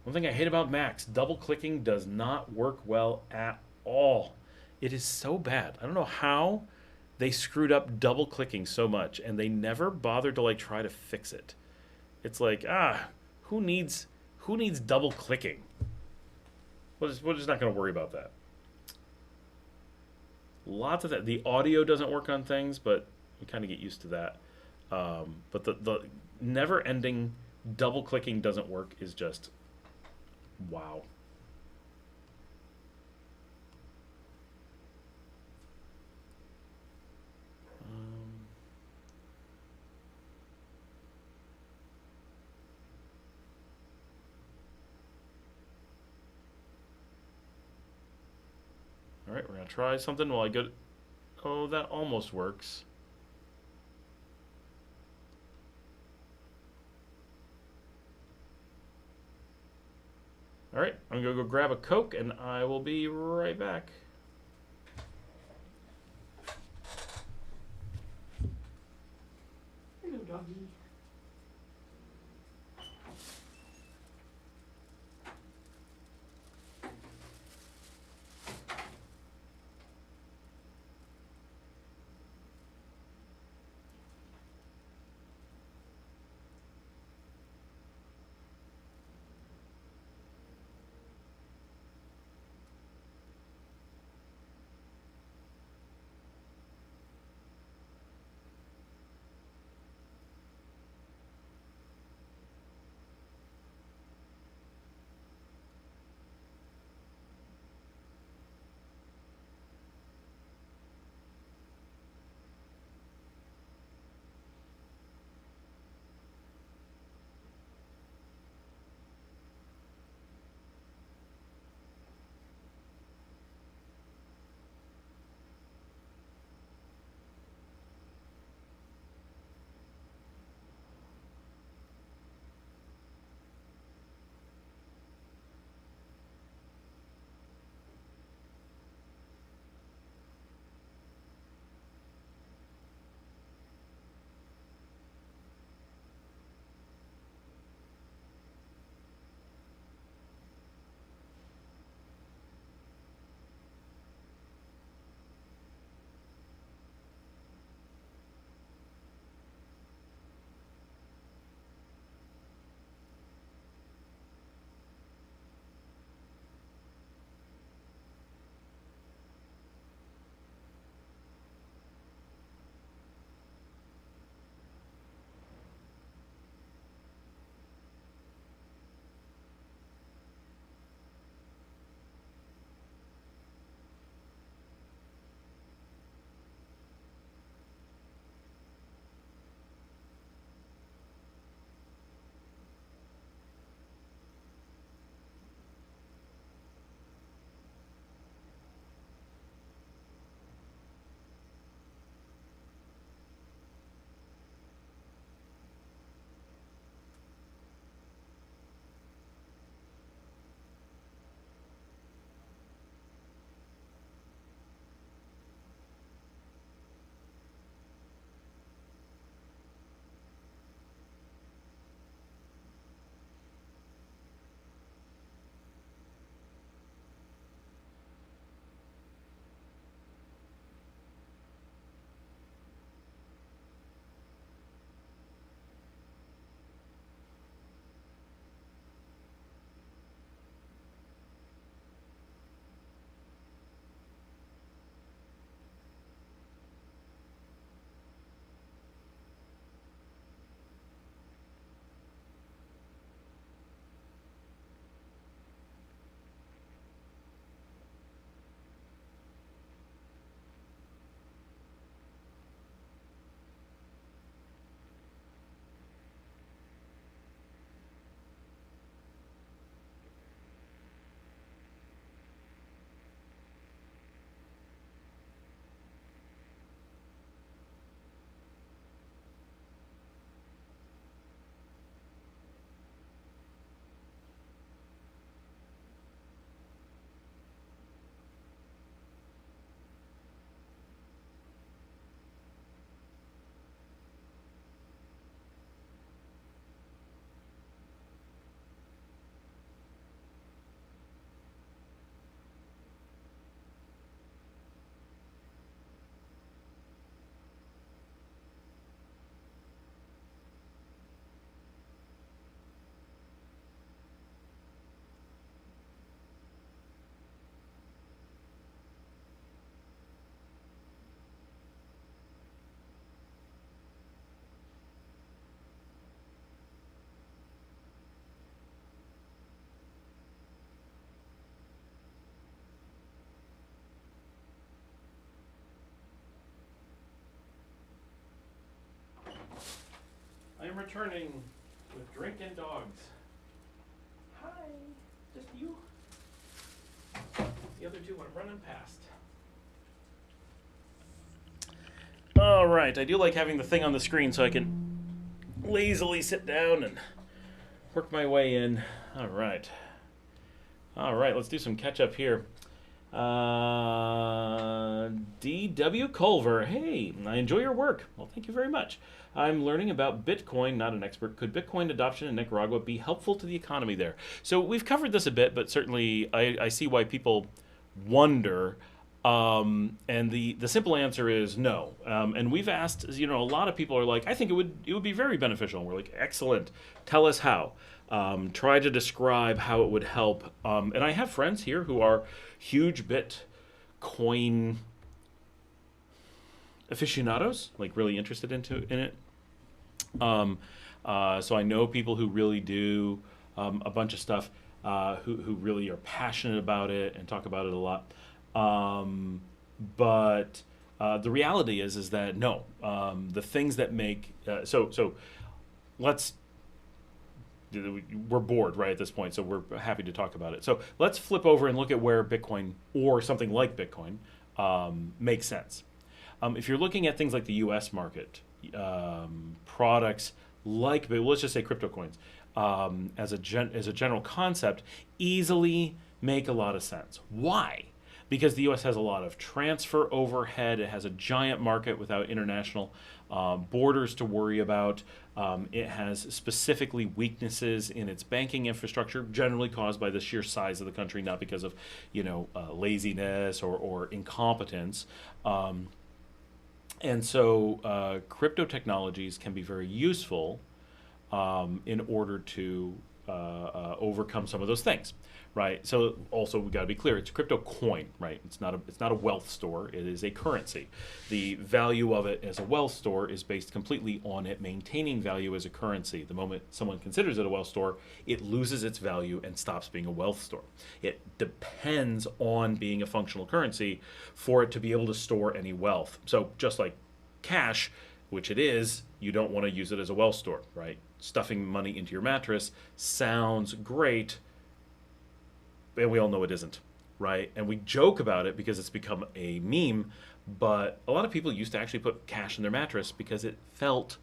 One thing I hate about Macs, double clicking does not work well at all. It is so bad. I don't know how they screwed up double clicking so much, and they never bothered to like try to fix it. It's like, who needs double clicking? We're just not going to worry about that. Lots of that. The audio doesn't work on things, but we kind of get used to that. But the never-ending double clicking doesn't work is just wow. All right, we're going to try something while I go. Oh, that almost works. All right, I'm going to go grab a Coke, and I will be right back. Hello, doggy. am returning with drink and dogs. Hi, just you. The other two went running past. All right, I do like having the thing on the screen so I can lazily sit down and work my way in. All right, let's do some catch up here. D.W. Culver, hey, I enjoy your work. Well, thank you very much. I'm learning about Bitcoin, not an expert. Could Bitcoin adoption in Nicaragua be helpful to the economy there? So we've covered this a bit, but certainly I see why people wonder. And the simple answer is no. And we've asked, a lot of people are like, I think it would be very beneficial. And we're like, excellent. Tell us how. Try to describe how it would help. And I have friends here who are huge Bitcoin aficionados, like really interested in it. So I know people who really do a bunch of stuff, who really are passionate about it and talk about it a lot. But the reality is that no, the things that make so let's. We're bored right at this point, so we're happy to talk about it. So let's flip over and look at where Bitcoin or something like Bitcoin makes sense. If you're looking at things like the U.S. market, products like, let's just say crypto coins, as a general concept, easily make a lot of sense. Why? Because the U.S. has a lot of transfer overhead. It has a giant market without international borders to worry about. It has specifically weaknesses in its banking infrastructure, generally caused by the sheer size of the country, not because of laziness or incompetence. And so crypto technologies can be very useful in order to overcome some of those things, right? So also we got to be clear, it's a crypto coin, right? It's not a wealth store. It is a currency. The value of it as a wealth store is based completely on it maintaining value as a currency. The moment someone considers it a wealth store, it loses its value and stops being a wealth store. It depends on being a functional currency for it to be able to store any wealth. So just like cash, which it is, you don't want to use it as a wealth store, right? Stuffing money into your mattress sounds great, and we all know it isn't, right? And we joke about it because it's become a meme, but a lot of people used to actually put cash in their mattress because it felt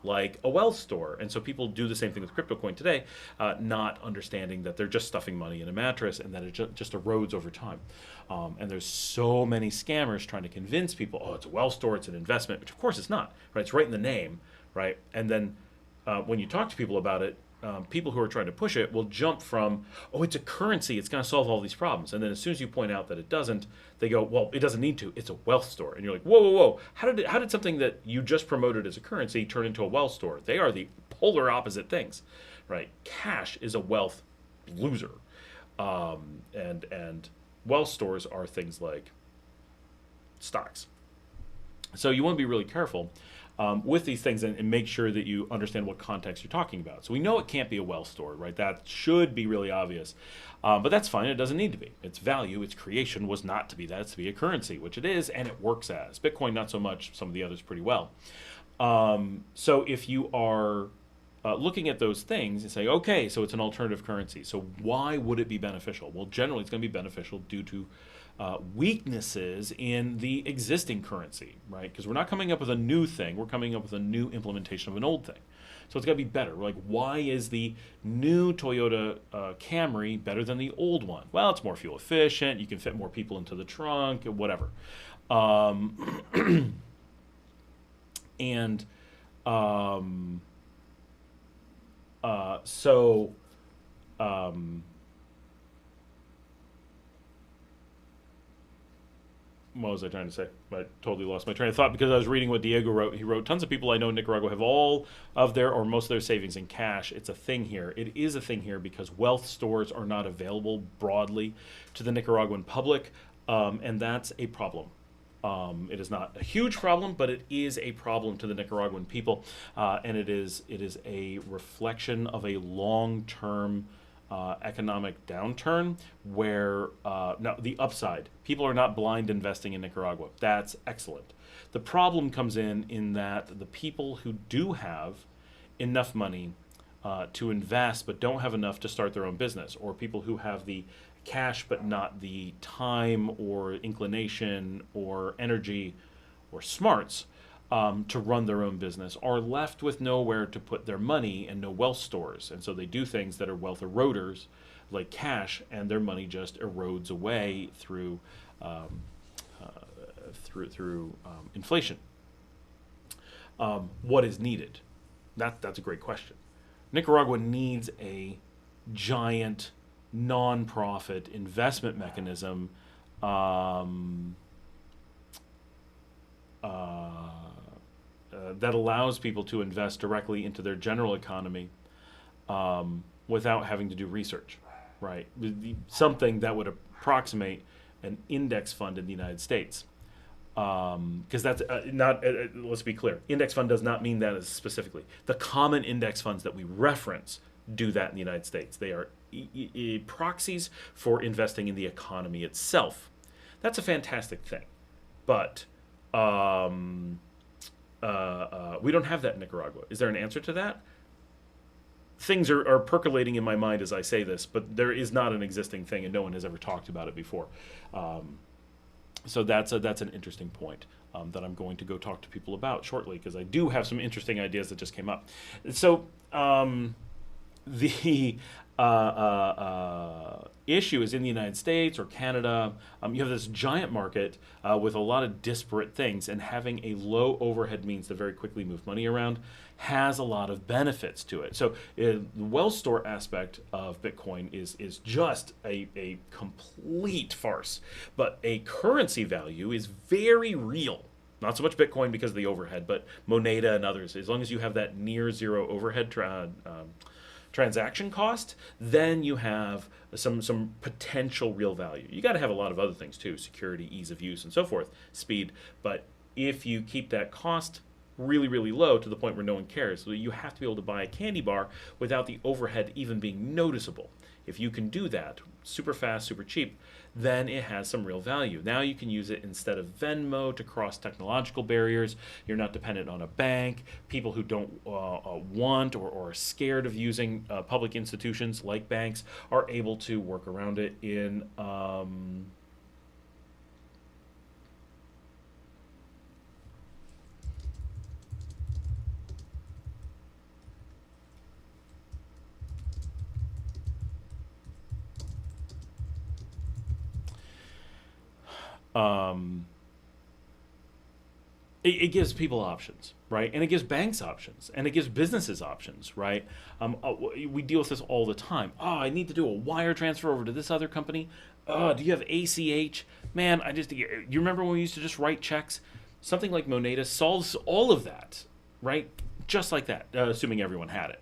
like a wealth store. And so people do the same thing with crypto coin today, not understanding that they're just stuffing money in a mattress and that it just erodes over time. And there's so many scammers trying to convince people, oh, it's a wealth store, it's an investment, which of course it's not, right? It's right in the name, right? And then when you talk to people about it, people who are trying to push it will jump from, oh, it's a currency, it's going to solve all these problems. And then as soon as you point out that it doesn't, they go, well, it doesn't need to, it's a wealth store. And you're like, whoa, whoa, whoa. How did something that you just promoted as a currency turn into a wealth store? They are the polar opposite things, right? Cash is a wealth loser. And wealth stores are things like stocks. So you want to be really careful with these things and make sure that you understand what context you're talking about. So we know it can't be a wealth store, right? That should be really obvious. But that's fine. It doesn't need to be. Its value, its creation was not to be that. It's to be a currency, which it is, and it works as. Bitcoin, not so much. Some of the others pretty well. So if you are looking at those things and say, okay, so it's an alternative currency. So why would it be beneficial? Well, generally it's going to be beneficial due to weaknesses in the existing currency, right? Because we're not coming up with a new thing. We're coming up with a new implementation of an old thing. So it's got to be better. Like, why is the new Toyota Camry better than the old one? Well, it's more fuel efficient. You can fit more people into the trunk, whatever. What was I trying to say? I totally lost my train of thought because I was reading what Diego wrote. He wrote, tons of people I know in Nicaragua have all of their or most of their savings in cash. It's a thing here. It is a thing here because wealth stores are not available broadly to the Nicaraguan public, and that's a problem. It is not a huge problem, but it is a problem to the Nicaraguan people, and it is a reflection of a long-term economic downturn where, now the upside, people are not blind investing in Nicaragua. That's excellent. The problem comes in that the people who do have enough money to invest but don't have enough to start their own business, or people who have the cash but not the time or inclination or energy or smarts to run their own business, are left with nowhere to put their money and no wealth stores. And so they do things that are wealth eroders, like cash, and their money just erodes away through inflation. What is needed? That's a great question. Nicaragua needs a giant non-profit investment mechanism that allows people to invest directly into their general economy without having to do research, right? Something that would approximate an index fund in the United States. Because that's not, let's be clear, index fund does not mean that as specifically. The common index funds that we reference do that in the United States. They are proxies for investing in the economy itself. That's a fantastic thing. But we don't have that in Nicaragua. Is there an answer to that? Things are percolating in my mind as I say this, but there is not an existing thing, and no one has ever talked about it before. So that's an interesting point that I'm going to go talk to people about shortly, because I do have some interesting ideas that just came up. So the issue is in the United States or Canada, you have this giant market with a lot of disparate things, and having a low overhead means to very quickly move money around has a lot of benefits to it. So the wealth store aspect of Bitcoin is just a complete farce, but a currency value is very real. Not so much Bitcoin because of the overhead, but Moneda and others. As long as you have that near zero overhead transaction cost, then you have some potential real value. You got to have a lot of other things too: security, ease of use, and so forth, speed. But if you keep that cost really, really low to the point where no one cares, so you have to be able to buy a candy bar without the overhead even being noticeable. If you can do that super fast, super cheap, then it has some real value. Now you can use it instead of Venmo to cross technological barriers. You're not dependent on a bank. People who don't want or are scared of using public institutions like banks are able to work around it in it gives people options, right? And it gives banks options, and it gives businesses options, right? We deal with this all the time. Oh, I need to do a wire transfer over to this other company. Oh, do you have ACH? Man, you remember when we used to just write checks? Something like Moneda solves all of that, right? Just like that, assuming everyone had it.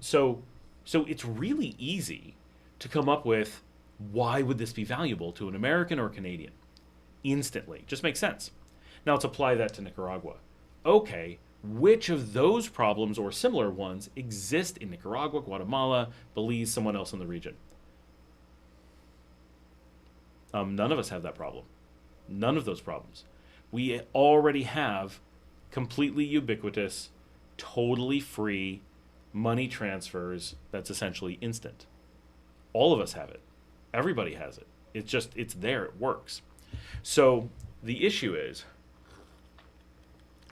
So it's really easy to come up with, why would this be valuable to an American or Canadian? Instantly. Just makes sense. Now let's apply that to Nicaragua. Okay, which of those problems or similar ones exist in Nicaragua, Guatemala, Belize, someone else in the region? None of us have that problem. None of those problems. We already have completely ubiquitous, totally free money transfers that's essentially instant. All of us have it. Everybody has it. It's there. It works. So the issue is,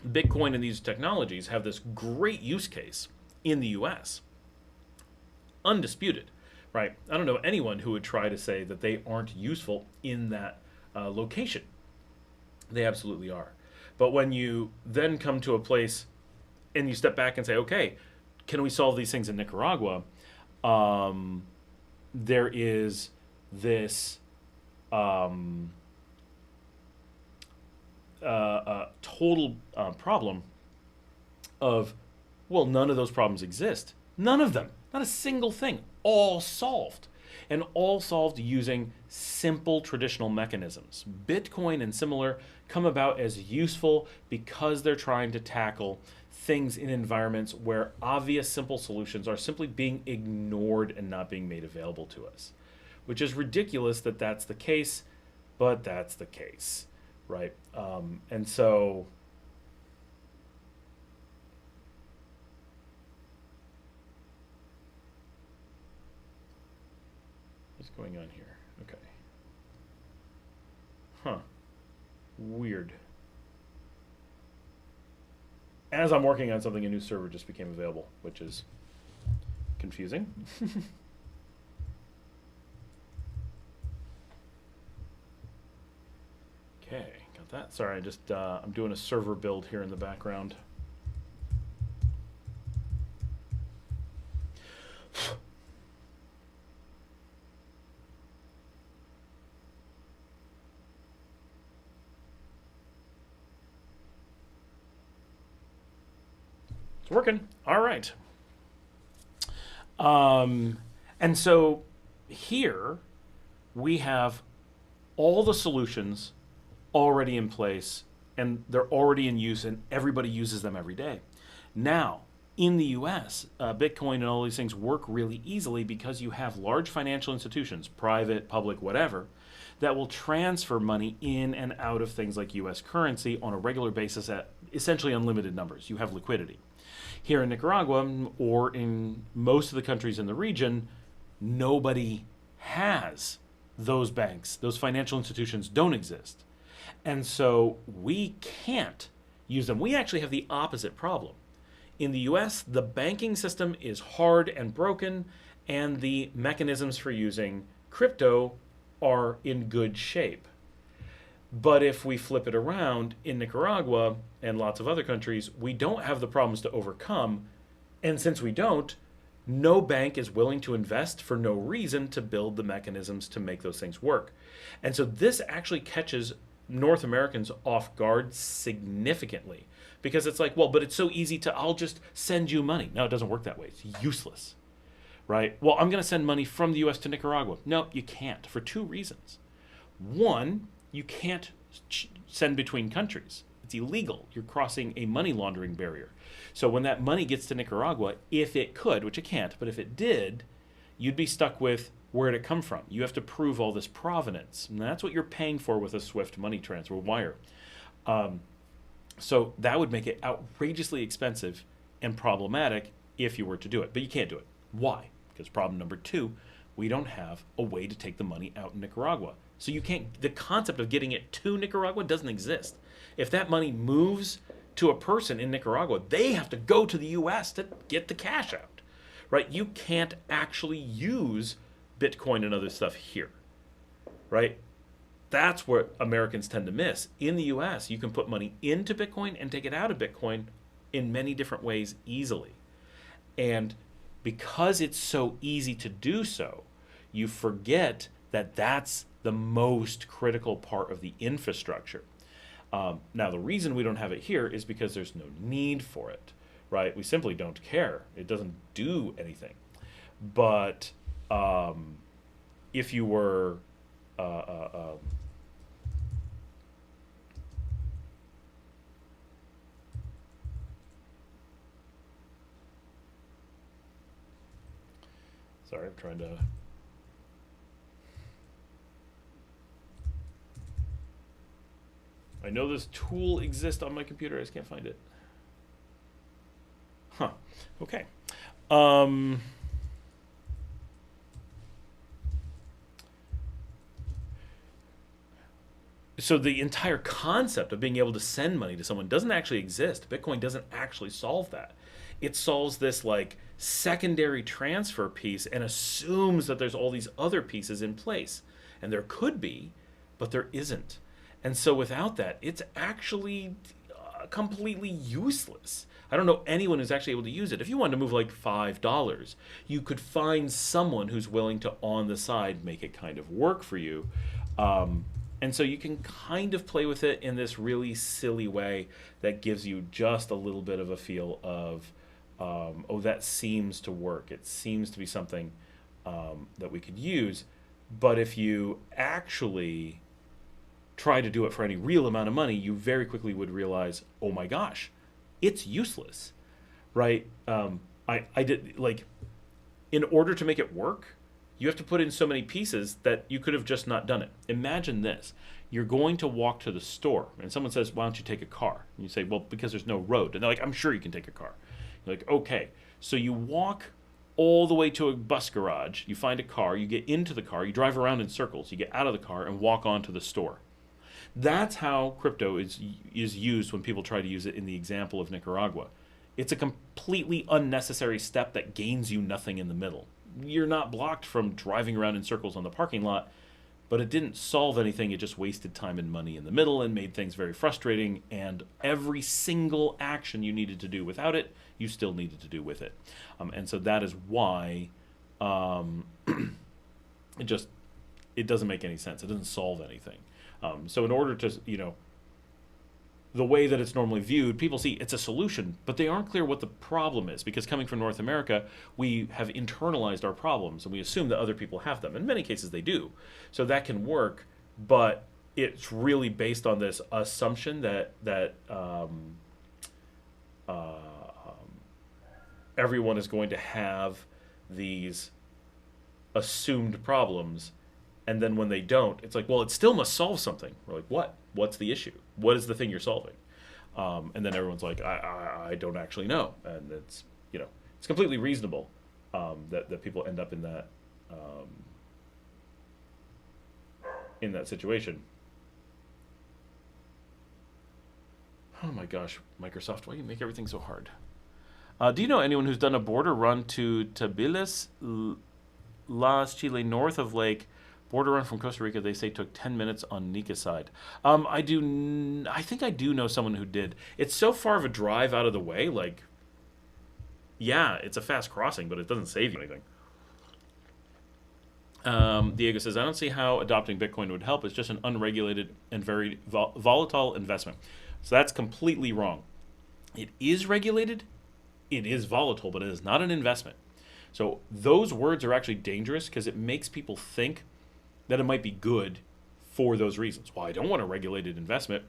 Bitcoin and these technologies have this great use case in the US. Undisputed, right? I don't know anyone who would try to say that they aren't useful in that location. They absolutely are. But when you then come to a place and you step back and say, okay, can we solve these things in Nicaragua? There is this total problem of, well, none of those problems exist. None of them. Not a single thing. All solved. And all solved using simple traditional mechanisms. Bitcoin and similar come about as useful because they're trying to tackle things in environments where obvious simple solutions are simply being ignored and not being made available to us. Which is ridiculous that that's the case, but that's the case, right? And so going on here? Okay. Huh. Weird. As I'm working on something, a new server just became available, which is confusing. Okay, got that. Sorry, I just I'm doing a server build here in the background. It's working. All right. And so here we have all the solutions already in place, and they're already in use, and everybody uses them every day. Now, in the US, Bitcoin and all these things work really easily because you have large financial institutions, private, public, whatever, that will transfer money in and out of things like US currency on a regular basis at essentially unlimited numbers. You have liquidity. Here in Nicaragua, or in most of the countries in the region, nobody has those banks. Those financial institutions don't exist. And so we can't use them. We actually have the opposite problem. In the US, the banking system is hard and broken, and the mechanisms for using crypto are in good shape. But if we flip it around, in Nicaragua and lots of other countries, we don't have the problems to overcome. And since we don't, no bank is willing to invest for no reason to build the mechanisms to make those things work. And so this actually catches North Americans off guard significantly, because it's like, well, but it's so easy to, I'll just send you money. No, it doesn't work that way. It's useless, right? Well, I'm going to send money from the US to Nicaragua. No, you can't, for two reasons. One, you can't send between countries. It's illegal. You're crossing a money laundering barrier. So when that money gets to Nicaragua, if it could, which it can't, but if it did, you'd be stuck with where did it come from? You have to prove all this provenance. And that's what you're paying for with a SWIFT money transfer wire. So that would make it outrageously expensive and problematic if you were to do it. But you can't do it. Why? Because problem number two, we don't have a way to take the money out in Nicaragua. So you can't, the concept of getting it to Nicaragua doesn't exist. If that money moves to a person in Nicaragua, they have to go to the US to get the cash out, right? You can't actually use Bitcoin and other stuff here, right? That's what Americans tend to miss. In the US, you can put money into Bitcoin and take it out of Bitcoin in many different ways easily. And because it's so easy to do so, you forget that that's the most critical part of the infrastructure. Now, the reason we don't have it here is because there's no need for it, right? We simply don't care. It doesn't do anything. But if you were sorry, I'm trying to I know this tool exists on my computer. I just can't find it. Huh. Okay. So the entire concept of being able to send money to someone doesn't actually exist. Bitcoin doesn't actually solve that. It solves this like secondary transfer piece and assumes that there's all these other pieces in place. And there could be, but there isn't. And so without that, it's actually completely useless. I don't know anyone who's actually able to use it. If you wanted to move like $5, you could find someone who's willing to, on the side, make it kind of work for you. And so you can kind of play with it in this really silly way that gives you just a little bit of a feel of, oh, that seems to work. It seems to be something that we could use. But if you actually try to do it for any real amount of money, you very quickly would realize, oh my gosh, it's useless, right? I did, like, in order to make it work, you have to put in so many pieces that you could have just not done it. Imagine this. You're going to walk to the store, and someone says, why don't you take a car? And you say, well, because there's no road. And they're like, I'm sure you can take a car. You're like, okay. So you walk all the way to a bus garage. You find a car, you get into the car, you drive around in circles, you get out of the car and walk onto the store. That's how crypto is used when people try to use it in the example of Nicaragua. It's a completely unnecessary step that gains you nothing in the middle. You're not blocked from driving around in circles on the parking lot, but it didn't solve anything. It just wasted time and money in the middle and made things very frustrating. And every single action you needed to do without it, you still needed to do with it. And so that is why it doesn't make any sense. It doesn't solve anything. So in order to, the way that it's normally viewed, people see it's a solution, but they aren't clear what the problem is, because coming from North America, we have internalized our problems and we assume that other people have them. In many cases, they do. So that can work, but it's really based on this assumption that everyone is going to have these assumed problems, and then when they don't, it's like, well, it still must solve something. We're like, what? What's the issue? What is the thing you're solving? And then everyone's like, I don't actually know. And it's, it's completely reasonable that people end up in that situation. Oh my gosh, Microsoft, why do you make everything so hard? Do you know anyone who's done a border run to Tbilisi, Las Chile, north of Lake? Border run from Costa Rica, they say, took 10 minutes on Nika side. I think I do know someone who did. It's so far of a drive out of the way, like, yeah, it's a fast crossing, but it doesn't save you anything. Diego says, I don't see how adopting Bitcoin would help. It's just an unregulated and very volatile investment. So that's completely wrong. It is regulated, it is volatile, but it is not an investment. So those words are actually dangerous because it makes people think that it might be good for those reasons. Well, I don't want a regulated investment,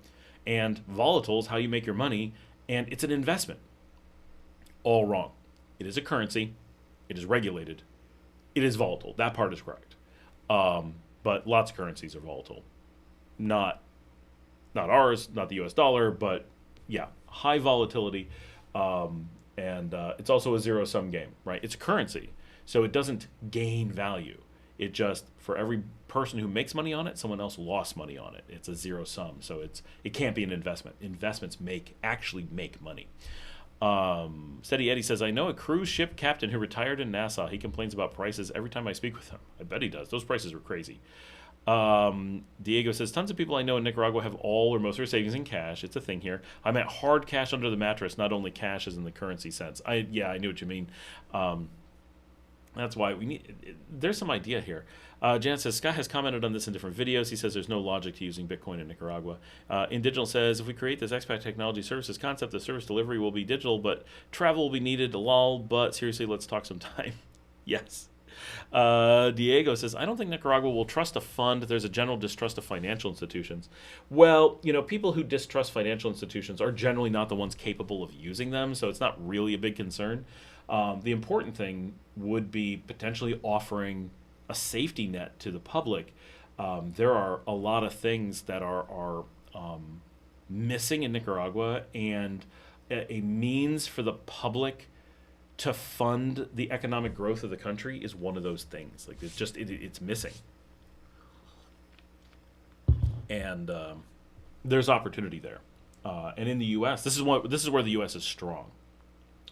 and volatile is how you make your money, and it's an investment. All wrong. It is a currency. It is regulated. It is volatile. That part is correct. But lots of currencies are volatile. Not ours, not the US dollar, but yeah, high volatility. And it's also a zero-sum game, right? It's a currency, so it doesn't gain value. It just, for every person who makes money on it, someone else lost money on it. It's a zero sum, so it can't be an investment. Investments actually make money. Steady Eddie says, I know a cruise ship captain who retired in Nassau. He complains about prices every time I speak with him. I bet he does. Those prices are crazy. Diego says, tons of people I know in Nicaragua have all or most of their savings in cash. It's a thing here. I meant hard cash under the mattress, not only cash as in the currency sense. I knew what you mean. That's why there's some idea here. Jan says, Scott has commented on this in different videos. He says there's no logic to using Bitcoin in Nicaragua. Indigital says, if we create this expat technology services concept, the service delivery will be digital, but travel will be needed, lol, but seriously, let's talk sometime. Yes. Diego says, I don't think Nicaragua will trust a fund. There's a general distrust of financial institutions. Well, people who distrust financial institutions are generally not the ones capable of using them, so it's not really a big concern. The important thing would be potentially offering a safety net to the public. There are a lot of things that are missing in Nicaragua, and a means for the public to fund the economic growth of the country is one of those things. Like it's missing, and there's opportunity there. And in the U.S., this is where the U.S. is strong,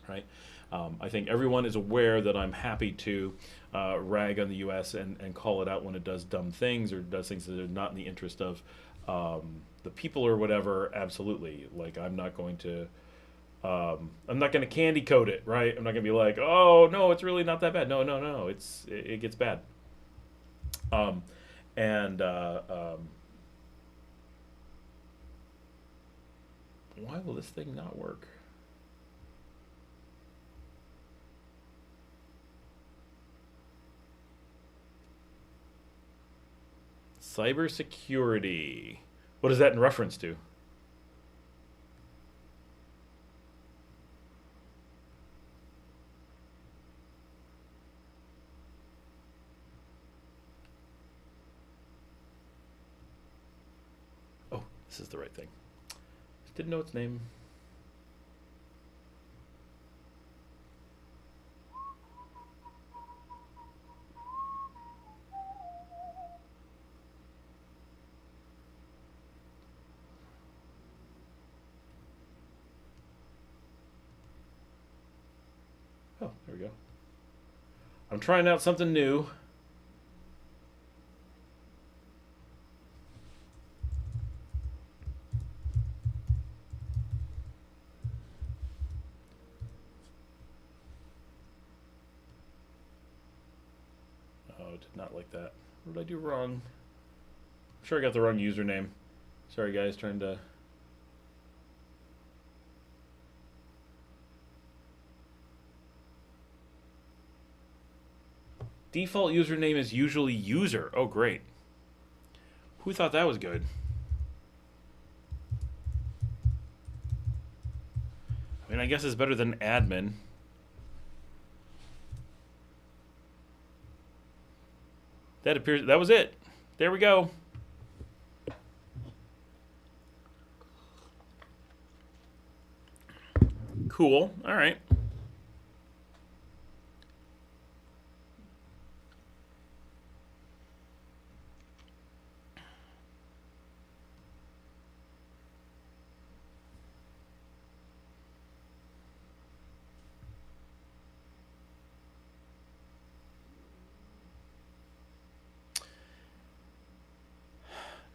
right? I think everyone is aware that I'm happy to rag on the U.S. and call it out when it does dumb things or does things that are not in the interest of the people or whatever. Absolutely. Like, I'm not going to candy coat it, right? I'm not going to be like, oh, no, it's really not that bad. No. It gets bad. Why will this thing not work? Cybersecurity. What is that in reference to? Oh, this is the right thing. Didn't know its name. we go. I'm trying out something new. Oh, did not like that. What did I do wrong? I'm sure I got the wrong username. Sorry, guys, trying to... Default username is usually user. Oh, great. Who thought that was good? I mean, I guess it's better than admin. That appears... That was it. There we go. Cool. All right.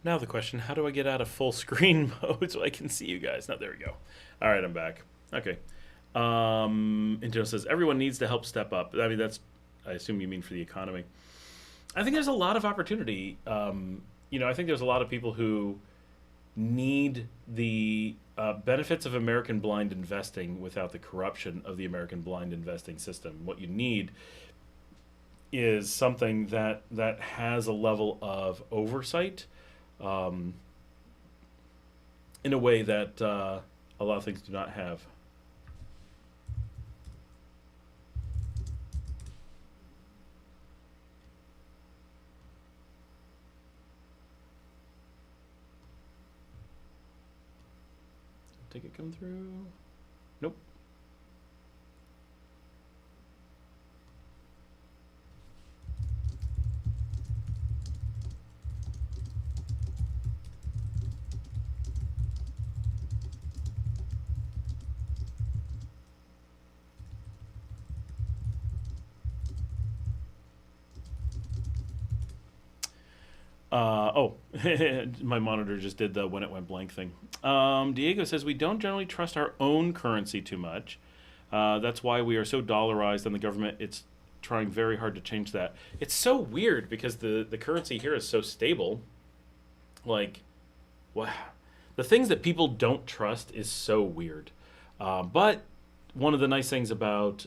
Now the question, how do I get out of full screen mode so I can see you guys? No, there we go. All right, I'm back. Okay. Intino says, everyone needs to help step up. I mean, that's, I assume you mean for the economy. I think there's a lot of opportunity. You know, I think there's a lot of people who need the benefits of American blind investing without the corruption of the American blind investing system. What you need is something that has a level of oversight in a way that a lot of things do not have. Ticket come through? Nope. My monitor just did the when it went blank thing. Diego says, we don't generally trust our own currency too much. That's why we are so dollarized, and the government, it's trying very hard to change that. It's so weird because the currency here is so stable. Like, wow. The things that people don't trust is so weird. But one of the nice things about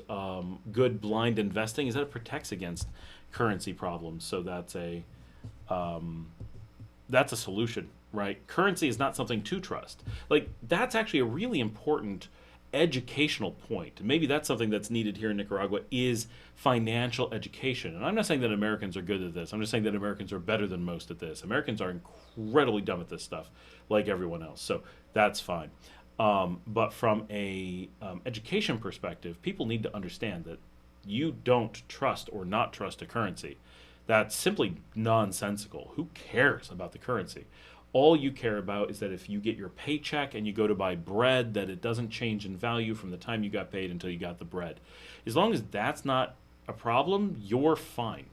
good blind investing is that it protects against currency problems. So that's a solution, right? Currency is not something to trust. Like, that's actually a really important educational point. Maybe that's something that's needed here in Nicaragua is financial education. And I'm not saying that Americans are good at this. I'm just saying that Americans are better than most at this. Americans are incredibly dumb at this stuff, like everyone else. So that's fine. But from a education perspective, people need to understand that you don't trust or not trust a currency. That's simply nonsensical. Who cares about the currency? All you care about is that if you get your paycheck and you go to buy bread, that it doesn't change in value from the time you got paid until you got the bread. As long as that's not a problem, you're fine,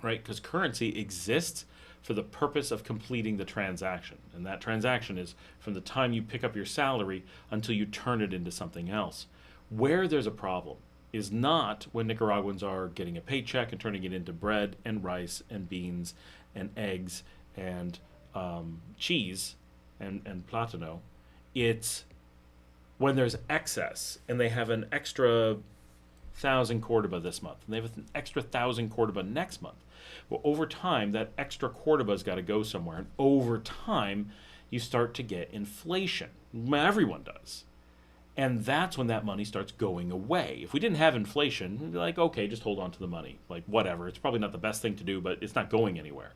right? Because currency exists for the purpose of completing the transaction. And that transaction is from the time you pick up your salary until you turn it into something else. Where there's a problem is not when Nicaraguans are getting a paycheck and turning it into bread and rice and beans and eggs and cheese and plátano. It's when there's excess and they have an extra 1,000 Cordoba this month and they have an extra 1,000 Cordoba next month. Well, over time, that extra Cordoba's got to go somewhere. And over time, you start to get inflation. Everyone does. And that's when that money starts going away. If we didn't have inflation, we'd be like, okay, just hold on to the money. Like, whatever. It's probably not the best thing to do, but it's not going anywhere.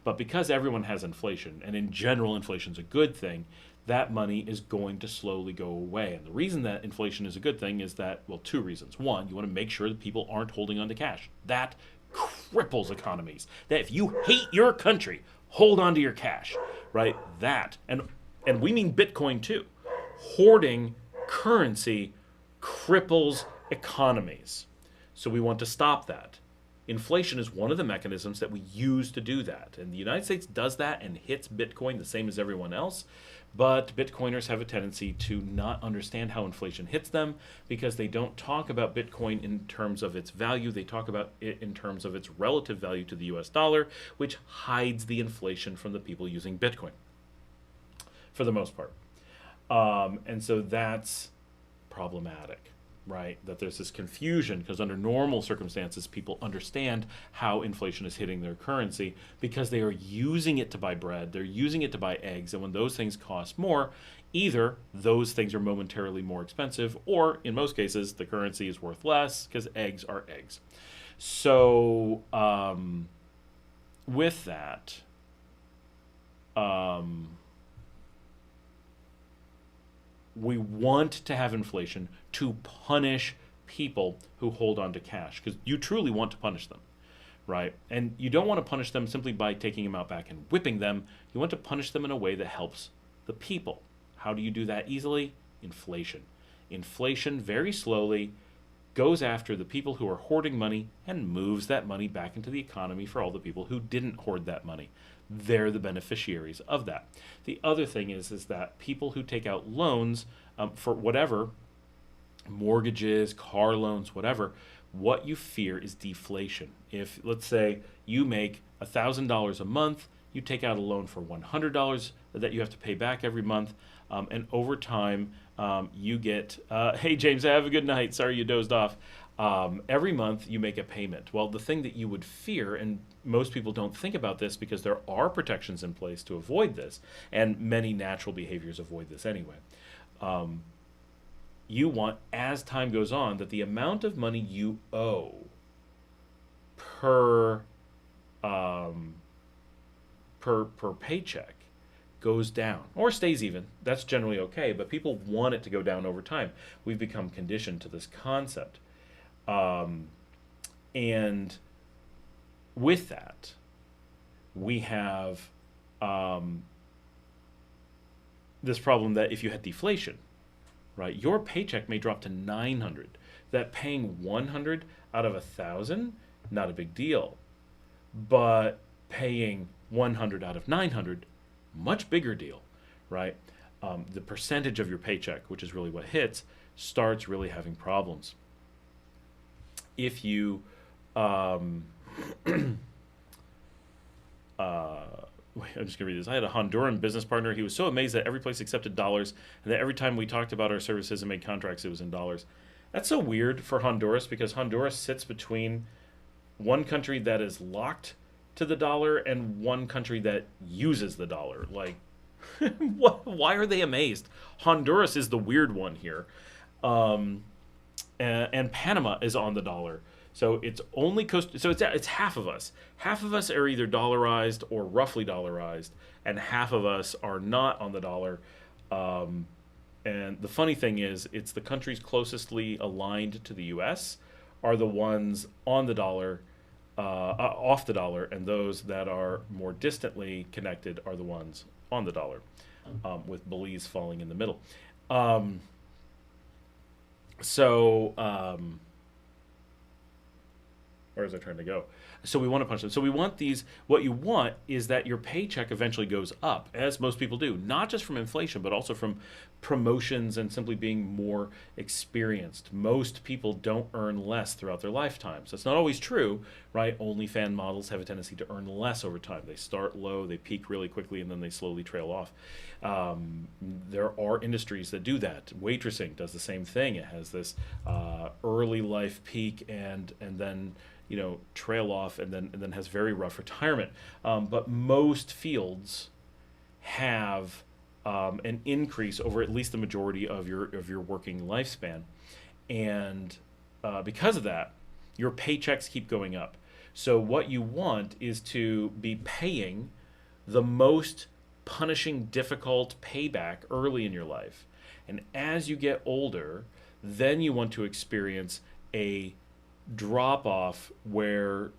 But because everyone has inflation, and in general inflation's a good thing, that money is going to slowly go away. And the reason that inflation is a good thing is that, well, two reasons. One, you want to make sure that people aren't holding on to cash. That cripples economies. That if you hate your country, hold on to your cash, right? That, and we mean Bitcoin too. Hoarding currency cripples economies. So we want to stop that. Inflation is one of the mechanisms that we use to do that. And the United States does that and hits Bitcoin the same as everyone else. But Bitcoiners have a tendency to not understand how inflation hits them because they don't talk about Bitcoin in terms of its value. They talk about it in terms of its relative value to the US dollar, which hides the inflation from the people using Bitcoin for the most part. And so that's problematic, right? That there's this confusion because under normal circumstances, people understand how inflation is hitting their currency because they are using it to buy bread, they're using it to buy eggs, and when those things cost more, either those things are momentarily more expensive, or in most cases, the currency is worth less because eggs are eggs. So, with that, we want to have inflation to punish people who hold on to cash because you truly want to punish them, right? And you don't want to punish them simply by taking them out back and whipping them. You want to punish them in a way that helps the people. How do you do that easily? Inflation. Inflation very slowly goes after the people who are hoarding money and moves that money back into the economy for all the people who didn't hoard that money. They're the beneficiaries of that. The other thing is that people who take out loans for whatever, mortgages, car loans, whatever, what you fear is deflation. If, let's say, you make $1,000 a month, you take out a loan for $100 that you have to pay back every month, and over time you get, hey James, have a good night, sorry you dozed off. Every month you make a payment. Well, the thing that you would fear, and most people don't think about this because there are protections in place to avoid this, and many natural behaviors avoid this anyway. You want, as time goes on, that the amount of money you owe per paycheck goes down or stays even. That's generally okay, but people want it to go down over time. We've become conditioned to this concept. And with that, we have this problem that if you had deflation, right, your paycheck may drop to 900. That paying 100 out of 1,000, not a big deal. But paying 100 out of 900, much bigger deal, right? The percentage of your paycheck, which is really what hits, starts really having problems. If you I'm just gonna read this. I had a Honduran business partner. He was so amazed that every place accepted dollars, and that every time we talked about our services and made contracts, it was in dollars. That's so weird for Honduras because Honduras sits between one country that is locked to the dollar and one country that uses the dollar. Like, why are they amazed? Honduras is the weird one here. And Panama is on the dollar. So it's only it's half of us. Half of us are either dollarized or roughly dollarized, and half of us are not on the dollar. And the funny thing is, it's the countries closestly aligned to the U.S. are the ones on the dollar, off the dollar, and those that are more distantly connected are the ones on the dollar, with Belize falling in the middle. Where was I trying to go? So we want to punch them. So we want these, what you want is that your paycheck eventually goes up, as most people do, not just from inflation, but also from promotions and simply being more experienced. Most people don't earn less throughout their lifetimes. That's not always true, right? OnlyFans models have a tendency to earn less over time. They start low, they peak really quickly, and then they slowly trail off. There are industries that do that. Waitressing does the same thing. It has this early life peak and then trail off and then has very rough retirement. But most fields have an increase over at least the majority of your working lifespan, and because of that, your paychecks keep going up. So what you want is to be paying the most punishing, difficult payback early in your life, and as you get older, then you want to experience a drop off where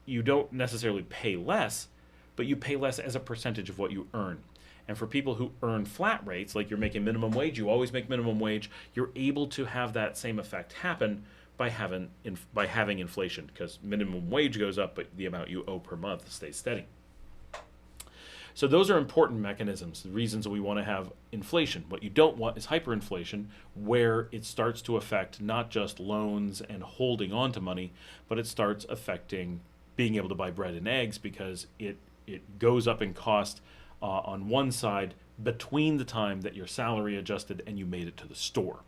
you don't necessarily pay less, but you pay less as a percentage of what you earn. And for people who earn flat rates, like you're making minimum wage, you always make minimum wage, you're able to have that same effect happen by having inflation, because minimum wage goes up, but the amount you owe per month stays steady. So those are important mechanisms, the reasons that we want to have inflation. What you don't want is hyperinflation, where it starts to affect not just loans and holding on to money, but it starts affecting being able to buy bread and eggs, because it goes up in cost on one side between the time that your salary adjusted and you made it to the store.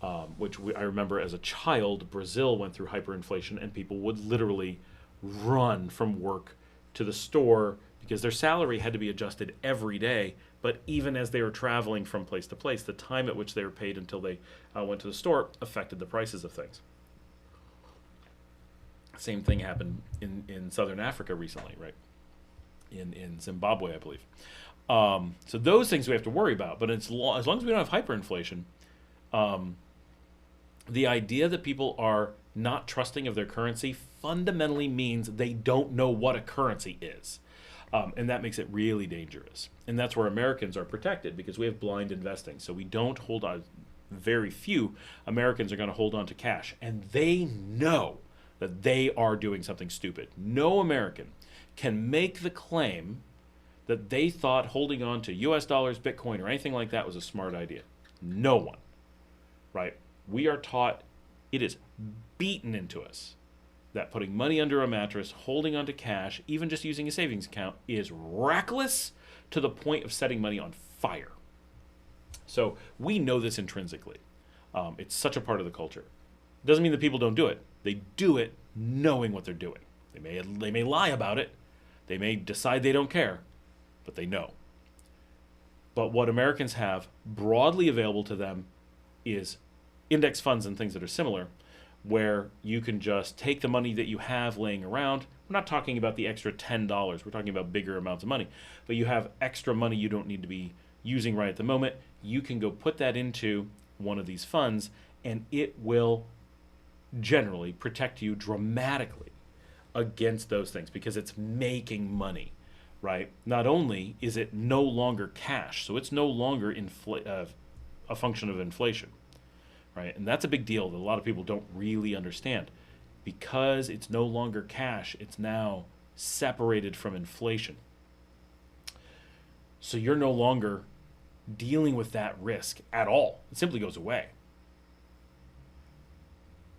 I remember as a child, Brazil went through hyperinflation, and people would literally run from work to the store because their salary had to be adjusted every day. But even as they were traveling from place to place, the time at which they were paid until they went to the store affected the prices of things. Same thing happened in Southern Africa recently, right? In Zimbabwe, I believe. So those things we have to worry about. But as long as we don't have hyperinflation, the idea that people are not trusting of their currency fundamentally means they don't know what a currency is. And that makes it really dangerous. And that's where Americans are protected, because we have blind investing. So we don't hold on. Very few Americans are going to hold on to cash. And they know that they are doing something stupid. No American can make the claim that they thought holding on to US dollars, Bitcoin, or anything like that was a smart idea. No one. Right? We are taught, it is beaten into us, that putting money under a mattress, holding onto cash, even just using a savings account, is reckless to the point of setting money on fire. So we know this intrinsically. It's such a part of the culture. Doesn't mean that people don't do it. They do it knowing what they're doing. They may lie about it. They may decide they don't care, but they know. But what Americans have broadly available to them is index funds and things that are similar, where you can just take the money that you have laying around. We're not talking about the extra $10. We're talking about bigger amounts of money. But you have extra money you don't need to be using right at the moment. You can go put that into one of these funds, and it will generally protect you dramatically against those things, because it's making money, right? Not only is it no longer cash, so it's no longer a function of inflation. Right? And that's a big deal that a lot of people don't really understand. Because it's no longer cash, it's now separated from inflation. So you're no longer dealing with that risk at all. It simply goes away.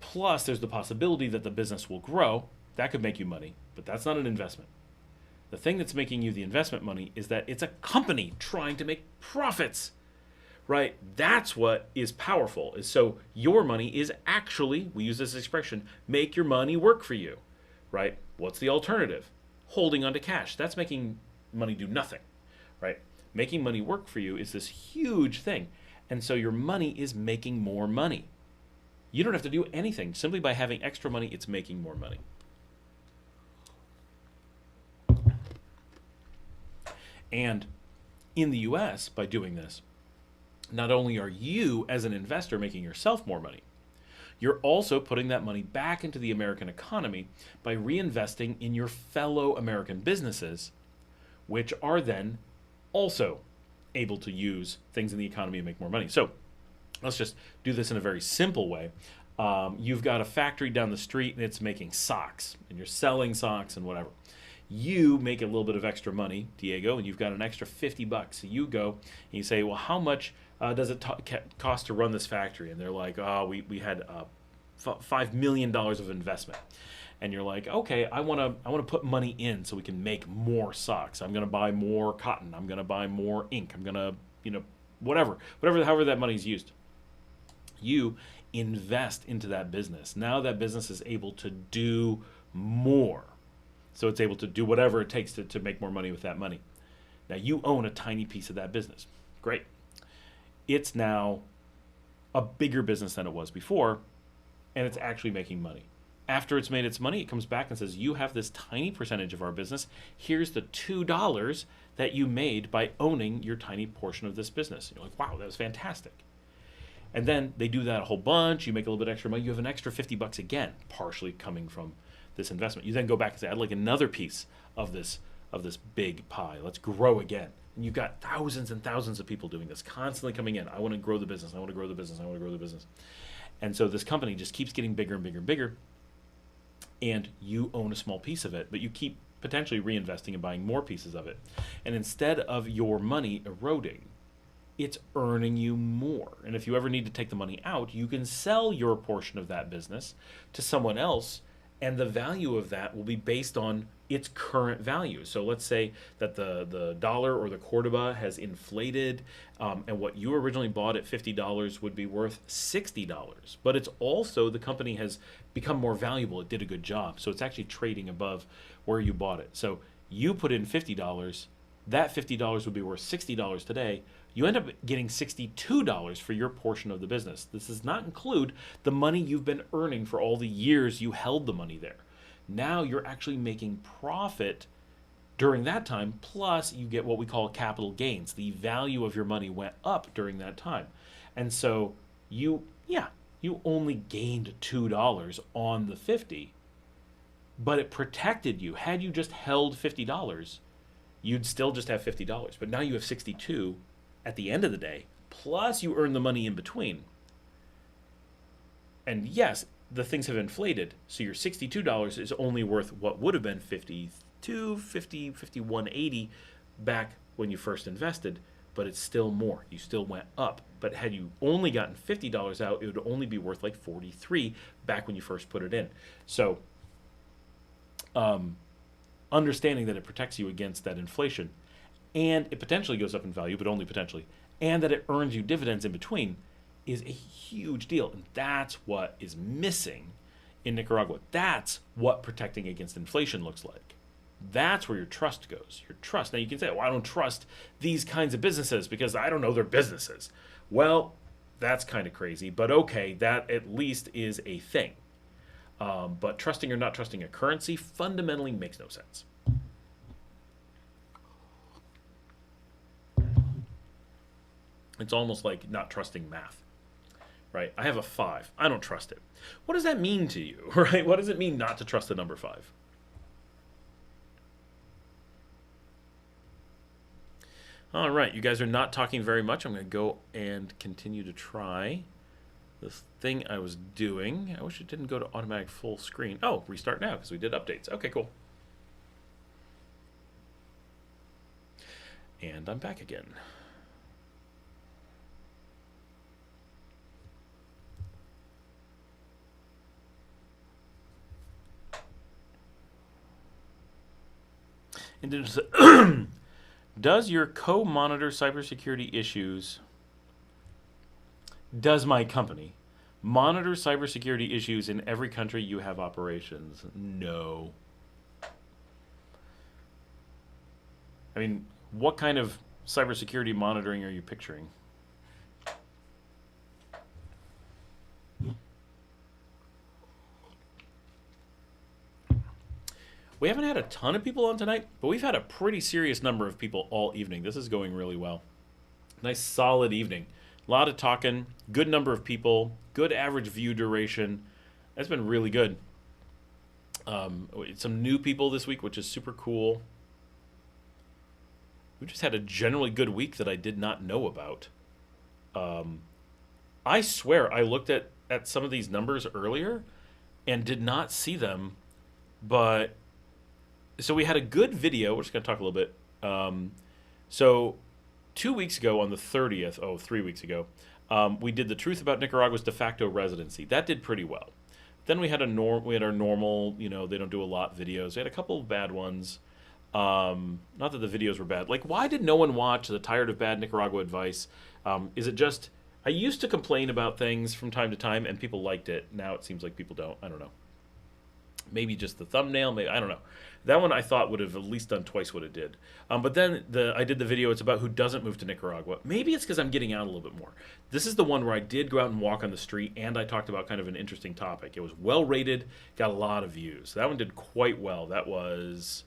Plus, there's the possibility that the business will grow. That could make you money, but that's not an investment. The thing that's making you the investment money is that it's a company trying to make profits. Right? That's what is powerful. Is so your money is actually, we use this expression, make your money work for you. Right? What's the alternative? Holding onto cash. That's making money do nothing. Right? Making money work for you is this huge thing. And so your money is making more money. You don't have to do anything. Simply by having extra money, it's making more money. And in the US, by doing this, not only are you, as an investor, making yourself more money, you're also putting that money back into the American economy by reinvesting in your fellow American businesses, which are then also able to use things in the economy and make more money. So let's just do this in a very simple way. You've got a factory down the street and it's making socks, and you're selling socks and whatever. You make a little bit of extra money, Diego, and you've got an extra $50. So you go and you say, well, how much does it cost to run this factory? And they're like, oh, we had $5 million of investment. And you're like, okay, I want to put money in so we can make more socks. I'm going to buy more cotton. I'm going to buy more ink. I'm going to, however that money's used. You invest into that business. Now that business is able to do more. So it's able to do whatever it takes to make more money with that money. Now you own a tiny piece of that business. Great. It's now a bigger business than it was before, and it's actually making money. After it's made its money, it comes back and says, you have this tiny percentage of our business. Here's the $2 that you made by owning your tiny portion of this business. You're like, wow, that was fantastic. And then they do that a whole bunch. You make a little bit extra money. You have an extra $50 again, partially coming from this investment. You then go back and say, I'd like another piece of this of this big pie. Let's grow again. And you've got thousands and thousands of people doing this, constantly coming in. I want to grow the business. I want to grow the business. I want to grow the business. And so this company just keeps getting bigger and bigger and bigger. And you own a small piece of it, but you keep potentially reinvesting and buying more pieces of it. And instead of your money eroding, it's earning you more. And if you ever need to take the money out, you can sell your portion of that business to someone else, and the value of that will be based on its current value. So let's say that the dollar or the Cordoba has inflated, and what you originally bought at $50 would be worth $60. But it's also, the company has become more valuable. It did a good job. So it's actually trading above where you bought it. So you put in $50, that $50 would be worth $60 today. You end up getting $62 for your portion of the business. This does not include the money you've been earning for all the years you held the money there. Now you're actually making profit during that time, plus you get what we call capital gains. The value of your money went up during that time. And so you only gained $2 on the 50, but it protected you. Had you just held $50, you'd still just have $50, but now you have 62 at the end of the day, plus you earn the money in between. And yes, the things have inflated, so your $62 is only worth what would have been $52, $50, $51.80 back when you first invested, but it's still more. You still went up. But had you only gotten $50 out, it would only be worth like $43 back when you first put it in. So understanding that it protects you against that inflation, and it potentially goes up in value, but only potentially, and that it earns you dividends in between, is a huge deal. And that's what is missing in Nicaragua. That's what protecting against inflation looks like. That's where your trust goes. Your trust. Now you can say, well, I don't trust these kinds of businesses because I don't know their businesses. Well, that's kind of crazy, but okay, that at least is a thing. But trusting or not trusting a currency fundamentally makes no sense. It's almost like not trusting math, right? I have a 5. I don't trust it. What does that mean to you, right? What does it mean not to trust the number 5? All right, you guys are not talking very much. I'm going to go and continue to try this thing I was doing. I wish it didn't go to automatic full screen. Oh, restart now because we did updates. Okay, cool. And I'm back again. And does your co-monitor cybersecurity issues? Does my company monitor cybersecurity issues in every country you have operations? No. I mean, what kind of cybersecurity monitoring are you picturing? We haven't had a ton of people on tonight, but we've had a pretty serious number of people all evening. This is going really well. Nice solid evening. A lot of talking, good number of people, good average view duration. That's been really good. Some new people this week, which is super cool. We just had a generally good week that I did not know about. I swear I looked at some of these numbers earlier and did not see them, but so we had a good video. We're just going to talk a little bit. So 2 weeks ago on the 30th, 3 weeks ago, we did the truth about Nicaragua's de facto residency. That did pretty well. Then we had our normal, they don't do a lot videos. We had a couple of bad ones. Not that the videos were bad. Like, why did no one watch the Tired of Bad Nicaragua Advice? Is it just, I used to complain about things from time to time and people liked it. Now it seems like people don't. I don't know. Maybe just the thumbnail. Maybe, I don't know. That one I thought would have at least done twice what it did. But then I did the video. It's about who doesn't move to Nicaragua. Maybe it's because I'm getting out a little bit more. This is the one where I did go out and walk on the street, and I talked about kind of an interesting topic. It was well rated, got a lot of views. That one did quite well. That was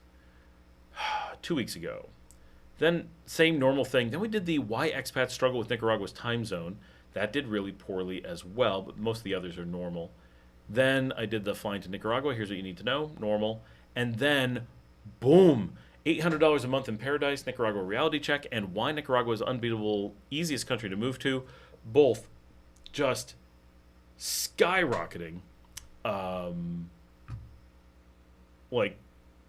2 weeks ago. Then same normal thing. Then we did the Why Expats Struggle with Nicaragua's Time Zone. That did really poorly as well, but most of the others are normal. Then I did the Flying to Nicaragua. Here's what you need to know. Normal. And then, boom, $800 a month in paradise, Nicaragua reality check, and why Nicaragua is unbeatable, easiest country to move to. Both just skyrocketing, like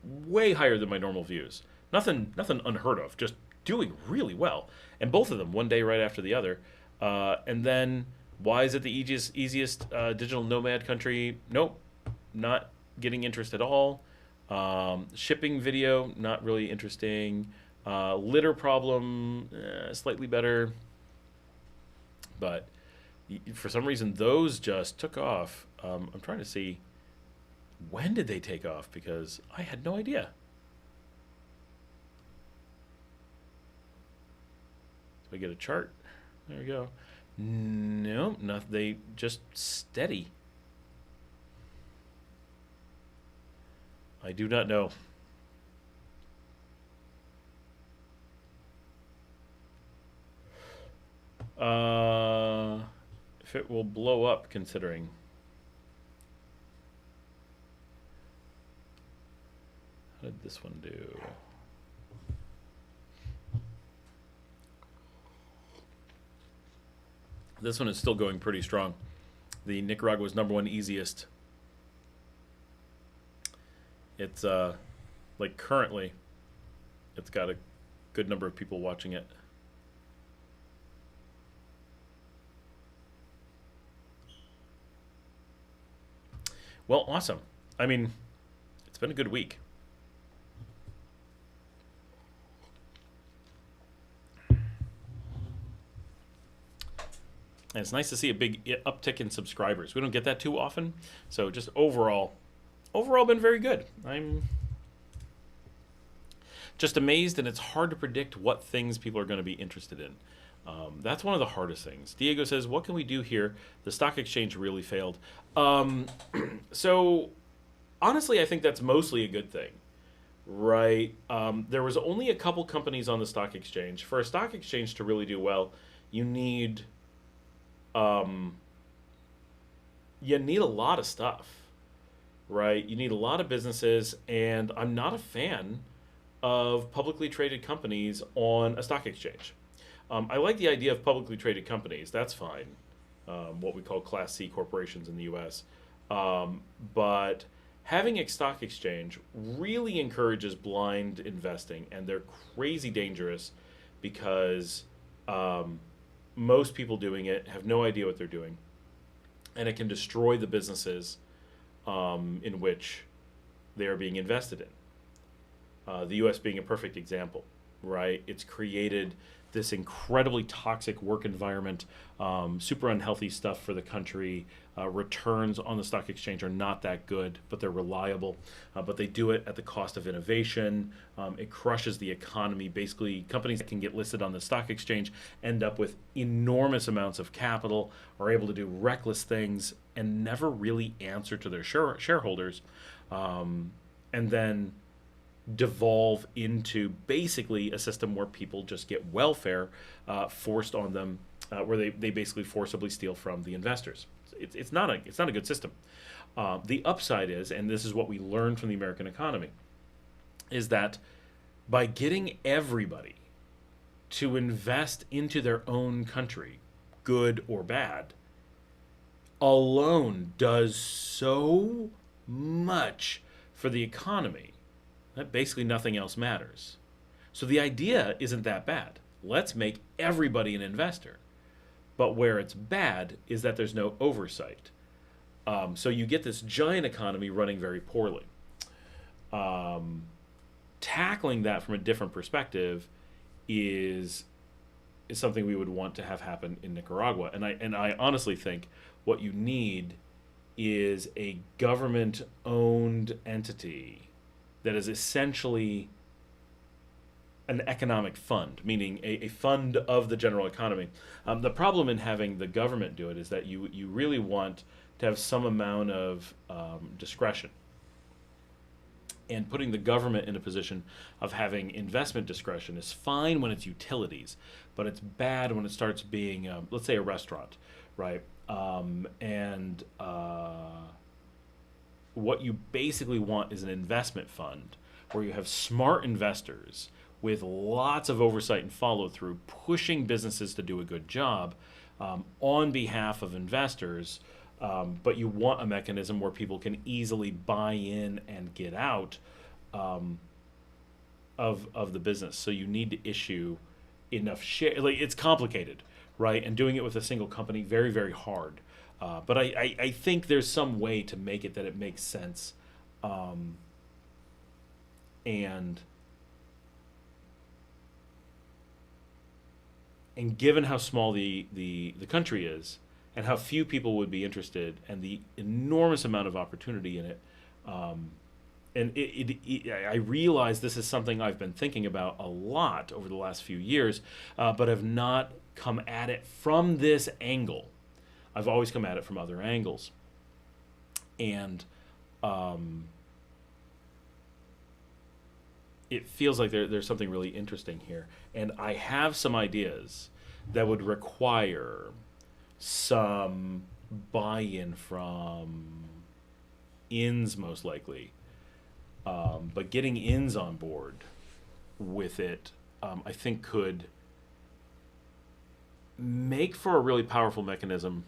way higher than my normal views. Nothing unheard of. Just doing really well, and both of them one day right after the other. And then why is it the easiest digital nomad country? Nope, not getting interest at all. Shipping video, not really interesting. Litter problem, slightly better. But for some reason, those just took off. I'm trying to see, when did they take off? Because I had no idea. Do I get a chart? There we go. No, nothing. They just steady. I do not know. If it will blow up, considering. How did this one do? This one is still going pretty strong. The Nicaragua's #1 easiest. It's like currently, it's got a good number of people watching it. Well, awesome. I mean, it's been a good week. And it's nice to see a big uptick in subscribers. We don't get that too often. So just overall been very good. I'm just amazed, and it's hard to predict what things people are going to be interested in. That's one of the hardest things. Diego says, what can we do here? The stock exchange really failed. So honestly, I think that's mostly a good thing, right? There was only a couple companies on the stock exchange. For a stock exchange to really do well, you need a lot of stuff, right? You need a lot of businesses, and I'm not a fan of publicly traded companies on a stock exchange. I like the idea of publicly traded companies. That's fine. What we call Class C corporations in the U.S. But having a stock exchange really encourages blind investing, and they're crazy dangerous because most people doing it have no idea what they're doing, and it can destroy the businesses in which they are being invested in. The U.S. being a perfect example, right? It's created this incredibly toxic work environment, super unhealthy stuff for the country. Returns on the stock exchange are not that good, but they're reliable. But they do it at the cost of innovation. It crushes the economy. Basically, companies that can get listed on the stock exchange end up with enormous amounts of capital, are able to do reckless things, and never really answer to their shareholders. And then devolve into basically a system where people just get welfare forced on them, where they basically forcibly steal from the investors. It's not a good system. The upside is, and this is what we learned from the American economy, is that by getting everybody to invest into their own country, good or bad, alone does so much for the economy that basically nothing else matters. So the idea isn't that bad. Let's make everybody an investor. But where it's bad is that there's no oversight. So you get this giant economy running very poorly. Tackling that from a different perspective is something we would want to have happen in Nicaragua. And I honestly think what you need is a government-owned entity that is essentially an economic fund, meaning a fund of the general economy. The problem in having the government do it is that you really want to have some amount of discretion. And putting the government in a position of having investment discretion is fine when it's utilities, but it's bad when it starts being, let's say, a restaurant, right? What you basically want is an investment fund where you have smart investors with lots of oversight and follow through, pushing businesses to do a good job on behalf of investors. But you want a mechanism where people can easily buy in and get out of the business. So you need to issue enough share. Like, it's complicated, right? And doing it with a single company, very, very hard. But I think there's some way to make it that it makes sense. And given how small the country is, and how few people would be interested, and the enormous amount of opportunity in it, and I realize this is something I've been thinking about a lot over the last few years, but have not come at it from this angle. I've always come at it from other angles. And it feels like there's something really interesting here. And I have some ideas that would require some buy-in from ins, most likely. But getting ins on board with it, I think could make for a really powerful mechanism.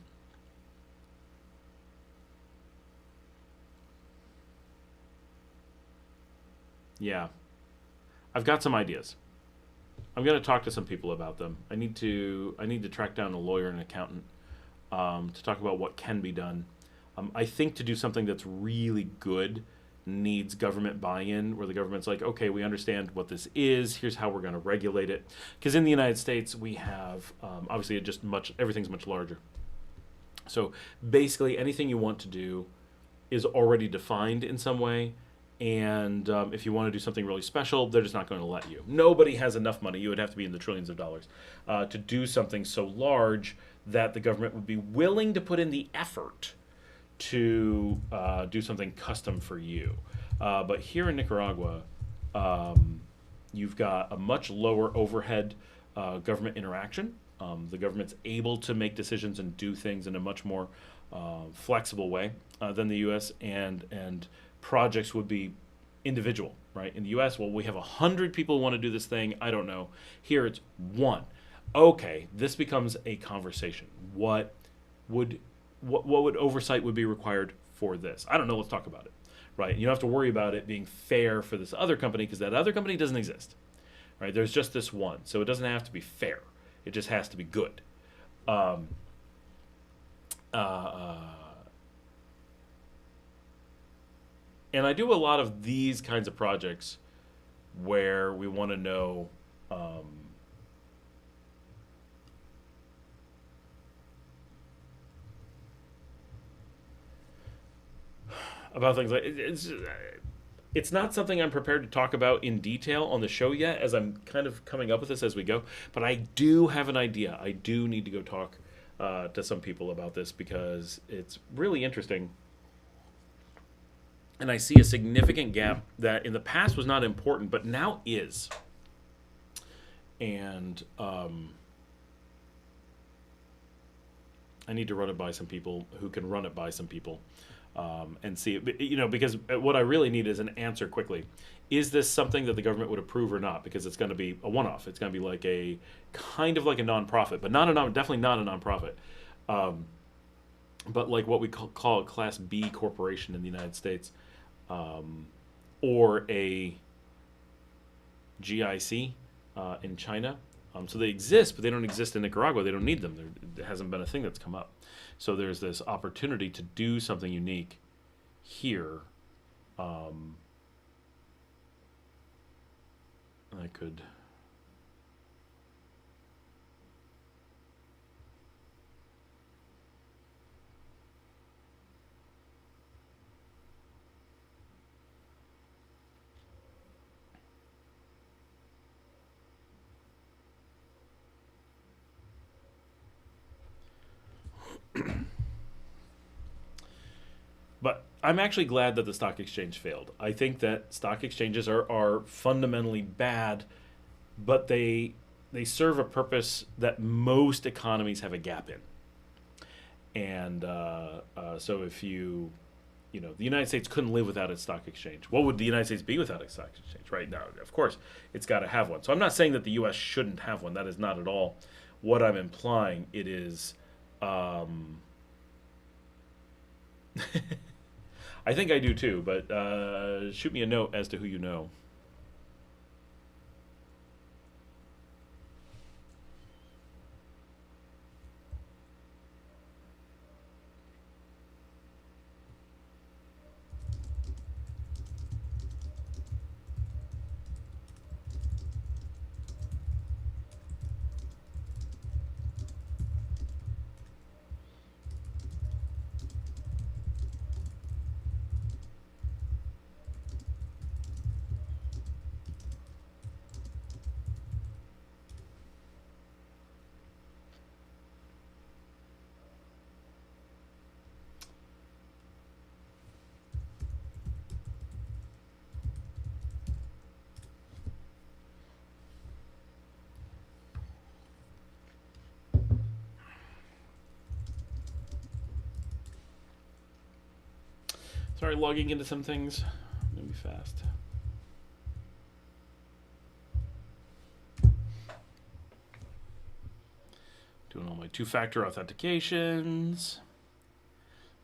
Yeah. I've got some ideas. I'm going to talk to some people about them. I need to track down a lawyer and an accountant to talk about what can be done. I think to do something that's really good needs government buy-in, where the government's like, okay, we understand what this is. Here's how we're going to regulate it. Because in the United States, we have obviously everything's much larger. So basically, anything you want to do is already defined in some way. And if you want to do something really special, they're just not going to let you. Nobody has enough money. You would have to be in the trillions of dollars to do something so large that the government would be willing to put in the effort to do something custom for you. But here in Nicaragua, you've got a much lower overhead government interaction. The government's able to make decisions and do things in a much more flexible way than the U.S. and projects would be individual, right? In the U.S., well, we have 100 people who want to do this thing. I don't know. Here it's one. Okay, this becomes a conversation. What would oversight would be required for this? I don't know. Let's talk about it, right? You don't have to worry about it being fair for this other company because that other company doesn't exist, right? There's just this one, so it doesn't have to be fair. It just has to be good. And I do a lot of these kinds of projects where we want to know about things like it's not something I'm prepared to talk about in detail on the show yet, as I'm kind of coming up with this as we go. But I do have an idea. I do need to go talk to some people about this because it's really interesting. And I see a significant gap that in the past was not important, but now is. And I need to run it by some people who can run it by some people and see it. You know, because what I really need is an answer quickly. Is this something that the government would approve or not? Because it's going to be a one-off. It's going to be like a kind of like a nonprofit, but definitely not a nonprofit. But like what we call a Class B corporation in the United States. Or a GIC in China. So they exist, but they don't exist in Nicaragua. They don't need them. There hasn't been a thing that's come up. So there's this opportunity to do something unique here. I could... But I'm actually glad that the stock exchange failed. I think that stock exchanges are fundamentally bad, but they serve a purpose that most economies have a gap in. And so if you the United States couldn't live without its stock exchange. What would the United States be without its stock exchange? Right now, of course, it's got to have one. So I'm not saying that the U.S. shouldn't have one. That is not at all what I'm implying. It is. I think I do too, but shoot me a note as to who you know. Sorry, logging into some things. Maybe fast. Doing all my two-factor authentications.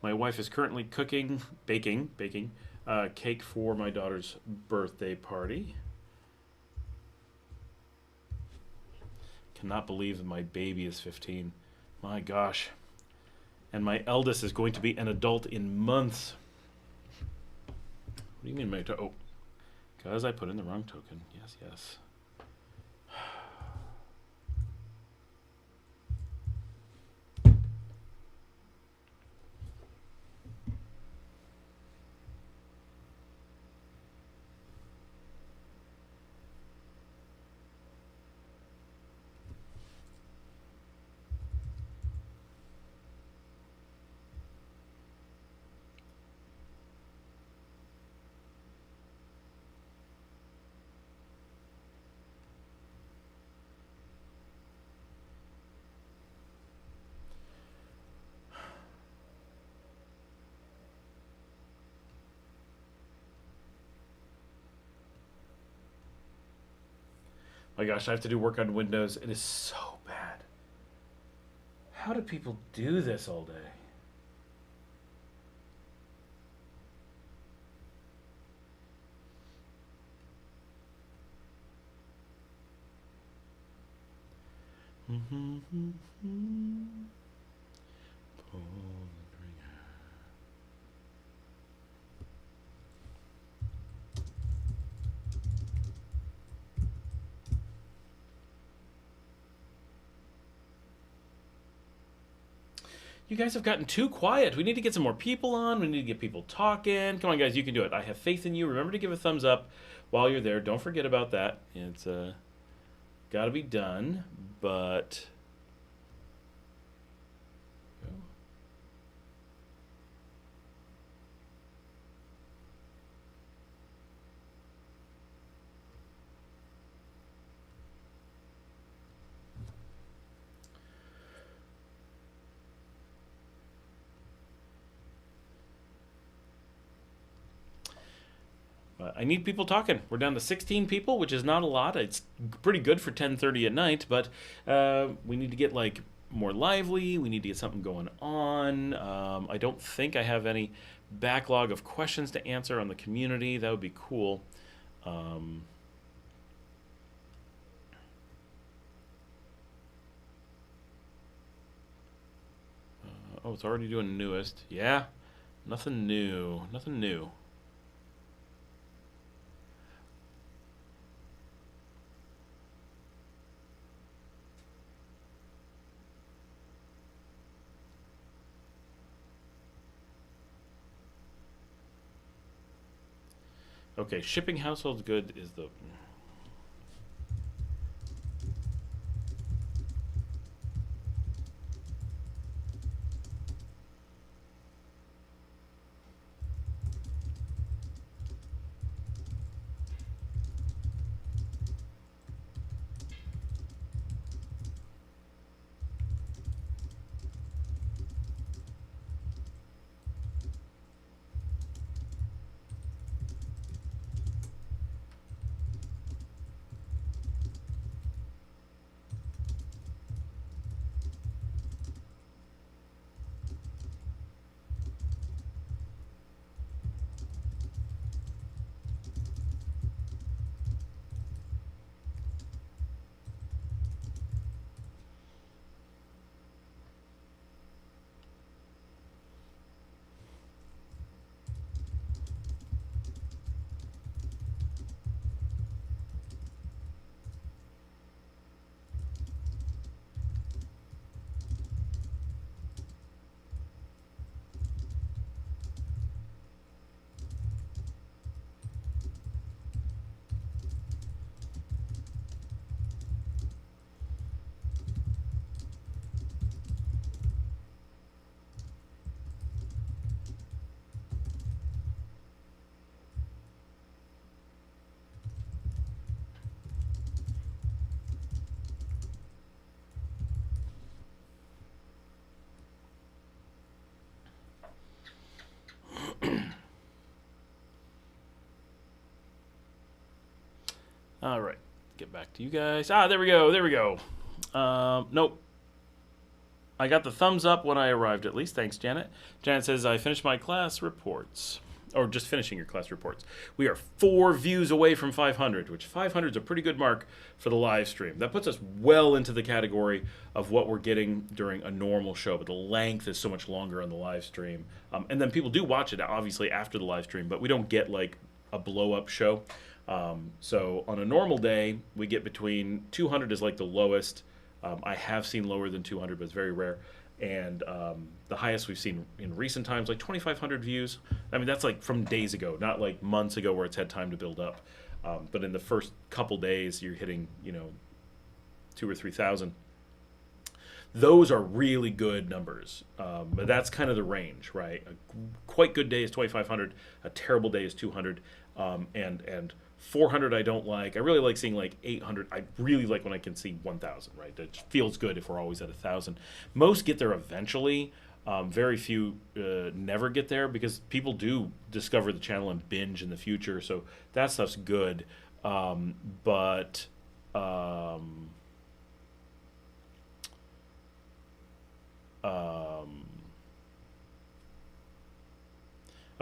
My wife is currently baking cake for my daughter's birthday party. Cannot believe that my baby is 15. My gosh. And my eldest is going to be an adult in months. What do you mean, oh, because I put in the wrong token. Yes, yes. My gosh, I have to do work on Windows. It is so bad. How do people do this all day? You guys have gotten too quiet. We need to get some more people on. We need to get people talking. Come on, guys, you can do it. I have faith in you. Remember to give a thumbs up while you're there. Don't forget about that. It's got to be done, but... I need people talking. We're down to 16 people, which is not a lot. It's pretty good for 10:30 at night, but we need to get like more lively. We need to get something going on. I don't think I have any backlog of questions to answer on the community. That would be cool. Oh, it's already doing newest. Yeah, nothing new. Nothing new. Okay, shipping household good is the... All right, get back to you guys. Ah, there we go. There we go. Nope. I got the thumbs up when I arrived, at least. Thanks, Janet. Janet says, I finished my class reports. Or just finishing your class reports. We are 4 views away from 500, which 500 is a pretty good mark for the live stream. That puts us well into the category of what we're getting during a normal show, but the length is so much longer on the live stream. And then people do watch it, obviously, after the live stream, but we don't get like a blow-up show. So on a normal day, we get between 200 is like the lowest. I have seen lower than 200, but it's very rare. And the highest we've seen in recent times, like 2,500 views. I mean, that's like from days ago, not like months ago where it's had time to build up. But in the first couple days, you're hitting, 2,000 or 3,000. Those are really good numbers. But that's kind of the range, right? A quite good day is 2,500. A terrible day is 200. And 400 I don't like. I really like seeing like 800. I really like when I can see 1,000, right? That feels good if we're always at 1,000. Most get there eventually. Very few never get there because people do discover the channel and binge in the future. So that stuff's good. But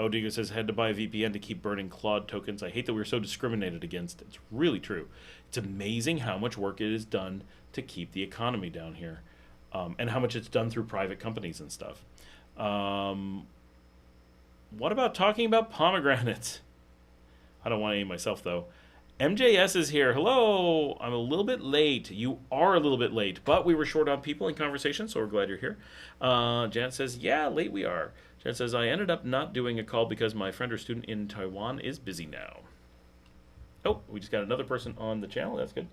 Diego says, had to buy a VPN to keep burning Claude tokens. I hate that we're so discriminated against. It's really true. It's amazing how much work it is done to keep the economy down here. And how much it's done through private companies and stuff. What about talking about pomegranates? I don't want to name myself, though. MJS is here. Hello. I'm a little bit late. You are a little bit late, but we were short on people in conversation, so we're glad you're here. Janet says, yeah, late we are. Janet says, I ended up not doing a call because my friend or student in Taiwan is busy now. Oh, we just got another person on the channel. That's good.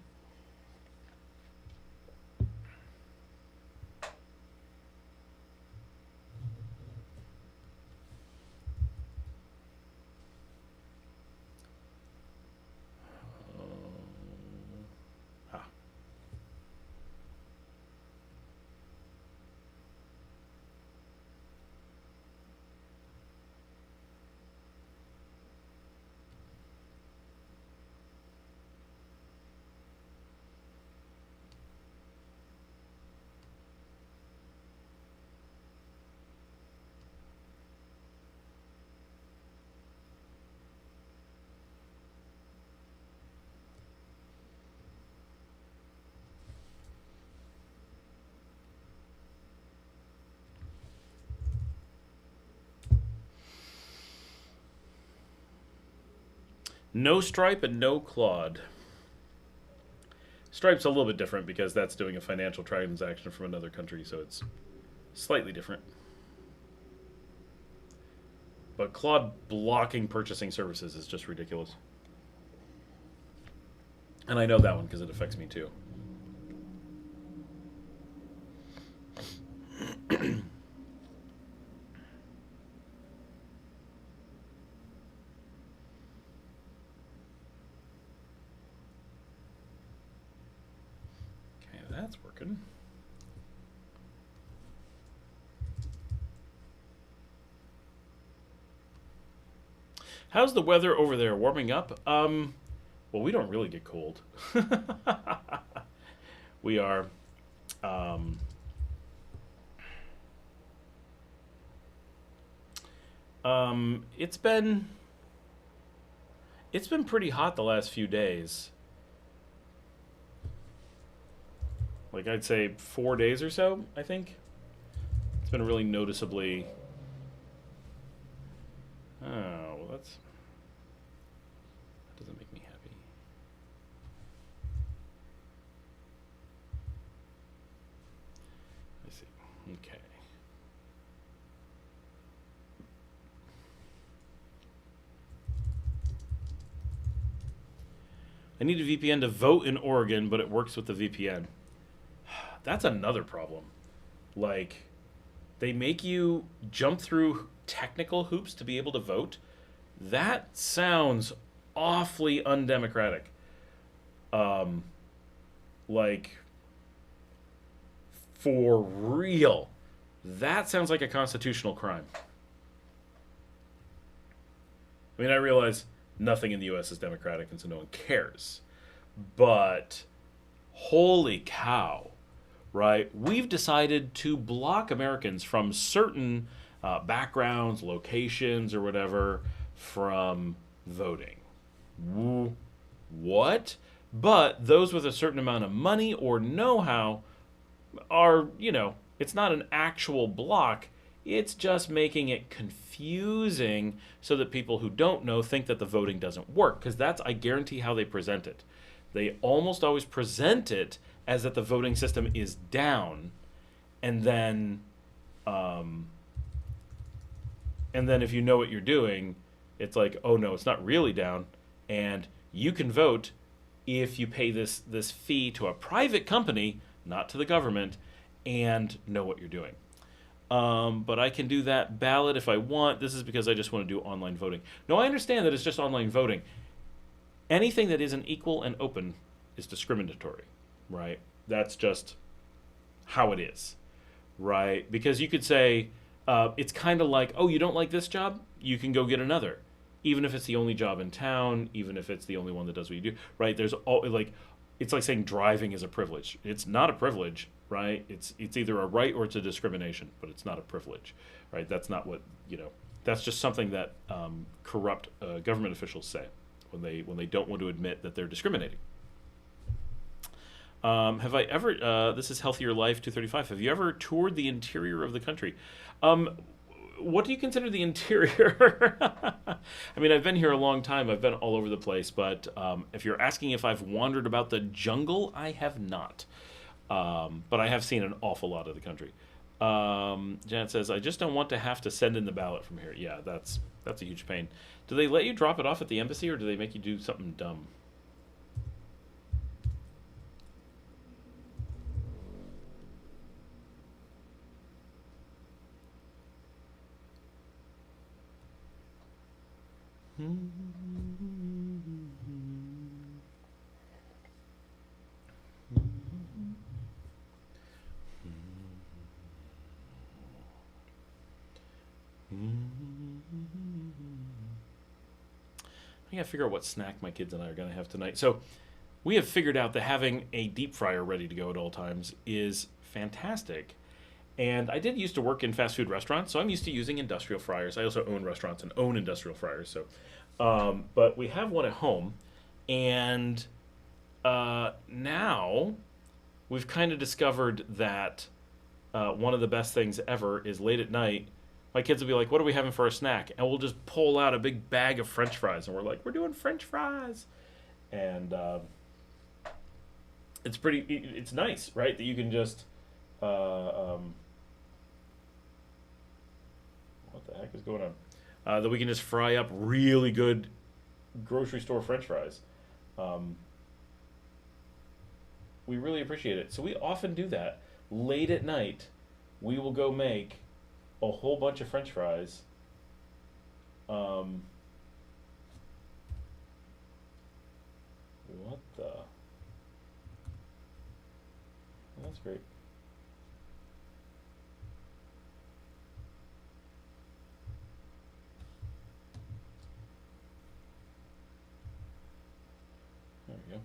No Stripe and no Claude. Stripe's a little bit different because that's doing a financial transaction from another country, so it's slightly different. But Claude blocking purchasing services is just ridiculous. And I know that one because it affects me too. That's working. How's the weather over there? Warming up? Well, we don't really get cold. We are it's been pretty hot the last few days. Like, I'd say 4 days or so, I think. It's been really noticeably... Oh, well, that doesn't make me happy. I see. Okay. I need a VPN to vote in Oregon, but it works with the VPN. That's another problem. Like, they make you jump through technical hoops to be able to vote. That sounds awfully undemocratic. Like, for real. That sounds like a constitutional crime. I mean, I realize nothing in the U.S. is democratic, and so no one cares. but holy cow, right? We've decided to block Americans from certain backgrounds, locations, or whatever from voting. What? But those with a certain amount of money or know-how are, it's not an actual block. It's just making it confusing so that people who don't know think that the voting doesn't work. Because that's, I guarantee, how they present it. They almost always present it as that the voting system is down, and then if you know what you're doing, it's like, oh no, it's not really down, and you can vote if you pay this fee to a private company, not to the government, and know what you're doing. But I can do that ballot if I want. This is because I just want to do online voting. No, I understand that it's just online voting. Anything that isn't equal and open is discriminatory, right? That's just how it is, right? Because you could say, it's kind of like, oh, you don't like this job? You can go get another. Even if it's the only job in town, even if it's the only one that does what you do, right? It's like saying driving is a privilege. It's not a privilege, right? It's either a right or it's a discrimination, but it's not a privilege, right? That's not what, that's just something that corrupt government officials say when they don't want to admit that they're discriminating. Have I ever, this is Healthier Life 235, have you ever toured the interior of the country? What do you consider the interior? I mean, I've been here a long time. I've been all over the place. But if you're asking if I've wandered about the jungle, I have not. But I have seen an awful lot of the country. Janet says, I just don't want to have to send in the ballot from here. Yeah, that's a huge pain. Do they let you drop it off at the embassy, or do they make you do something dumb? I gotta figure out what snack my kids and I are gonna have tonight. So we have figured out that having a deep fryer ready to go at all times is fantastic. And I did used to work in fast food restaurants, so I'm used to using industrial fryers. I also own restaurants and own industrial fryers. So, but we have one at home, and now we've kind of discovered that one of the best things ever is late at night. My kids will be like, "What are we having for a snack?" And we'll just pull out a big bag of French fries, and we're like, "We're doing French fries," and it's pretty. It's nice, right? That you can just. What the heck is going on? That we can just fry up really good grocery store French fries. We really appreciate it. So we often do that. Late at night, we will go make a whole bunch of French fries. What the? That's great. There we go.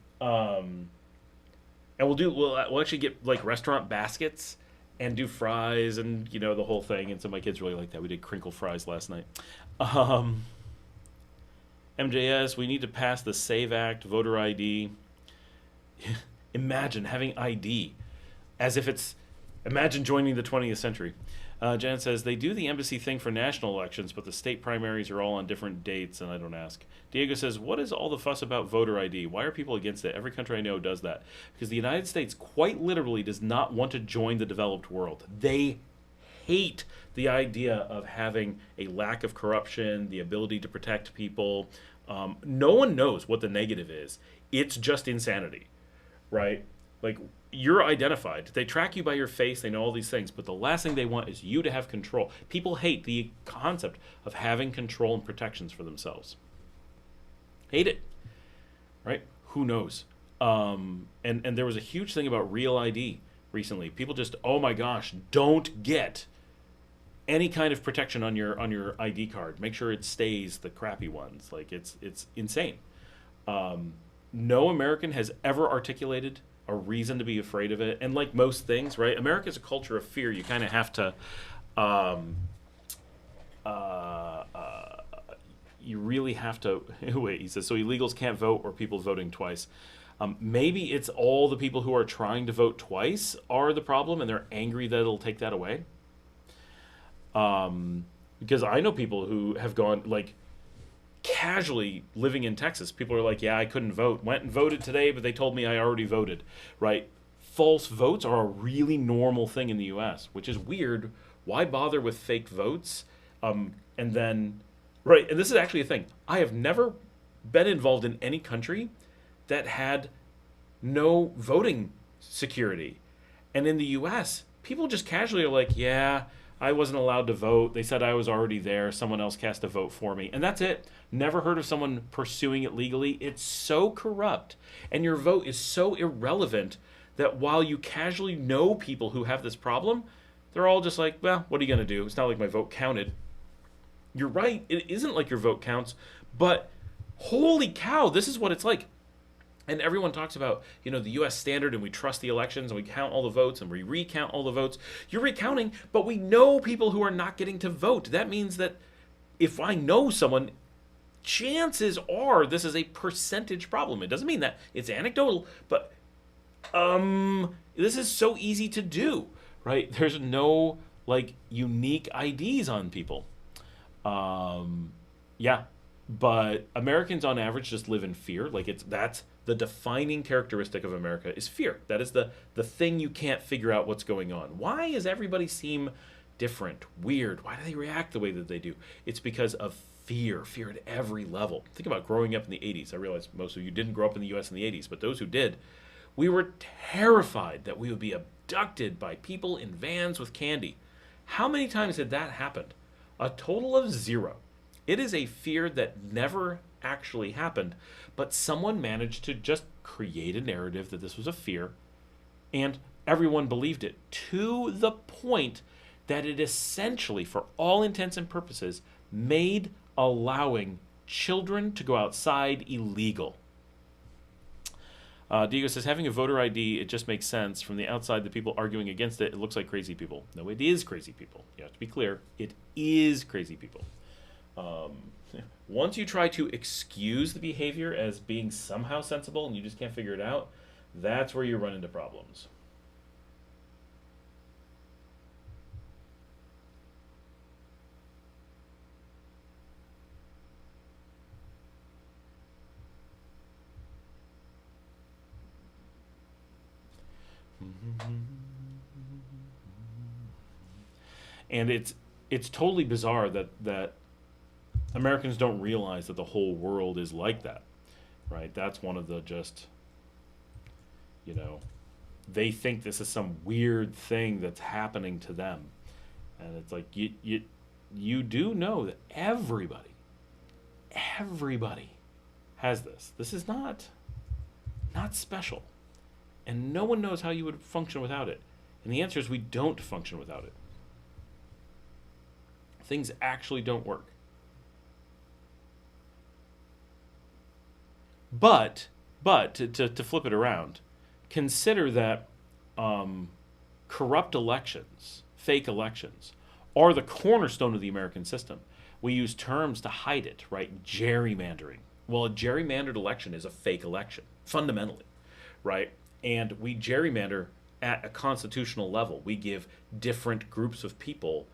And we'll actually get like restaurant baskets and do fries and the whole thing. And so my kids really like that. We did crinkle fries last night. MJS, we need to pass the SAVE Act, voter ID. Imagine having ID as if imagine joining the 20th century. Jan says, they do the embassy thing for national elections, but the state primaries are all on different dates, and I don't ask. Diego says, what is all the fuss about voter ID? Why are people against it? Every country I know does that. Because the United States quite literally does not want to join the developed world. They hate the idea of having a lack of corruption, the ability to protect people. No one knows what the negative is. It's just insanity, right? Like, you're identified. They track you by your face. They know all these things. But the last thing they want is you to have control. People hate the concept of having control and protections for themselves. Hate it. Right? Who knows? And there was a huge thing about Real ID recently. People just, oh my gosh, don't get any kind of protection on your ID card. Make sure it stays the crappy ones. Like, it's insane. no American has ever articulated a reason to be afraid of it. And like most things, right? America's a culture of fear. You kind of have to, um, uh, uh, you really have to. Wait, he says, so illegals can't vote or people voting twice. Maybe it's all the people who are trying to vote twice are the problem, and they're angry that it'll take that away. Because I know people who have gone, like, casually living in Texas. People are like, yeah, I couldn't vote. Went and voted today, but they told me I already voted, right? False votes are a really normal thing in the U.S., which is weird. Why bother with fake votes? And then, right, and this is actually a thing. I have never been involved in any country that had no voting security. And in the US, people just casually are like, yeah, I wasn't allowed to vote. They said I was already there. Someone else cast a vote for me. And that's it. Never heard of someone pursuing it legally. It's so corrupt. And your vote is so irrelevant that while you casually know people who have this problem, they're all just like, well, what are you going to do? It's not like my vote counted. You're right. It isn't like your vote counts. But holy cow, this is what it's like. And everyone talks about, the U.S. standard, and we trust the elections, and we count all the votes, and we recount all the votes. You're recounting, but we know people who are not getting to vote. That means that if I know someone, chances are this is a percentage problem. It doesn't mean that it's anecdotal, but this is so easy to do, right? There's no, unique IDs on people. Yeah. But Americans on average just live in fear. That's the defining characteristic of America is fear. That is the thing you can't figure out what's going on. Why does everybody seem different, weird? Why do they react the way that they do? It's because of fear at every level. Think about growing up in the 80s. I realize most of you didn't grow up in the US in the 80s, but those who did, we were terrified that we would be abducted by people in vans with candy. How many times had that happened? A total of 0. It is a fear that never actually happened, but someone managed to just create a narrative that this was a fear, and everyone believed it to the point that it essentially, for all intents and purposes, made allowing children to go outside illegal. Diego says, having a voter ID, it just makes sense. From the outside, the people arguing against it, it looks like crazy people. No, it is crazy people. You have to be clear. It is crazy people. Once you try to excuse the behavior as being somehow sensible and you just can't figure it out, that's where you run into problems. And it's totally bizarre that Americans don't realize that the whole world is like that, right? That's one of the they think this is some weird thing that's happening to them. And it's like, you do know that everybody has this. This is not special. And no one knows how you would function without it. And the answer is we don't function without it. Things actually don't work. But to flip it around, consider that corrupt elections, fake elections, are the cornerstone of the American system. We use terms to hide it, right? Gerrymandering. Well, a gerrymandered election is a fake election, fundamentally, right? And we gerrymander at a constitutional level. We give different groups of people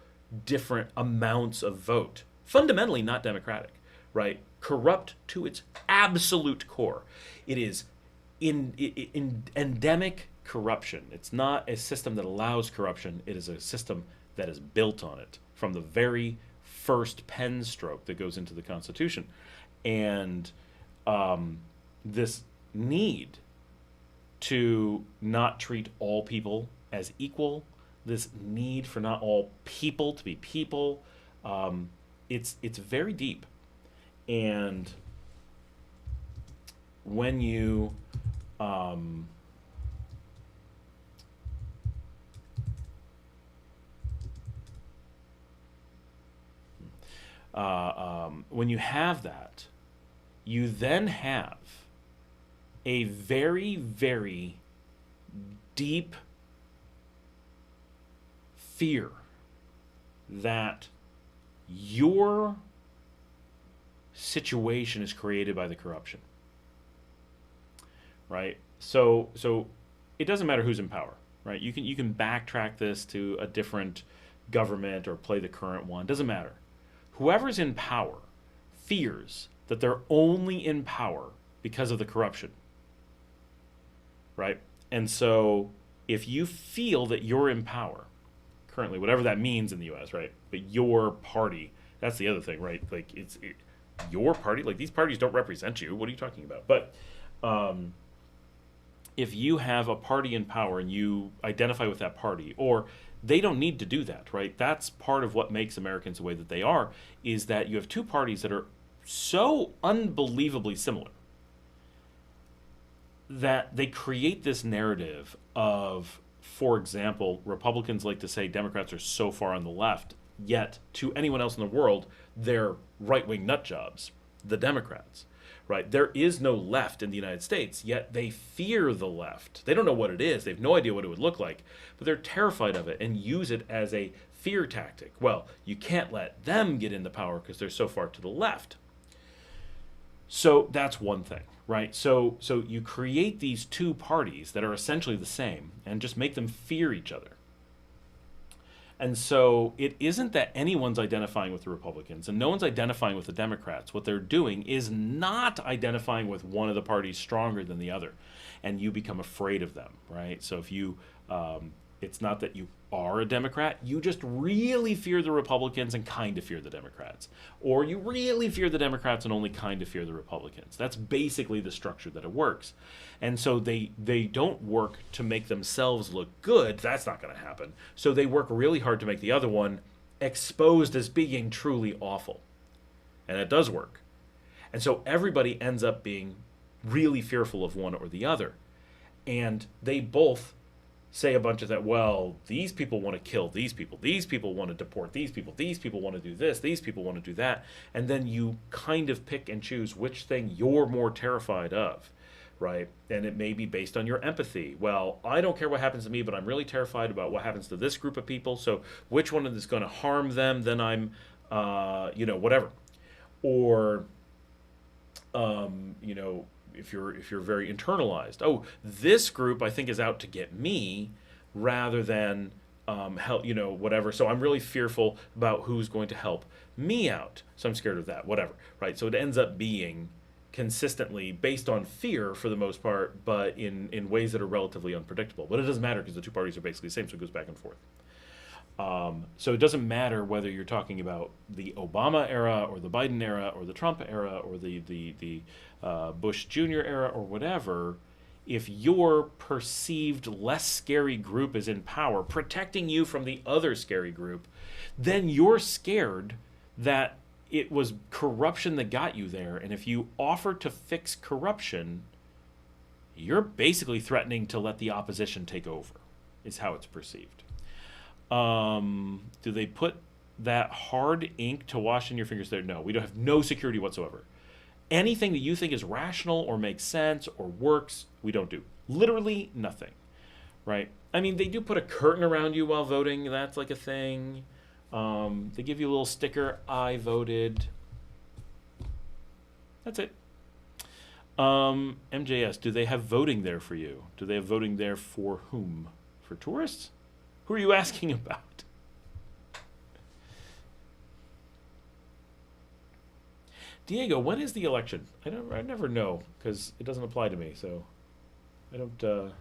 different amounts of vote. Fundamentally not democratic, right? Corrupt to its absolute core. It is in endemic corruption. It's not a system that allows corruption. It is a system that is built on it from the very first pen stroke that goes into the Constitution. And this need to not treat all people as equal, this need for not all people to be people, it's very deep. And when you when you have that, you then have a very, very deep fear that your situation is created by the corruption, right? So it doesn't matter who's in power, right? You can backtrack this to a different government or play the current one. Doesn't matter. Whoever's in power fears that they're only in power because of the corruption, right? And so if you feel that you're in power currently, whatever that means in the U.S., right? But your party, that's the other thing, right? Like your party, like these parties don't represent you. What are you talking about? But if you have a party in power and you identify with that party, or they don't need to do that, right? That's part of what makes Americans the way that they are, is that you have two parties that are so unbelievably similar that they create this narrative of, for example, Republicans like to say Democrats are so far on the left, yet to anyone else in the world, they're right-wing nut jobs, the Democrats, right? There is no left in the United States, yet they fear the left. They don't know what it is. They have no idea what it would look like, but they're terrified of it and use it as a fear tactic. Well, you can't let them get into power because they're so far to the left. So that's one thing, right? So you create these two parties that are essentially the same and just make them fear each other. And so it isn't that anyone's identifying with the Republicans and no one's identifying with the Democrats. What they're doing is not identifying with one of the parties stronger than the other. And you become afraid of them, right? So if you, it's not that you are a Democrat, you just really fear the Republicans and kind of fear the Democrats. Or you really fear the Democrats and only kind of fear the Republicans. That's basically the structure that it works. And so they don't work to make themselves look good. That's not going to happen. So they work really hard to make the other one exposed as being truly awful. And it does work. And so everybody ends up being really fearful of one or the other. And they both say a bunch of that, well, these people want to kill these people want to deport these people want to do this, these people want to do that. And then you kind of pick and choose which thing you're more terrified of, right? And it may be based on your empathy. Well, I don't care what happens to me, but I'm really terrified about what happens to this group of people. So which one is going to harm them? Then I'm, whatever. Or, if you're very internalized, oh, this group I think is out to get me, rather than help, whatever. So I'm really fearful about who's going to help me out. So I'm scared of that, whatever, right? So it ends up being consistently based on fear for the most part, but in ways that are relatively unpredictable. But it doesn't matter because the two parties are basically the same, so it goes back and forth. So it doesn't matter whether you're talking about the Obama era or the Biden era or the Trump era or the Bush Jr. era or whatever. If your perceived less scary group is in power, protecting you from the other scary group, then you're scared that it was corruption that got you there. And if you offer to fix corruption, you're basically threatening to let the opposition take over, is how it's perceived. Do they put that hard ink to wash in your fingers there? No, we don't have no security whatsoever. Anything that you think is rational or makes sense or works, we don't do. Literally nothing, right? I mean, they do put a curtain around you while voting. That's like a thing. They give you a little sticker, I voted. That's it. MJS, do they have voting there for you? Do they have voting there for whom? For tourists? Who are you asking about? Diego, when is the election? I never know because it doesn't apply to me, so I don't. Jeez.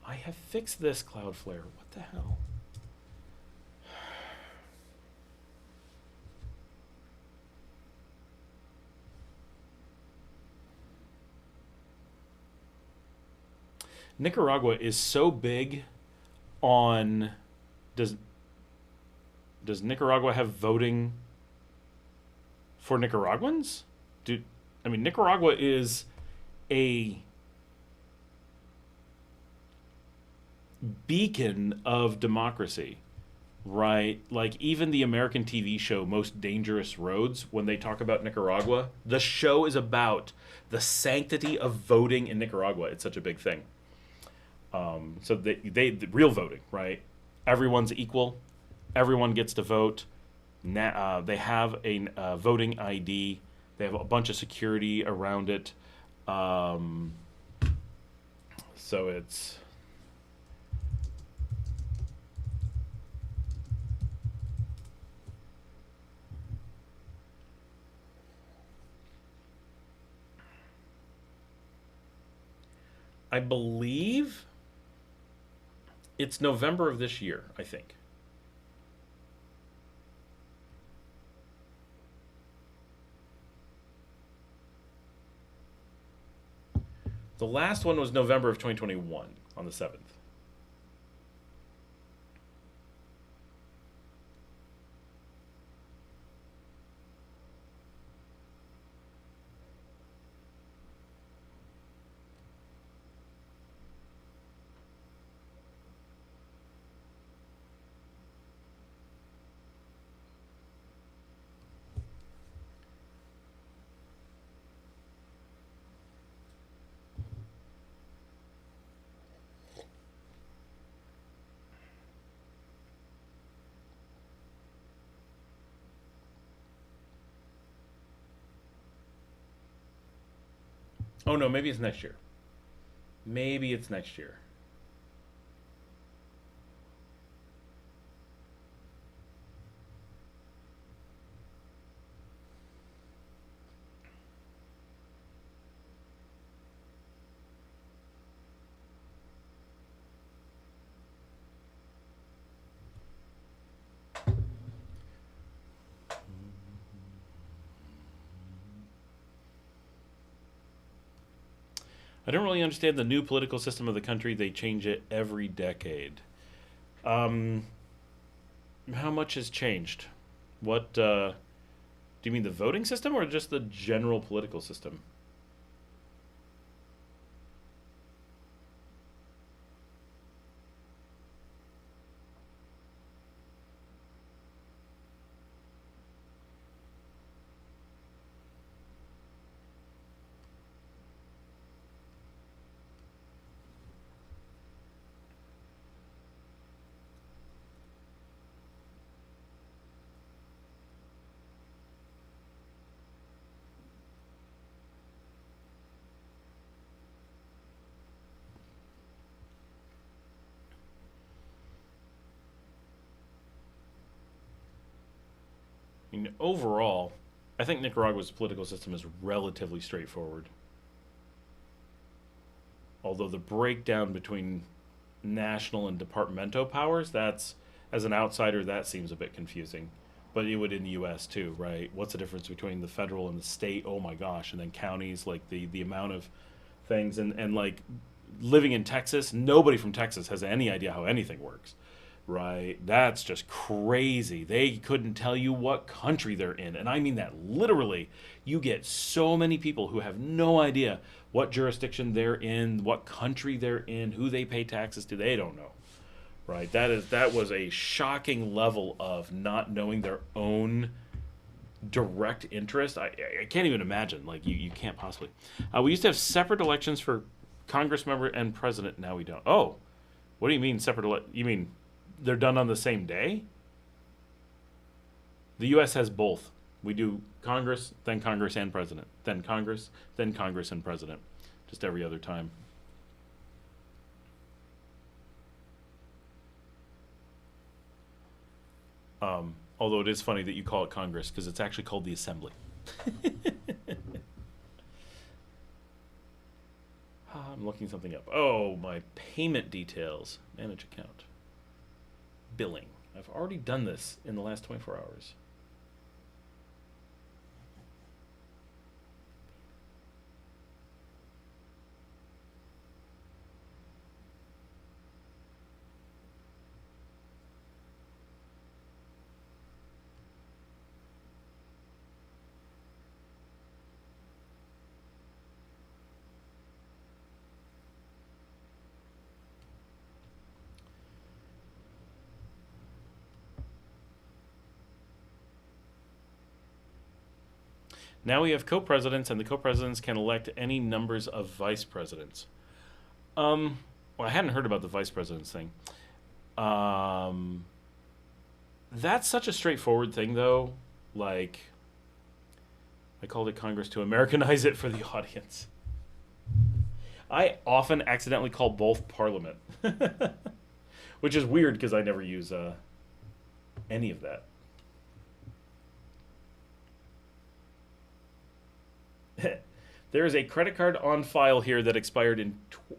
I have fixed this, Cloudflare. What the hell? Nicaragua is so big on. Does Nicaragua have voting for Nicaraguans? Nicaragua is a beacon of democracy, right? Like even the American TV show Most Dangerous Roads, when they talk about Nicaragua, the show is about the sanctity of voting in Nicaragua. It's such a big thing. So the real voting, right? Everyone's equal. Everyone gets to vote. They have a voting ID. They have a bunch of security around it. So it's... I believe it's November of this year, I think. The last one was November of 2021 on the 7th. Oh no, maybe it's next year. Maybe it's next year. I don't really understand the new political system of the country. They change it every decade. How much has changed? What do you mean, the voting system or just the general political system? I mean, overall, I think Nicaragua's political system is relatively straightforward. Although the breakdown between national and departmental powers, that's, as an outsider, that seems a bit confusing. But it would in the U.S. too, right? What's the difference between the federal and the state? Oh my gosh! And then counties, like the amount of things, and like living in Texas, nobody from Texas has any idea how anything works, right? That's just crazy. They couldn't tell you what country they're in, and I mean that literally. You get so many people who have no idea what jurisdiction they're in, what country they're in, who they pay taxes to. They don't know. Right, that was a shocking level of not knowing their own direct interest. I can't even imagine. Like you can't possibly. We used to have separate elections for Congress member and president. Now we don't. Oh, what do you mean separate? You mean they're done on the same day? The U.S. has both. We do Congress and president, then Congress and president, just every other time. Although it is funny that you call it Congress because it's actually called the Assembly. I'm looking something up. Oh, my payment details. Manage account. Billing. I've already done this in the last 24 hours. Now we have co-presidents, and the co-presidents can elect any numbers of vice presidents. Well, I hadn't heard about the vice presidents thing. That's such a straightforward thing, though. Like, I called it Congress to Americanize it for the audience. I often accidentally call both Parliament, which is weird because I never use any of that. There is a credit card on file here that expired in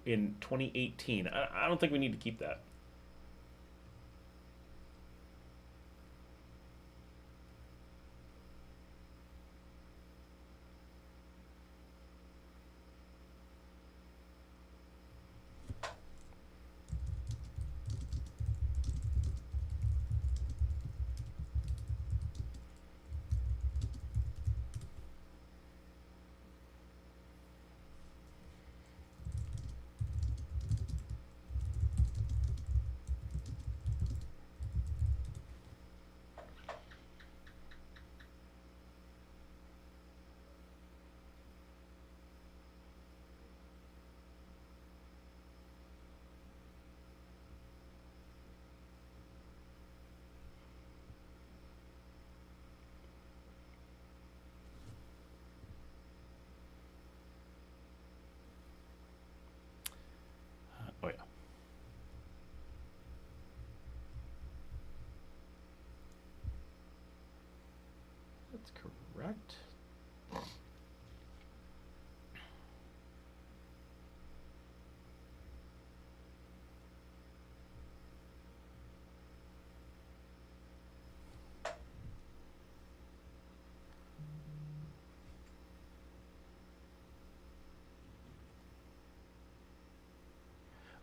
2018. I don't think we need to keep that. Oh, yeah. That's correct.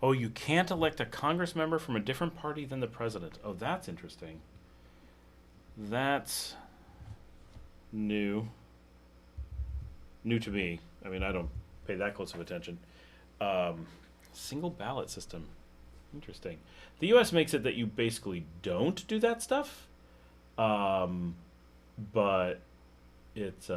Oh, you can't elect a Congress member from a different party than the president. Oh, that's interesting. That's new. New to me. I mean, I don't pay that close of attention. Single ballot system. Interesting. The U.S. makes it that you basically don't do that stuff. But it's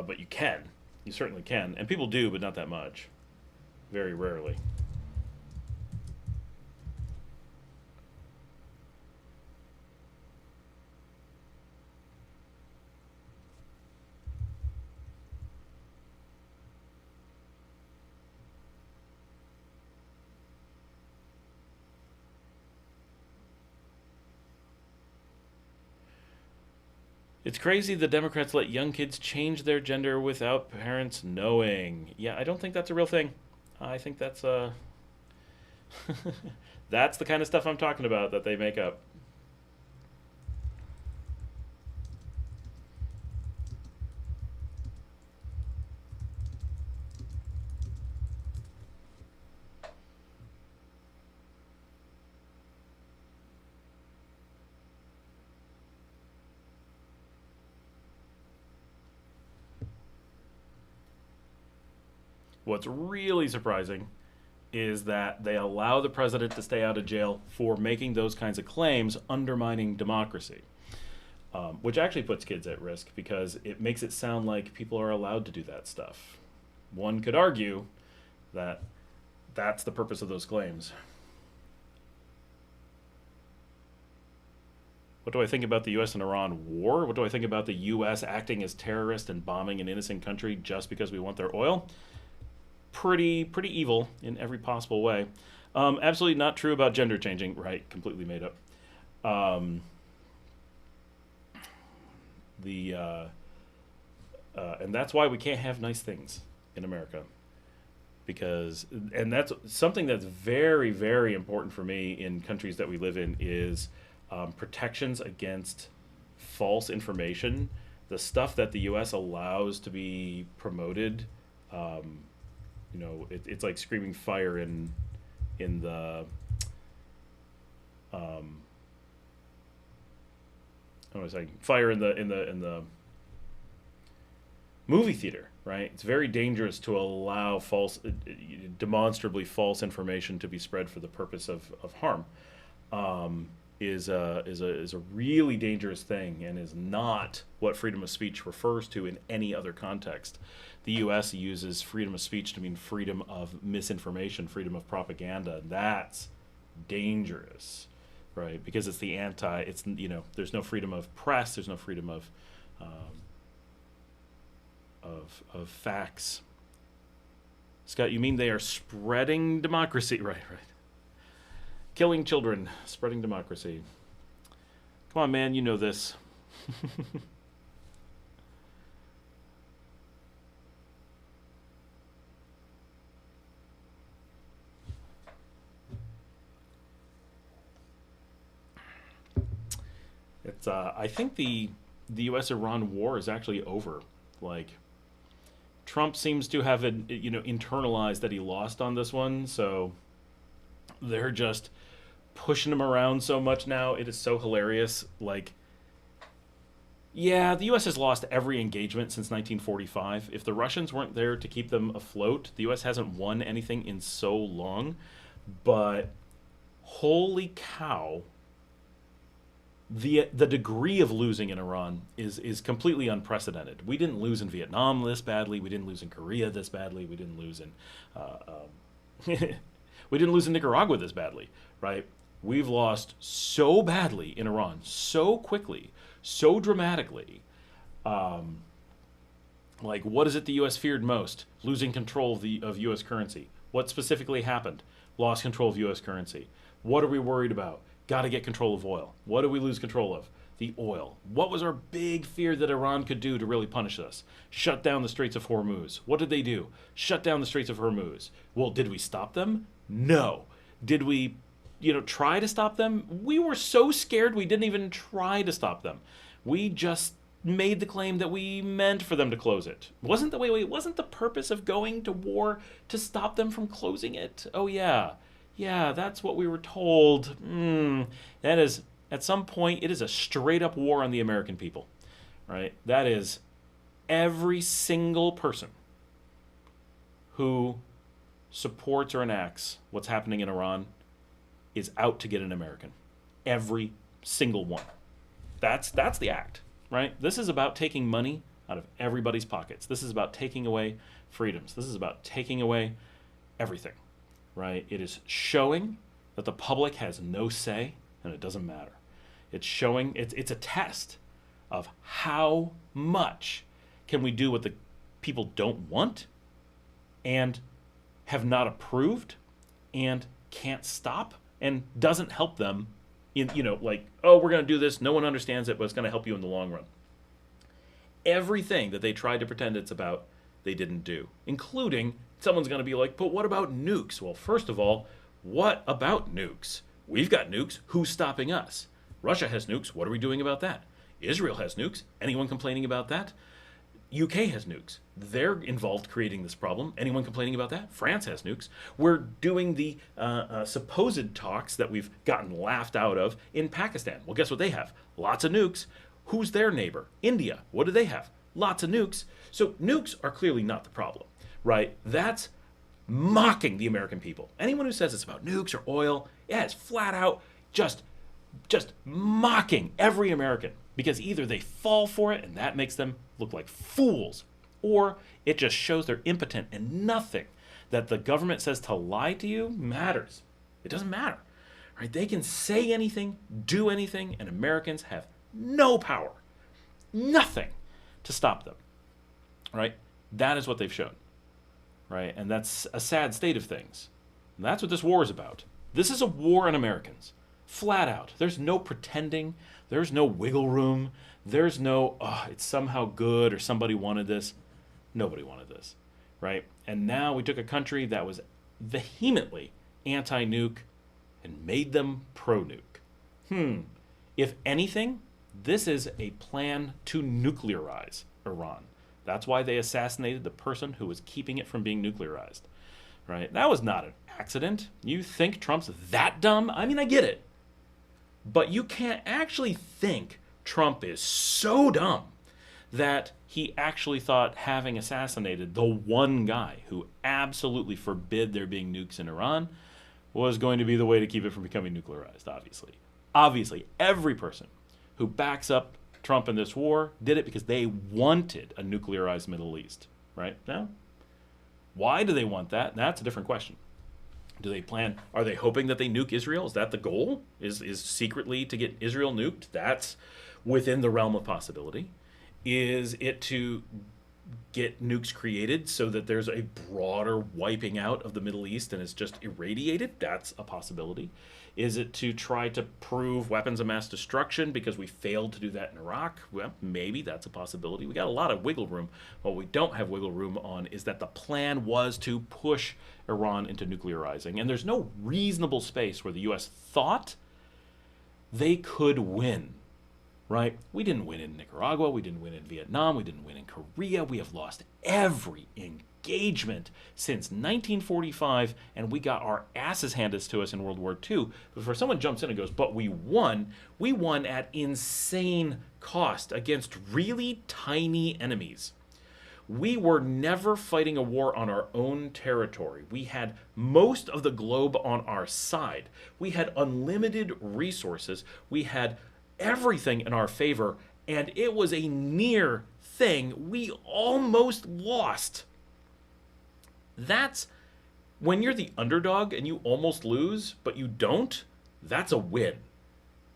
but you can. You certainly can. And people do, but not that much. Very rarely. It's crazy the Democrats let young kids change their gender without parents knowing. Yeah, I don't think that's a real thing. I think that's that's the kind of stuff I'm talking about that they make up. What's really surprising is that they allow the president to stay out of jail for making those kinds of claims, undermining democracy, which actually puts kids at risk because it makes it sound like people are allowed to do that stuff. One could argue that that's the purpose of those claims. What do I think about the U.S. and Iran war? What do I think about the U.S. acting as terrorist and bombing an innocent country just because we want their oil? Pretty evil in every possible way. Absolutely not true about gender changing. Right, completely made up. And that's why we can't have nice things in America. And that's something that's very, very important for me in countries that we live in is protections against false information. The stuff that the U.S. allows to be promoted, it's like screaming fire in the what was I saying? Fire in the movie theater, right? It's very dangerous to allow demonstrably false information to be spread for the purpose of harm. Is a really dangerous thing, and is not what freedom of speech refers to in any other context. The U.S. uses freedom of speech to mean freedom of misinformation, freedom of propaganda. That's dangerous, right? Because it's there's no freedom of press, there's no freedom of facts. Scott, you mean they are spreading democracy? Right. Killing children, spreading democracy. Come on, man, you know this. It's I think the U.S.-Iran war is actually over. Like, Trump seems to have internalized that he lost on this one, so they're just pushing him around so much now. It is so hilarious. Like, yeah, the U.S. has lost every engagement since 1945. If the Russians weren't there to keep them afloat, the U.S. hasn't won anything in so long. But holy cow, the degree of losing in Iran is completely unprecedented. We didn't lose in Vietnam this badly. We didn't lose in Korea this badly. We didn't lose in we didn't lose in Nicaragua this badly, right? We've lost so badly in Iran, so quickly, so dramatically. Like, what is it the U.S. feared most? Losing control of U.S. currency. What specifically happened? Lost control of U.S. currency. What are we worried about? Got to get control of oil. What do we lose control of? The oil. What was our big fear that Iran could do to really punish us? Shut down the Straits of Hormuz. What did they do? Shut down the Straits of Hormuz. Well, did we stop them? No. Did we, try to stop them? We were so scared we didn't even try to stop them. We just made the claim that we meant for them to close it. Wasn't the purpose of going to war to stop them from closing it? Oh yeah. Yeah, that's what we were told. That is, at some point, it is a straight up war on the American people, right? That is every single person who supports or enacts what's happening in Iran is out to get an American. Every single one. That's the act, right? This is about taking money out of everybody's pockets. This is about taking away freedoms. This is about taking away everything, right? It is showing that the public has no say, and it doesn't matter. It's showing, it's a test of how much can we do what the people don't want and have not approved and can't stop and doesn't help them in, oh, we're going to do this. No one understands it, but it's going to help you in the long run. Everything that they tried to pretend it's about, they didn't do, including someone's going to be like, but what about nukes? Well, first of all, what about nukes? We've got nukes. Who's stopping us? Russia has nukes. What are we doing about that? Israel has nukes. Anyone complaining about that? UK has nukes. They're involved creating this problem. Anyone complaining about that? France has nukes. We're doing the supposed talks that we've gotten laughed out of in Pakistan. Well, guess what they have? Lots of nukes. Who's their neighbor? India. What do they have? Lots of nukes. So nukes are clearly not the problem, right? That's mocking the American people. Anyone who says it's about nukes or oil, yeah, it's flat out just mocking every American, because either they fall for it and that makes them look like fools, or it just shows they're impotent and nothing that the government says to lie to you matters. It doesn't matter, right? They can say anything, do anything, and Americans have no power, nothing to stop them, right? That is what they've shown, right? And that's a sad state of things. And that's what this war is about. This is a war on Americans. Flat out. There's no pretending. There's no wiggle room. There's no, it's somehow good or somebody wanted this. Nobody wanted this, right? And now we took a country that was vehemently anti-nuke and made them pro-nuke. If anything, this is a plan to nuclearize Iran. That's why they assassinated the person who was keeping it from being nuclearized, right? That was not an accident. You think Trump's that dumb? I mean, I get it. But you can't actually think Trump is so dumb that he actually thought having assassinated the one guy who absolutely forbid there being nukes in Iran was going to be the way to keep it from becoming nuclearized, obviously. Obviously, every person who backs up Trump in this war did it because they wanted a nuclearized Middle East, right? Now, why do they want that? That's a different question. Do they plan? Are they hoping that they nuke Israel? Is that the goal? Is secretly to get Israel nuked? That's within the realm of possibility. Is it to get nukes created so that there's a broader wiping out of the Middle East and it's just irradiated? That's a possibility. Is it to try to prove weapons of mass destruction because we failed to do that in Iraq? Well, maybe that's a possibility. We got a lot of wiggle room. What we don't have wiggle room on is that the plan was to push Iran into nuclearizing. And there's no reasonable space where the U.S. thought they could win. Right? We didn't win in Nicaragua. We didn't win in Vietnam. We didn't win in Korea. We have lost every engagement since 1945, and we got our asses handed to us in World War II. Before someone jumps in and goes, but we won at insane cost against really tiny enemies. We were never fighting a war on our own territory. We had most of the globe on our side. We had unlimited resources. We had everything in our favor, and it was a near thing. We almost lost. That's when you're the underdog and you almost lose, but you don't, that's a win.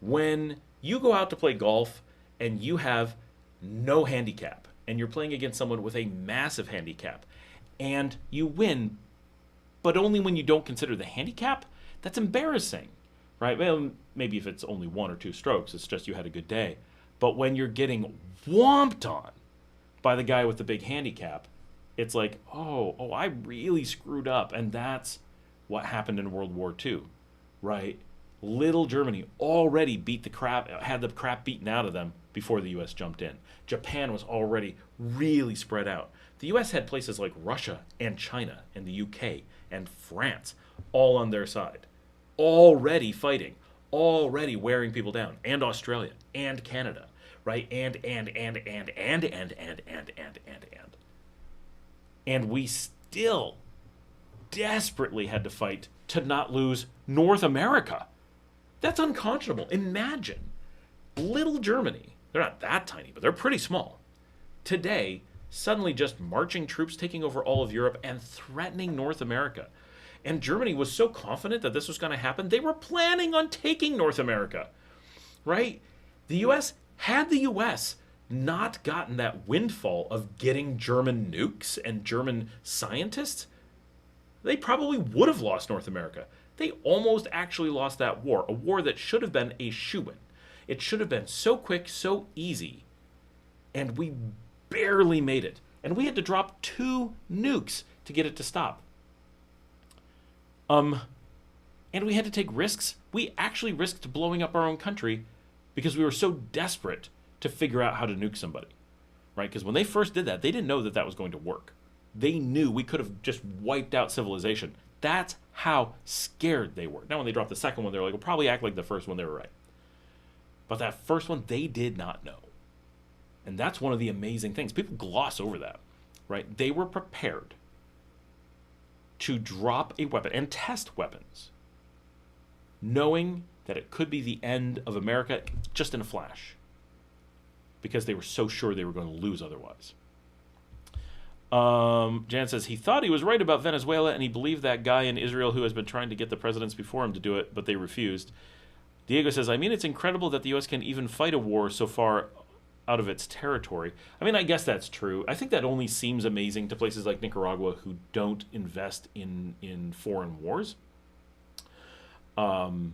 When you go out to play golf and you have no handicap, and you're playing against someone with a massive handicap, and you win, but only when you don't consider the handicap, that's embarrassing. Right? Well, maybe if it's only 1 or 2 strokes, it's just you had a good day. But when you're getting whomped on by the guy with the big handicap, it's like, oh, I really screwed up. And that's what happened in World War II, right? Little Germany already had the crap beaten out of them before the U.S. jumped in. Japan was already really spread out. The U.S. had places like Russia and China and the U.K. and France all on their side. Already fighting, already wearing people down, and Australia, and Canada, right? And. And we still desperately had to fight to not lose North America. That's unconscionable. Imagine little Germany. They're not that tiny, but they're pretty small. Today, suddenly just marching troops taking over all of Europe and threatening North America. And Germany was so confident that this was going to happen, they were planning on taking North America, right? The U.S. had the U.S. not gotten that windfall of getting German nukes and German scientists, they probably would have lost North America. They almost actually lost that war, a war that should have been a shoo-in. It should have been so quick, so easy, and we barely made it. And we had to drop 2 nukes to get it to stop. And we had to take risks. We actually risked blowing up our own country because we were so desperate to figure out how to nuke somebody, right? Because when they first did that, they didn't know that that was going to work. They knew we could have just wiped out civilization. That's how scared they were. Now, when they dropped the second one, they were like, we'll probably act like the first one, they were right. But that first one, they did not know. And that's one of the amazing things. People gloss over that, right? They were prepared to drop a weapon and test weapons, knowing that it could be the end of America just in a flash, because they were so sure they were going to lose otherwise. Jan says he thought he was right about Venezuela, and he believed that guy in Israel who has been trying to get the presidents before him to do it, but they refused. Diego says, I mean, it's incredible that the U.S. can even fight a war so far out of its territory. I mean, I guess that's true. I think that only seems amazing to places like Nicaragua who don't invest in foreign wars. You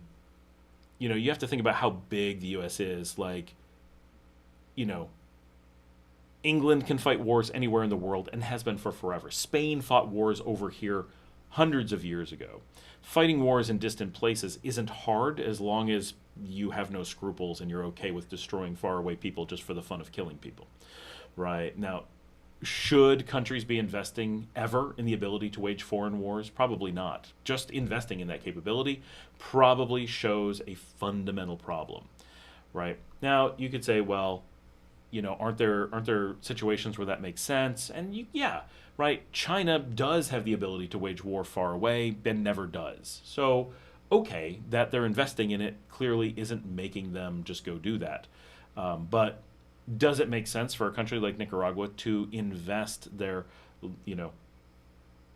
know, you have to think about how big the U.S. is. Like, you know, England can fight wars anywhere in the world and has been for forever. Spain fought wars over here hundreds of years ago. Fighting wars in distant places isn't hard as long as you have no scruples and you're okay with destroying faraway people just for the fun of killing people, right? Now, should countries be investing ever in the ability to wage foreign wars? Probably not. Just investing in that capability probably shows a fundamental problem, right? Now, you could say, well, aren't there situations where that makes sense? And yeah, right. China does have the ability to wage war far away, and never does. So okay, that they're investing in it clearly isn't making them just go do that. But does it make sense for a country like Nicaragua to invest their,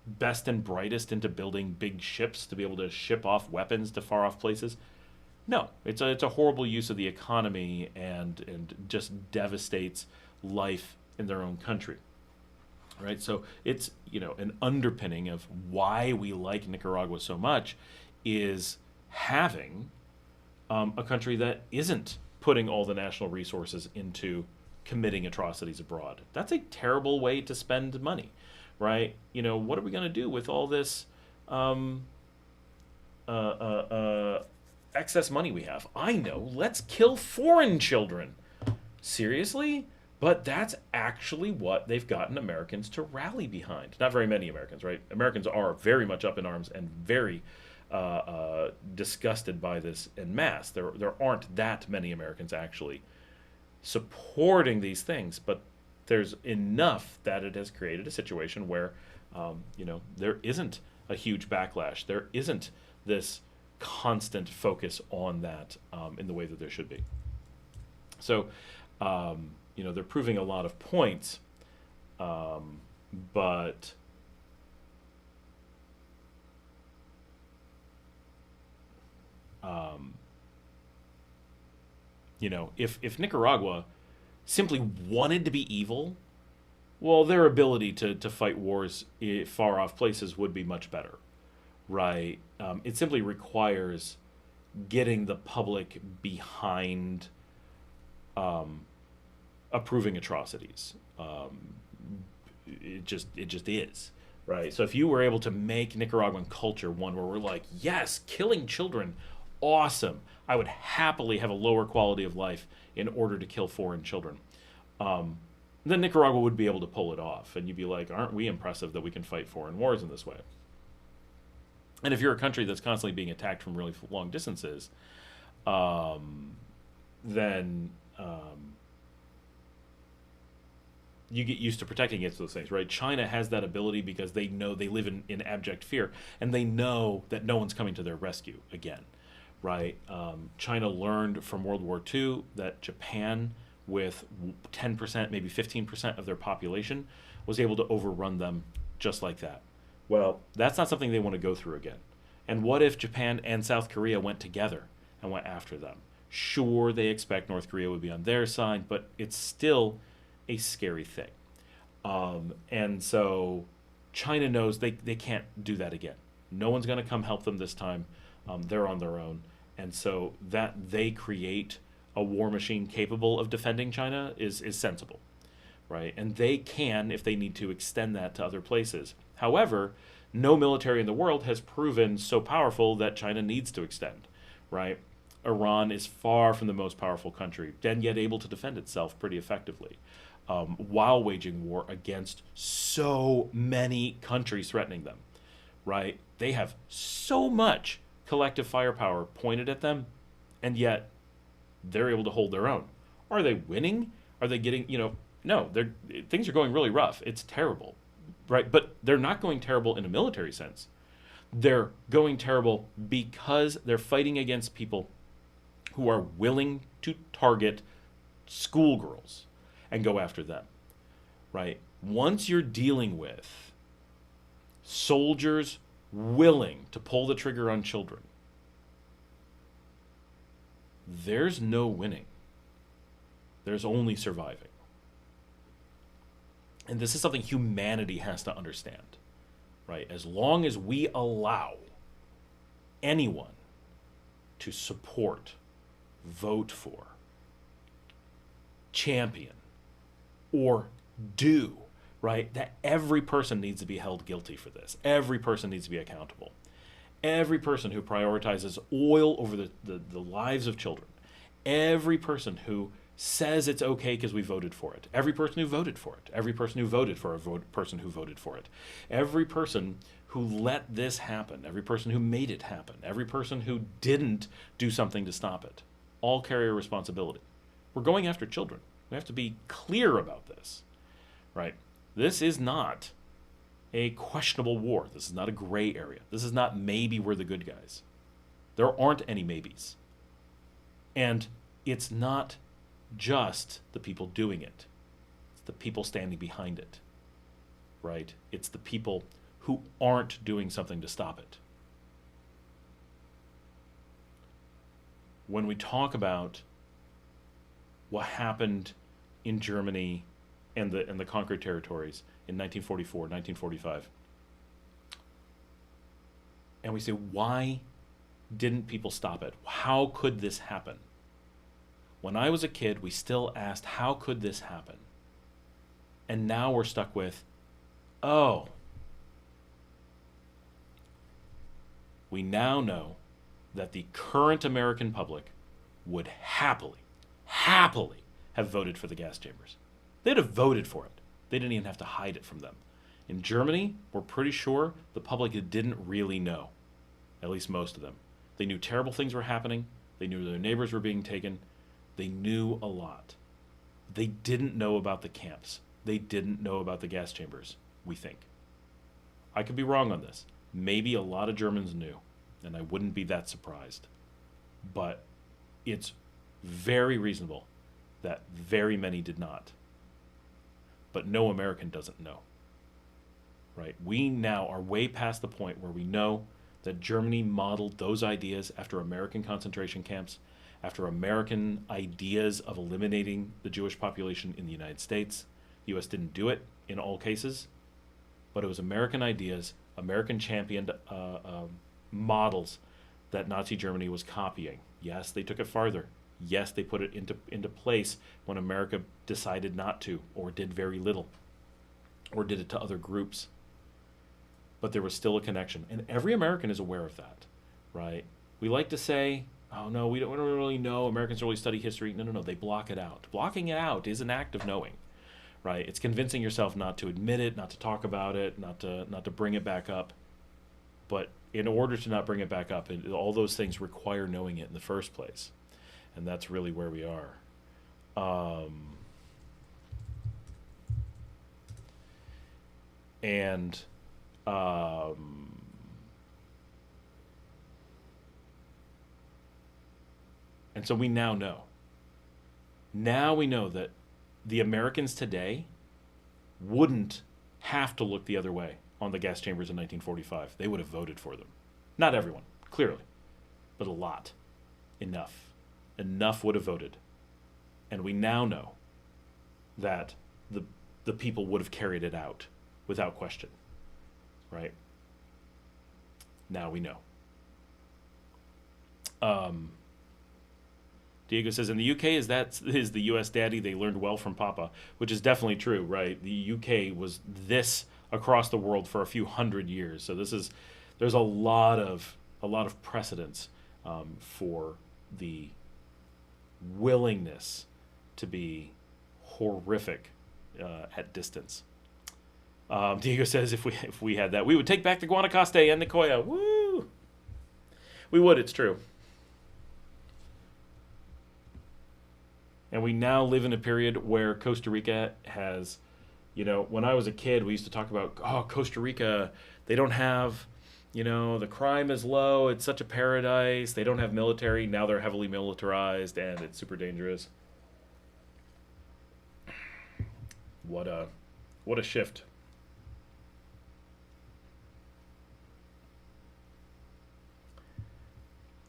best and brightest into building big ships to be able to ship off weapons to far off places? No, it's a horrible use of the economy and just devastates life in their own country. Right? So it's, an underpinning of why we like Nicaragua so much is having a country that isn't putting all the national resources into committing atrocities abroad. That's a terrible way to spend money, right? What are we going to do with all this excess money we have? I know, let's kill foreign children. Seriously? But that's actually what they've gotten Americans to rally behind. Not very many Americans, right? Americans are very much up in arms and very disgusted by this en masse. There aren't that many Americans actually supporting these things, but there's enough that it has created a situation where, there isn't a huge backlash. There isn't this constant focus on that in the way that there should be. So, they're proving a lot of points, but if Nicaragua simply wanted to be evil, well, their ability to fight wars far off places would be much better, right? It simply requires getting the public behind approving atrocities. It just is, right? So if you were able to make Nicaraguan culture one where we're like, yes, killing children, awesome. I would happily have a lower quality of life in order to kill foreign children. Then Nicaragua would be able to pull it off. And you'd be like, aren't we impressive that we can fight foreign wars in this way? And if you're a country that's constantly being attacked from really long distances, then you get used to protecting against those things, right? China has that ability because they know they live in abject fear, and they know that no one's coming to their rescue again, right? China learned from World War II that Japan, with 10%, maybe 15% of their population, was able to overrun them just like that. Well, that's not something they want to go through again. And what if Japan and South Korea went together and went after them? Sure, they expect North Korea would be on their side, but it's still a scary thing. And so China knows they can't do that again. No one's going to come help them this time. They're on their own. And so that they create a war machine capable of defending China is sensible, right? And they can, if they need to, extend that to other places. However, no military in the world has proven so powerful that China needs to extend, right? Iran is far from the most powerful country, and yet able to defend itself pretty effectively, while waging war against so many countries threatening them, right? They have so much collective firepower pointed at them, and yet they're able to hold their own. Are they winning? Are they getting, no, things are going really rough. It's terrible, right? But they're not going terrible in a military sense. They're going terrible because they're fighting against people who are willing to target schoolgirls and go after them, right? Once you're dealing with soldiers willing to pull the trigger on children, there's no winning. There's only surviving. And this is something humanity has to understand, right? As long as we allow anyone to support, vote for, champion, or do, right? That every person needs to be held guilty for this. Every person needs to be accountable. Every person who prioritizes oil over the lives of children. Every person who says it's okay because we voted for it. Every person who voted for it. Every person who voted for a person who voted for it. Every person who let this happen. Every person who made it happen. Every person who didn't do something to stop it. All carry a responsibility. We're going after children. We have to be clear about this, right? This is not a questionable war. This is not a gray area. This is not maybe we're the good guys. There aren't any maybes. And it's not just the people doing it. It's the people standing behind it, right? It's the people who aren't doing something to stop it. When we talk about what happened in Germany and the conquered territories in 1944, 1945, and we say, why didn't people stop it? How could this happen? When I was a kid, we still asked, how could this happen? And now we're stuck with, oh, we now know that the current American public would happily have voted for the gas chambers. They'd have voted for it. They didn't even have to hide it from them. In Germany, we're pretty sure the public didn't really know, at least most of them. They knew terrible things were happening. They knew their neighbors were being taken. They knew a lot. They didn't know about the camps. They didn't know about the gas chambers, we think. I could be wrong on this. Maybe a lot of Germans knew, and I wouldn't be that surprised. But it's very reasonable that very many did not. But no American doesn't know, right? We now are way past the point where we know that Germany modeled those ideas after American concentration camps, after American ideas of eliminating the Jewish population in the United States. The U.S. didn't do it in all cases, but it was American ideas, American championed models that Nazi Germany was copying. Yes, they took it farther. Yes, they put it into place when America decided not to, or did very little, or did it to other groups. But there was still a connection, and every American is aware of that, right? We like to say, oh no, we don't really know, Americans don't really study history. No, they block it out. Blocking it out is an act of knowing, right? It's convincing yourself not to admit it, not to talk about it, not to bring it back up. But in order to not bring it back up, all those things require knowing it in the first place. And that's really where we are. And so we now know. Now we know that the Americans today wouldn't have to look the other way on the gas chambers in 1945. They would have voted for them. Not everyone, clearly, but a lot. Enough would have voted. And we now know that the people would have carried it out without question. Right? Now we know. Diego says, in the UK, is the US daddy? They learned well from Papa, which is definitely true, right? The UK was this across the world for a few hundred years. So there's a lot of precedence for the willingness to be horrific at distance. Diego says, if we had that, we would take back the Guanacaste and Nicoya. Woo! We would, it's true. And we now live in a period where Costa Rica has, when I was a kid, we used to talk about, Costa Rica, they don't have, the crime is low, it's such a paradise, they don't have military, now they're heavily militarized, and it's super dangerous. What a shift.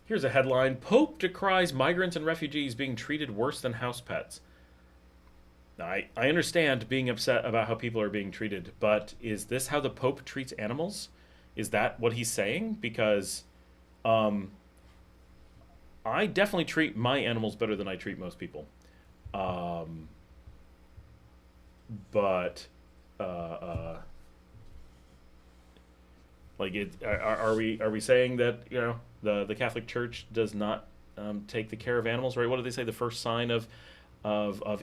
Here's a headline. Pope decries migrants and refugees being treated worse than house pets. Now, I understand being upset about how people are being treated, but is this how the Pope treats animals? Is that what he's saying? Because I definitely treat my animals better than I treat most people. Are we saying that the Catholic Church does not take the care of animals, right? What do they say? The first sign of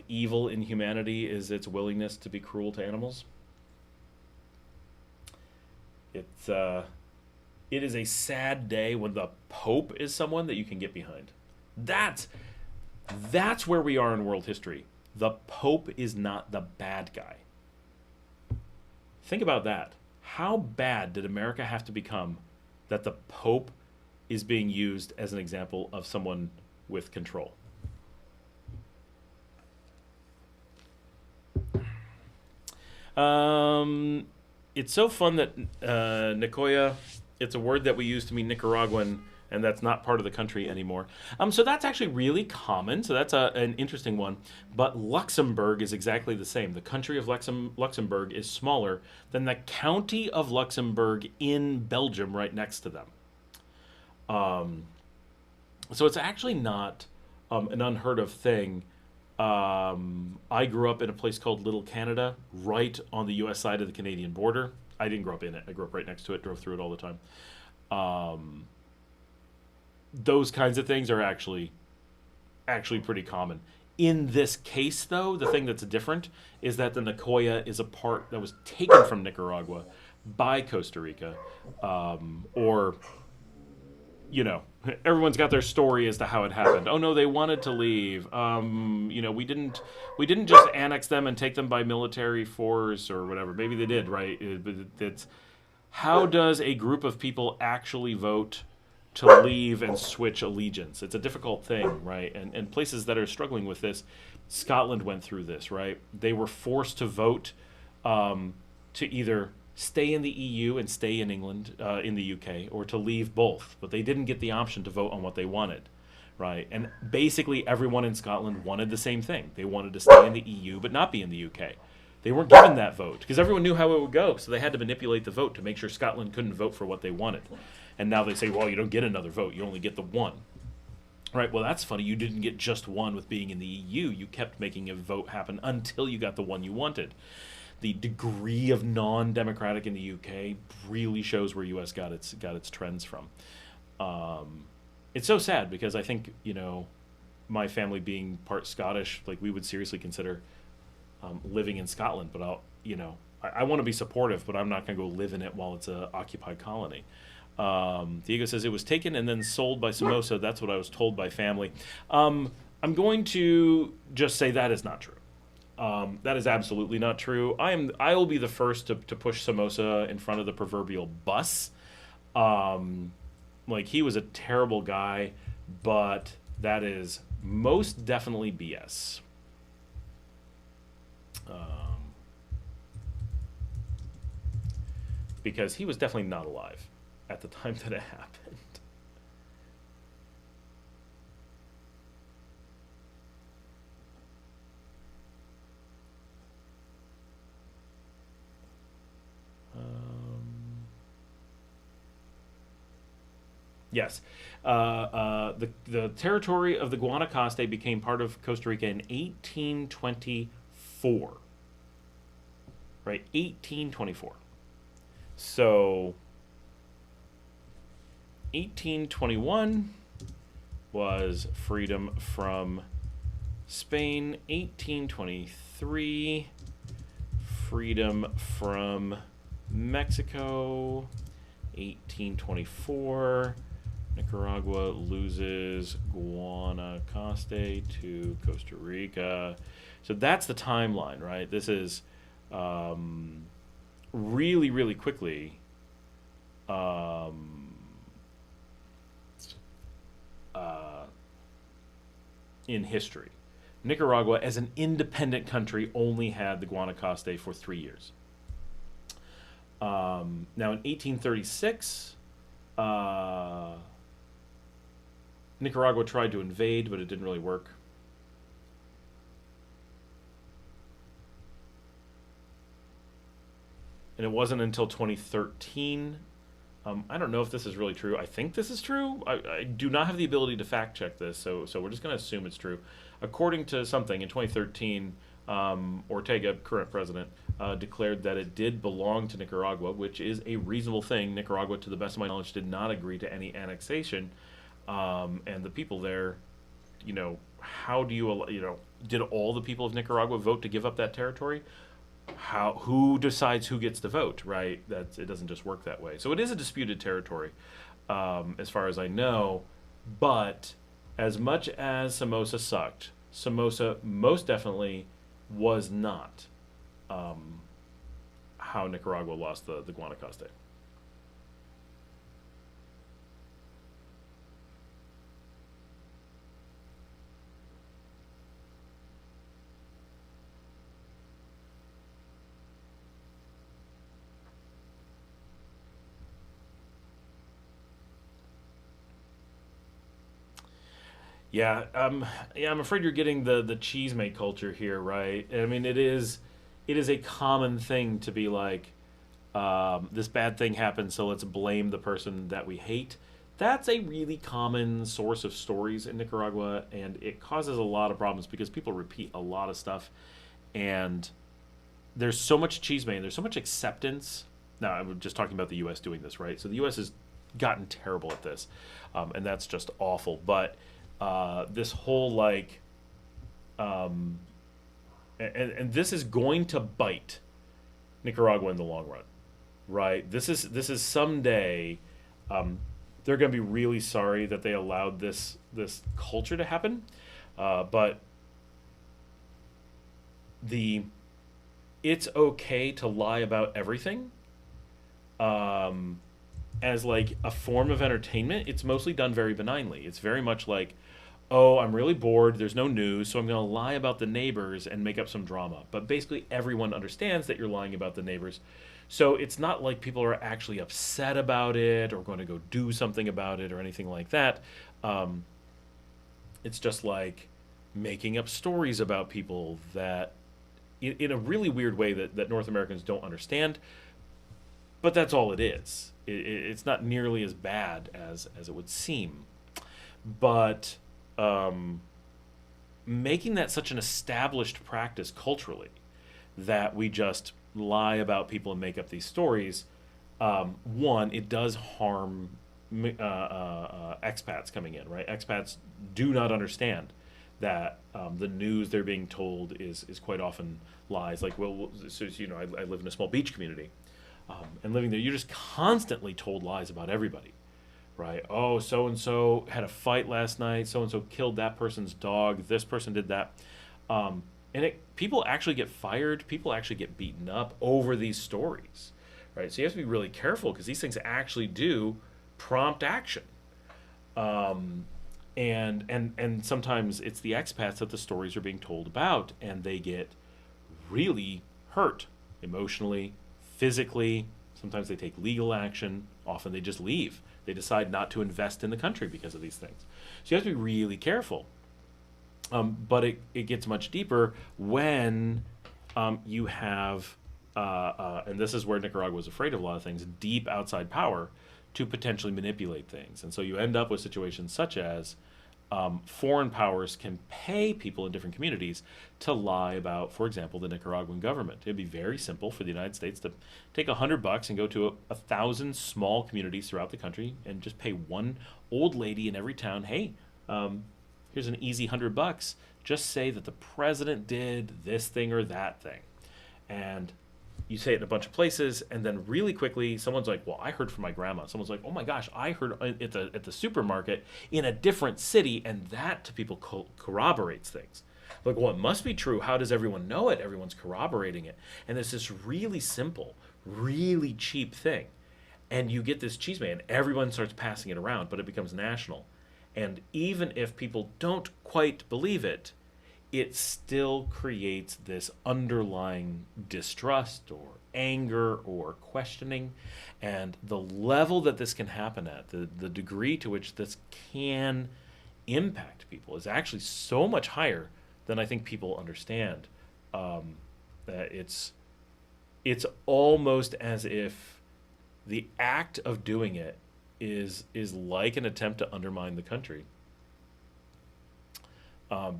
evil in humanity is its willingness to be cruel to animals. It is a sad day when the Pope is someone that you can get behind. That's where we are in world history. The Pope is not the bad guy. Think about that. How bad did America have to become that the Pope is being used as an example of someone with control? It's so fun that Nicoya, it's a word that we use to mean Nicaraguan, and that's not part of the country anymore. So that's actually really common. So that's an interesting one. But Luxembourg is exactly the same. The country of Luxembourg is smaller than the county of Luxembourg in Belgium right next to them. So it's actually not an unheard of thing. I grew up in a place called Little Canada, right on the U.S. side of the Canadian border. I didn't grow up in it. I grew up right next to it, drove through it all the time. Those kinds of things are actually pretty common. In this case, though, the thing that's different is that the Nicoya is a part that was taken from Nicaragua by Costa Rica, or, you know, everyone's got their story as to how it happened. Oh no, they wanted to leave. You know, we didn't just annex them and take them by military force or whatever. Maybe they did, right? It's how does a group of people actually vote to leave and switch allegiance? It's a difficult thing, right? And places that are struggling with this, Scotland went through this, right? They were forced to vote to either stay in the EU and stay in England, in the UK, or to leave both. But they didn't get the option to vote on what they wanted, right? And basically everyone in Scotland wanted the same thing. They wanted to stay in the EU but not be in the UK. They weren't given that vote because everyone knew how it would go, so they had to manipulate the vote to make sure Scotland couldn't vote for what they wanted. And now they say, well, you don't get another vote. You only get the one. Right, well, that's funny. You didn't get just one with being in the EU. You kept making a vote happen until you got the one you wanted. The degree of non-democratic in the UK really shows where US got its trends from. It's so sad because I think, you know, my family being part Scottish, like we would seriously consider living in Scotland. But I want to be supportive, but I'm not going to go live in it while it's a occupied colony. Diego says it was taken and then sold by Somoza. That's what I was told by family. I'm going to just say that is not true. That is absolutely not true. I will be the first to push Somoza in front of the proverbial bus. Like, he was a terrible guy, but that is most definitely BS. Because he was definitely not alive at the time that it happened. Yes. The territory of the Guanacaste became part of Costa Rica in 1824. Right? 1824. So 1821 was freedom from Spain. 1823, freedom from Mexico. 1824, Nicaragua loses Guanacaste to Costa Rica. So that's the timeline, right? This is really, really quickly in history. Nicaragua, as an independent country, only had the Guanacaste for 3 years. Now, in 1836, Nicaragua tried to invade, but it didn't really work. And it wasn't until 2013. I don't know if this is really true. I think this is true. I do not have the ability to fact check this, so we're just going to assume it's true. According to something, in 2013, Ortega, current president, declared that it did belong to Nicaragua, which is a reasonable thing. Nicaragua, to the best of my knowledge, did not agree to any annexation. And the people there, how do you, did all the people of Nicaragua vote to give up that territory? Who decides who gets to vote, right? It doesn't just work that way. So it is a disputed territory, as far as I know. But as much as Somoza sucked, Somoza most definitely was not how Nicaragua lost the Guanacaste. Yeah, I'm afraid you're getting the cheesemate culture here, right? I mean, it is a common thing to be like, this bad thing happened, so let's blame the person that we hate. That's a really common source of stories in Nicaragua, and it causes a lot of problems because people repeat a lot of stuff, and there's so much cheesemate, and there's so much acceptance. Now, I'm just talking about the U.S. doing this, right? So the U.S. has gotten terrible at this, and that's just awful. But this whole like, and this is going to bite Nicaragua in the long run, right? This is someday, they're going to be really sorry that they allowed this culture to happen, but it's okay to lie about everything. As like a form of entertainment, it's mostly done very benignly. It's very much like, oh, I'm really bored, there's no news, so I'm going to lie about the neighbors and make up some drama. But basically, everyone understands that you're lying about the neighbors. So it's not like people are actually upset about it or going to go do something about it or anything like that. It's just like making up stories about people that, in a really weird way that North Americans don't understand. But that's all it is. It's not nearly as bad as it would seem. But making that such an established practice culturally that we just lie about people and make up these stories, one, it does harm expats coming in, right? Expats do not understand that the news they're being told is quite often lies. Like, well, so, I live in a small beach community. And living there, you're just constantly told lies about everybody, right? Oh, so and so had a fight last night. So and so killed that person's dog. This person did that, and people actually get fired. People actually get beaten up over these stories, right? So you have to be really careful because these things actually do prompt action, and sometimes it's the expats that the stories are being told about, and they get really hurt emotionally, physically. Sometimes they take legal action. Often they just leave. They decide not to invest in the country because of these things. So you have to be really careful. But it gets much deeper when you have, and this is where Nicaragua was afraid of a lot of things, deep outside power to potentially manipulate things. And so you end up with situations such as foreign powers can pay people in different communities to lie about, for example, the Nicaraguan government. It'd be very simple for the United States to take $100 and go to 1,000 small communities throughout the country and just pay one old lady in every town, hey, here's an easy $100. Just say that the president did this thing or that thing. And you say it in a bunch of places, and then really quickly, someone's like, well, I heard from my grandma. Someone's like, oh my gosh, I heard at the supermarket in a different city, and that to people corroborates things. Like, well, it must be true. How does everyone know it? Everyone's corroborating it. And it's this really simple, really cheap thing. And you get this cheese man, everyone starts passing it around, but it becomes national. And even if people don't quite believe it, it still creates this underlying distrust or anger or questioning. And the level that this can happen at, the degree to which this can impact people is actually so much higher than I think people understand. That it's almost as if the act of doing it is like an attempt to undermine the country.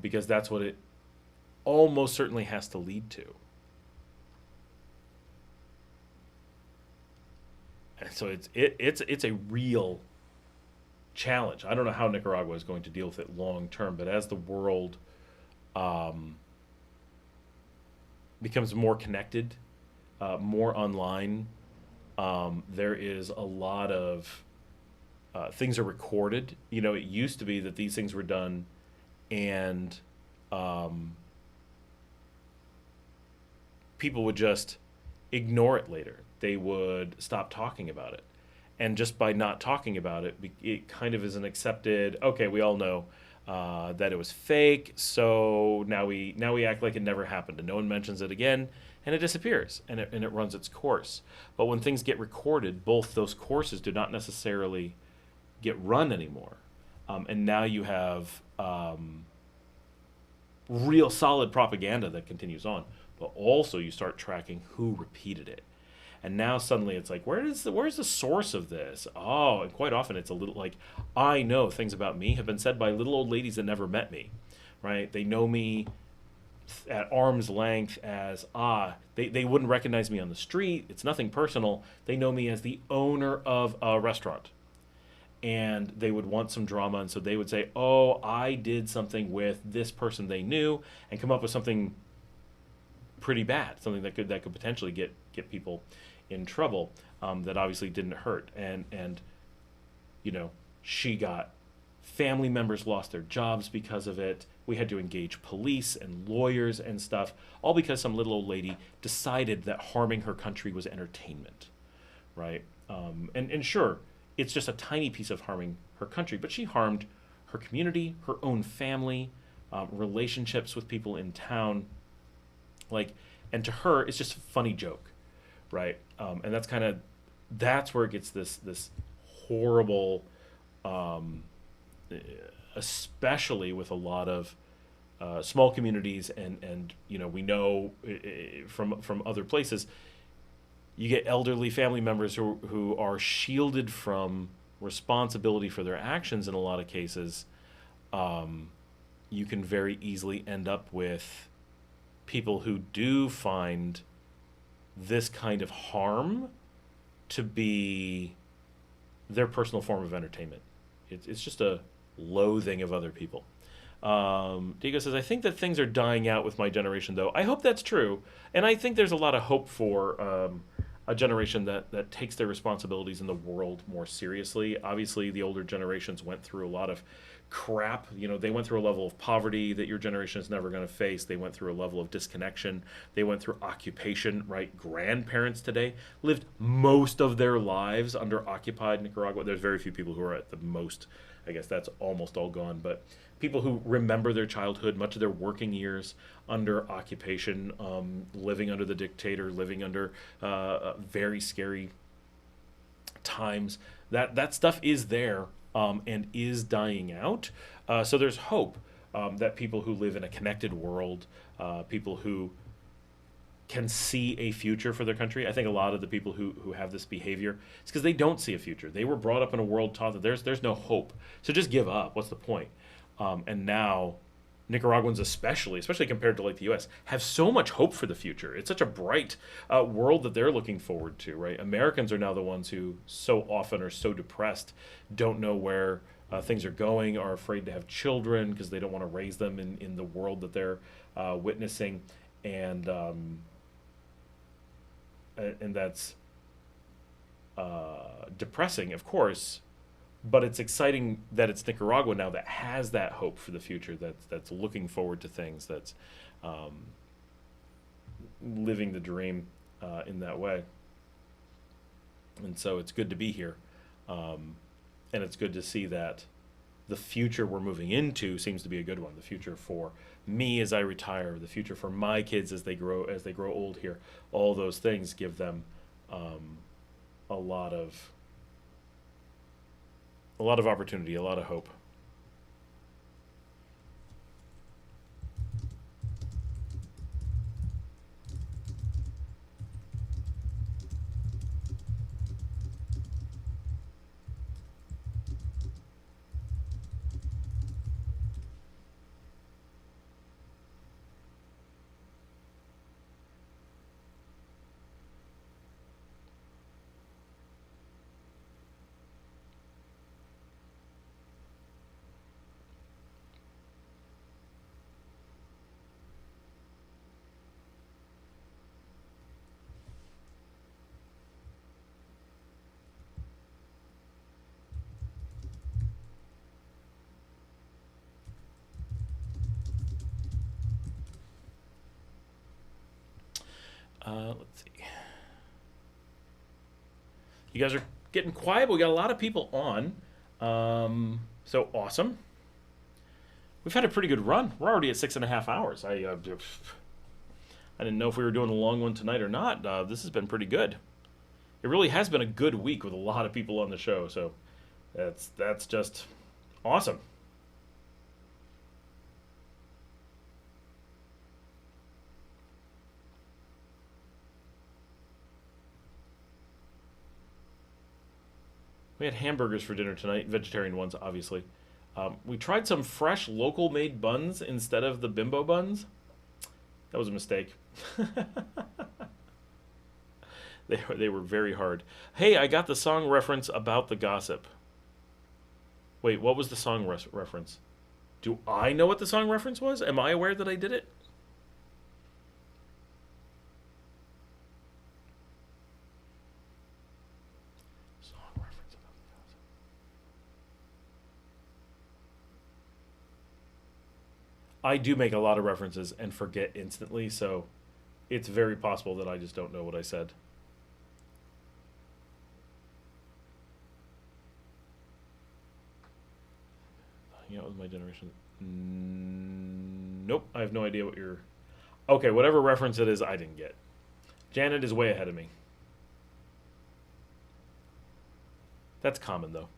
Because that's what it almost certainly has to lead to. And so it's a real challenge. I don't know how Nicaragua is going to deal with it long term, but as the world becomes more connected, more online, there is a lot of things are recorded. It used to be that these things were done and people would just ignore it later. They would stop talking about it. And just by not talking about it, it kind of is an accepted, okay, we all know that it was fake, so now we act like it never happened, and no one mentions it again, and it disappears, and it runs its course. But when things get recorded, both those courses do not necessarily get run anymore. And now you have real solid propaganda that continues on, but also you start tracking who repeated it. And now suddenly it's like, where's the source of this? Oh, and quite often it's a little like, I know things about me have been said by little old ladies that never met me, right? They know me at arm's length as, they wouldn't recognize me on the street. It's nothing personal. They know me as the owner of a restaurant. And they would want some drama, and so they would say, oh, I did something with this person they knew, and come up with something pretty bad, something that could potentially get people in trouble, that obviously didn't hurt. And she got, family members lost their jobs because of it. We had to engage police and lawyers and stuff, all because some little old lady decided that harming her country was entertainment, right? And sure, it's just a tiny piece of harming her country, but she harmed her community, her own family, relationships with people in town. And to her, it's just a funny joke, right? And that's where it gets this horrible, especially with a lot of small communities, and we know from other places, you get elderly family members who are shielded from responsibility for their actions in a lot of cases. You can very easily end up with people who do find this kind of harm to be their personal form of entertainment. It's just a loathing of other people. Diego says, I think that things are dying out with my generation, though. I hope that's true. And I think there's a lot of hope for a generation that takes their responsibilities in the world more seriously. Obviously, the older generations went through a lot of crap. They went through a level of poverty that your generation is never going to face. They went through a level of disconnection. They went through occupation, right? Grandparents today lived most of their lives under occupied Nicaragua. There's very few people who are at the most. I guess that's almost all gone. But people who remember their childhood, much of their working years under occupation, living under the dictator, living under very scary times. That stuff is there. And is dying out. So there's hope that people who live in a connected world, people who can see a future for their country. I think a lot of the people who have this behavior, it's because they don't see a future. They were brought up in a world taught that there's no hope. So just give up. What's the point? And now Nicaraguans especially compared to like the U.S., have so much hope for the future. It's such a bright world that they're looking forward to, right? Americans are now the ones who so often are so depressed, don't know where things are going, are afraid to have children because they don't want to raise them in the world that they're witnessing. And that's depressing, of course. But it's exciting that it's Nicaragua now that has that hope for the future, that's looking forward to things, that's living the dream in that way. And so it's good to be here. And it's good to see that the future we're moving into seems to be a good one. The future for me as I retire, the future for my kids as they grow old here, all those things give them a lot of opportunity, a lot of hope. Let's see. You guys are getting quiet, but we got a lot of people on. So awesome. We've had a pretty good run. We're already at 6.5 hours. I didn't know if we were doing a long one tonight or not. This has been pretty good. It really has been a good week with a lot of people on the show. So that's just awesome. We had hamburgers for dinner tonight, vegetarian ones, obviously. We tried some fresh, local-made buns instead of the bimbo buns. That was a mistake. They were very hard. Hey, I got the song reference about the gossip. Wait, what was the song reference? Do I know what the song reference was? Am I aware that I did it? I do make a lot of references and forget instantly, so it's very possible that I just don't know what I said. Hanging out with my generation. Nope, I have no idea what you're... Okay, whatever reference it is, I didn't get. Janet is way ahead of me. That's common, though.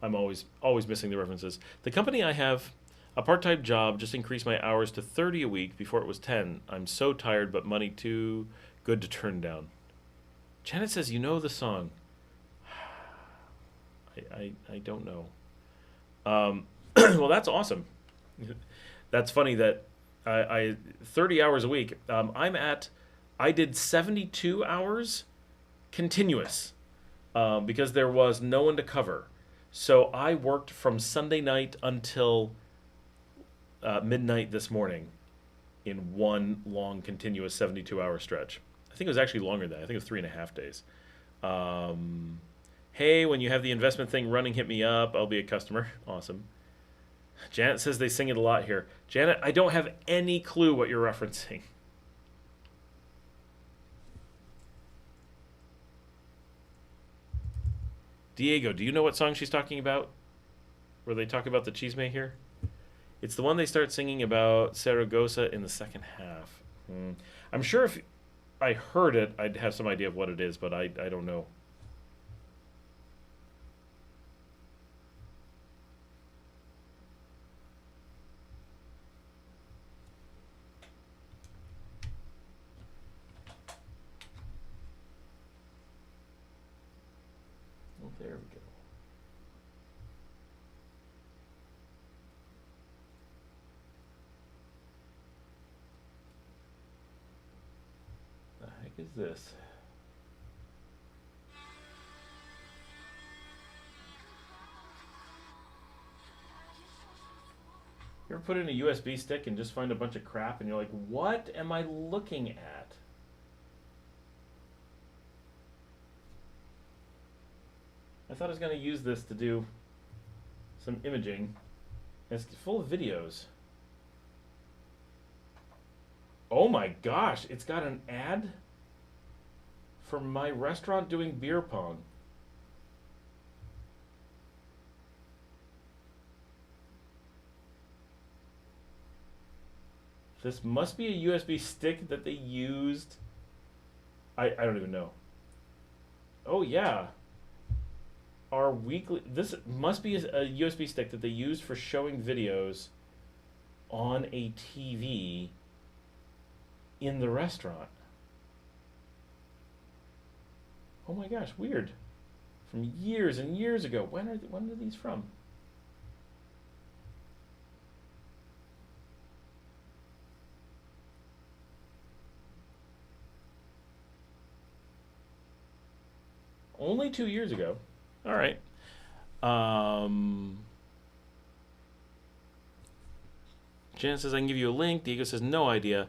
I'm always missing the references. The company I have... A part-time job just increased my hours to 30 a week. Before it was 10. I'm so tired, but money too good to turn down. Janet says, you know the song. I don't know. Well, that's awesome. That's funny that I 30 hours a week. I did 72 hours continuous because there was no one to cover. So I worked from Sunday night until... midnight this morning in one long continuous 72-hour stretch. I think it was actually longer than that. I think it was 3.5 days. Hey, when you have the investment thing running, hit me up. I'll be a customer. Awesome. Janet says they sing it a lot here. Janet, I don't have any clue what you're referencing. Diego, do you know what song she's talking about? Where they talk about the chisme here? It's the one they start singing about Saragossa in the second half. I'm sure if I heard it, I'd have some idea of what it is, but I don't know. Oh, there we go. Is this? You ever put in a USB stick and just find a bunch of crap and you're like, what am I looking at? I thought I was going to use this to do some imaging. It's full of videos. Oh my gosh, it's got an ad for my restaurant doing beer pong. This must be a USB stick that they used. I don't even know. Oh yeah. Our weekly, this must be a USB stick that they used for showing videos on a TV in the restaurant. Oh my gosh, weird. From years and years ago. When are these from? Only 2 years ago. All right. Jan says I can give you a link. Diego says no idea.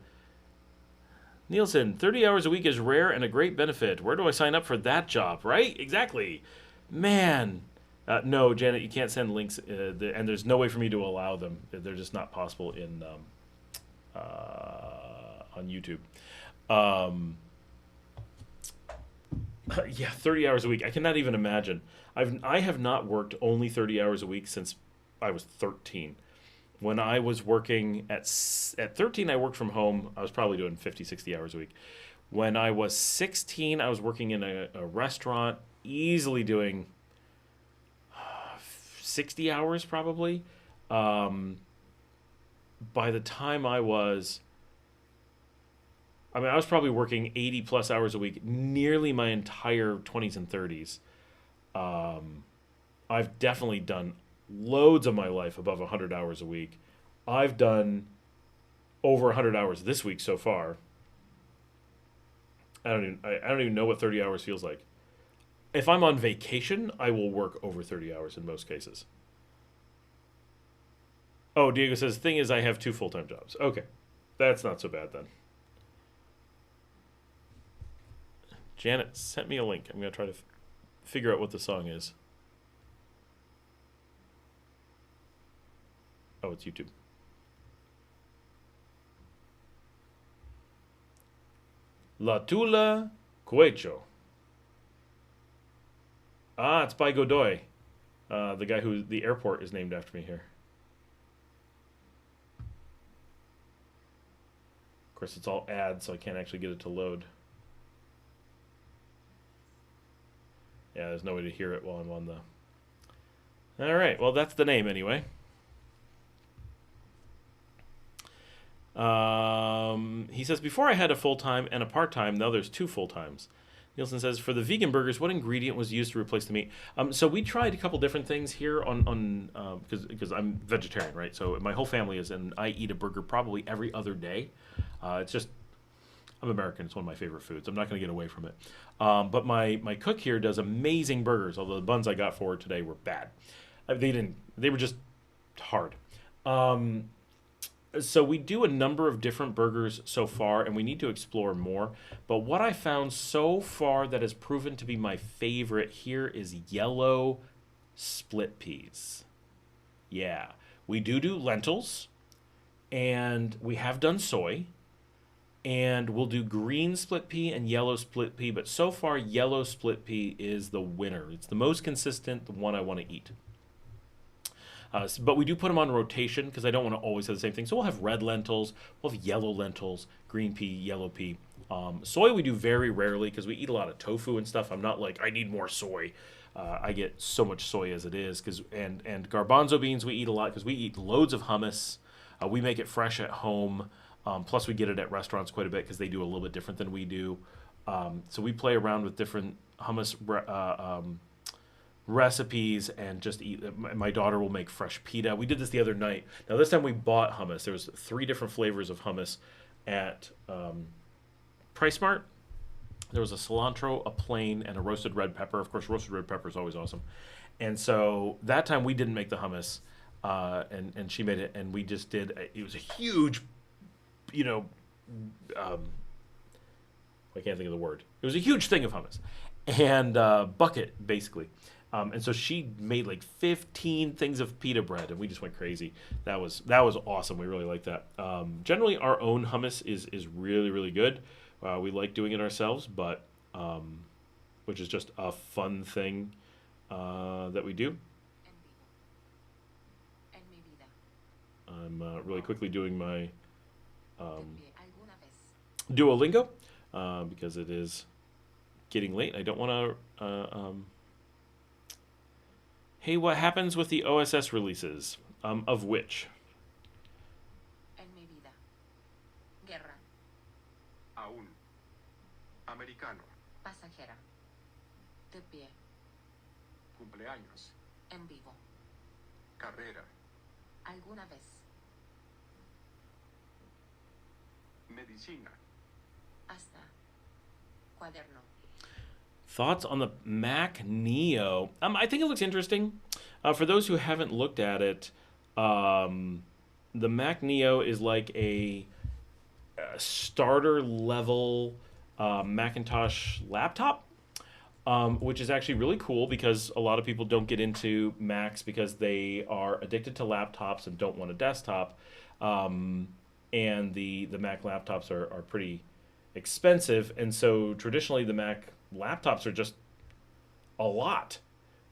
Nielsen, 30 hours a week is rare and a great benefit. Where do I sign up for that job? Right? Exactly. Man. No, Janet, you can't send links, and there's no way for me to allow them. They're just not possible in on YouTube. Yeah, 30 hours a week. I cannot even imagine. I have not worked only 30 hours a week since I was 13. When I was working at 13, I worked from home. I was probably doing 50, 60 hours a week. When I was 16, I was working in a restaurant, easily doing 60 hours probably. Um, by the time I was I was probably working 80 plus hours a week, nearly my entire 20s and 30s. Um, I've definitely done loads of my life above 100 hours a week. I've done over 100 hours this week so far. I don't even know what 30 hours feels like. If I'm on vacation, I will work over 30 hours in most cases. Oh, Diego says, thing is, I have 2 full-time jobs. Okay. That's not so bad then. Janet sent me a link. I'm going to try to figure out what the song is. Oh, it's YouTube. La Tula Cuecho. Ah, it's by Godoy. The guy who the airport is named after me here. Of course, it's all ads, so I can't actually get it to load. Yeah, there's no way to hear it while I'm on the... Alright, well, that's the name anyway. He says, before I had a full-time and a part-time, now there's 2 full-times. Nielsen says, for the vegan burgers, what ingredient was used to replace the meat? So we tried a couple different things here because I'm vegetarian, right? So my whole family is, and I eat a burger probably every other day. It's just, I'm American. It's one of my favorite foods. I'm not going to get away from it. But my cook here does amazing burgers, although the buns I got for her today were bad. They were just hard. So we do a number of different burgers so far, and we need to explore more. But what I found so far that has proven to be my favorite here is yellow split peas. Yeah, we do lentils, and we have done soy, and we'll do green split pea and yellow split pea. But so far, yellow split pea is the winner. It's the most consistent, the one I want to eat. But we do put them on rotation because I don't want to always have the same thing. So we'll have red lentils, we'll have yellow lentils, green pea, yellow pea. Soy we do very rarely because we eat a lot of tofu and stuff. I'm not like, I need more soy. I get so much soy as it is. And garbanzo beans we eat a lot because we eat loads of hummus. We make it fresh at home. Plus we get it at restaurants quite a bit because they do a little bit different than we do. So we play around with different hummus recipes and just eat. My daughter will make fresh pita. We did this the other night. Now this time we bought hummus. There was 3 different flavors of hummus at Price Mart. There was a cilantro, a plain, and a roasted red pepper. Of course, roasted red pepper is always awesome. And so that time we didn't make the hummus, and she made it, and we just did. It was a huge, I can't think of the word. It was a huge thing of hummus, and bucket basically. And so she made like 15 things of pita bread, and we just went crazy. That was awesome. We really liked that. Generally, our own hummus is really, really good. We like doing it ourselves, but which is just a fun thing that we do. I'm really quickly doing my Duolingo because it is getting late. I don't want to... Hey, what happens with the OSS releases? Of which? En mi vida. Guerra. Aún. Americano. Pasajera. De pie. Cumpleaños. En vivo. Carrera. Alguna vez. Medicina. Hasta. Cuaderno. Thoughts on the Mac Neo? I think it looks interesting. For those who haven't looked at it, the Mac Neo is like a starter level Macintosh laptop, which is actually really cool because a lot of people don't get into Macs because they are addicted to laptops and don't want a desktop. And the Mac laptops are pretty expensive, and so traditionally the Mac laptops are just a lot,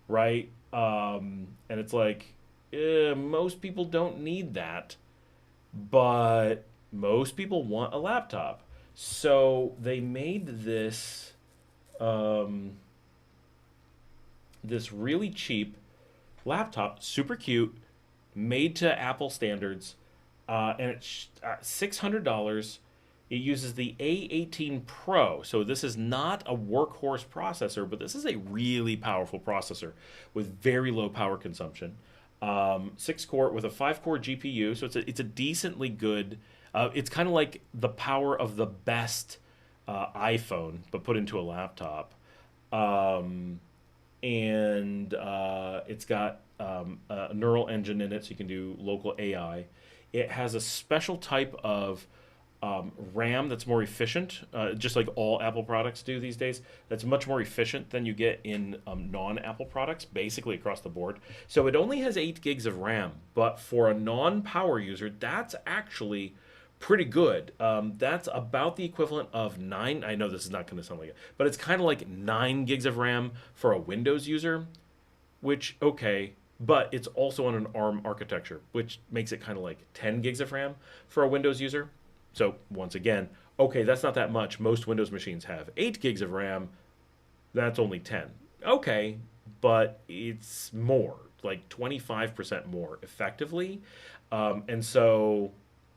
right? And it's like, most people don't need that, but most people want a laptop. So they made this this really cheap laptop, super cute, made to Apple standards, and it's $600. It uses the A18 Pro, so this is not a workhorse processor, but this is a really powerful processor with very low power consumption. 6 core with a 5 core GPU, so it's a decently good. It's kind of like the power of the best iPhone, but put into a laptop. And it's got a neural engine in it, so you can do local AI. It has a special type of RAM that's more efficient, just like all Apple products do these days. That's much more efficient than you get in non-Apple products, basically across the board. So it only has 8 gigs of RAM, but for a non-power user, that's actually pretty good. That's about the equivalent of 9. I know this is not going to sound like it, but it's kind of like 9 gigs of RAM for a Windows user, which, okay, but it's also on an ARM architecture, which makes it kind of like 10 gigs of RAM for a Windows user. So once again, okay, that's not that much. Most Windows machines have 8 gigs of RAM. That's only 10. Okay, but it's more, like 25% more effectively. And so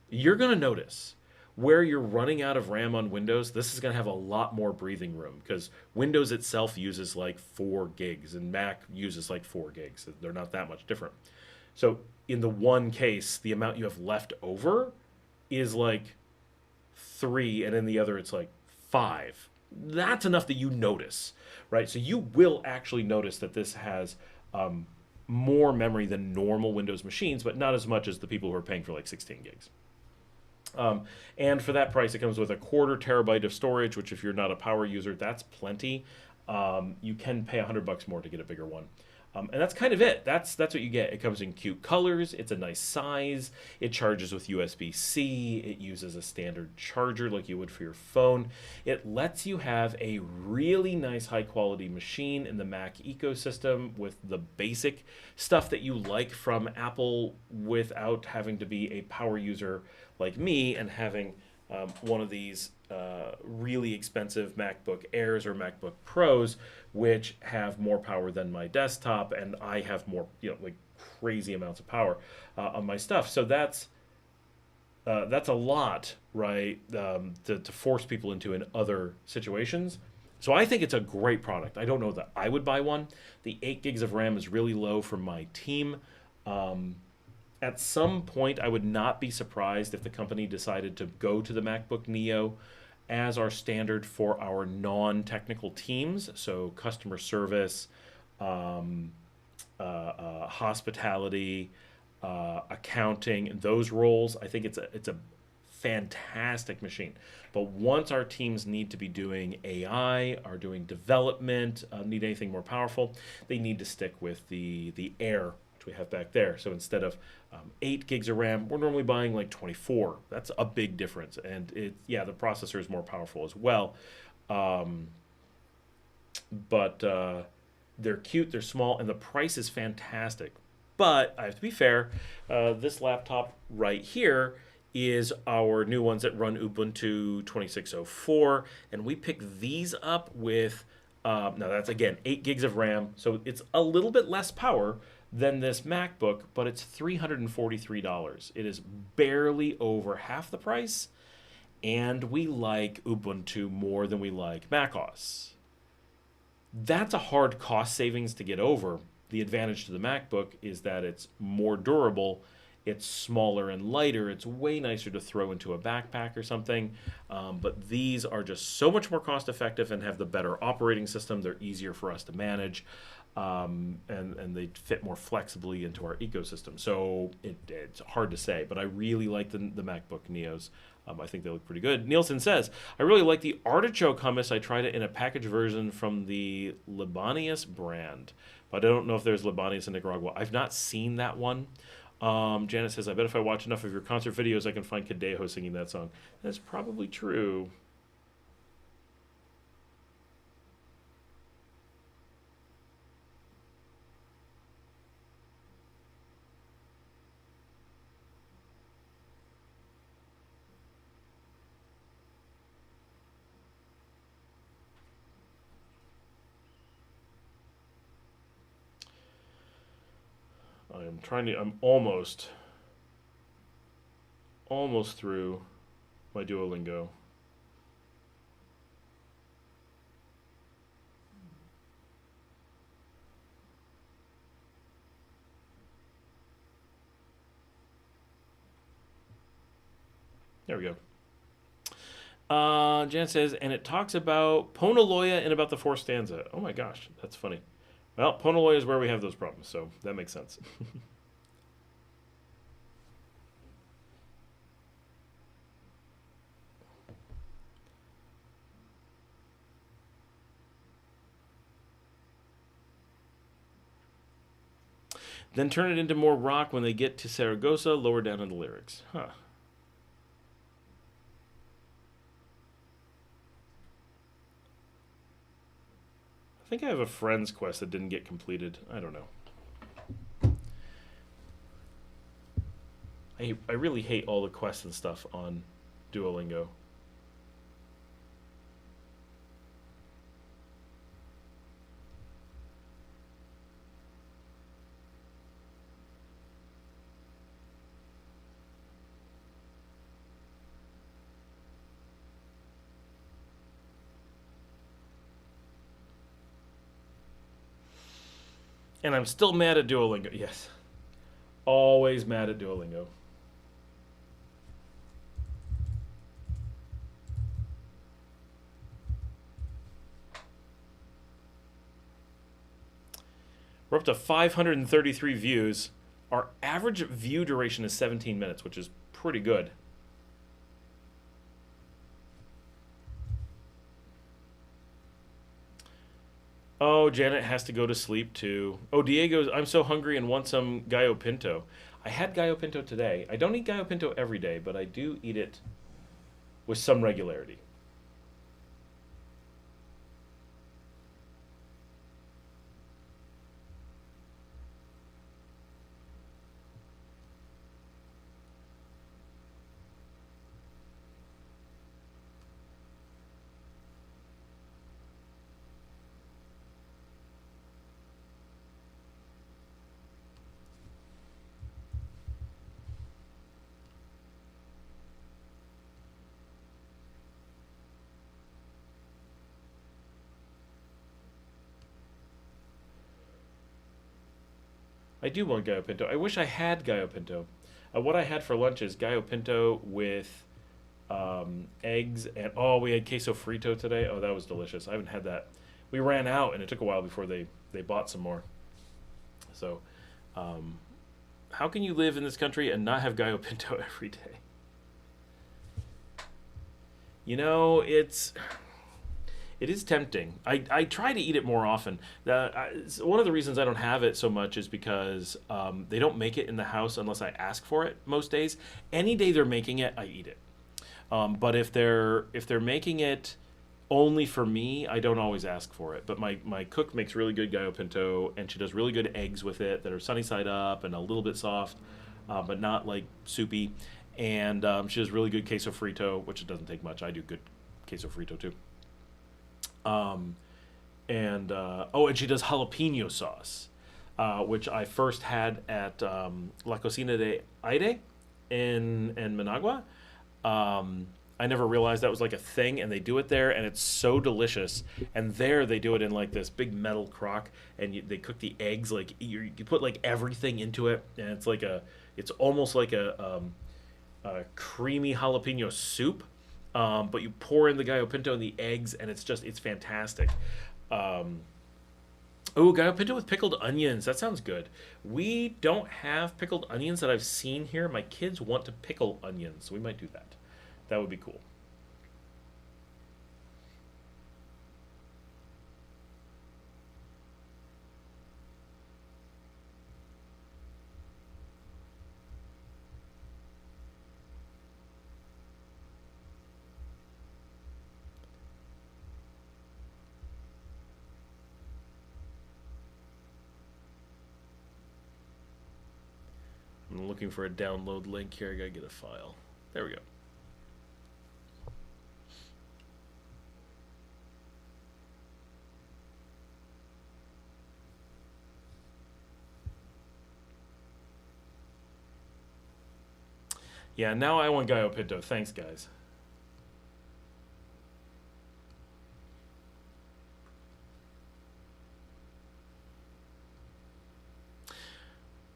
you're going to notice where you're running out of RAM on Windows, this is going to have a lot more breathing room because Windows itself uses like 4 gigs and Mac uses like 4 gigs. They're not that much different. So in the one case, the amount you have left over is like 3, and in the other it's like 5. That's enough that you notice, right? So you will actually notice that this has more memory than normal Windows machines, but not as much as the people who are paying for like 16 gigs. And for that price, it comes with a 1/4 terabyte of storage, which if you're not a power user, that's plenty. You can pay $100 more to get a bigger one. And that's kind of it. That's what you get. It comes in cute colors. It's a nice size. It charges with USB-C. It uses a standard charger like you would for your phone. It lets you have a really nice high-quality machine in the Mac ecosystem with the basic stuff that you like from Apple without having to be a power user like me and having one of these really expensive MacBook Airs or MacBook Pros, which have more power than my desktop, and I have more, like crazy amounts of power on my stuff. So that's a lot, right? To force people into in other situations. So I think it's a great product. I don't know that I would buy one. The 8 gigs of RAM is really low for my team. At some point, I would not be surprised if the company decided to go to the MacBook Neo as our standard for our non-technical teams, so customer service, hospitality, accounting, those roles. I think it's a fantastic machine. But once our teams need to be doing AI, are doing development, need anything more powerful, they need to stick with the Air, which we have back there. So instead of 8 gigs of RAM, we're normally buying like 24. That's a big difference. And the processor is more powerful as well. But they're cute, they're small, and the price is fantastic. But I have to be fair, this laptop right here is our new ones that run Ubuntu 26.04, and we pick these up with, now that's again 8 gigs of RAM, so it's a little bit less power than this MacBook, but it's $343. It is barely over half the price, and we like Ubuntu more than we like macOS. That's a hard cost savings to get over. The advantage to the MacBook is that it's more durable, it's smaller and lighter, it's way nicer to throw into a backpack or something, but these are just so much more cost effective and have the better operating system. They're easier for us to manage. And they fit more flexibly into our ecosystem. So it's hard to say, but I really like the MacBook Neos. I think they look pretty good. Nielsen says, I really like the artichoke hummus. I tried it in a packaged version from the Libanius brand, but I don't know if there's Libanius in Nicaragua. I've not seen that one. Janet says, I bet if I watch enough of your concert videos, I can find Kadejo singing that song. That's probably true. I'm almost through my Duolingo. There we go. Jan says, and it talks about Ponaloya and about the fourth stanza. Oh my gosh, that's funny. Well, Ponaloya is where we have those problems, so that makes sense. Then turn it into more rock when they get to Saragossa, lower down in the lyrics. Huh. I think I have a friend's quest that didn't get completed. I don't know. I really hate all the quests and stuff on Duolingo. And I'm still mad at Duolingo. Yes. Always mad at Duolingo. We're up to 533 views. Our average view duration is 17 minutes, which is pretty good. Oh, Janet has to go to sleep too. Oh, Diego's, I'm so hungry and want some gallo pinto. I had gallo pinto today. I don't eat gallo pinto every day, but I do eat it with some regularity. I do want gallo pinto. I wish I had gallo pinto. What I had for lunch is gallo pinto with eggs and we had queso frito today. Oh, that was delicious. I haven't had that. We ran out and it took a while before they bought some more. So, how can you live in this country and not have gallo pinto every day? You know, it is tempting. I try to eat it more often. One of the reasons I don't have it so much is because they don't make it in the house unless I ask for it most days. Any day they're making it, I eat it. But if they're making it only for me, I don't always ask for it. But my cook makes really good gallo pinto, and she does really good eggs with it that are sunny side up and a little bit soft, but not like soupy. And she does really good queso frito, which it doesn't take much. I do good queso frito too. And she does jalapeno sauce, which I first had at La Cocina de Aire in Managua. I never realized that was like a thing, and they do it there, and it's so delicious. And there they do it in like this big metal crock, and they cook the eggs like you put like everything into it, and it's almost like a creamy jalapeno soup. But you pour in the gallo pinto and the eggs, and it's fantastic. Gallo pinto with pickled onions. That sounds good. We don't have pickled onions that I've seen here. My kids want to pickle onions, so we might do that. That would be cool. I'm looking for a download link here. I gotta get a file. There we go. Yeah, now I want gallo pinto. Thanks, guys.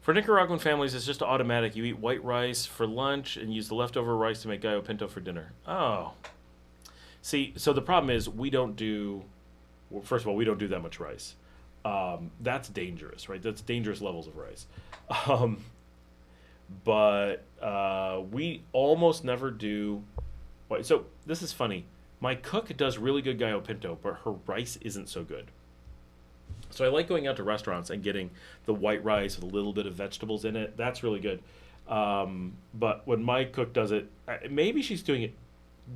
For Nicaraguan families, it's just automatic. You eat white rice for lunch and use the leftover rice to make gallo pinto for dinner. Oh. See, so the problem is we don't do, well, first of all, we don't do that much rice. That's dangerous, right? That's dangerous levels of rice. But we almost never do. So this is funny. My cook does really good gallo pinto, but her rice isn't so good. So I like going out to restaurants and getting the white rice with a little bit of vegetables in it. That's really good. But when my cook does it, maybe she's doing it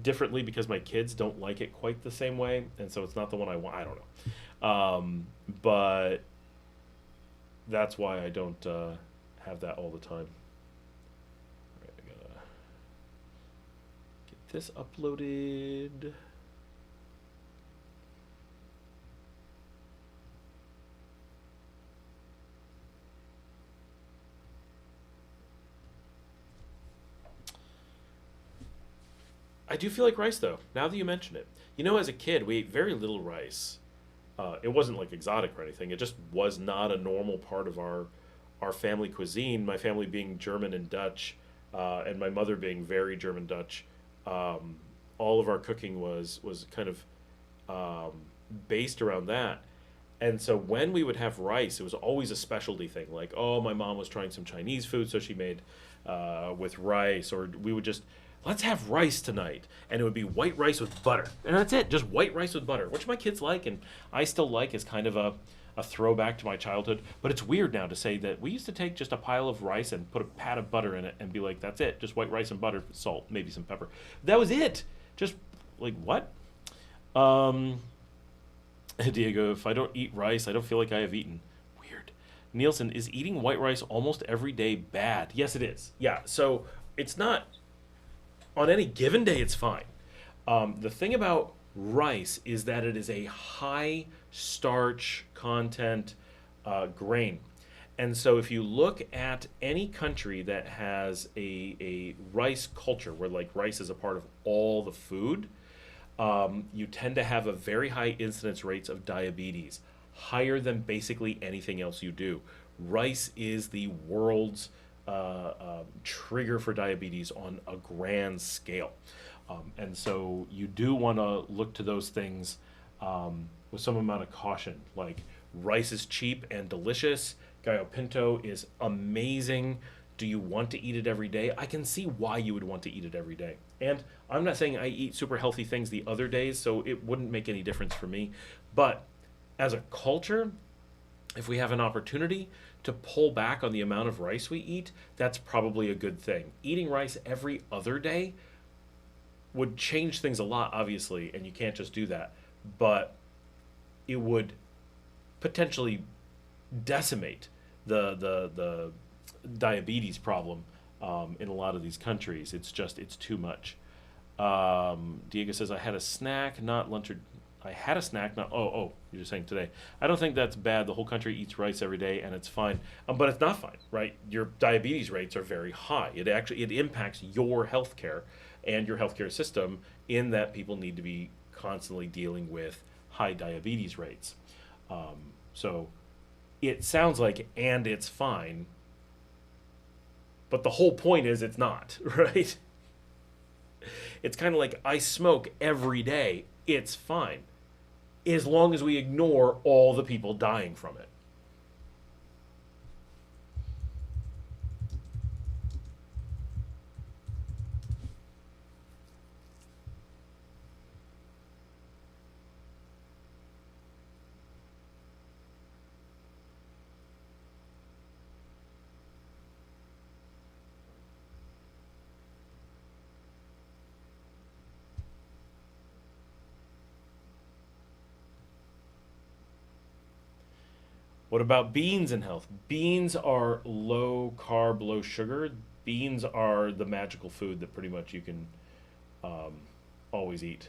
differently because my kids don't like it quite the same way, and so it's not the one I want. I don't know. But that's why I don't have that all the time. All right, I gotta get this uploaded. I do feel like rice, though, now that you mention it. You know, as a kid, we ate very little rice. It wasn't like exotic or anything. It just was not a normal part of our family cuisine. My family being German and Dutch, and my mother being very German Dutch. All of our cooking was kind of based around that. And so when we would have rice, it was always a specialty thing. Like, oh, my mom was trying some Chinese food, so she made with rice. Or we would just, let's have rice tonight. And it would be white rice with butter. And that's it, just white rice with butter, which my kids like and I still like as kind of a throwback to my childhood. But it's weird now to say that we used to take just a pile of rice and put a pat of butter in it and be like, that's it, just white rice and butter, salt, maybe some pepper. That was it. Just like, what? Diego, if I don't eat rice, I don't feel like I have eaten. Weird. Nielsen, is eating white rice almost every day bad? Yes, it is. Yeah, so it's not, on any given day, it's fine. The thing about rice is that it is a high starch content grain. And so if you look at any country that has a rice culture, where like rice is a part of all the food, you tend to have a very high incidence rates of diabetes, higher than basically anything else you do. Rice is the world's trigger for diabetes on a grand scale. And so you do want to look to those things with some amount of caution. Like, rice is cheap and delicious. Gallo pinto is amazing. Do you want to eat it every day? I can see why you would want to eat it every day. And I'm not saying I eat super healthy things the other days, so it wouldn't make any difference for me. But as a culture, if we have an opportunity to pull back on the amount of rice we eat, that's probably a good thing. Eating rice every other day would change things a lot, obviously, and you can't just do that. But it would potentially decimate the diabetes problem in a lot of these countries. It's too much. Diego says, I had a snack, not lunch or... I had a snack, not... Oh, you're just saying today. I don't think that's bad. The whole country eats rice every day, and it's fine. But it's not fine, right? Your diabetes rates are very high. It impacts your healthcare and your healthcare system in that people need to be constantly dealing with high diabetes rates. So it sounds like, and it's fine, but the whole point is it's not, right? It's kind of like, I smoke every day. It's fine, as long as we ignore all the people dying from it. What about beans in health? Beans are low carb, low sugar. Beans are the magical food that pretty much you can always eat.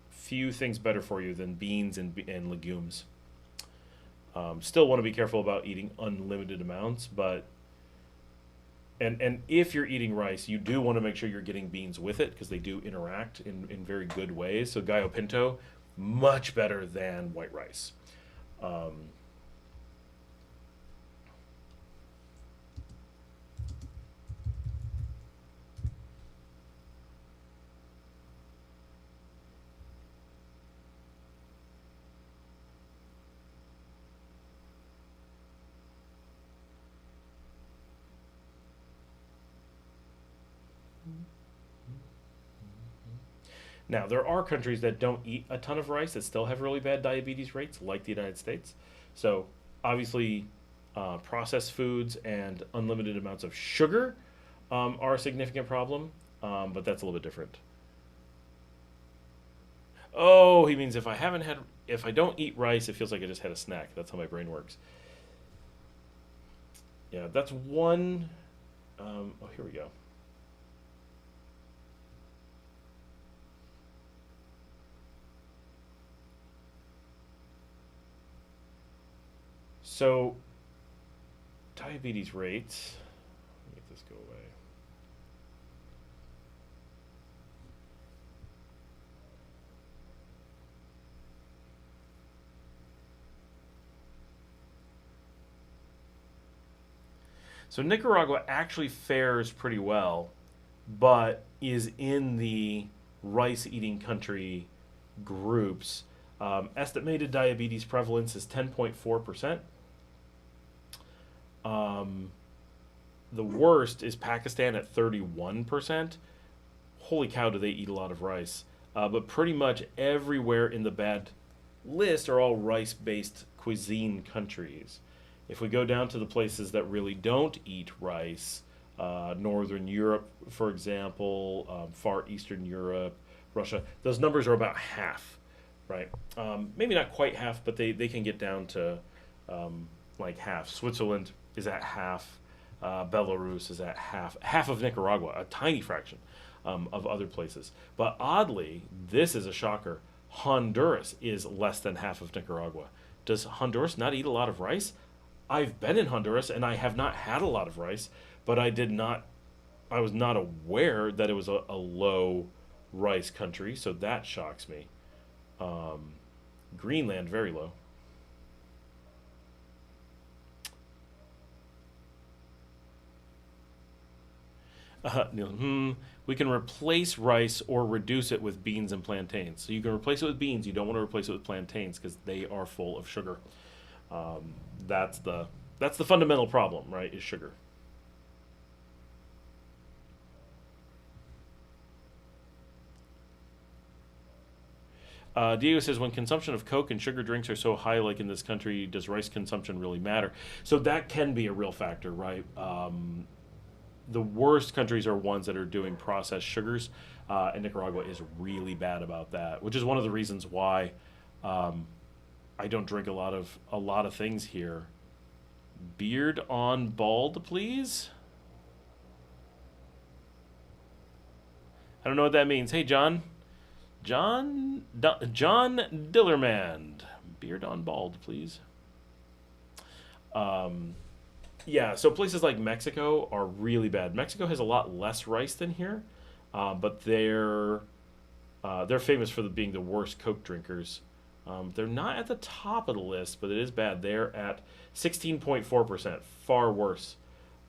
Few things better for you than beans and legumes. Still want to be careful about eating unlimited amounts, but And if you're eating rice, you do want to make sure you're getting beans with it because they do interact in very good ways. So gallo pinto, much better than white rice. Now, there are countries that don't eat a ton of rice that still have really bad diabetes rates, like the United States. So, obviously, processed foods and unlimited amounts of sugar are a significant problem, but that's a little bit different. Oh, he means if I don't eat rice, it feels like I just had a snack. That's how my brain works. Yeah, that's one. Oh, here we go. So, diabetes rates. Let me get this go away. So Nicaragua actually fares pretty well, but is in the rice-eating country groups. Estimated diabetes prevalence is 10.4%. The worst is Pakistan at 31%. Holy cow, do they eat a lot of rice. But pretty much everywhere in the bad list are all rice-based cuisine countries. If we go down to the places that really don't eat rice, Northern Europe, for example, Far Eastern Europe, Russia, those numbers are about half, right? Maybe not quite half, but they can get down to like half. Switzerland is at half. Belarus is at half. Half of Nicaragua, a tiny fraction of other places. But oddly, this is a shocker. Honduras is less than half of Nicaragua. Does Honduras not eat a lot of rice? I've been in Honduras and I have not had a lot of rice, but I was not aware that it was a low rice country, so that shocks me. Greenland, very low. Neil, we can replace rice or reduce it with beans and plantains. So you can replace it with beans. You don't want to replace it with plantains because they are full of sugar. That's the fundamental problem, right? Is sugar. Diego says, when consumption of Coke and sugar drinks are so high, like in this country, does rice consumption really matter? So that can be a real factor, right? The worst countries are ones that are doing processed sugars, and Nicaragua is really bad about that, which is one of the reasons why I don't drink a lot of things here. Beard on bald, please. I don't know what that means. Hey, John Dillermand. Beard on bald, please. Yeah, so places like Mexico are really bad. Mexico has a lot less rice than here, but they're famous for being the worst Coke drinkers. They're not at the top of the list, but it is bad. They're at 16.4%, far worse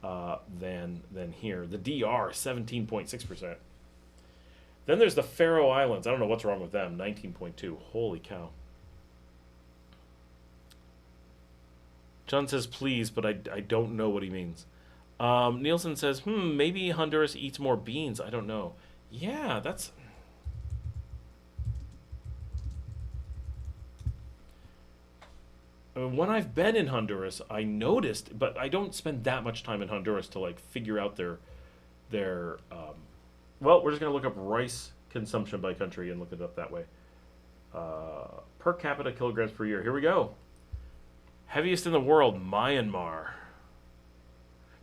than here. The DR, 17.6%. Then there's the Faroe Islands. I don't know what's wrong with them, 19.2. Holy cow. John says, please, but I don't know what he means. Nielsen says, maybe Honduras eats more beans. I don't know. Yeah, that's... When I've been in Honduras, I noticed, but I don't spend that much time in Honduras to like figure out their well, we're just going to look up rice consumption by country and look it up that way. Per capita kilograms per year. Here we go. Heaviest in the world, Myanmar.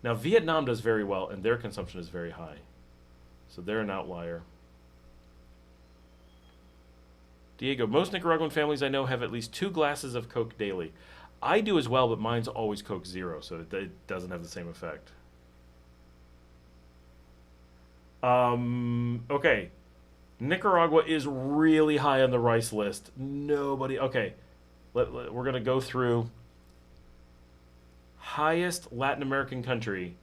Now, Vietnam does very well, and their consumption is very high. So they're an outlier. Diego, most Nicaraguan families I know have at least 2 glasses of Coke daily. I do as well, but mine's always Coke Zero, so it doesn't have the same effect. Okay. Nicaragua is really high on the rice list. Nobody. Okay. We're going to go through highest Latin American country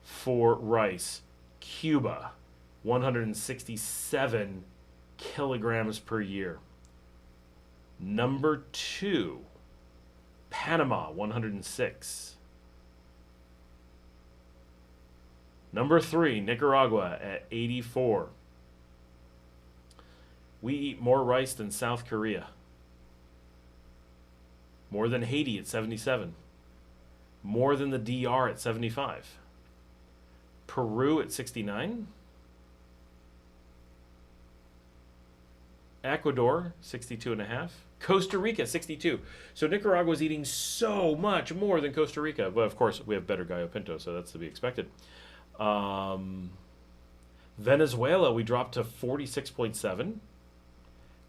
for rice. Cuba, 167 kilograms per year. Number 2, Panama, 106. Number 3, Nicaragua at 84. We eat more rice than South Korea. More than Haiti at 77. More than the DR at 75. Peru at 69. Ecuador, 62.5. Costa Rica, 62. So Nicaragua is eating so much more than Costa Rica. Well, of course, we have better gallo pinto, so that's to be expected. Venezuela, we dropped to 46.7.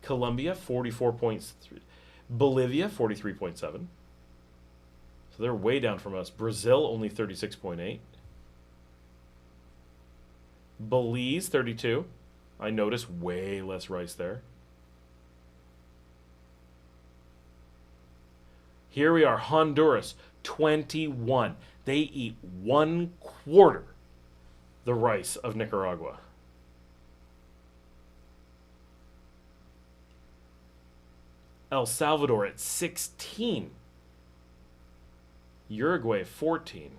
Colombia, 44.3. Bolivia, 43.7. So they're way down from us. Brazil, only 36.8. Belize, 32. I noticed way less rice there. Here we are, Honduras, 21. They eat 1/4 the rice of Nicaragua. El Salvador at 16. Uruguay, 14.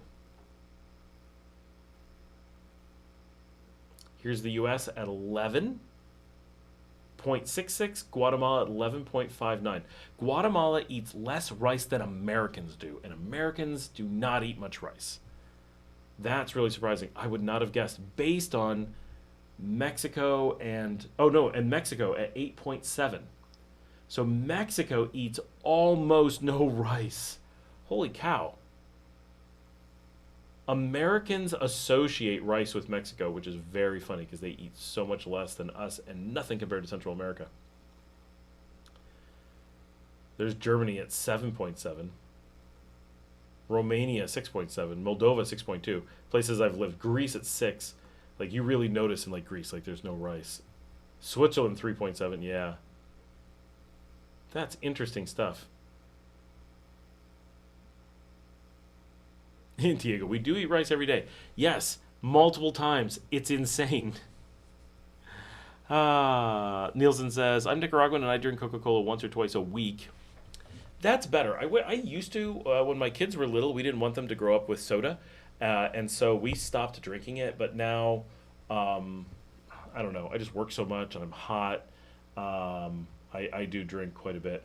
Here's the U.S. at 11.66. Guatemala at 11.59. Guatemala eats less rice than Americans do, and Americans do not eat much rice. That's really surprising. I would not have guessed based on Mexico and Mexico at 8.7. So Mexico eats almost no rice. Holy cow. Americans associate rice with Mexico, which is very funny because they eat so much less than us and nothing compared to Central America. There's Germany at 7.7. Romania 6.7. Moldova 6.2. Places I've lived. Greece at 6. Like you really notice in like Greece, like there's no rice. Switzerland 3.7. Yeah. That's interesting stuff. Diego, we do eat rice every day. Yes, multiple times. It's insane. Nielsen says, I'm Nicaraguan and I drink Coca-Cola once or twice a week. That's better. I used to, when my kids were little, we didn't want them to grow up with soda. And so we stopped drinking it. But now, I don't know. I just work so much and I'm hot. I do drink quite a bit.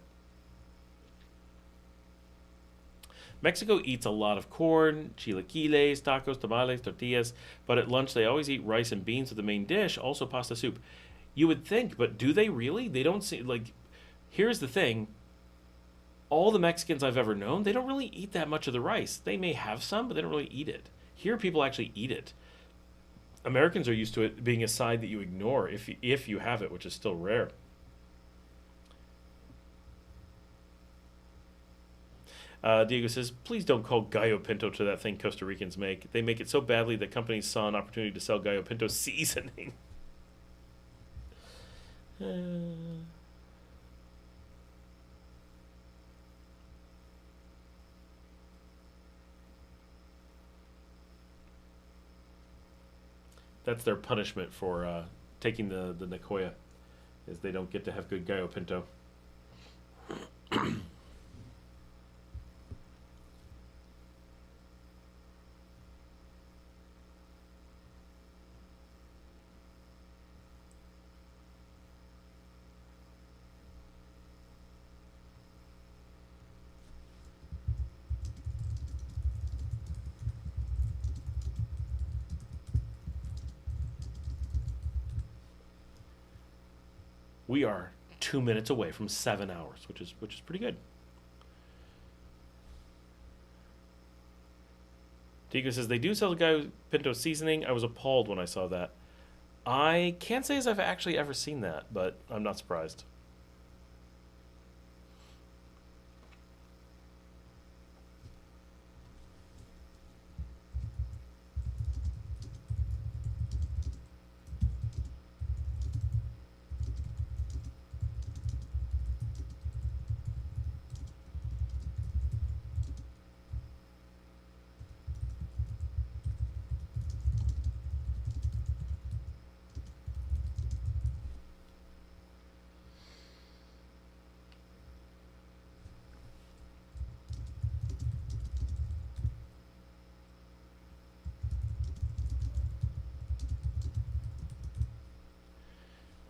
Mexico eats a lot of corn, chilaquiles, tacos, tamales, tortillas, but at lunch they always eat rice and beans with the main dish, also pasta soup. You would think, but do they really? They don't see, like, here's the thing. All the Mexicans I've ever known, they don't really eat that much of the rice. They may have some, but they don't really eat it. Here, people actually eat it. Americans are used to it being a side that you ignore if you have it, which is still rare. Diego says, please don't call Gallo Pinto to that thing Costa Ricans make. They make it so badly that companies saw an opportunity to sell Gallo Pinto seasoning. That's their punishment for taking the Nicoya, is they don't get to have good Gallo Pinto. We are 2 minutes away from 7 hours, which is pretty good. Tico says they do sell the Gallo Pinto seasoning. I was appalled when I saw that. I can't say as I've actually ever seen that, but I'm not surprised.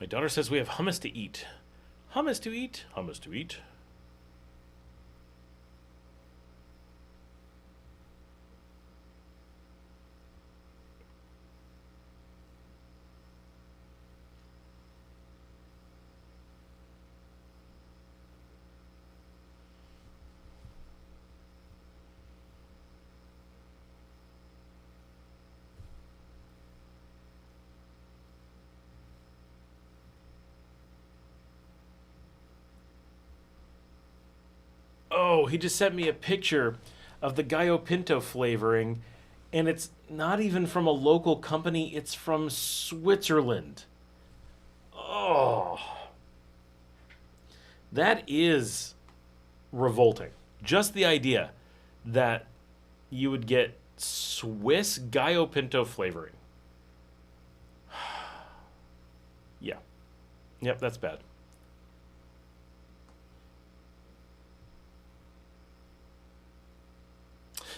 My daughter says we have hummus to eat. Hummus to eat. Hummus to eat. Oh, he just sent me a picture of the Gallo Pinto flavoring, and it's not even from a local company, it's from Switzerland. Oh, that is revolting. Just the idea that you would get Swiss Gallo Pinto flavoring. Yeah. Yep, that's bad.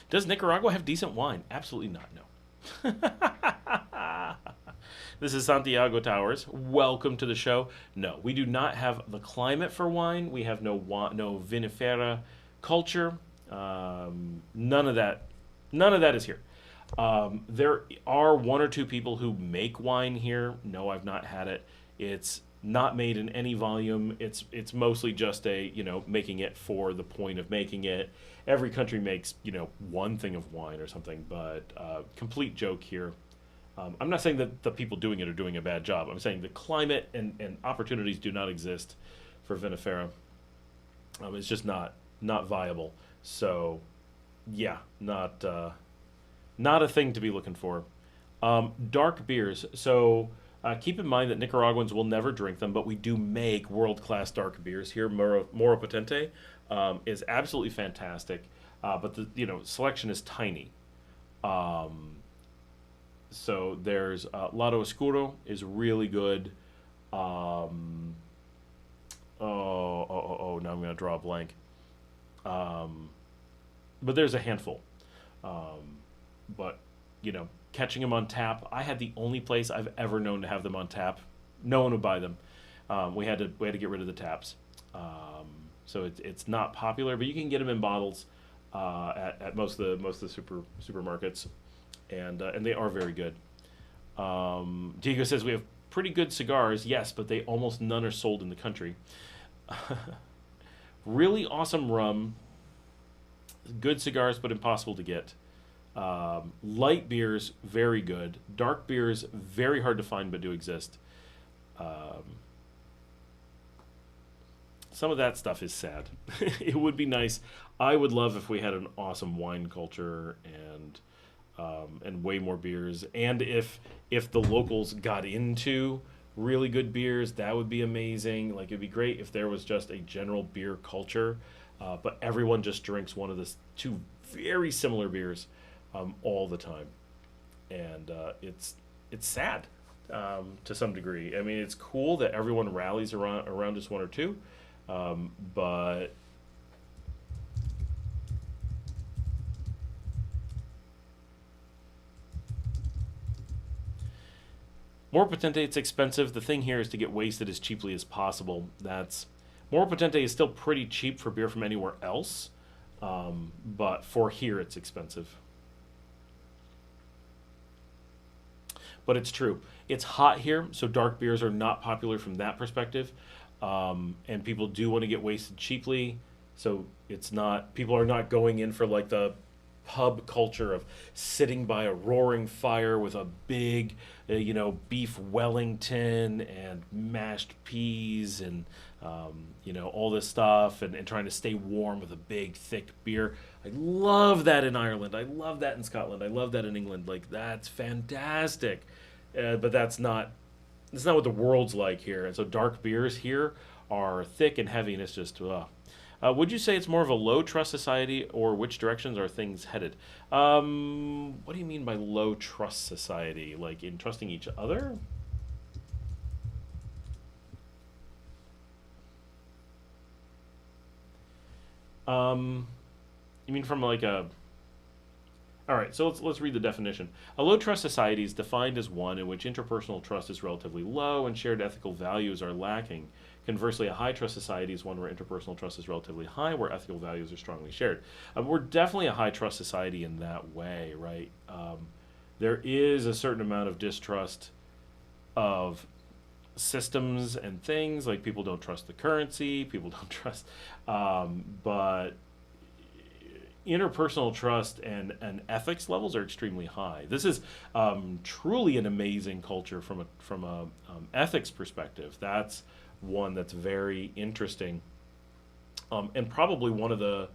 Does Nicaragua have decent wine? Absolutely not, no. This is Santiago Towers. Welcome to the show. No, we do not have the climate for wine. We have no vinifera culture. None of that. None of that is here. There are one or two people who make wine here. No, I've not had it. It's not made in any volume. It's mostly just making it for the point of making it. Every country makes one thing of wine or something, but complete joke here. I'm not saying that the people doing it are doing a bad job. I'm saying the climate and opportunities do not exist for vinifera. It's just not viable. So yeah, not a thing to be looking for. Dark beers. So keep in mind that Nicaraguans will never drink them, but we do make world-class dark beers here. Moro Potente is absolutely fantastic, but the selection is tiny. So there's Lado Oscuro is really good. Now I'm going to draw a blank. But there's a handful. But catching them on tap. I had the only place I've ever known to have them on tap. No one would buy them. We had to get rid of the taps. So it's not popular, but you can get them in bottles at most of the supermarkets, and they are very good. Diego says we have pretty good cigars. Yes, but almost none are sold in the country. Really awesome rum. Good cigars, but impossible to get. Light beers, very good. Dark beers, very hard to find, but do exist. Some of that stuff is sad. It would be nice. I would love if we had an awesome wine culture and way more beers. And if the locals got into really good beers, that would be amazing. Like, it'd be great if there was just a general beer culture, but everyone just drinks one of the two very similar beers all the time, and it's sad to some degree. I mean, it's cool that everyone rallies around just one or two, but More Potente, it's expensive. The thing here is to get wasted as cheaply as possible. More Potente is still pretty cheap for beer from anywhere else, but for here it's expensive. But it's true. It's hot here, so dark beers are not popular from that perspective. And people do want to get wasted cheaply, so people are not going in for like the pub culture of sitting by a roaring fire with a big, beef Wellington and mashed peas and, all this stuff and trying to stay warm with a big, thick beer. I love that in Ireland. I love that in Scotland. I love that in England. Like, that's fantastic. But that's not what the world's like here. And so dark beers here are thick and heavy, and it's just, would you say it's more of a low trust society, or which directions are things headed? What do you mean by low trust society? Like in trusting each other? You mean from like a All right, so let's read the definition. A low trust society is defined as one in which interpersonal trust is relatively low and shared ethical values are lacking. Conversely, a high trust society is one where interpersonal trust is relatively high, where ethical values are strongly shared. We're definitely a high trust society in that way, right? There is a certain amount of distrust of systems and things, like people don't trust the currency, people don't trust, but interpersonal trust and ethics levels are extremely high. This is truly an amazing culture from a ethics perspective. That's one that's very interesting, and probably one of the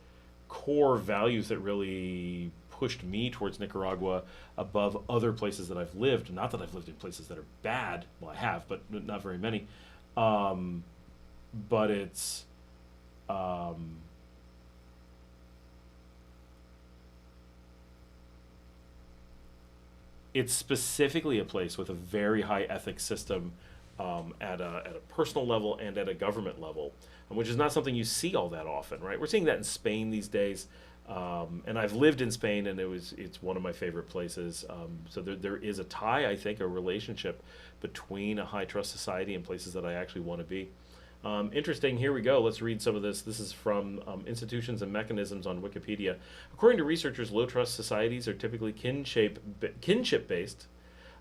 core values that really pushed me towards Nicaragua above other places that I've lived. Not that I've lived in places that are bad. Well, I have, but not very many. But it's it's specifically a place with a very high ethics system, at a personal level and at a government level, which is not something you see all that often, right? We're seeing that in Spain these days, and I've lived in Spain, and it's one of my favorite places. So there is a tie, I think, a relationship between a high trust society and places that I actually want to be. Interesting, here we go. Let's read some of this. This is from Institutions and Mechanisms on Wikipedia. According to researchers, low trust societies are typically kinship-based.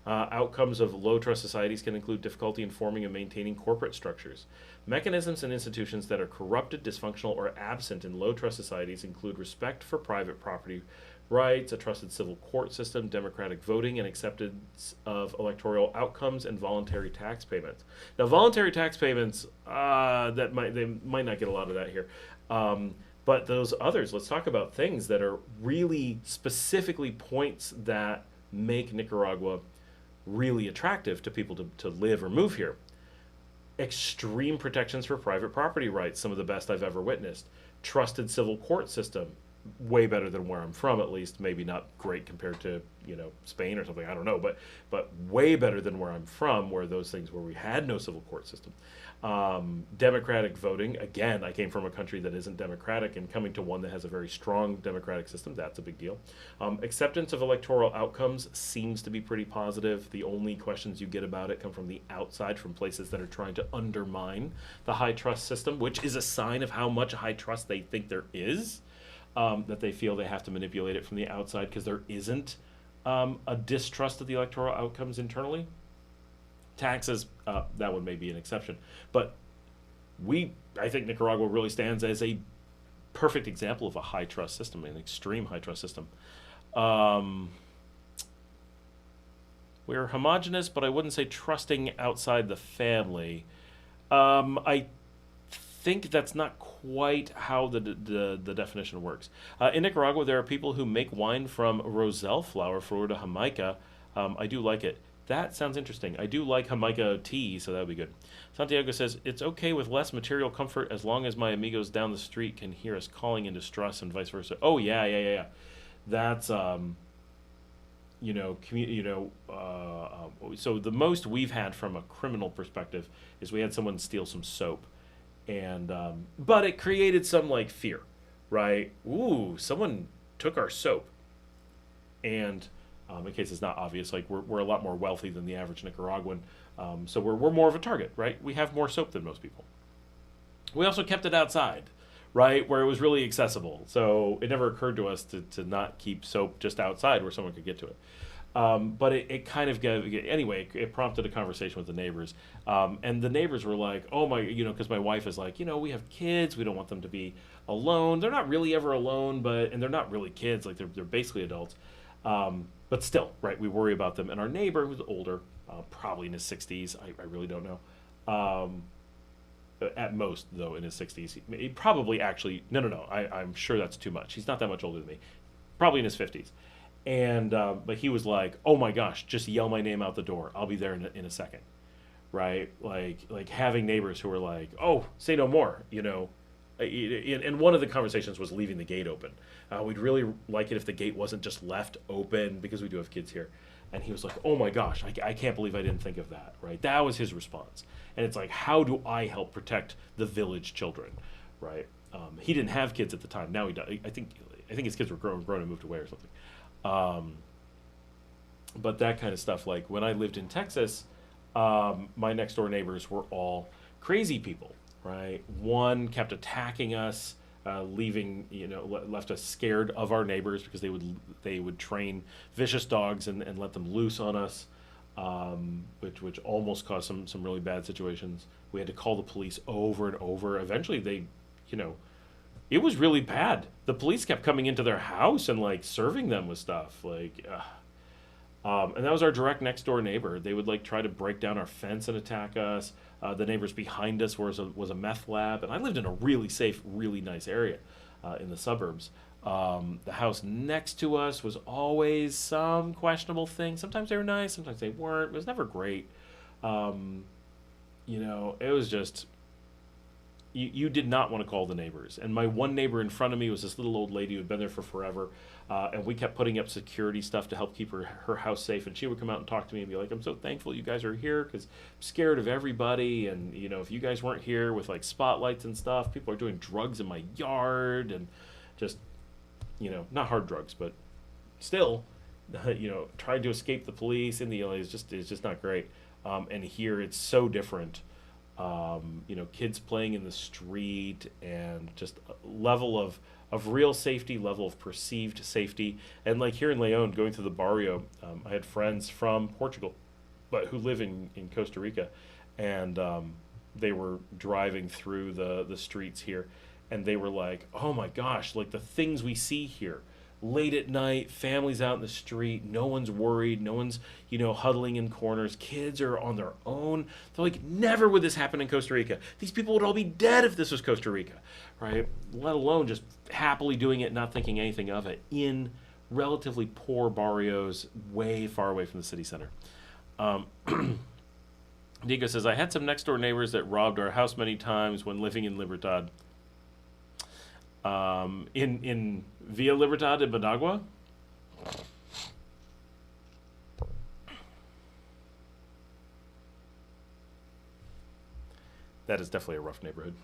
Outcomes of low trust societies can include difficulty in forming and maintaining corporate structures. Mechanisms and institutions that are corrupted, dysfunctional, or absent in low trust societies include respect for private property rights, a trusted civil court system, democratic voting, and acceptance of electoral outcomes, and voluntary tax payments. Now, voluntary tax payments, they might not get a lot of that here. But those others, let's talk about things that are really specifically points that make Nicaragua really attractive to people to live or move here. Extreme protections for private property rights, some of the best I've ever witnessed. Trusted civil court system, way better than where I'm from, at least. Maybe not great compared to, Spain or something, I don't know, but way better than where I'm from, where those things where we had no civil court system. Democratic voting, again, I came from a country that isn't democratic, and coming to one that has a very strong democratic system, that's a big deal. Acceptance of electoral outcomes seems to be pretty positive. The only questions you get about it come from the outside, from places that are trying to undermine the high trust system, which is a sign of how much high trust they think there is, that they feel they have to manipulate it from the outside because there isn't a distrust of the electoral outcomes internally. Taxes, that one may be an exception. But I think Nicaragua really stands as a perfect example of a high trust system, an extreme high trust system. We're homogenous, but I wouldn't say trusting outside the family. I think that's not quite how the definition works. In Nicaragua, there are people who make wine from roselle flower, Florida Jamaica. I do like it. That sounds interesting. I do like Jamaica tea, so that would be good. Santiago says, it's okay with less material comfort as long as my amigos down the street can hear us calling in distress and vice versa. Oh, yeah. That's, so the most we've had from a criminal perspective is we had someone steal some soap. And, but it created some, fear, right? Ooh, someone took our soap. And... in case it's not obvious, we're a lot more wealthy than the average Nicaraguan, so we're more of a target, right? We have more soap than most people. We also kept it outside, right, where it was really accessible. So it never occurred to us to not keep soap just outside where someone could get to it. But it kind of it prompted a conversation with the neighbors, and the neighbors were like, "Oh my, because my wife is like, we have kids, we don't want them to be alone. They're not really ever alone, and they're not really kids, they're basically adults." But still, right, we worry about them. And our neighbor, who's older, probably in his 60s, I really don't know. At most, though, in his 60s. He probably actually, no, I'm sure that's too much. He's not that much older than me. Probably in his 50s. And, but he was like, oh my gosh, just yell my name out the door. I'll be there in a second, right? Like having neighbors who are like, oh, say no more, And one of the conversations was leaving the gate open. We'd really like it if the gate wasn't just left open, because we do have kids here. And he was like, oh my gosh, I can't believe I didn't think of that, right? That was his response. And it's like, how do I help protect the village children, right? He didn't have kids at the time. Now he does. I think his kids were grown and moved away or something. But that kind of stuff, like when I lived in Texas, my next door neighbors were all crazy people, right? One kept attacking us, leaving, left us scared of our neighbors because they would train vicious dogs and let them loose on us, which almost caused some really bad situations. We had to call the police over and over. Eventually, it was really bad. The police kept coming into their house and like serving them with stuff, like. And that was our direct next door neighbor. They would like try to break down our fence and attack us. The neighbors behind us was a meth lab, and I lived in a really safe, really nice area in the suburbs. The house next to us was always some questionable thing. Sometimes they were nice, sometimes they weren't. It was never great. It was just you did not want to call the neighbors. And my one neighbor in front of me was this little old lady who had been there for forever. And we kept putting up security stuff to help keep her house safe. And she would come out and talk to me and be like, I'm so thankful you guys are here because I'm scared of everybody. And, if you guys weren't here with like spotlights and stuff, people are doing drugs in my yard and just, not hard drugs, but still, trying to escape the police in the LA is just not great. And here it's so different. Kids playing in the street and just a level of real safety, level of perceived safety. And like here in Leon, going through the barrio, I had friends from Portugal, but who live in Costa Rica. And they were driving through the streets here. And they were like, oh my gosh, like the things we see here. Late at night, families out in the street, no one's worried, no one's, huddling in corners, kids are on their own. They're like, never would this happen in Costa Rica. These people would all be dead if this was Costa Rica, right? Let alone just happily doing it, not thinking anything of it, in relatively poor barrios, way far away from the city center. Diego says, I had some next door neighbors that robbed our house many times when living in Libertad. In Villa Libertad in Managua. That is definitely a rough neighborhood.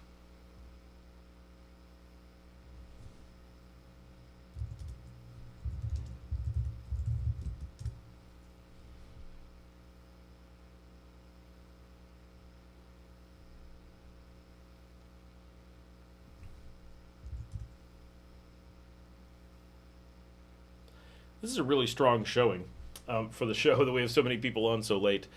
This is a really strong showing for the show that we have so many people on so late.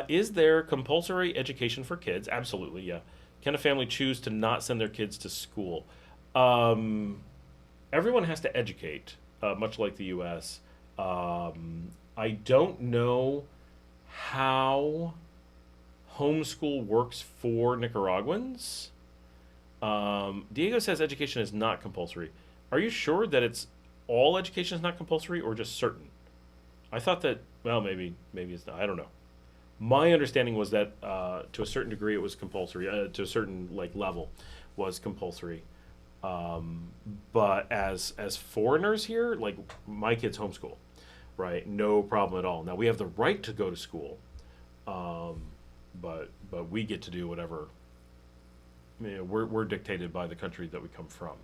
Is there compulsory education for kids? Absolutely, yeah. Can a family choose to not send their kids to school? Everyone has to educate, much like the U.S. I don't know how homeschool works for Nicaraguans. Diego says education is not compulsory. Are you sure that it's all education is not compulsory or just certain? I thought that, well, maybe it's not. I don't know. My understanding was that to a certain degree it was compulsory, to a certain level was compulsory. But as foreigners here, like my kids homeschool, right? No problem at all. Now we have the right to go to school, but we get to do whatever. We're dictated by the country that we come from.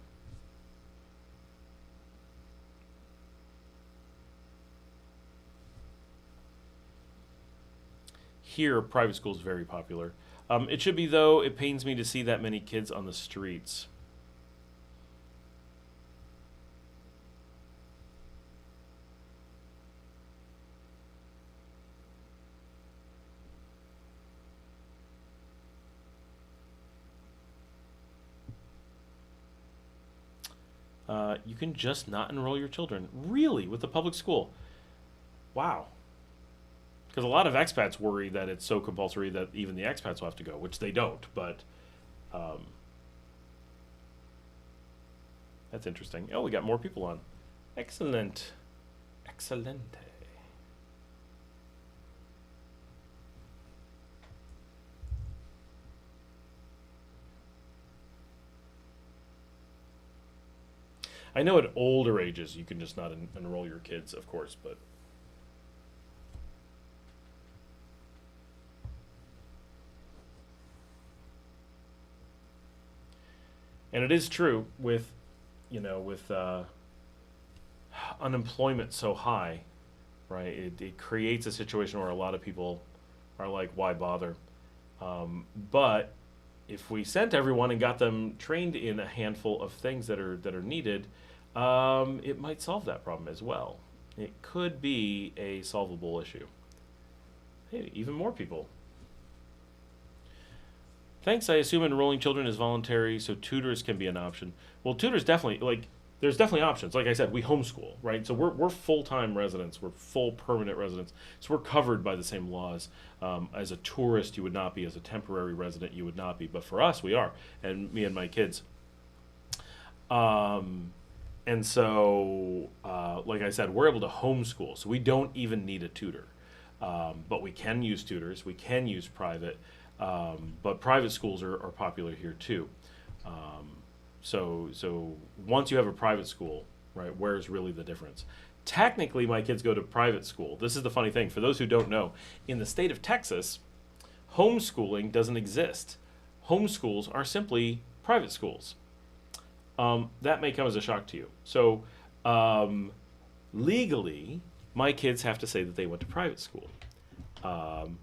Here, private school is very popular. It should be, though. It pains me to see that many kids on the streets. You can just not enroll your children. Really? With the public school? Wow. Because a lot of expats worry that it's so compulsory that even the expats will have to go, which they don't, but that's interesting. Oh, we got more people on. Excellent. Excelente. I know at older ages you can just not enroll your kids, of course, but and it is true with unemployment so high, right? It creates a situation where a lot of people are like, why bother? But if we sent everyone and got them trained in a handful of things that are needed, it might solve that problem as well. It could be a solvable issue. Hey, even more people. Thanks. I assume enrolling children is voluntary, so tutors can be an option. Well, tutors definitely, like, there's definitely options. Like I said, we homeschool, right? So we're full-time residents. We're full permanent residents. So we're covered by the same laws. As a tourist, you would not be. As a temporary resident, you would not be. But for us, we are, and me and my kids. And so, like I said, we're able to homeschool. So we don't even need a tutor. But we can use tutors. We can use private. But private schools are popular here too. So once you have a private school, right, where's really the difference? Technically, my kids go to private school. This is the funny thing. For those who don't know, in the state of Texas, homeschooling doesn't exist. Homeschools are simply private schools. That may come as a shock to you. So legally, my kids have to say that they went to private school.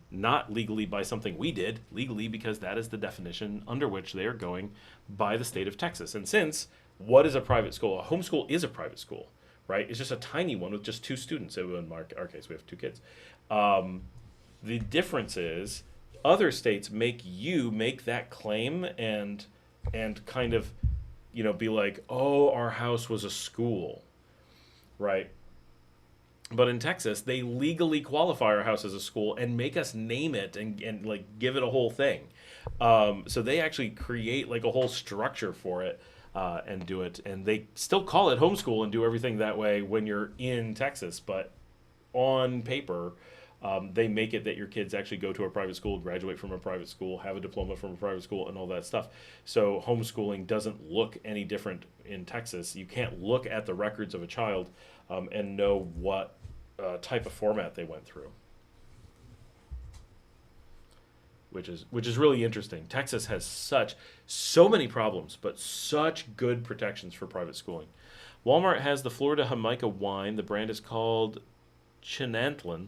Not legally by something we did, legally because that is the definition under which they are going by the state of Texas. And since, what is a private school? A homeschool is a private school, right? It's just a tiny one with just 2 students. So in our case, we have 2 kids. The difference is other states make you make that claim and kind of, be like, oh, our house was a school, right? But in Texas, they legally qualify our house as a school and make us name it and like give it a whole thing. So they actually create like a whole structure for it and do it. And they still call it homeschool and do everything that way when you're in Texas. But on paper, they make it that your kids actually go to a private school, graduate from a private school, have a diploma from a private school, and all that stuff. So homeschooling doesn't look any different in Texas. You can't look at the records of a child and know what type of format they went through, which is really interesting. Texas has so many problems, but such good protections for private schooling. Walmart has the Florida Jamaica wine. The brand is called Chinantlan.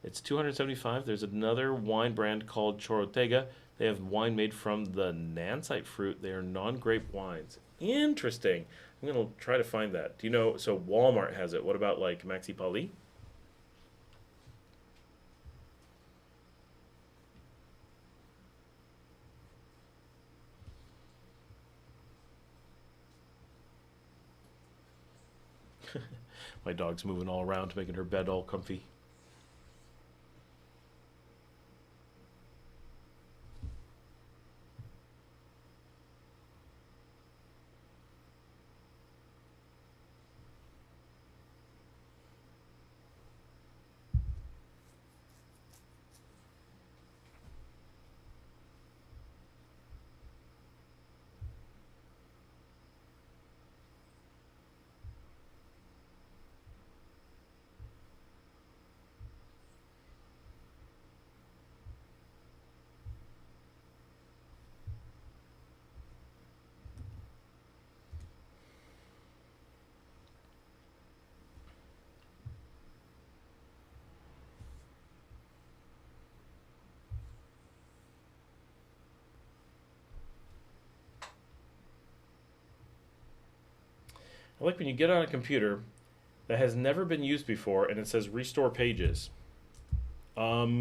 It's $275. There's another wine brand called Chorotega. They have wine made from the Nansite fruit. They are non-grape wines. Interesting. I'm going to try to find that. Do you know? So Walmart has it. What about like Maxi Pali? My dog's moving all around, making her bed all comfy. I like when you get on a computer that has never been used before and it says restore pages. I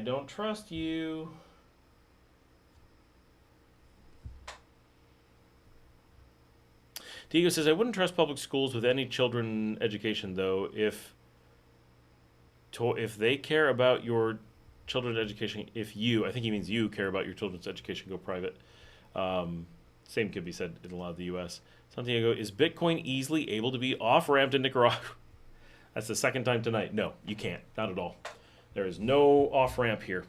don't trust you. Diego says, I wouldn't trust public schools with any children education, though. If they care about your children's education, I think he means you care about your children's education, go private. Same could be said in a lot of the U.S. Santiago, is Bitcoin easily able to be off-ramped in Nicaragua? That's the second time tonight. No, you can't. Not at all. There is no off-ramp here.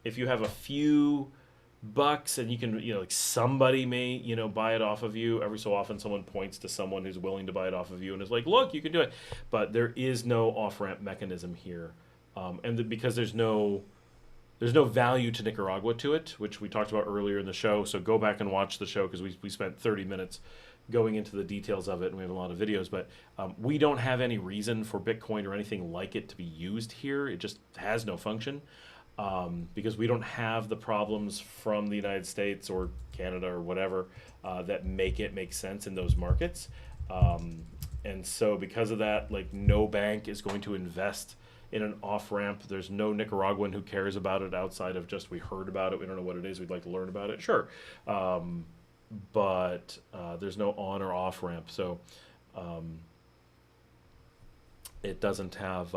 If you have a few bucks and you can, like somebody may, buy it off of you. Every so often someone points to someone who's willing to buy it off of you and is like, look, you can do it. But there is no off-ramp mechanism here. Because there's no value to Nicaragua to it, which we talked about earlier in the show. So go back and watch the show because we spent 30 minutes going into the details of it, and we have a lot of videos, but we don't have any reason for Bitcoin or anything like it to be used here. It just has no function because we don't have the problems from the United States or Canada or whatever that make it make sense in those markets. And so because of that, like, no bank is going to invest in an off-ramp. There's no Nicaraguan who cares about it outside of just, we heard about it, we don't know what it is, we'd like to learn about it. Sure. But there's no on or off ramp, so it doesn't have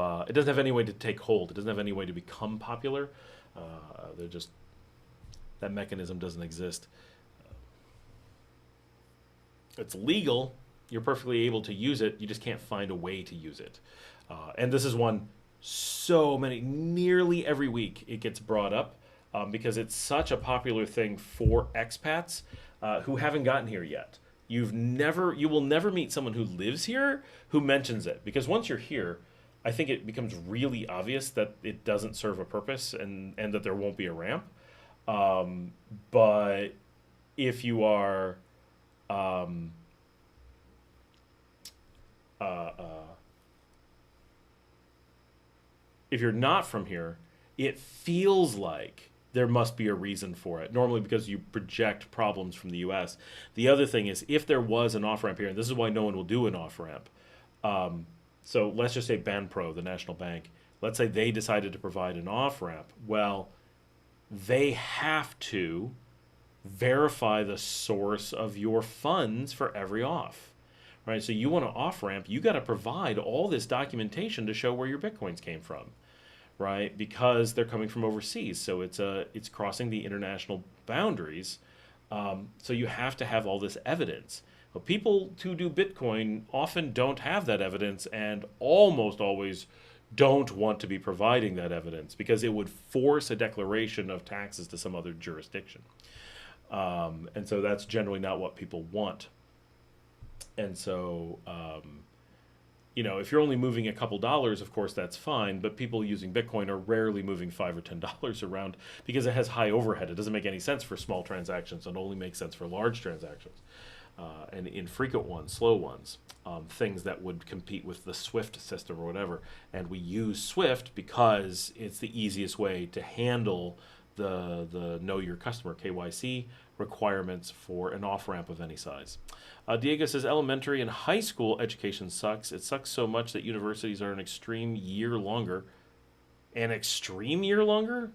any way to take hold. It doesn't have any way to become popular. They're just, that mechanism doesn't exist. It's legal. You're perfectly able to use it. You just can't find a way to use it. And this is one nearly every week it gets brought up because it's such a popular thing for expats who haven't gotten here yet. You will never meet someone who lives here who mentions it, because once you're here, I think it becomes really obvious that it doesn't serve a purpose and that there won't be a ramp. But if you are if you're not from here, it feels like there must be a reason for it. Normally because you project problems from the U.S. The other thing is, if there was an off-ramp here, and this is why no one will do an off-ramp. So let's just say Banpro, the national bank, let's say they decided to provide an off-ramp. Well, they have to verify the source of your funds for every off. Right? So you want to off-ramp, you got to provide all this documentation to show where your Bitcoins came from. Right, because they're coming from overseas, so it's crossing the international boundaries. So you have to have all this evidence. But people who do Bitcoin often don't have that evidence, and almost always don't want to be providing that evidence because it would force a declaration of taxes to some other jurisdiction. And so that's generally not what people want. And so, if you're only moving a couple dollars, of course, that's fine. But people using Bitcoin are rarely moving $5 or $10 around because it has high overhead. It doesn't make any sense for small transactions. It only makes sense for large transactions and infrequent ones, slow ones, things that would compete with the SWIFT system or whatever. And we use SWIFT because it's the easiest way to handle the Know Your Customer, KYC, requirements for an off-ramp of any size. Diego says, elementary and high school education sucks. It sucks so much that universities are an extreme year longer. An extreme year longer?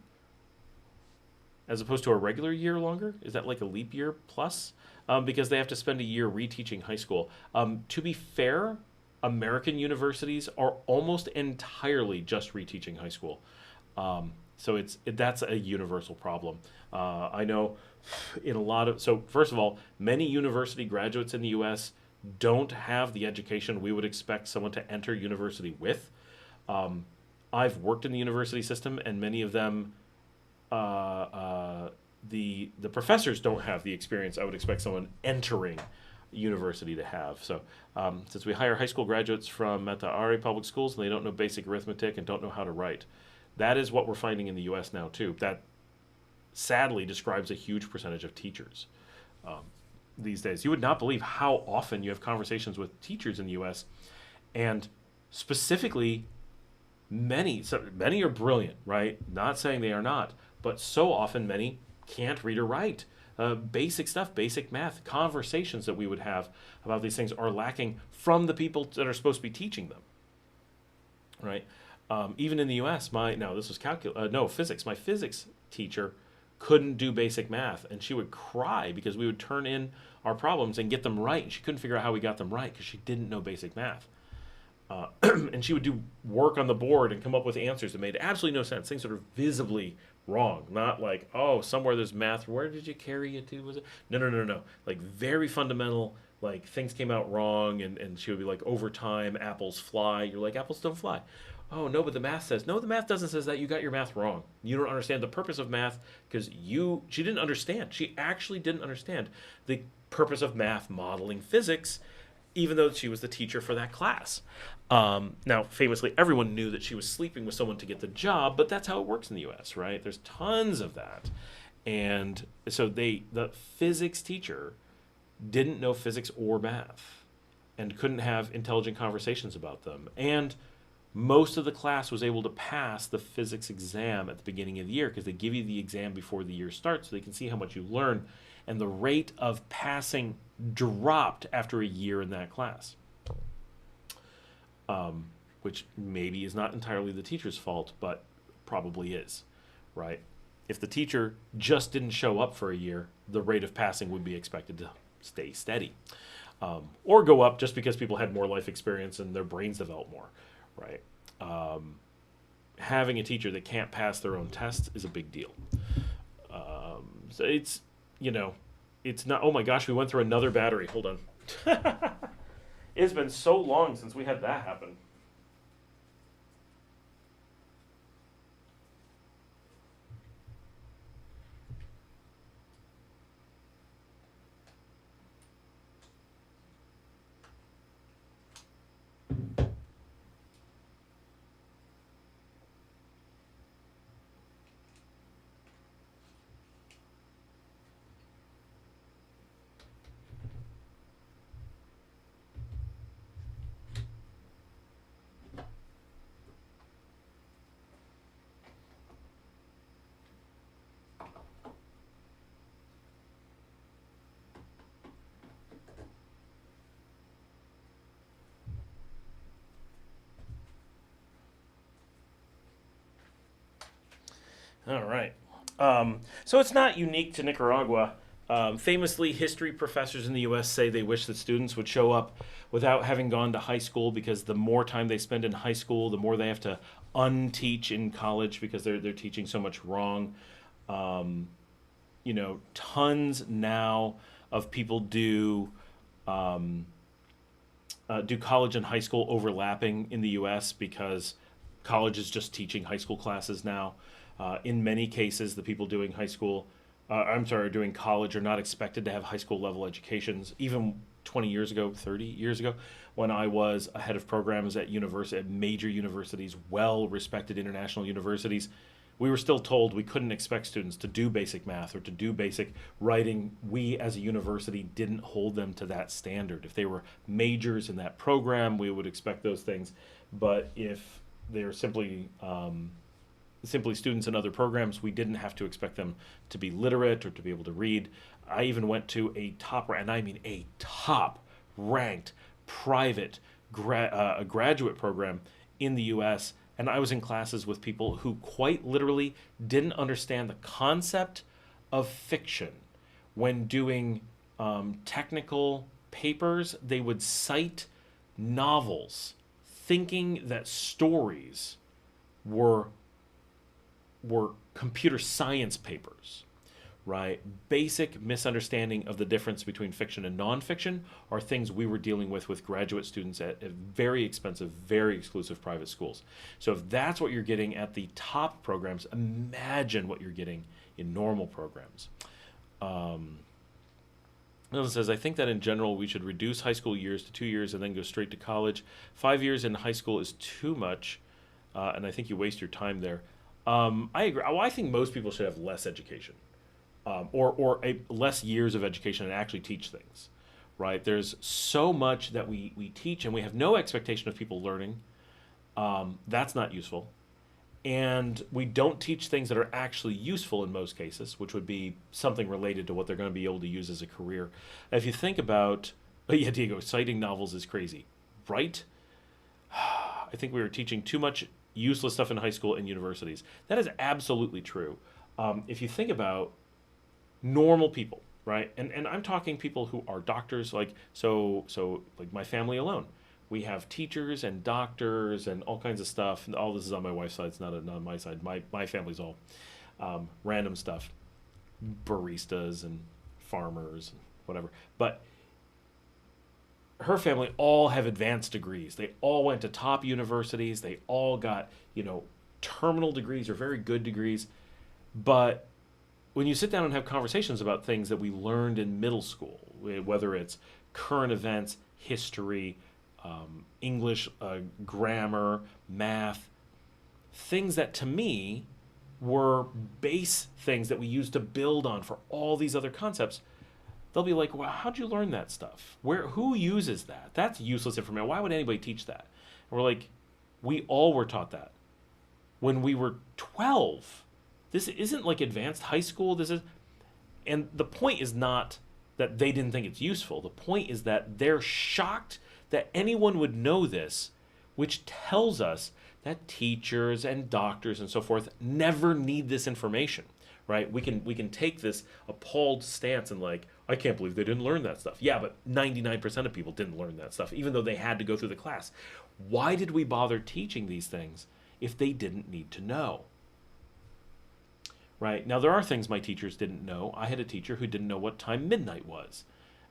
As opposed to a regular year longer? Is that like a leap year plus? Because they have to spend a year reteaching high school. To be fair, American universities are almost entirely just reteaching high school. So that's a universal problem. I know in a lot of, so first of all, many university graduates in the U.S. don't have the education we would expect someone to enter university with. I've worked in the university system, and many of them, the professors don't have the experience I would expect someone entering university to have. So since we hire high school graduates from at the RA public schools, and they don't know basic arithmetic and don't know how to write. That is what we're finding in the U.S. now, too. That sadly describes a huge percentage of teachers these days. You would not believe how often you have conversations with teachers in the U.S. And specifically, many are brilliant, right? Not saying they are not, but so often many can't read or write. Basic stuff, basic math, conversations that we would have about these things are lacking from the people that are supposed to be teaching them, right? Even in the U.S., physics. My physics teacher couldn't do basic math, and she would cry because we would turn in our problems and get them right, and she couldn't figure out how we got them right because she didn't know basic math. And she would do work on the board and come up with answers that made absolutely no sense, things that are visibly wrong, not like, oh, somewhere there's math, where did you carry it to? Was it? No. Like very fundamental, like things came out wrong, and she would be like, over time, apples fly. You're like, apples don't fly. Oh, no, but the math says. No, the math doesn't say that. You got your math wrong. You don't understand the purpose of math because she didn't understand. She actually didn't understand the purpose of math modeling physics, even though she was the teacher for that class. Now, famously, everyone knew that she was sleeping with someone to get the job, but that's how it works in the U.S., right? There's tons of that. And so the physics teacher didn't know physics or math and couldn't have intelligent conversations about them. And most of the class was able to pass the physics exam at the beginning of the year because they give you the exam before the year starts so they can see how much you learn. And the rate of passing dropped after a year in that class, which maybe is not entirely the teacher's fault, but probably is, right? If the teacher just didn't show up for a year, the rate of passing would be expected to stay steady, or go up just because people had more life experience and their brains developed more, right? Having a teacher that can't pass their own tests is a big deal. So it's, it's not, oh my gosh, we went through another battery. Hold on. It's been so long since we had that happen. All right. So it's not unique to Nicaragua. Famously, history professors in the U.S. say they wish that students would show up without having gone to high school because the more time they spend in high school, the more they have to unteach in college because they're teaching so much wrong. Tons now of people do college and high school overlapping in the U.S. because college is just teaching high school classes now. In many cases, the people doing doing college are not expected to have high school level educations. Even 20 years ago, 30 years ago, when I was a head of programs at major universities, well-respected international universities, we were still told we couldn't expect students to do basic math or to do basic writing. We, as a university, didn't hold them to that standard. If they were majors in that program, we would expect those things. But if they're simply students in other programs, we didn't have to expect them to be literate or to be able to read. I even went to a top-ranked private graduate program in the U.S., and I was in classes with people who quite literally didn't understand the concept of fiction. When doing technical papers, they would cite novels, thinking that stories were computer science papers, right? Basic misunderstanding of the difference between fiction and nonfiction are things we were dealing with graduate students at very expensive, very exclusive private schools. So if that's what you're getting at the top programs, imagine what you're getting in normal programs. It says, I think that in general we should reduce high school years to 2 years and then go straight to college. 5 years in high school is too much, and I think you waste your time there. I agree. Well, I think most people should have less education, or less years of education and actually teach things, right? There's so much that we teach and we have no expectation of people learning. That's not useful. And we don't teach things that are actually useful in most cases, which would be something related to what they're going to be able to use as a career. If you think about, Diego, citing novels is crazy, right? I think we were teaching too much useless stuff in high school and universities. That is absolutely true. If you think about normal people, right? And I'm talking people who are doctors, like my family alone. We have teachers and doctors and all kinds of stuff. And all this is on my wife's side. It's not on my side. My family's all random stuff, baristas and farmers and whatever. But her family all have advanced degrees. They all went to top universities. They all got, terminal degrees or very good degrees. But when you sit down and have conversations about things that we learned in middle school, whether it's current events, history, English, grammar, math, things that to me were base things that we used to build on for all these other concepts, they'll be like, well, how'd you learn that stuff? Who uses that? That's useless information. Why would anybody teach that? And we're like, we all were taught that when we were 12. This isn't like advanced high school. And the point is not that they didn't think it's useful. The point is that they're shocked that anyone would know this, which tells us that teachers and doctors and so forth never need this information, right? We can take this appalled stance and like, I can't believe they didn't learn that stuff. Yeah, but 99% of people didn't learn that stuff, even though they had to go through the class. Why did we bother teaching these things if they didn't need to know? Right? Now, there are things my teachers didn't know. I had a teacher who didn't know what time midnight was.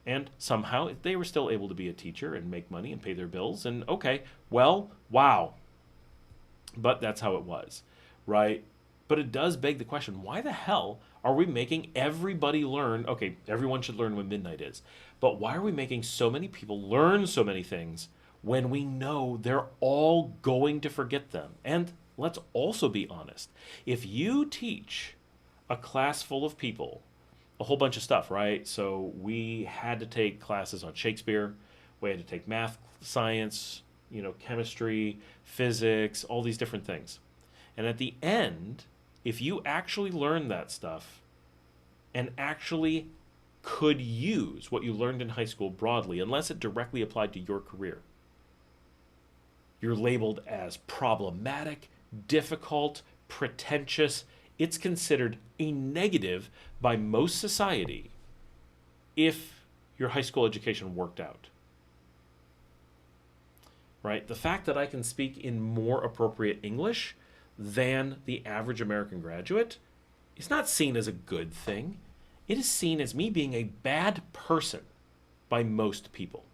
And somehow they were still able to be a teacher and make money and pay their bills. And okay, well, wow. But that's how it was, right? But it does beg the question, why the hell are we making everybody learn? Okay, everyone should learn when midnight is. But why are we making so many people learn so many things when we know they're all going to forget them? And let's also be honest. If you teach a class full of people a whole bunch of stuff, right? So we had to take classes on Shakespeare. We had to take math, science, chemistry, physics, all these different things. And at the end, if you actually learn that stuff and actually could use what you learned in high school broadly, unless it directly applied to your career, you're labeled as problematic, difficult, pretentious. It's considered a negative by most society if your high school education worked out. Right? The fact that I can speak in more appropriate English than the average American graduate is not seen as a good thing. It is seen as me being a bad person by most people.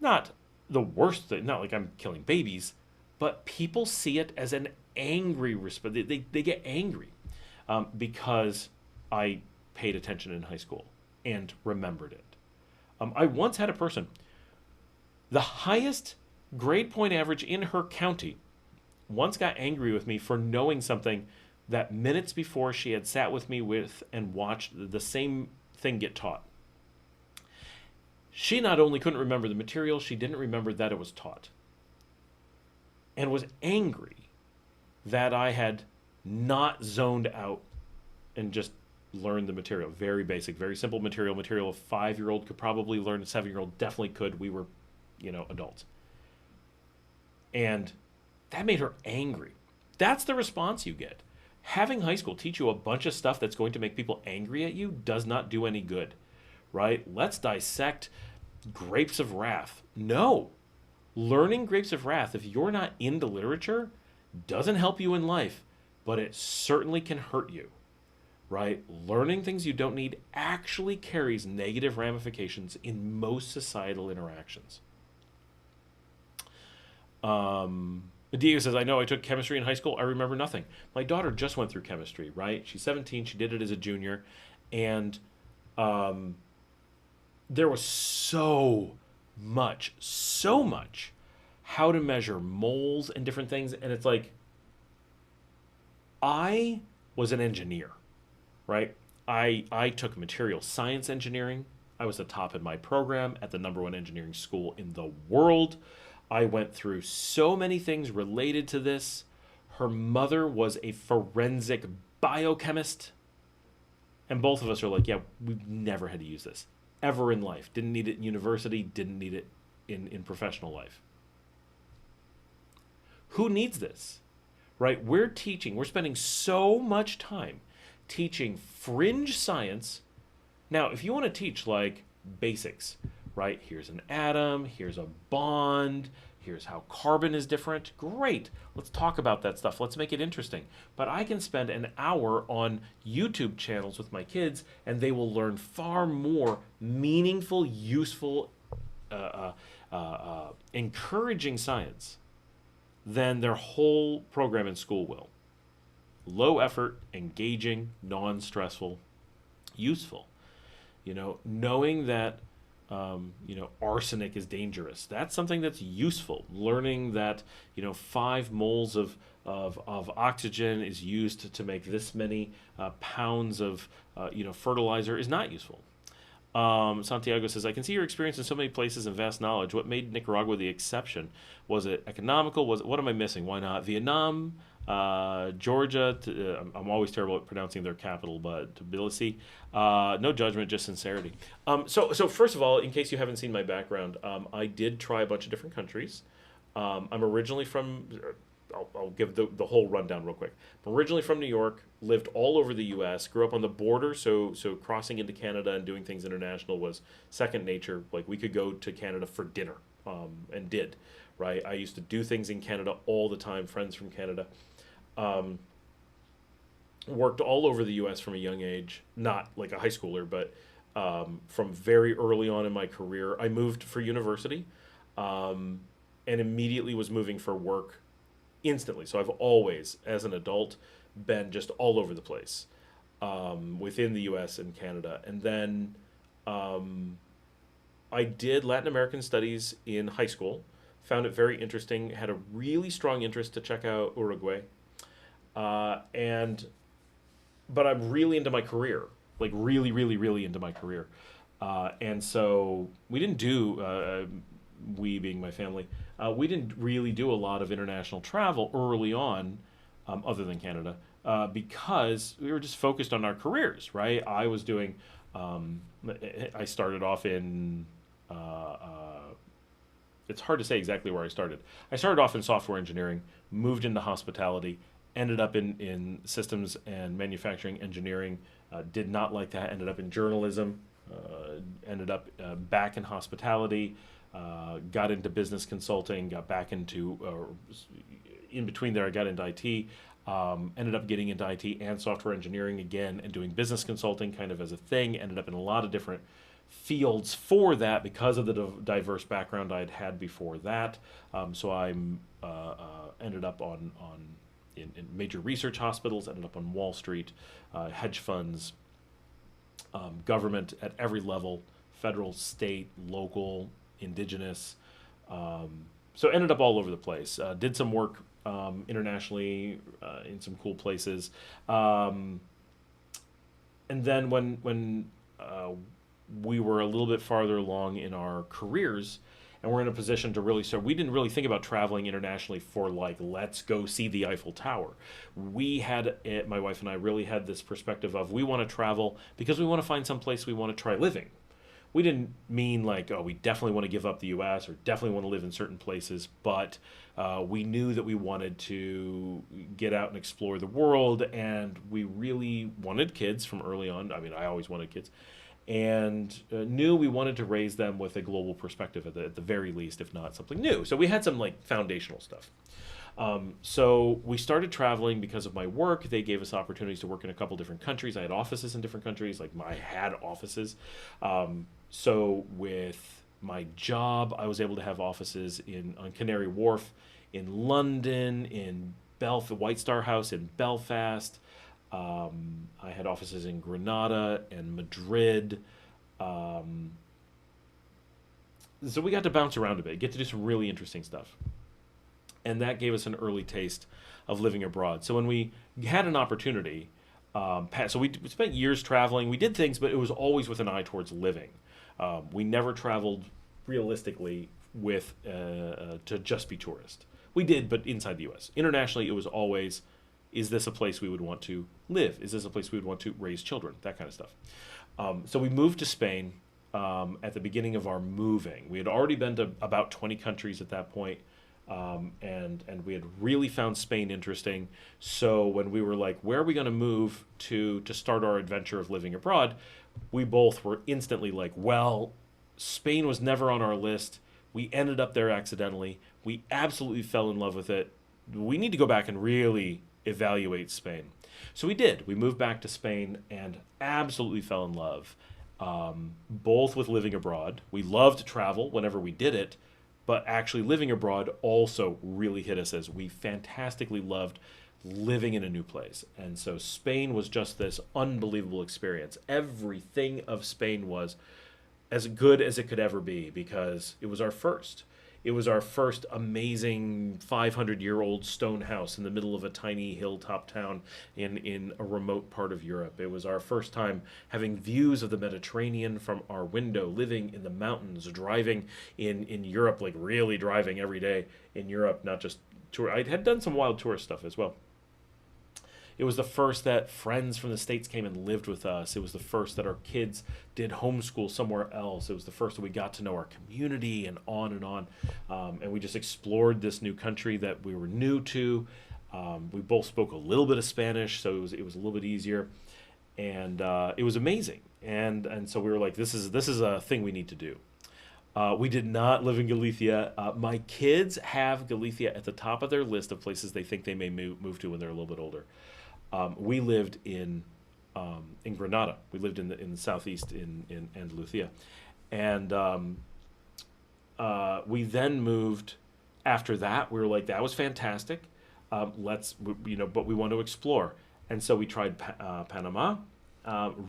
Not the worst thing, not like I'm killing babies, but people see it as an angry response. They get angry because I paid attention in high school and remembered it. I once had a person, the highest grade point average in her county, once got angry with me for knowing something that minutes before she had sat with me and watched the same thing get taught. She not only couldn't remember the material, she didn't remember that it was taught. And was angry that I had not zoned out and just learned the material. Very basic, very simple material. Material a 5-year-old could probably learn, a 7-year-old definitely could. We were, adults. And that made her angry. That's the response you get. Having high school teach you a bunch of stuff that's going to make people angry at you does not do any good, right? Let's dissect grapes of wrath. No. Learning grapes of wrath, if you're not into literature, doesn't help you in life, but it certainly can hurt you, right? Learning things you don't need actually carries negative ramifications in most societal interactions. Diego says, I know I took chemistry in high school. I remember nothing. My daughter just went through chemistry, right? She's 17. She did it as a junior. And there was so much how to measure moles and different things. And it's like, I was an engineer, right? I took material science engineering. I was the top in my program at the #1 engineering school in the world. I went through so many things related to this. Her mother was a forensic biochemist. And both of us are like, yeah, we've never had to use this ever in life. Didn't need it in university, didn't need it in professional life. Who needs this, right? We're spending so much time teaching fringe science. Now, if you want to teach like basics, right? Here's an atom, here's a bond, here's how carbon is different. Great. Let's talk about that stuff. Let's make it interesting. But I can spend an hour on YouTube channels with my kids, and they will learn far more meaningful, useful, encouraging science than their whole program in school will. Low effort, engaging, non-stressful, useful. Knowing that arsenic is dangerous. That's something that's useful. Learning that, 5 moles of of oxygen is used to make this many pounds of fertilizer is not useful. Santiago says, I can see your experience in so many places and vast knowledge. What made Nicaragua the exception? Was it economical? What am I missing? Why not Vietnam, Georgia? I'm always terrible at pronouncing their capital, but Tbilisi. No judgment, just sincerity. So first of all, in case you haven't seen my background, I did try a bunch of different countries. I'm originally from... I'll give the whole rundown real quick. I'm originally from New York, lived all over the U.S., grew up on the border, so crossing into Canada and doing things international was second nature. Like, we could go to Canada for dinner, and did, right? I used to do things in Canada all the time, friends from Canada. Worked all over the U.S. from a young age, not like a high schooler, but from very early on in my career. I moved for university, and immediately was moving for work instantly. So I've always, as an adult, been just all over the place within the U.S. and Canada. And then I did Latin American studies in high school, found it very interesting, had a really strong interest to check out Uruguay. But I'm really into my career, like really, really, really into my career. And so we didn't do, we being my family, we didn't really do a lot of international travel early on, other than Canada, because we were just focused on our careers, right? I was doing, I started off in, it's hard to say exactly where I started. I started off in software engineering, moved into hospitality, ended up in systems and manufacturing engineering, did not like that, ended up in journalism, ended up back in hospitality, got into business consulting, got back into, in between there I got into IT, ended up getting into IT and software engineering again and doing business consulting kind of as a thing, ended up in a lot of different fields for that because of the diverse background I had had before that. So I'm ended up in major research hospitals, ended up on Wall Street, hedge funds, government at every level, federal, state, local, indigenous. So ended up all over the place. Did some work internationally in some cool places. And then when we were a little bit farther along in our careers, and we're in a position to really start, we didn't really think about traveling internationally for like, let's go see the Eiffel Tower. We had, my wife and I really had this perspective of, we want to travel because we want to find some place we want to try living. We didn't mean like, oh, we definitely want to give up the U.S. or definitely want to live in certain places, but we knew that we wanted to get out and explore the world, and we really wanted kids from early on. I mean, I always wanted kids, and knew we wanted to raise them with a global perspective at the very least, if not something new. So we had some like foundational stuff. So we started traveling because of my work. They gave us opportunities to work in a couple different countries. I had offices in different countries, like I had offices. So with my job, I was able to have offices on Canary Wharf, in London, in the White Star House in Belfast. I had offices in Granada and Madrid. So we got to bounce around a bit, get to do some really interesting stuff. And that gave us an early taste of living abroad. So when we had an opportunity, so we spent years traveling. We did things, but it was always with an eye towards living. We never traveled realistically with to just be tourist. We did, but inside the U.S. Internationally, it was always, is this a place we would want to live? Is this a place we would want to raise children? That kind of stuff. So we moved to Spain at the beginning of our moving. We had already been to about 20 countries at that point. And we had really found Spain interesting. So when we were like, where are we going to move to start our adventure of living abroad, we both were instantly like, well, Spain was never on our list. We ended up there accidentally. We absolutely fell in love with it. We need to go back and really evaluate Spain. So we did. We moved back to Spain and absolutely fell in love, both with living abroad. We loved to travel whenever we did it. But actually living abroad also really hit us, as we fantastically loved living in a new place. And so Spain was just this unbelievable experience. Everything of Spain was as good as it could ever be because it was our first. It was our first amazing 500-year-old stone house in the middle of a tiny hilltop town in a remote part of Europe. It was our first time having views of the Mediterranean from our window, living in the mountains, driving in Europe, like really driving every day in Europe, not just tour. I had done some wild tourist stuff as well. It was the first that friends from the States came and lived with us. It was the first that our kids did homeschool somewhere else. It was the first that we got to know our community and on and on. And we just explored this new country that we were new to. We both spoke a little bit of Spanish, so it was a little bit easier. And it was amazing. And so we were like, this is a thing we need to do. We did not live in Galicia. My kids have Galicia at the top of their list of places they think they may move to when they're a little bit older. We lived in Granada. We lived in the southeast in Andalusia, and we then moved. After that, we were like, that was fantastic. But we want to explore, and so we tried Panama.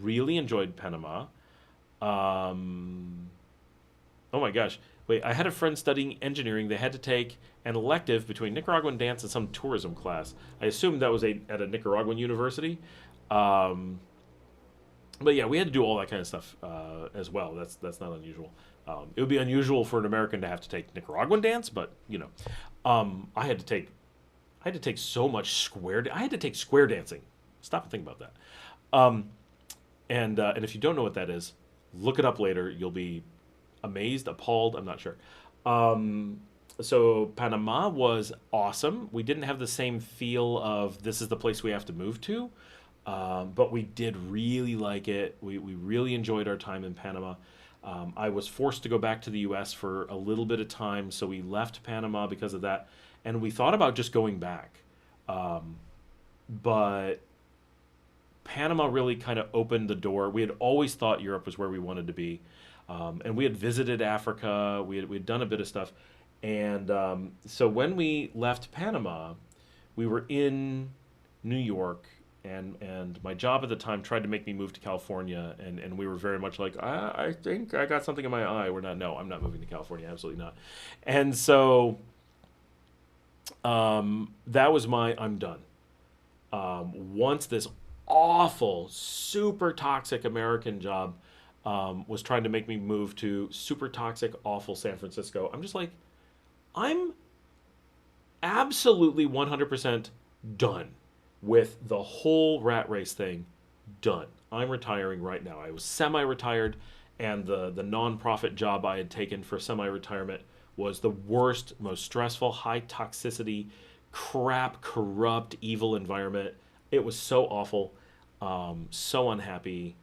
Really enjoyed Panama. Oh my gosh. Wait, I had a friend studying engineering. They had to take an elective between Nicaraguan dance and some tourism class. I assumed that was at a Nicaraguan university. But yeah, we had to do all that kind of stuff as well. That's not unusual. It would be unusual for an American to have to take Nicaraguan dance, but I had to take so much square. I had to take square dancing. Stop and think about that. And if you don't know what that is, look it up later. You'll be amazed, appalled, I'm not sure. So Panama was awesome. We didn't have the same feel of this is the place we have to move to, but we did really like it. We really enjoyed our time in Panama. I was forced to go back to the U.S. for a little bit of time, so we left Panama because of that, and we thought about just going back. But Panama really kind of opened the door. We had always thought Europe was where we wanted to be. And we had visited Africa. We had done a bit of stuff. And so when we left Panama, we were in New York. And my job at the time tried to make me move to California. And we were very much like, I think I got something in my eye. No, I'm not moving to California. Absolutely not. And so that was I'm done. Once this awful, super toxic American job was trying to make me move to super toxic, awful San Francisco. I'm just like, I'm absolutely 100% done with the whole rat race thing. Done. I'm retiring right now. I was semi-retired, and the nonprofit job I had taken for semi-retirement was the worst, most stressful, high toxicity, crap, corrupt, evil environment. It was so awful, so unhappy.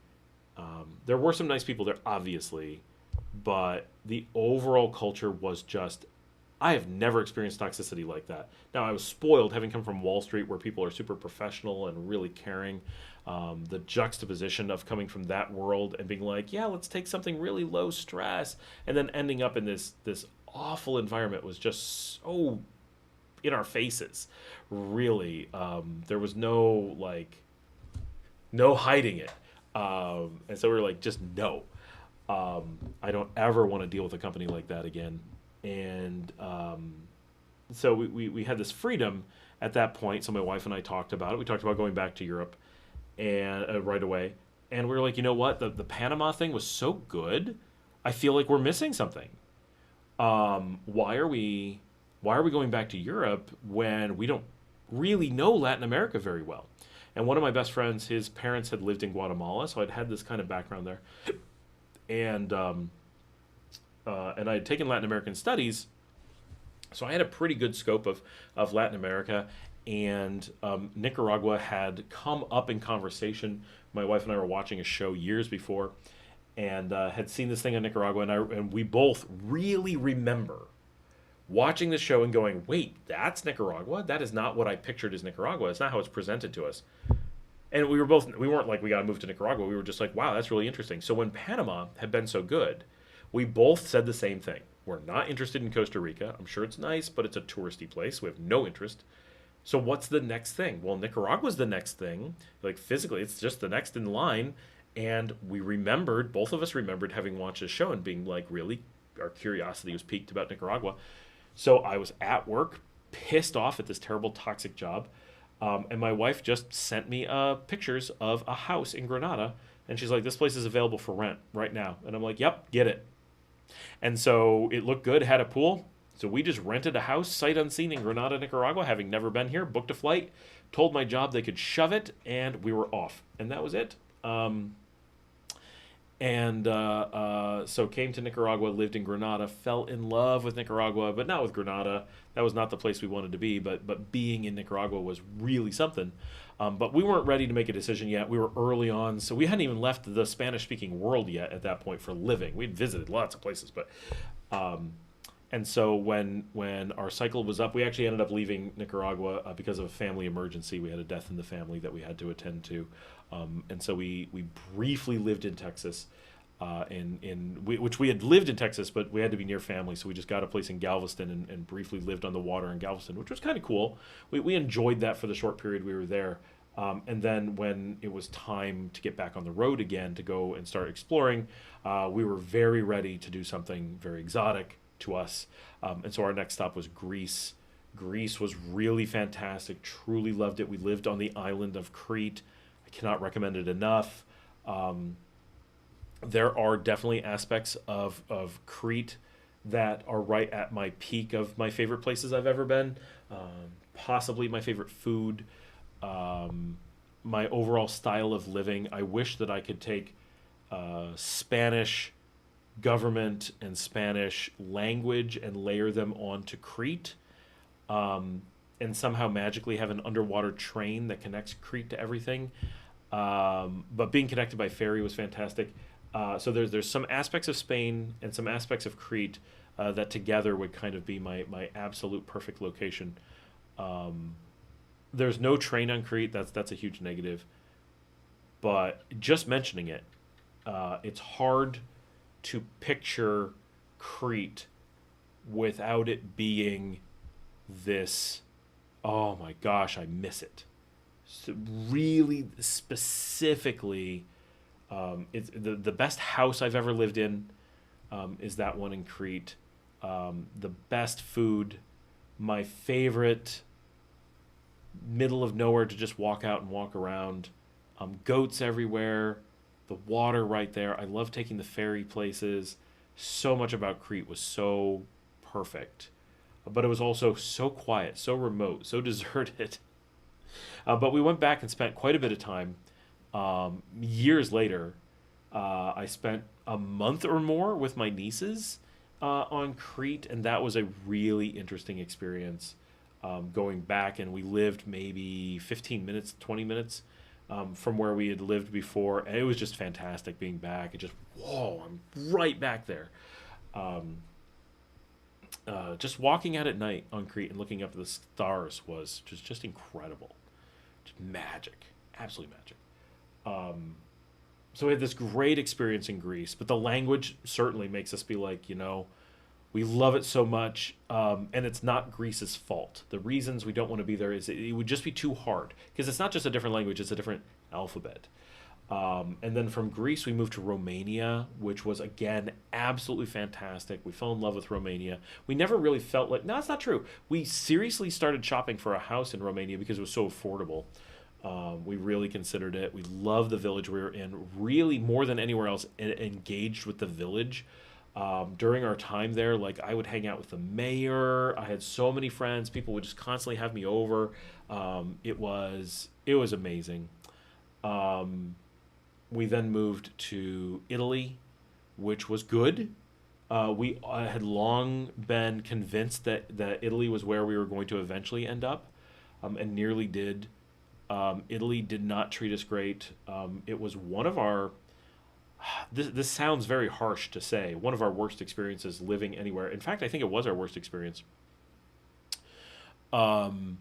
There were some nice people there, obviously, but the overall culture was just, I have never experienced toxicity like that. Now, I was spoiled having come from Wall Street where people are super professional and really caring. The juxtaposition of coming from that world and being like, yeah, let's take something really low stress, and then ending up in this awful environment was just so in our faces, really. There was no hiding it. And so we were like, just no. I don't ever want to deal with a company like that again. And so we had this freedom at that point. So my wife and I talked about it. We talked about going back to Europe and right away. And we were like, you know what? The Panama thing was so good. I feel like we're missing something. Why are we going back to Europe when we don't really know Latin America very well? And one of my best friends, his parents had lived in Guatemala, so I'd had this kind of background there. And I had taken Latin American studies, so I had a pretty good scope of Latin America. And Nicaragua had come up in conversation. My wife and I were watching a show years before, and had seen this thing on Nicaragua, and we both really remember watching the show and going, wait, that's Nicaragua? That is not what I pictured as Nicaragua. It's not how it's presented to us. And we weren't like, we got to move to Nicaragua. We were just like, wow, that's really interesting. So when Panama had been so good, we both said the same thing. We're not interested in Costa Rica. I'm sure it's nice, but it's a touristy place. We have no interest. So what's the next thing? Well, Nicaragua's the next thing. Like physically, it's just the next in line. And both of us remembered having watched a show and being like, really, our curiosity was piqued about Nicaragua. So I was at work, pissed off at this terrible toxic job, and my wife just sent me pictures of a house in Granada, and she's like, "This place is available for rent right now," and I'm like, "Yep, get it." And so it looked good, had a pool. So we just rented a house, sight unseen, in Granada, Nicaragua, having never been here, booked a flight, told my job they could shove it, and we were off. And that was it. So came to Nicaragua, lived in Granada, fell in love with Nicaragua, but not with Granada. That was not the place we wanted to be, but being in Nicaragua was really something. But we weren't ready to make a decision yet. We were early on, so we hadn't even left the Spanish-speaking world yet at that point for living. We'd visited lots of places, but and so when our cycle was up, we actually ended up leaving Nicaragua because of a family emergency. We had a death in the family that we had to attend to, and so we briefly lived in Texas. Which we had lived in Texas, but we had to be near family, so we just got a place in Galveston and briefly lived on the water in Galveston, which was kind of cool. We enjoyed that for the short period we were there. And then when it was time to get back on the road again to go and start exploring, we were very ready to do something very exotic to us. And so our next stop was Greece. Greece was really fantastic, truly loved it. We lived on the island of Crete. I cannot recommend it enough. There are definitely aspects of Crete that are right at my peak of my favorite places I've ever been. Possibly my favorite food. My overall style of living. I wish that I could take Spanish government and Spanish language and layer them onto Crete, and somehow magically have an underwater train that connects Crete to everything. But being connected by ferry was fantastic. So there's some aspects of Spain and some aspects of Crete that together would kind of be my absolute perfect location. There's no train on Crete. That's a huge negative. But just mentioning it, it's hard to picture Crete without it being this, oh my gosh, I miss it. So really specifically, it's the best house I've ever lived in is that one in Crete. The best food, my favorite middle of nowhere to just walk out and walk around. Goats everywhere, the water right there. I love taking the ferry places. So much about Crete was so perfect, but it was also so quiet, so remote, so deserted. But we went back and spent quite a bit of time. Years later, I spent a month or more with my nieces on Crete, and that was a really interesting experience. Going back, and we lived maybe 15 minutes, 20 minutes from where we had lived before, and it was just fantastic being back. It just, whoa, I'm right back there. Just walking out at night on Crete and looking up at the stars was just incredible. Just magic, absolutely magic. So we had this great experience in Greece, but the language certainly makes us be like, we love it so much, and it's not Greece's fault. The reasons we don't want to be there is it would just be too hard, because it's not just a different language, it's a different alphabet. And then from Greece, we moved to Romania, which was, again, absolutely fantastic. We fell in love with Romania. We never really felt like, no, that's not true. We seriously started shopping for a house in Romania because it was so affordable. We really considered it. We loved the village we were in, really more than anywhere else, engaged with the village. During our time there, like, I would hang out with the mayor. I had so many friends. People would just constantly have me over. It was amazing. We then moved to Italy, which was good. We had long been convinced that Italy was where we were going to eventually end up, and nearly did. Italy did not treat us great. It was one of our, this sounds very harsh to say, one of our worst experiences living anywhere. In fact, I think it was our worst experience. And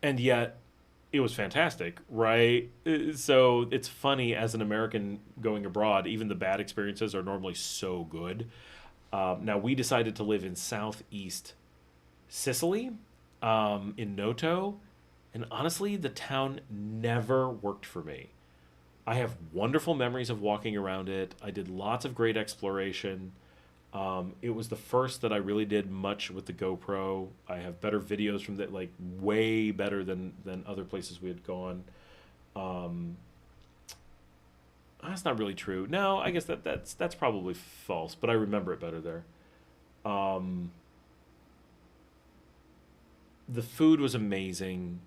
yet, it was fantastic, right? So it's funny, as an American going abroad, even the bad experiences are normally so good. Now, we decided to live in southeast Sicily, in Noto, and honestly, the town never worked for me. I have wonderful memories of walking around it. I did lots of great exploration. It was the first that I really did much with the GoPro. I have better videos from that, like way better than other places we had gone. That's not really true. No, I guess that's probably false, but I remember it better there. The food was amazing,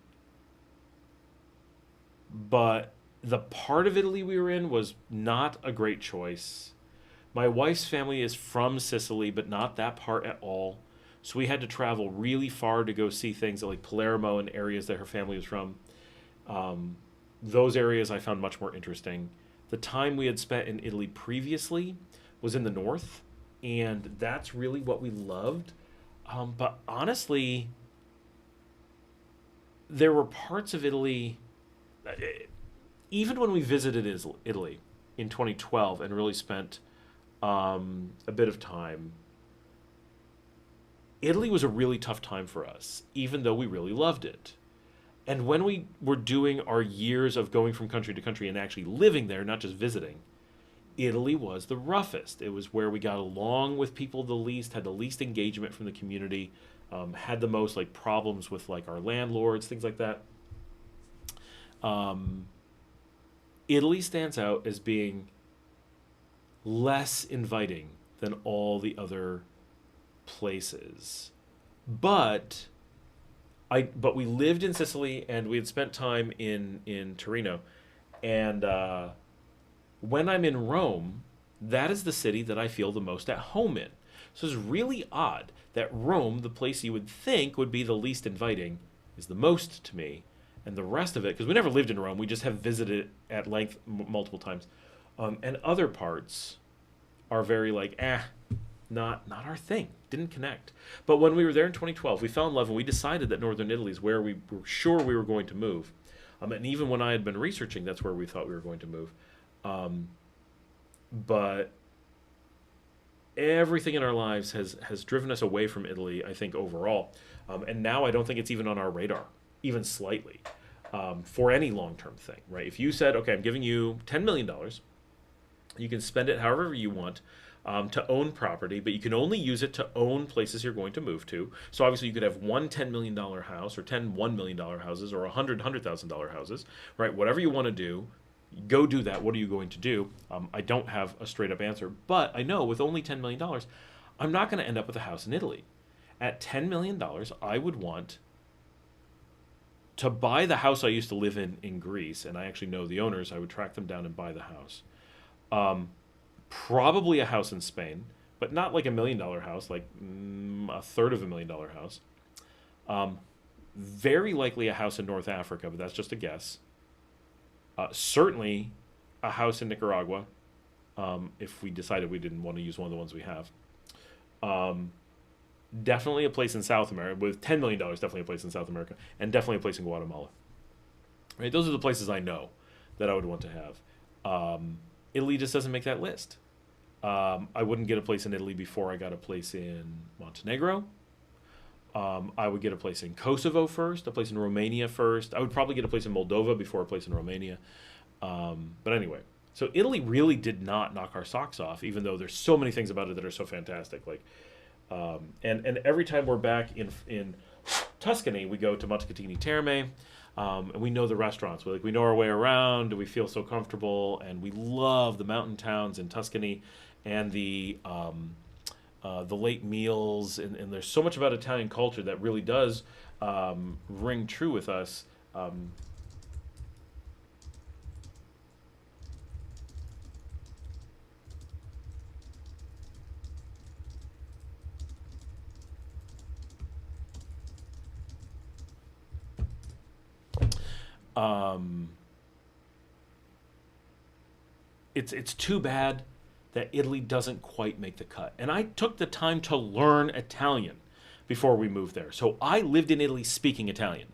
but the part of Italy we were in was not a great choice. My wife's family is from Sicily, but not that part at all. So we had to travel really far to go see things like Palermo and areas that her family was from. Those areas I found much more interesting. The time we had spent in Italy previously was in the north, and that's really what we loved. But honestly, there were parts of Italy, even when we visited Italy in 2012 and really spent a bit of time, Italy was a really tough time for us, even though we really loved it. And when we were doing our years of going from country to country and actually living there, not just visiting, Italy was the roughest. It was where we got along with people the least, had the least engagement from the community, had the most like problems with like our landlords, things like that. Italy stands out as being less inviting than all the other places. But we lived in Sicily and we had spent time in Torino. And when I'm in Rome, that is the city that I feel the most at home in. So it's really odd that Rome, the place you would think would be the least inviting, is the most to me. And the rest of it, because we never lived in Rome, we just have visited it at length multiple times. And other parts are very like, not our thing. Didn't connect. But when we were there in 2012, we fell in love and we decided that Northern Italy is where we were sure we were going to move. And even when I had been researching, that's where we thought we were going to move. But everything in our lives has driven us away from Italy, I think, overall. And now I don't think it's even on our radar, even slightly, for any long-term thing, right? If you said, okay, I'm giving you $10 million, you can spend it however you want, to own property, but you can only use it to own places you're going to move to. So obviously you could have one $10 million house or 10 $1 million houses or 100 $100,000 houses, right? Whatever you want to do, go do that. What are you going to do? I don't have a straight up answer, but I know with only $10 million, I'm not going to end up with a house in Italy. At $10 million, I would want to buy the house I used to live in Greece, and I actually know the owners. I would track them down and buy the house. Probably a house in Spain, but not like $1 million house, like a third of $1 million house. Very likely a house in North Africa, but that's just a guess. Certainly a house in Nicaragua, if we decided we didn't want to use one of the ones we have. Definitely a place in South America. With $10 million, definitely a place in South America. And definitely a place in Guatemala. Right? Those are the places I know that I would want to have. Italy just doesn't make that list. I wouldn't get a place in Italy before I got a place in Montenegro. I would get a place in Kosovo first, a place in Romania first. I would probably get a place in Moldova before a place in Romania. But anyway, so Italy really did not knock our socks off, even though there's so many things about it that are so fantastic. Like, and every time we're back in Tuscany, we go to Montecatini Terme, and we know the restaurants. We know our way around. We feel so comfortable, and we love the mountain towns in Tuscany and the late meals. And there's so much about Italian culture that really does ring true with us. It's too bad that Italy doesn't quite make the cut. And I took the time to learn Italian before we moved there. So I lived in Italy speaking Italian.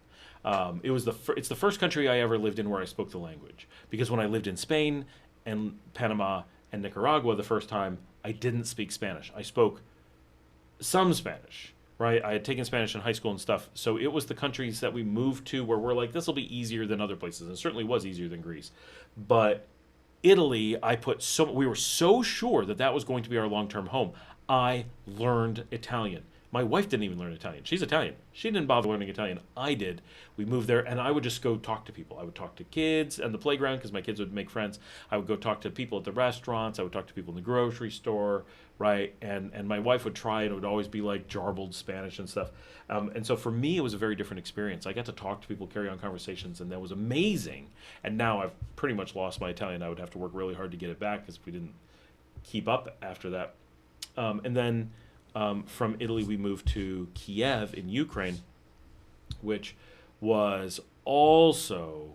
It's the first country I ever lived in where I spoke the language. Because when I lived in Spain and Panama and Nicaragua the first time, I didn't speak Spanish. I spoke some Spanish, right? I had taken Spanish in high school and stuff. So it was the countries that we moved to where we're like, this will be easier than other places. And it certainly was easier than Greece. But Italy, we were so sure that was going to be our long-term home. I learned Italian. My wife didn't even learn Italian. She's Italian. She didn't bother learning Italian. I did. We moved there, and I would just go talk to people. I would talk to kids on the playground because my kids would make friends. I would go talk to people at the restaurants. I would talk to people in the grocery store, right? And my wife would try, and it would always be like jarbled Spanish and stuff. And so for me, it was a very different experience. I got to talk to people, carry on conversations, and that was amazing. And now I've pretty much lost my Italian. I would have to work really hard to get it back because we didn't keep up after that. And then from Italy, we moved to Kiev in Ukraine, which was also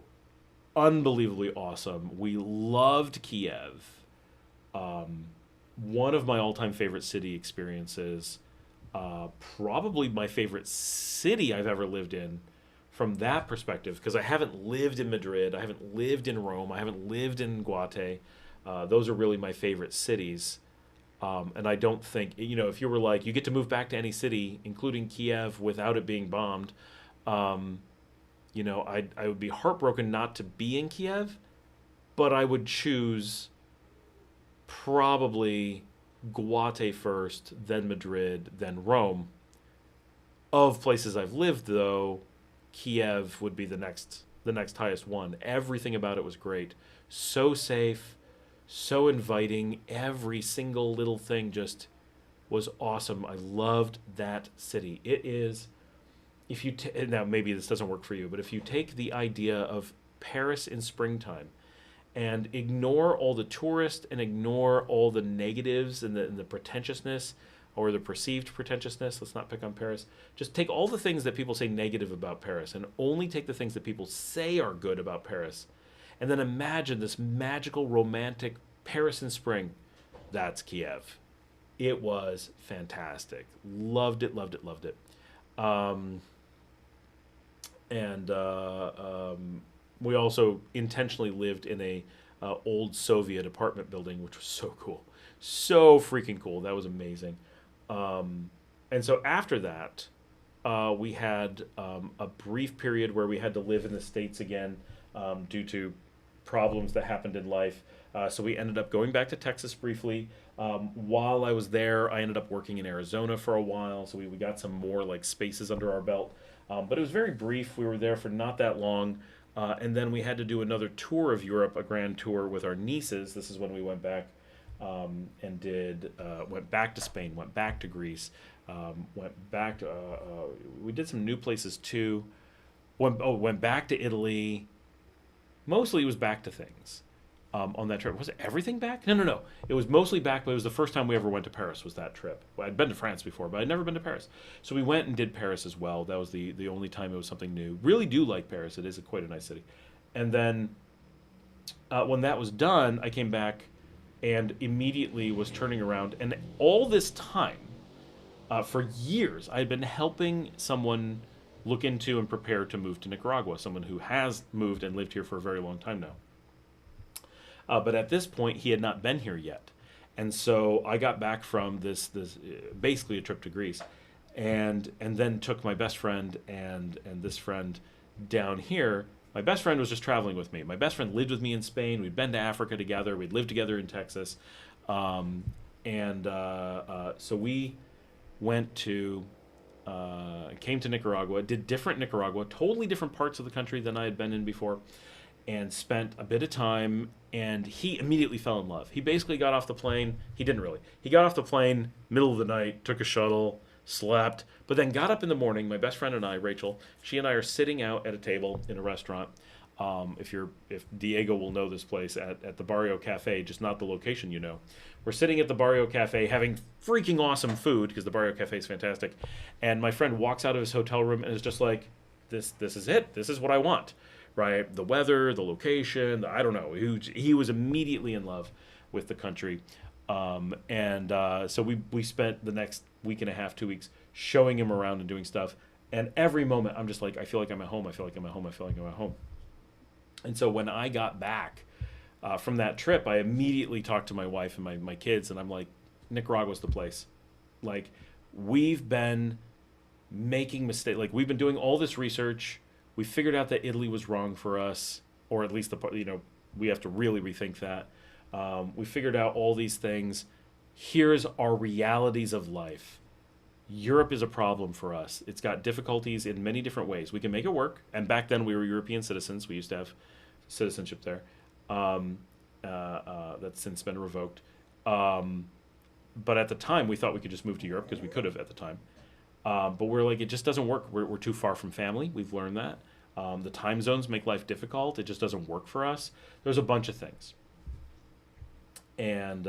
unbelievably awesome. We loved Kiev. One of my all-time favorite city experiences, probably my favorite city I've ever lived in from that perspective, because I haven't lived in Madrid, I haven't lived in Rome, I haven't lived in Guate. Those are really my favorite cities. And I don't think, if you were like, you get to move back to any city, including Kiev, without it being bombed, I would be heartbroken not to be in Kiev, but I would choose probably Guate first, then Madrid, then Rome. Of places I've lived, though, Kiev would be the next highest one. Everything about it was great. So safe. So inviting. Every single little thing just was awesome. I loved that city. It is, if you now maybe this doesn't work for you, but if you take the idea of Paris in springtime and ignore all the tourists and ignore all the negatives and the pretentiousness or the perceived pretentiousness, let's not pick on Paris. Just take all the things that people say negative about Paris and only take the things that people say are good about Paris. And then imagine this magical, romantic Paris in spring. That's Kiev. It was fantastic. Loved it, loved it, loved it. We also intentionally lived in a old Soviet apartment building, which was so cool. So freaking cool. That was amazing. And so after that, we had a brief period where we had to live in the States again due to problems that happened in life. So we ended up going back to Texas briefly. While I was there, I ended up working in Arizona for a while. So we got some more like spaces under our belt. But it was very brief. We were there for not that long. And then we had to do another tour of Europe, a grand tour with our nieces. This is when we went back and went back to Spain, went back to Greece, went back to, we did some new places too. Went back to Italy. Mostly it was back to things on that trip. Was it everything back? No. It was mostly back, but it was the first time we ever went to Paris was that trip. Well, I'd been to France before, but I'd never been to Paris. So we went and did Paris as well. That was the only time it was something new. Really do like Paris. It is quite a nice city. And then when that was done, I came back and immediately was turning around. And all this time, for years, I had been helping someone look into and prepare to move to Nicaragua, someone who has moved and lived here for a very long time now. But at this point, he had not been here yet. And so I got back from this basically a trip to Greece, and then took my best friend and this friend down here. My best friend was just traveling with me. My best friend lived with me in Spain. We'd been to Africa together. We'd lived together in Texas. So we went to, came to Nicaragua, did different Nicaragua, totally different parts of the country than I had been in before, and spent a bit of time, and he immediately fell in love. He basically got off the plane. He didn't really. He got off the plane, middle of the night, took a shuttle, slept, but then got up in the morning. My best friend and I, Rachel, she and I are sitting out at a table in a restaurant. If Diego will know this place, at the Barrio Cafe, just not the location you know. We're sitting at the Barrio Cafe having freaking awesome food, because the Barrio Cafe is fantastic. And my friend walks out of his hotel room and is just like, this is it. This is what I want. Right? The weather, the location, I don't know. He was immediately in love with the country. So we spent the next week and a half, 2 weeks, showing him around and doing stuff. And every moment, I'm just like, I feel like I'm at home. I feel like I'm at home. I feel like I'm at home. And so when I got back from that trip, I immediately talked to my wife and my kids, and I'm like, Nicaragua's the place. Like, we've been making mistakes. Like, we've been doing all this research. We figured out that Italy was wrong for us, or at least we have to really rethink that. We figured out all these things. here's our realities of life. Europe is a problem for us. It's got difficulties in many different ways. We can make it work, and back then we were European citizens. We used to have citizenship there. That's since been revoked. But at the time, we thought we could just move to Europe because we could have at the time. But we're like, it just doesn't work. We're too far from family. We've learned that. The time zones make life difficult. It just doesn't work for us. There's a bunch of things. And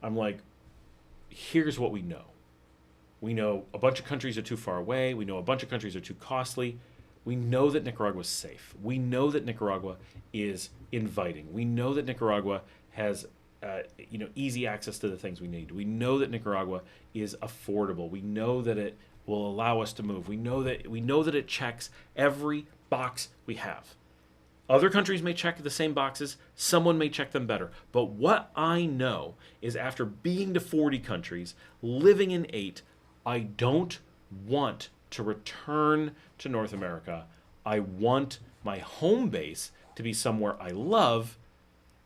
I'm like, here's what we know. We know a bunch of countries are too far away. We know a bunch of countries are too costly. We know that Nicaragua is safe. We know that Nicaragua is inviting. We know that Nicaragua has easy access to the things we need. We know that Nicaragua is affordable. We know that it will allow us to move. We know that it checks every box we have. Other countries may check the same boxes. Someone may check them better. But what I know is after being to 40 countries, living in 8, I don't want to return to North America. I want my home base to be somewhere I love.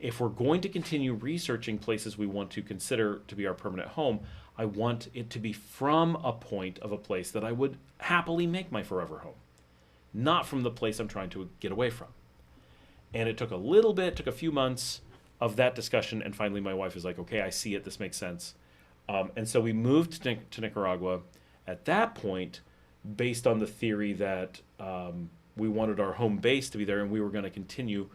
If we're going to continue researching places we want to consider to be our permanent home, I want it to be from a point of a place that I would happily make my forever home, not from the place I'm trying to get away from. And it took a few months of that discussion, and finally my wife is like, okay, I see it, this makes sense. And so we moved to Nicaragua at that point based on the theory that we wanted our home base to be there and we were going to continue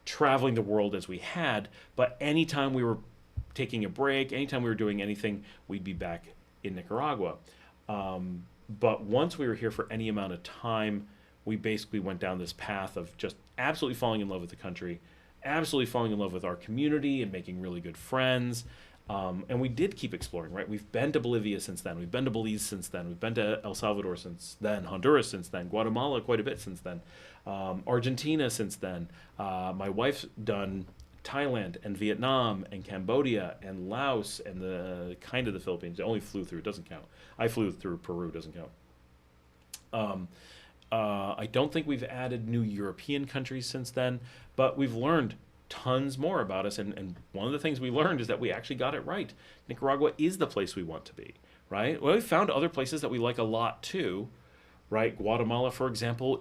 traveling the world as we had. But anytime we were taking a break, anytime we were doing anything, we'd be back in Nicaragua. But once we were here for any amount of time, we basically went down this path of just absolutely falling in love with the country, absolutely falling in love with our community and making really good friends. And we did keep exploring, right? We've been to Bolivia since then. We've been to Belize since then. We've been to El Salvador since then. Honduras since then. Guatemala quite a bit since then. Argentina since then. My wife's done Thailand and Vietnam and Cambodia and Laos and the Philippines. I only flew through. It doesn't count. I flew through Peru. It doesn't count. I don't think we've added new European countries since then, but we've learned tons more about us, and one of the things we learned is that we actually got it right. Nicaragua is the place we want to be, right? Well, we found other places that we like a lot too, right? Guatemala, for example,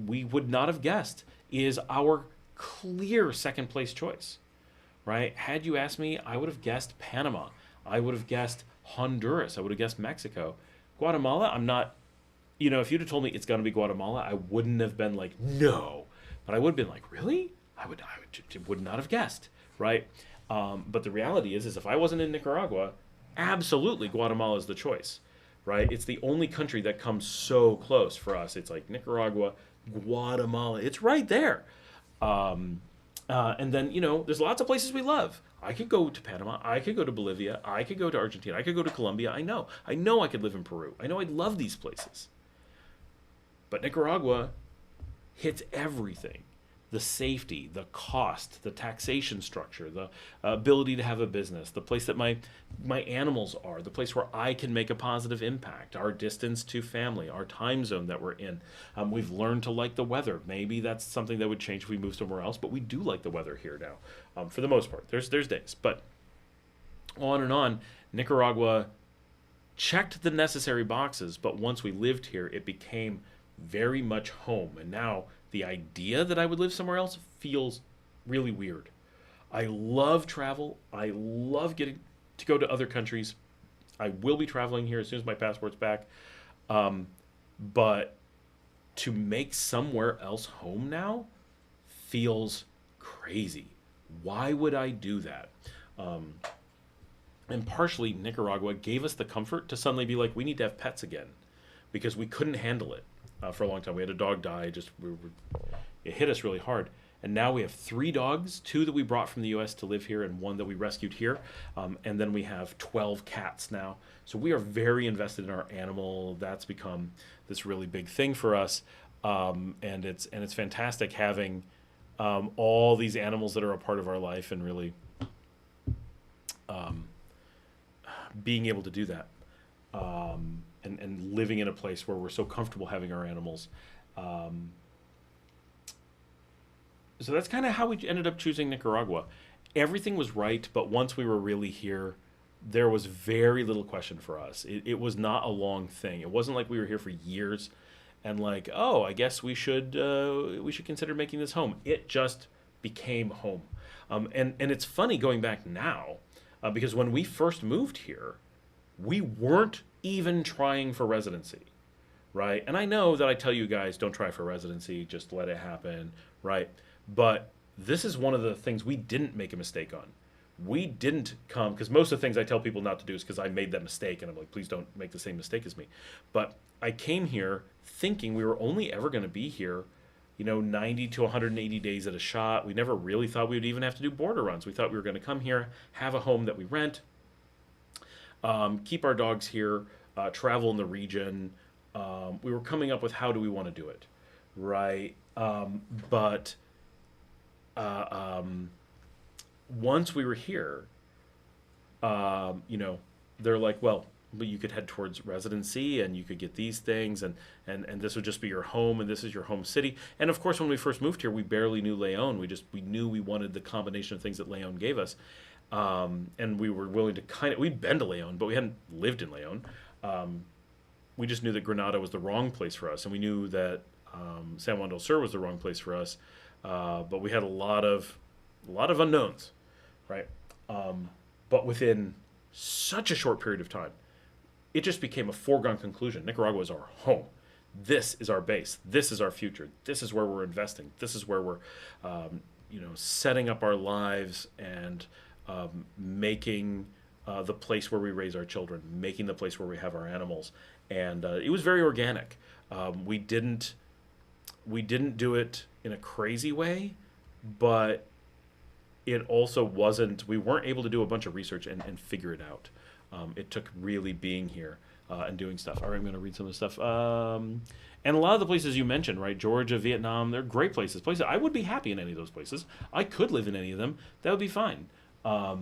we would not have guessed, is our clear second place choice, right? Had you asked me, I would have guessed Panama. I would have guessed Honduras. I would have guessed Mexico. Guatemala, I'm not, if you'd have told me it's going to be Guatemala, I wouldn't have been like, no. But I would have been like, really? I would not have guessed, right? But the reality is if I wasn't in Nicaragua, absolutely Guatemala is the choice, right? It's the only country that comes so close for us. It's like Nicaragua, Guatemala, it's right there. And then, there's lots of places we love. I could go to Panama. I could go to Bolivia. I could go to Argentina. I could go to Colombia. I know I could live in Peru. I know I'd love these places. But Nicaragua hits everything. The safety, the cost, the taxation structure, the ability to have a business, the place that my animals are, the place where I can make a positive impact, our distance to family, our time zone that we're in. We've learned to like the weather. Maybe that's something that would change if we move somewhere else, but we do like the weather here now, for the most part. There's days, but on and on, Nicaragua checked the necessary boxes, but once we lived here, it became very much home. And now the idea that I would live somewhere else feels really weird. I love travel. I love getting to go to other countries. I will be traveling here as soon as my passport's back. But to make somewhere else home now feels crazy. Why would I do that? And partially, Nicaragua gave us the comfort to suddenly be like, we need to have pets again, because we couldn't handle it. For a long time, we had a dog die. It hit us really hard, and now we have 3 dogs: 2 that we brought from the U.S. to live here, and 1 that we rescued here. And then we have 12 cats now. So we are very invested in our animal. That's become this really big thing for us, and it's fantastic having all these animals that are a part of our life, and really being able to do that. And living in a place where we're so comfortable having our animals. So that's kind of how we ended up choosing Nicaragua. Everything was right, but once we were really here, there was very little question for us. It was not a long thing. It wasn't like we were here for years and like, oh, I guess we should consider making this home. It just became home. And it's funny going back now because when we first moved here, we weren't even trying for residency, right? And I know that I tell you guys, don't try for residency, just let it happen, right? But this is one of the things we didn't make a mistake on. We didn't come, because most of the things I tell people not to do is because I made that mistake, and I'm like, please don't make the same mistake as me. But I came here thinking we were only ever going to be here, 90 to 180 days at a shot. We never really thought we would even have to do border runs. We thought we were going to come here, have a home that we rent, keep our dogs here, travel in the region. We were coming up with how do we want to do it, right? But once we were here, they're like, well, you could head towards residency and you could get these things and this would just be your home and this is your home city. And of course, when we first moved here, we barely knew Leon. We knew we wanted the combination of things that Leon gave us. And we were willing to we'd been to Leon, but we hadn't lived in Leon. We just knew that Granada was the wrong place for us. And we knew that San Juan del Sur was the wrong place for us. But we had a lot of unknowns, right? But within such a short period of time, it just became a foregone conclusion. Nicaragua is our home. This is our base. This is our future. This is where we're investing. This is where we're, setting up our lives and making the place where we raise our children, making the place where we have our animals. And it was very organic. We didn't do it in a crazy way, but it also wasn't, we weren't able to do a bunch of research and figure it out. It took really being here and doing stuff. All right, I'm going to read some of the stuff. And a lot of the places you mentioned, right? Georgia, Vietnam, they're great places. Places I would be happy in any of those places. I could live in any of them. That would be fine. But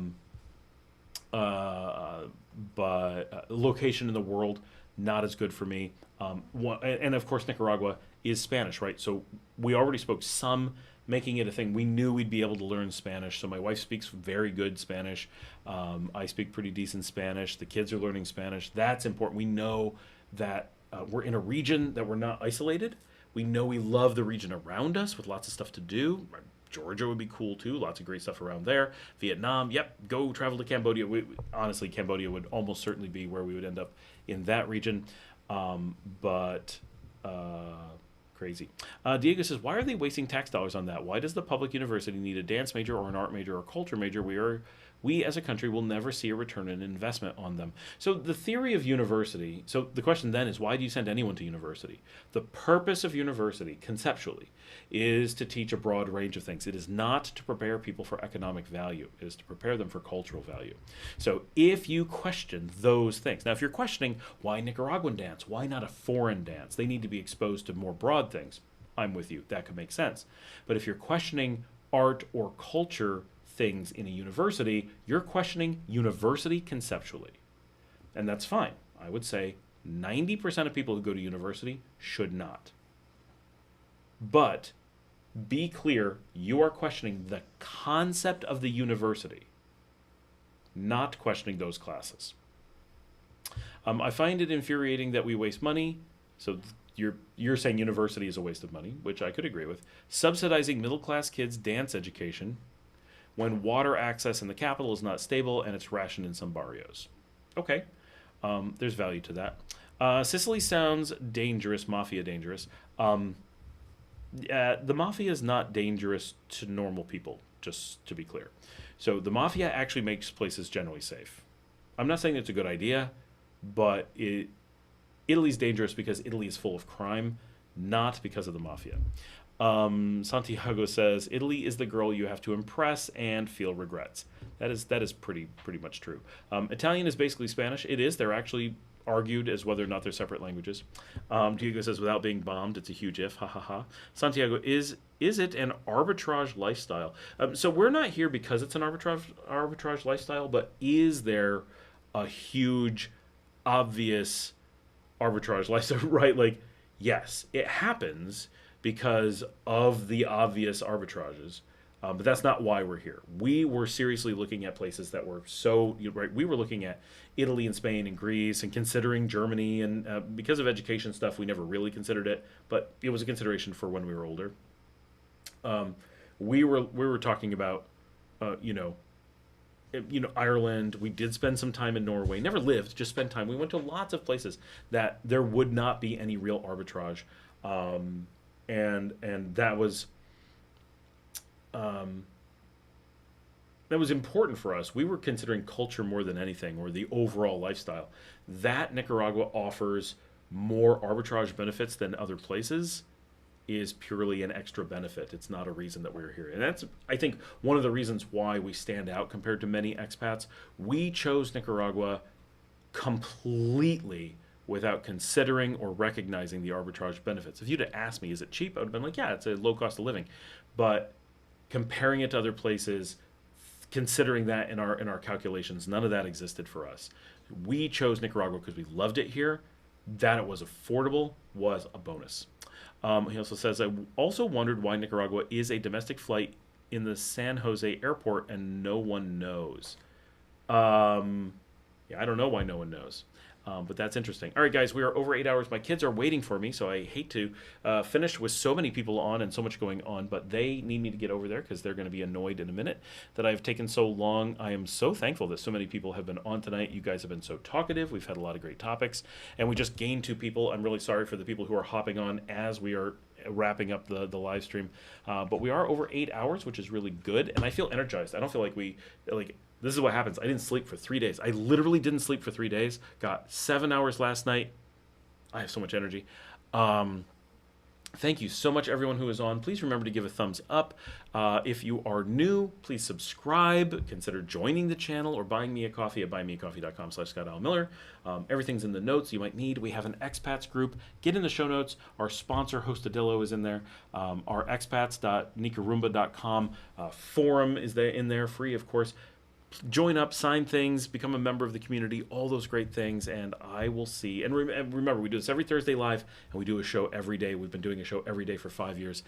location in the world, not as good for me. And of course, Nicaragua is Spanish, right? So we already spoke some, making it a thing. We knew we'd be able to learn Spanish. So my wife speaks very good Spanish. I speak pretty decent Spanish. The kids are learning Spanish. That's important. We know that we're in a region that we're not isolated. We know we love the region around us with lots of stuff to do. Georgia would be cool too. Lots of great stuff around there. Vietnam, yep, go travel to Cambodia. Honestly, Cambodia would almost certainly be where we would end up in that region. Crazy. Diego says, why are they wasting tax dollars on that? Why does the public university need a dance major or an art major or culture major? We as a country will never see a return on investment on them. So the theory of university, so the question then is, why do you send anyone to university? The purpose of university, conceptually, is to teach a broad range of things. It is not to prepare people for economic value. It is to prepare them for cultural value. So if you question those things, now if you're questioning why Nicaraguan dance, why not a foreign dance? They need to be exposed to more broad things. I'm with you. That could make sense. But if you're questioning art or culture things in a university, you're questioning university conceptually. And that's fine. I would say 90% of people who go to university should not. But be clear, you are questioning the concept of the university, not questioning those classes. I find it infuriating that we waste money. So you're saying university is a waste of money, which I could agree with. Subsidizing middle-class kids' dance education when water access in the capital is not stable and it's rationed in some barrios. Okay, there's value to that. Sicily sounds dangerous, mafia dangerous. The mafia is not dangerous to normal people, just to be clear. So the mafia actually makes places generally safe. I'm not saying it's a good idea, but Italy's dangerous because Italy is full of crime, not because of the mafia. Santiago says, Italy is the girl you have to impress and feel regrets. That is pretty much true. Italian is basically Spanish. It is. They're actually argued as whether or not they're separate languages. Diego says, without being bombed, it's a huge if. Ha ha ha. Santiago, is it an arbitrage lifestyle? So we're not here because it's an arbitrage lifestyle, but is there a huge, obvious arbitrage lifestyle? Right? Like, yes, it happens because of the obvious arbitrages. But that's not why we're here. We were seriously looking at places that were so, right, we were looking at Italy and Spain and Greece and considering Germany. And because of education stuff, we never really considered it, but it was a consideration for when we were older. We were talking about, Ireland. We did spend some time in Norway. Never lived, just spent time. We went to lots of places that there would not be any real arbitrage, and that was important for us. We were considering culture more than anything, or the overall lifestyle. That Nicaragua offers more arbitrage benefits than other places is purely an extra benefit. It's not a reason that we're here. And that's, I think, one of the reasons why we stand out compared to many expats. We chose Nicaragua completely without considering or recognizing the arbitrage benefits. If you'd have asked me, is it cheap? I would have been like, yeah, it's a low cost of living. But comparing it to other places, considering that in our calculations, none of that existed for us. We chose Nicaragua because we loved it here. That it was affordable was a bonus. He also says, I also wondered why Nicaragua is a domestic flight in the San Jose airport and no one knows. Yeah, I don't know why no one knows. But that's interesting. All right, guys, we are over 8 hours. My kids are waiting for me, so I hate to finish with so many people on and so much going on, but they need me to get over there because they're going to be annoyed in a minute that I've taken so long. I am so thankful that so many people have been on tonight. You guys have been so talkative. We've had a lot of great topics, and we just gained 2 people. I'm really sorry for the people who are hopping on as we are wrapping up the live stream. But we are over 8 hours, which is really good, and I feel energized. I don't feel like this is what happens. I didn't sleep for 3 days. I literally didn't sleep for 3 days. Got 7 hours last night. I have so much energy. Thank you so much, everyone who is on. Please remember to give a thumbs up. If you are new, please subscribe. Consider joining the channel or buying me a coffee at buymeacoffee.com/ScottAlMiller. Everything's in the notes you might need. We have an expats group. Get in the show notes. Our sponsor, Hostadillo, is in there. Our expats.nicarumba.com forum is there in there, free, of course. Join up, sign things, become a member of the community, all those great things, and I will see. And remember, we do this every Thursday live, and we do a show every day. We've been doing a show every day for 5 years,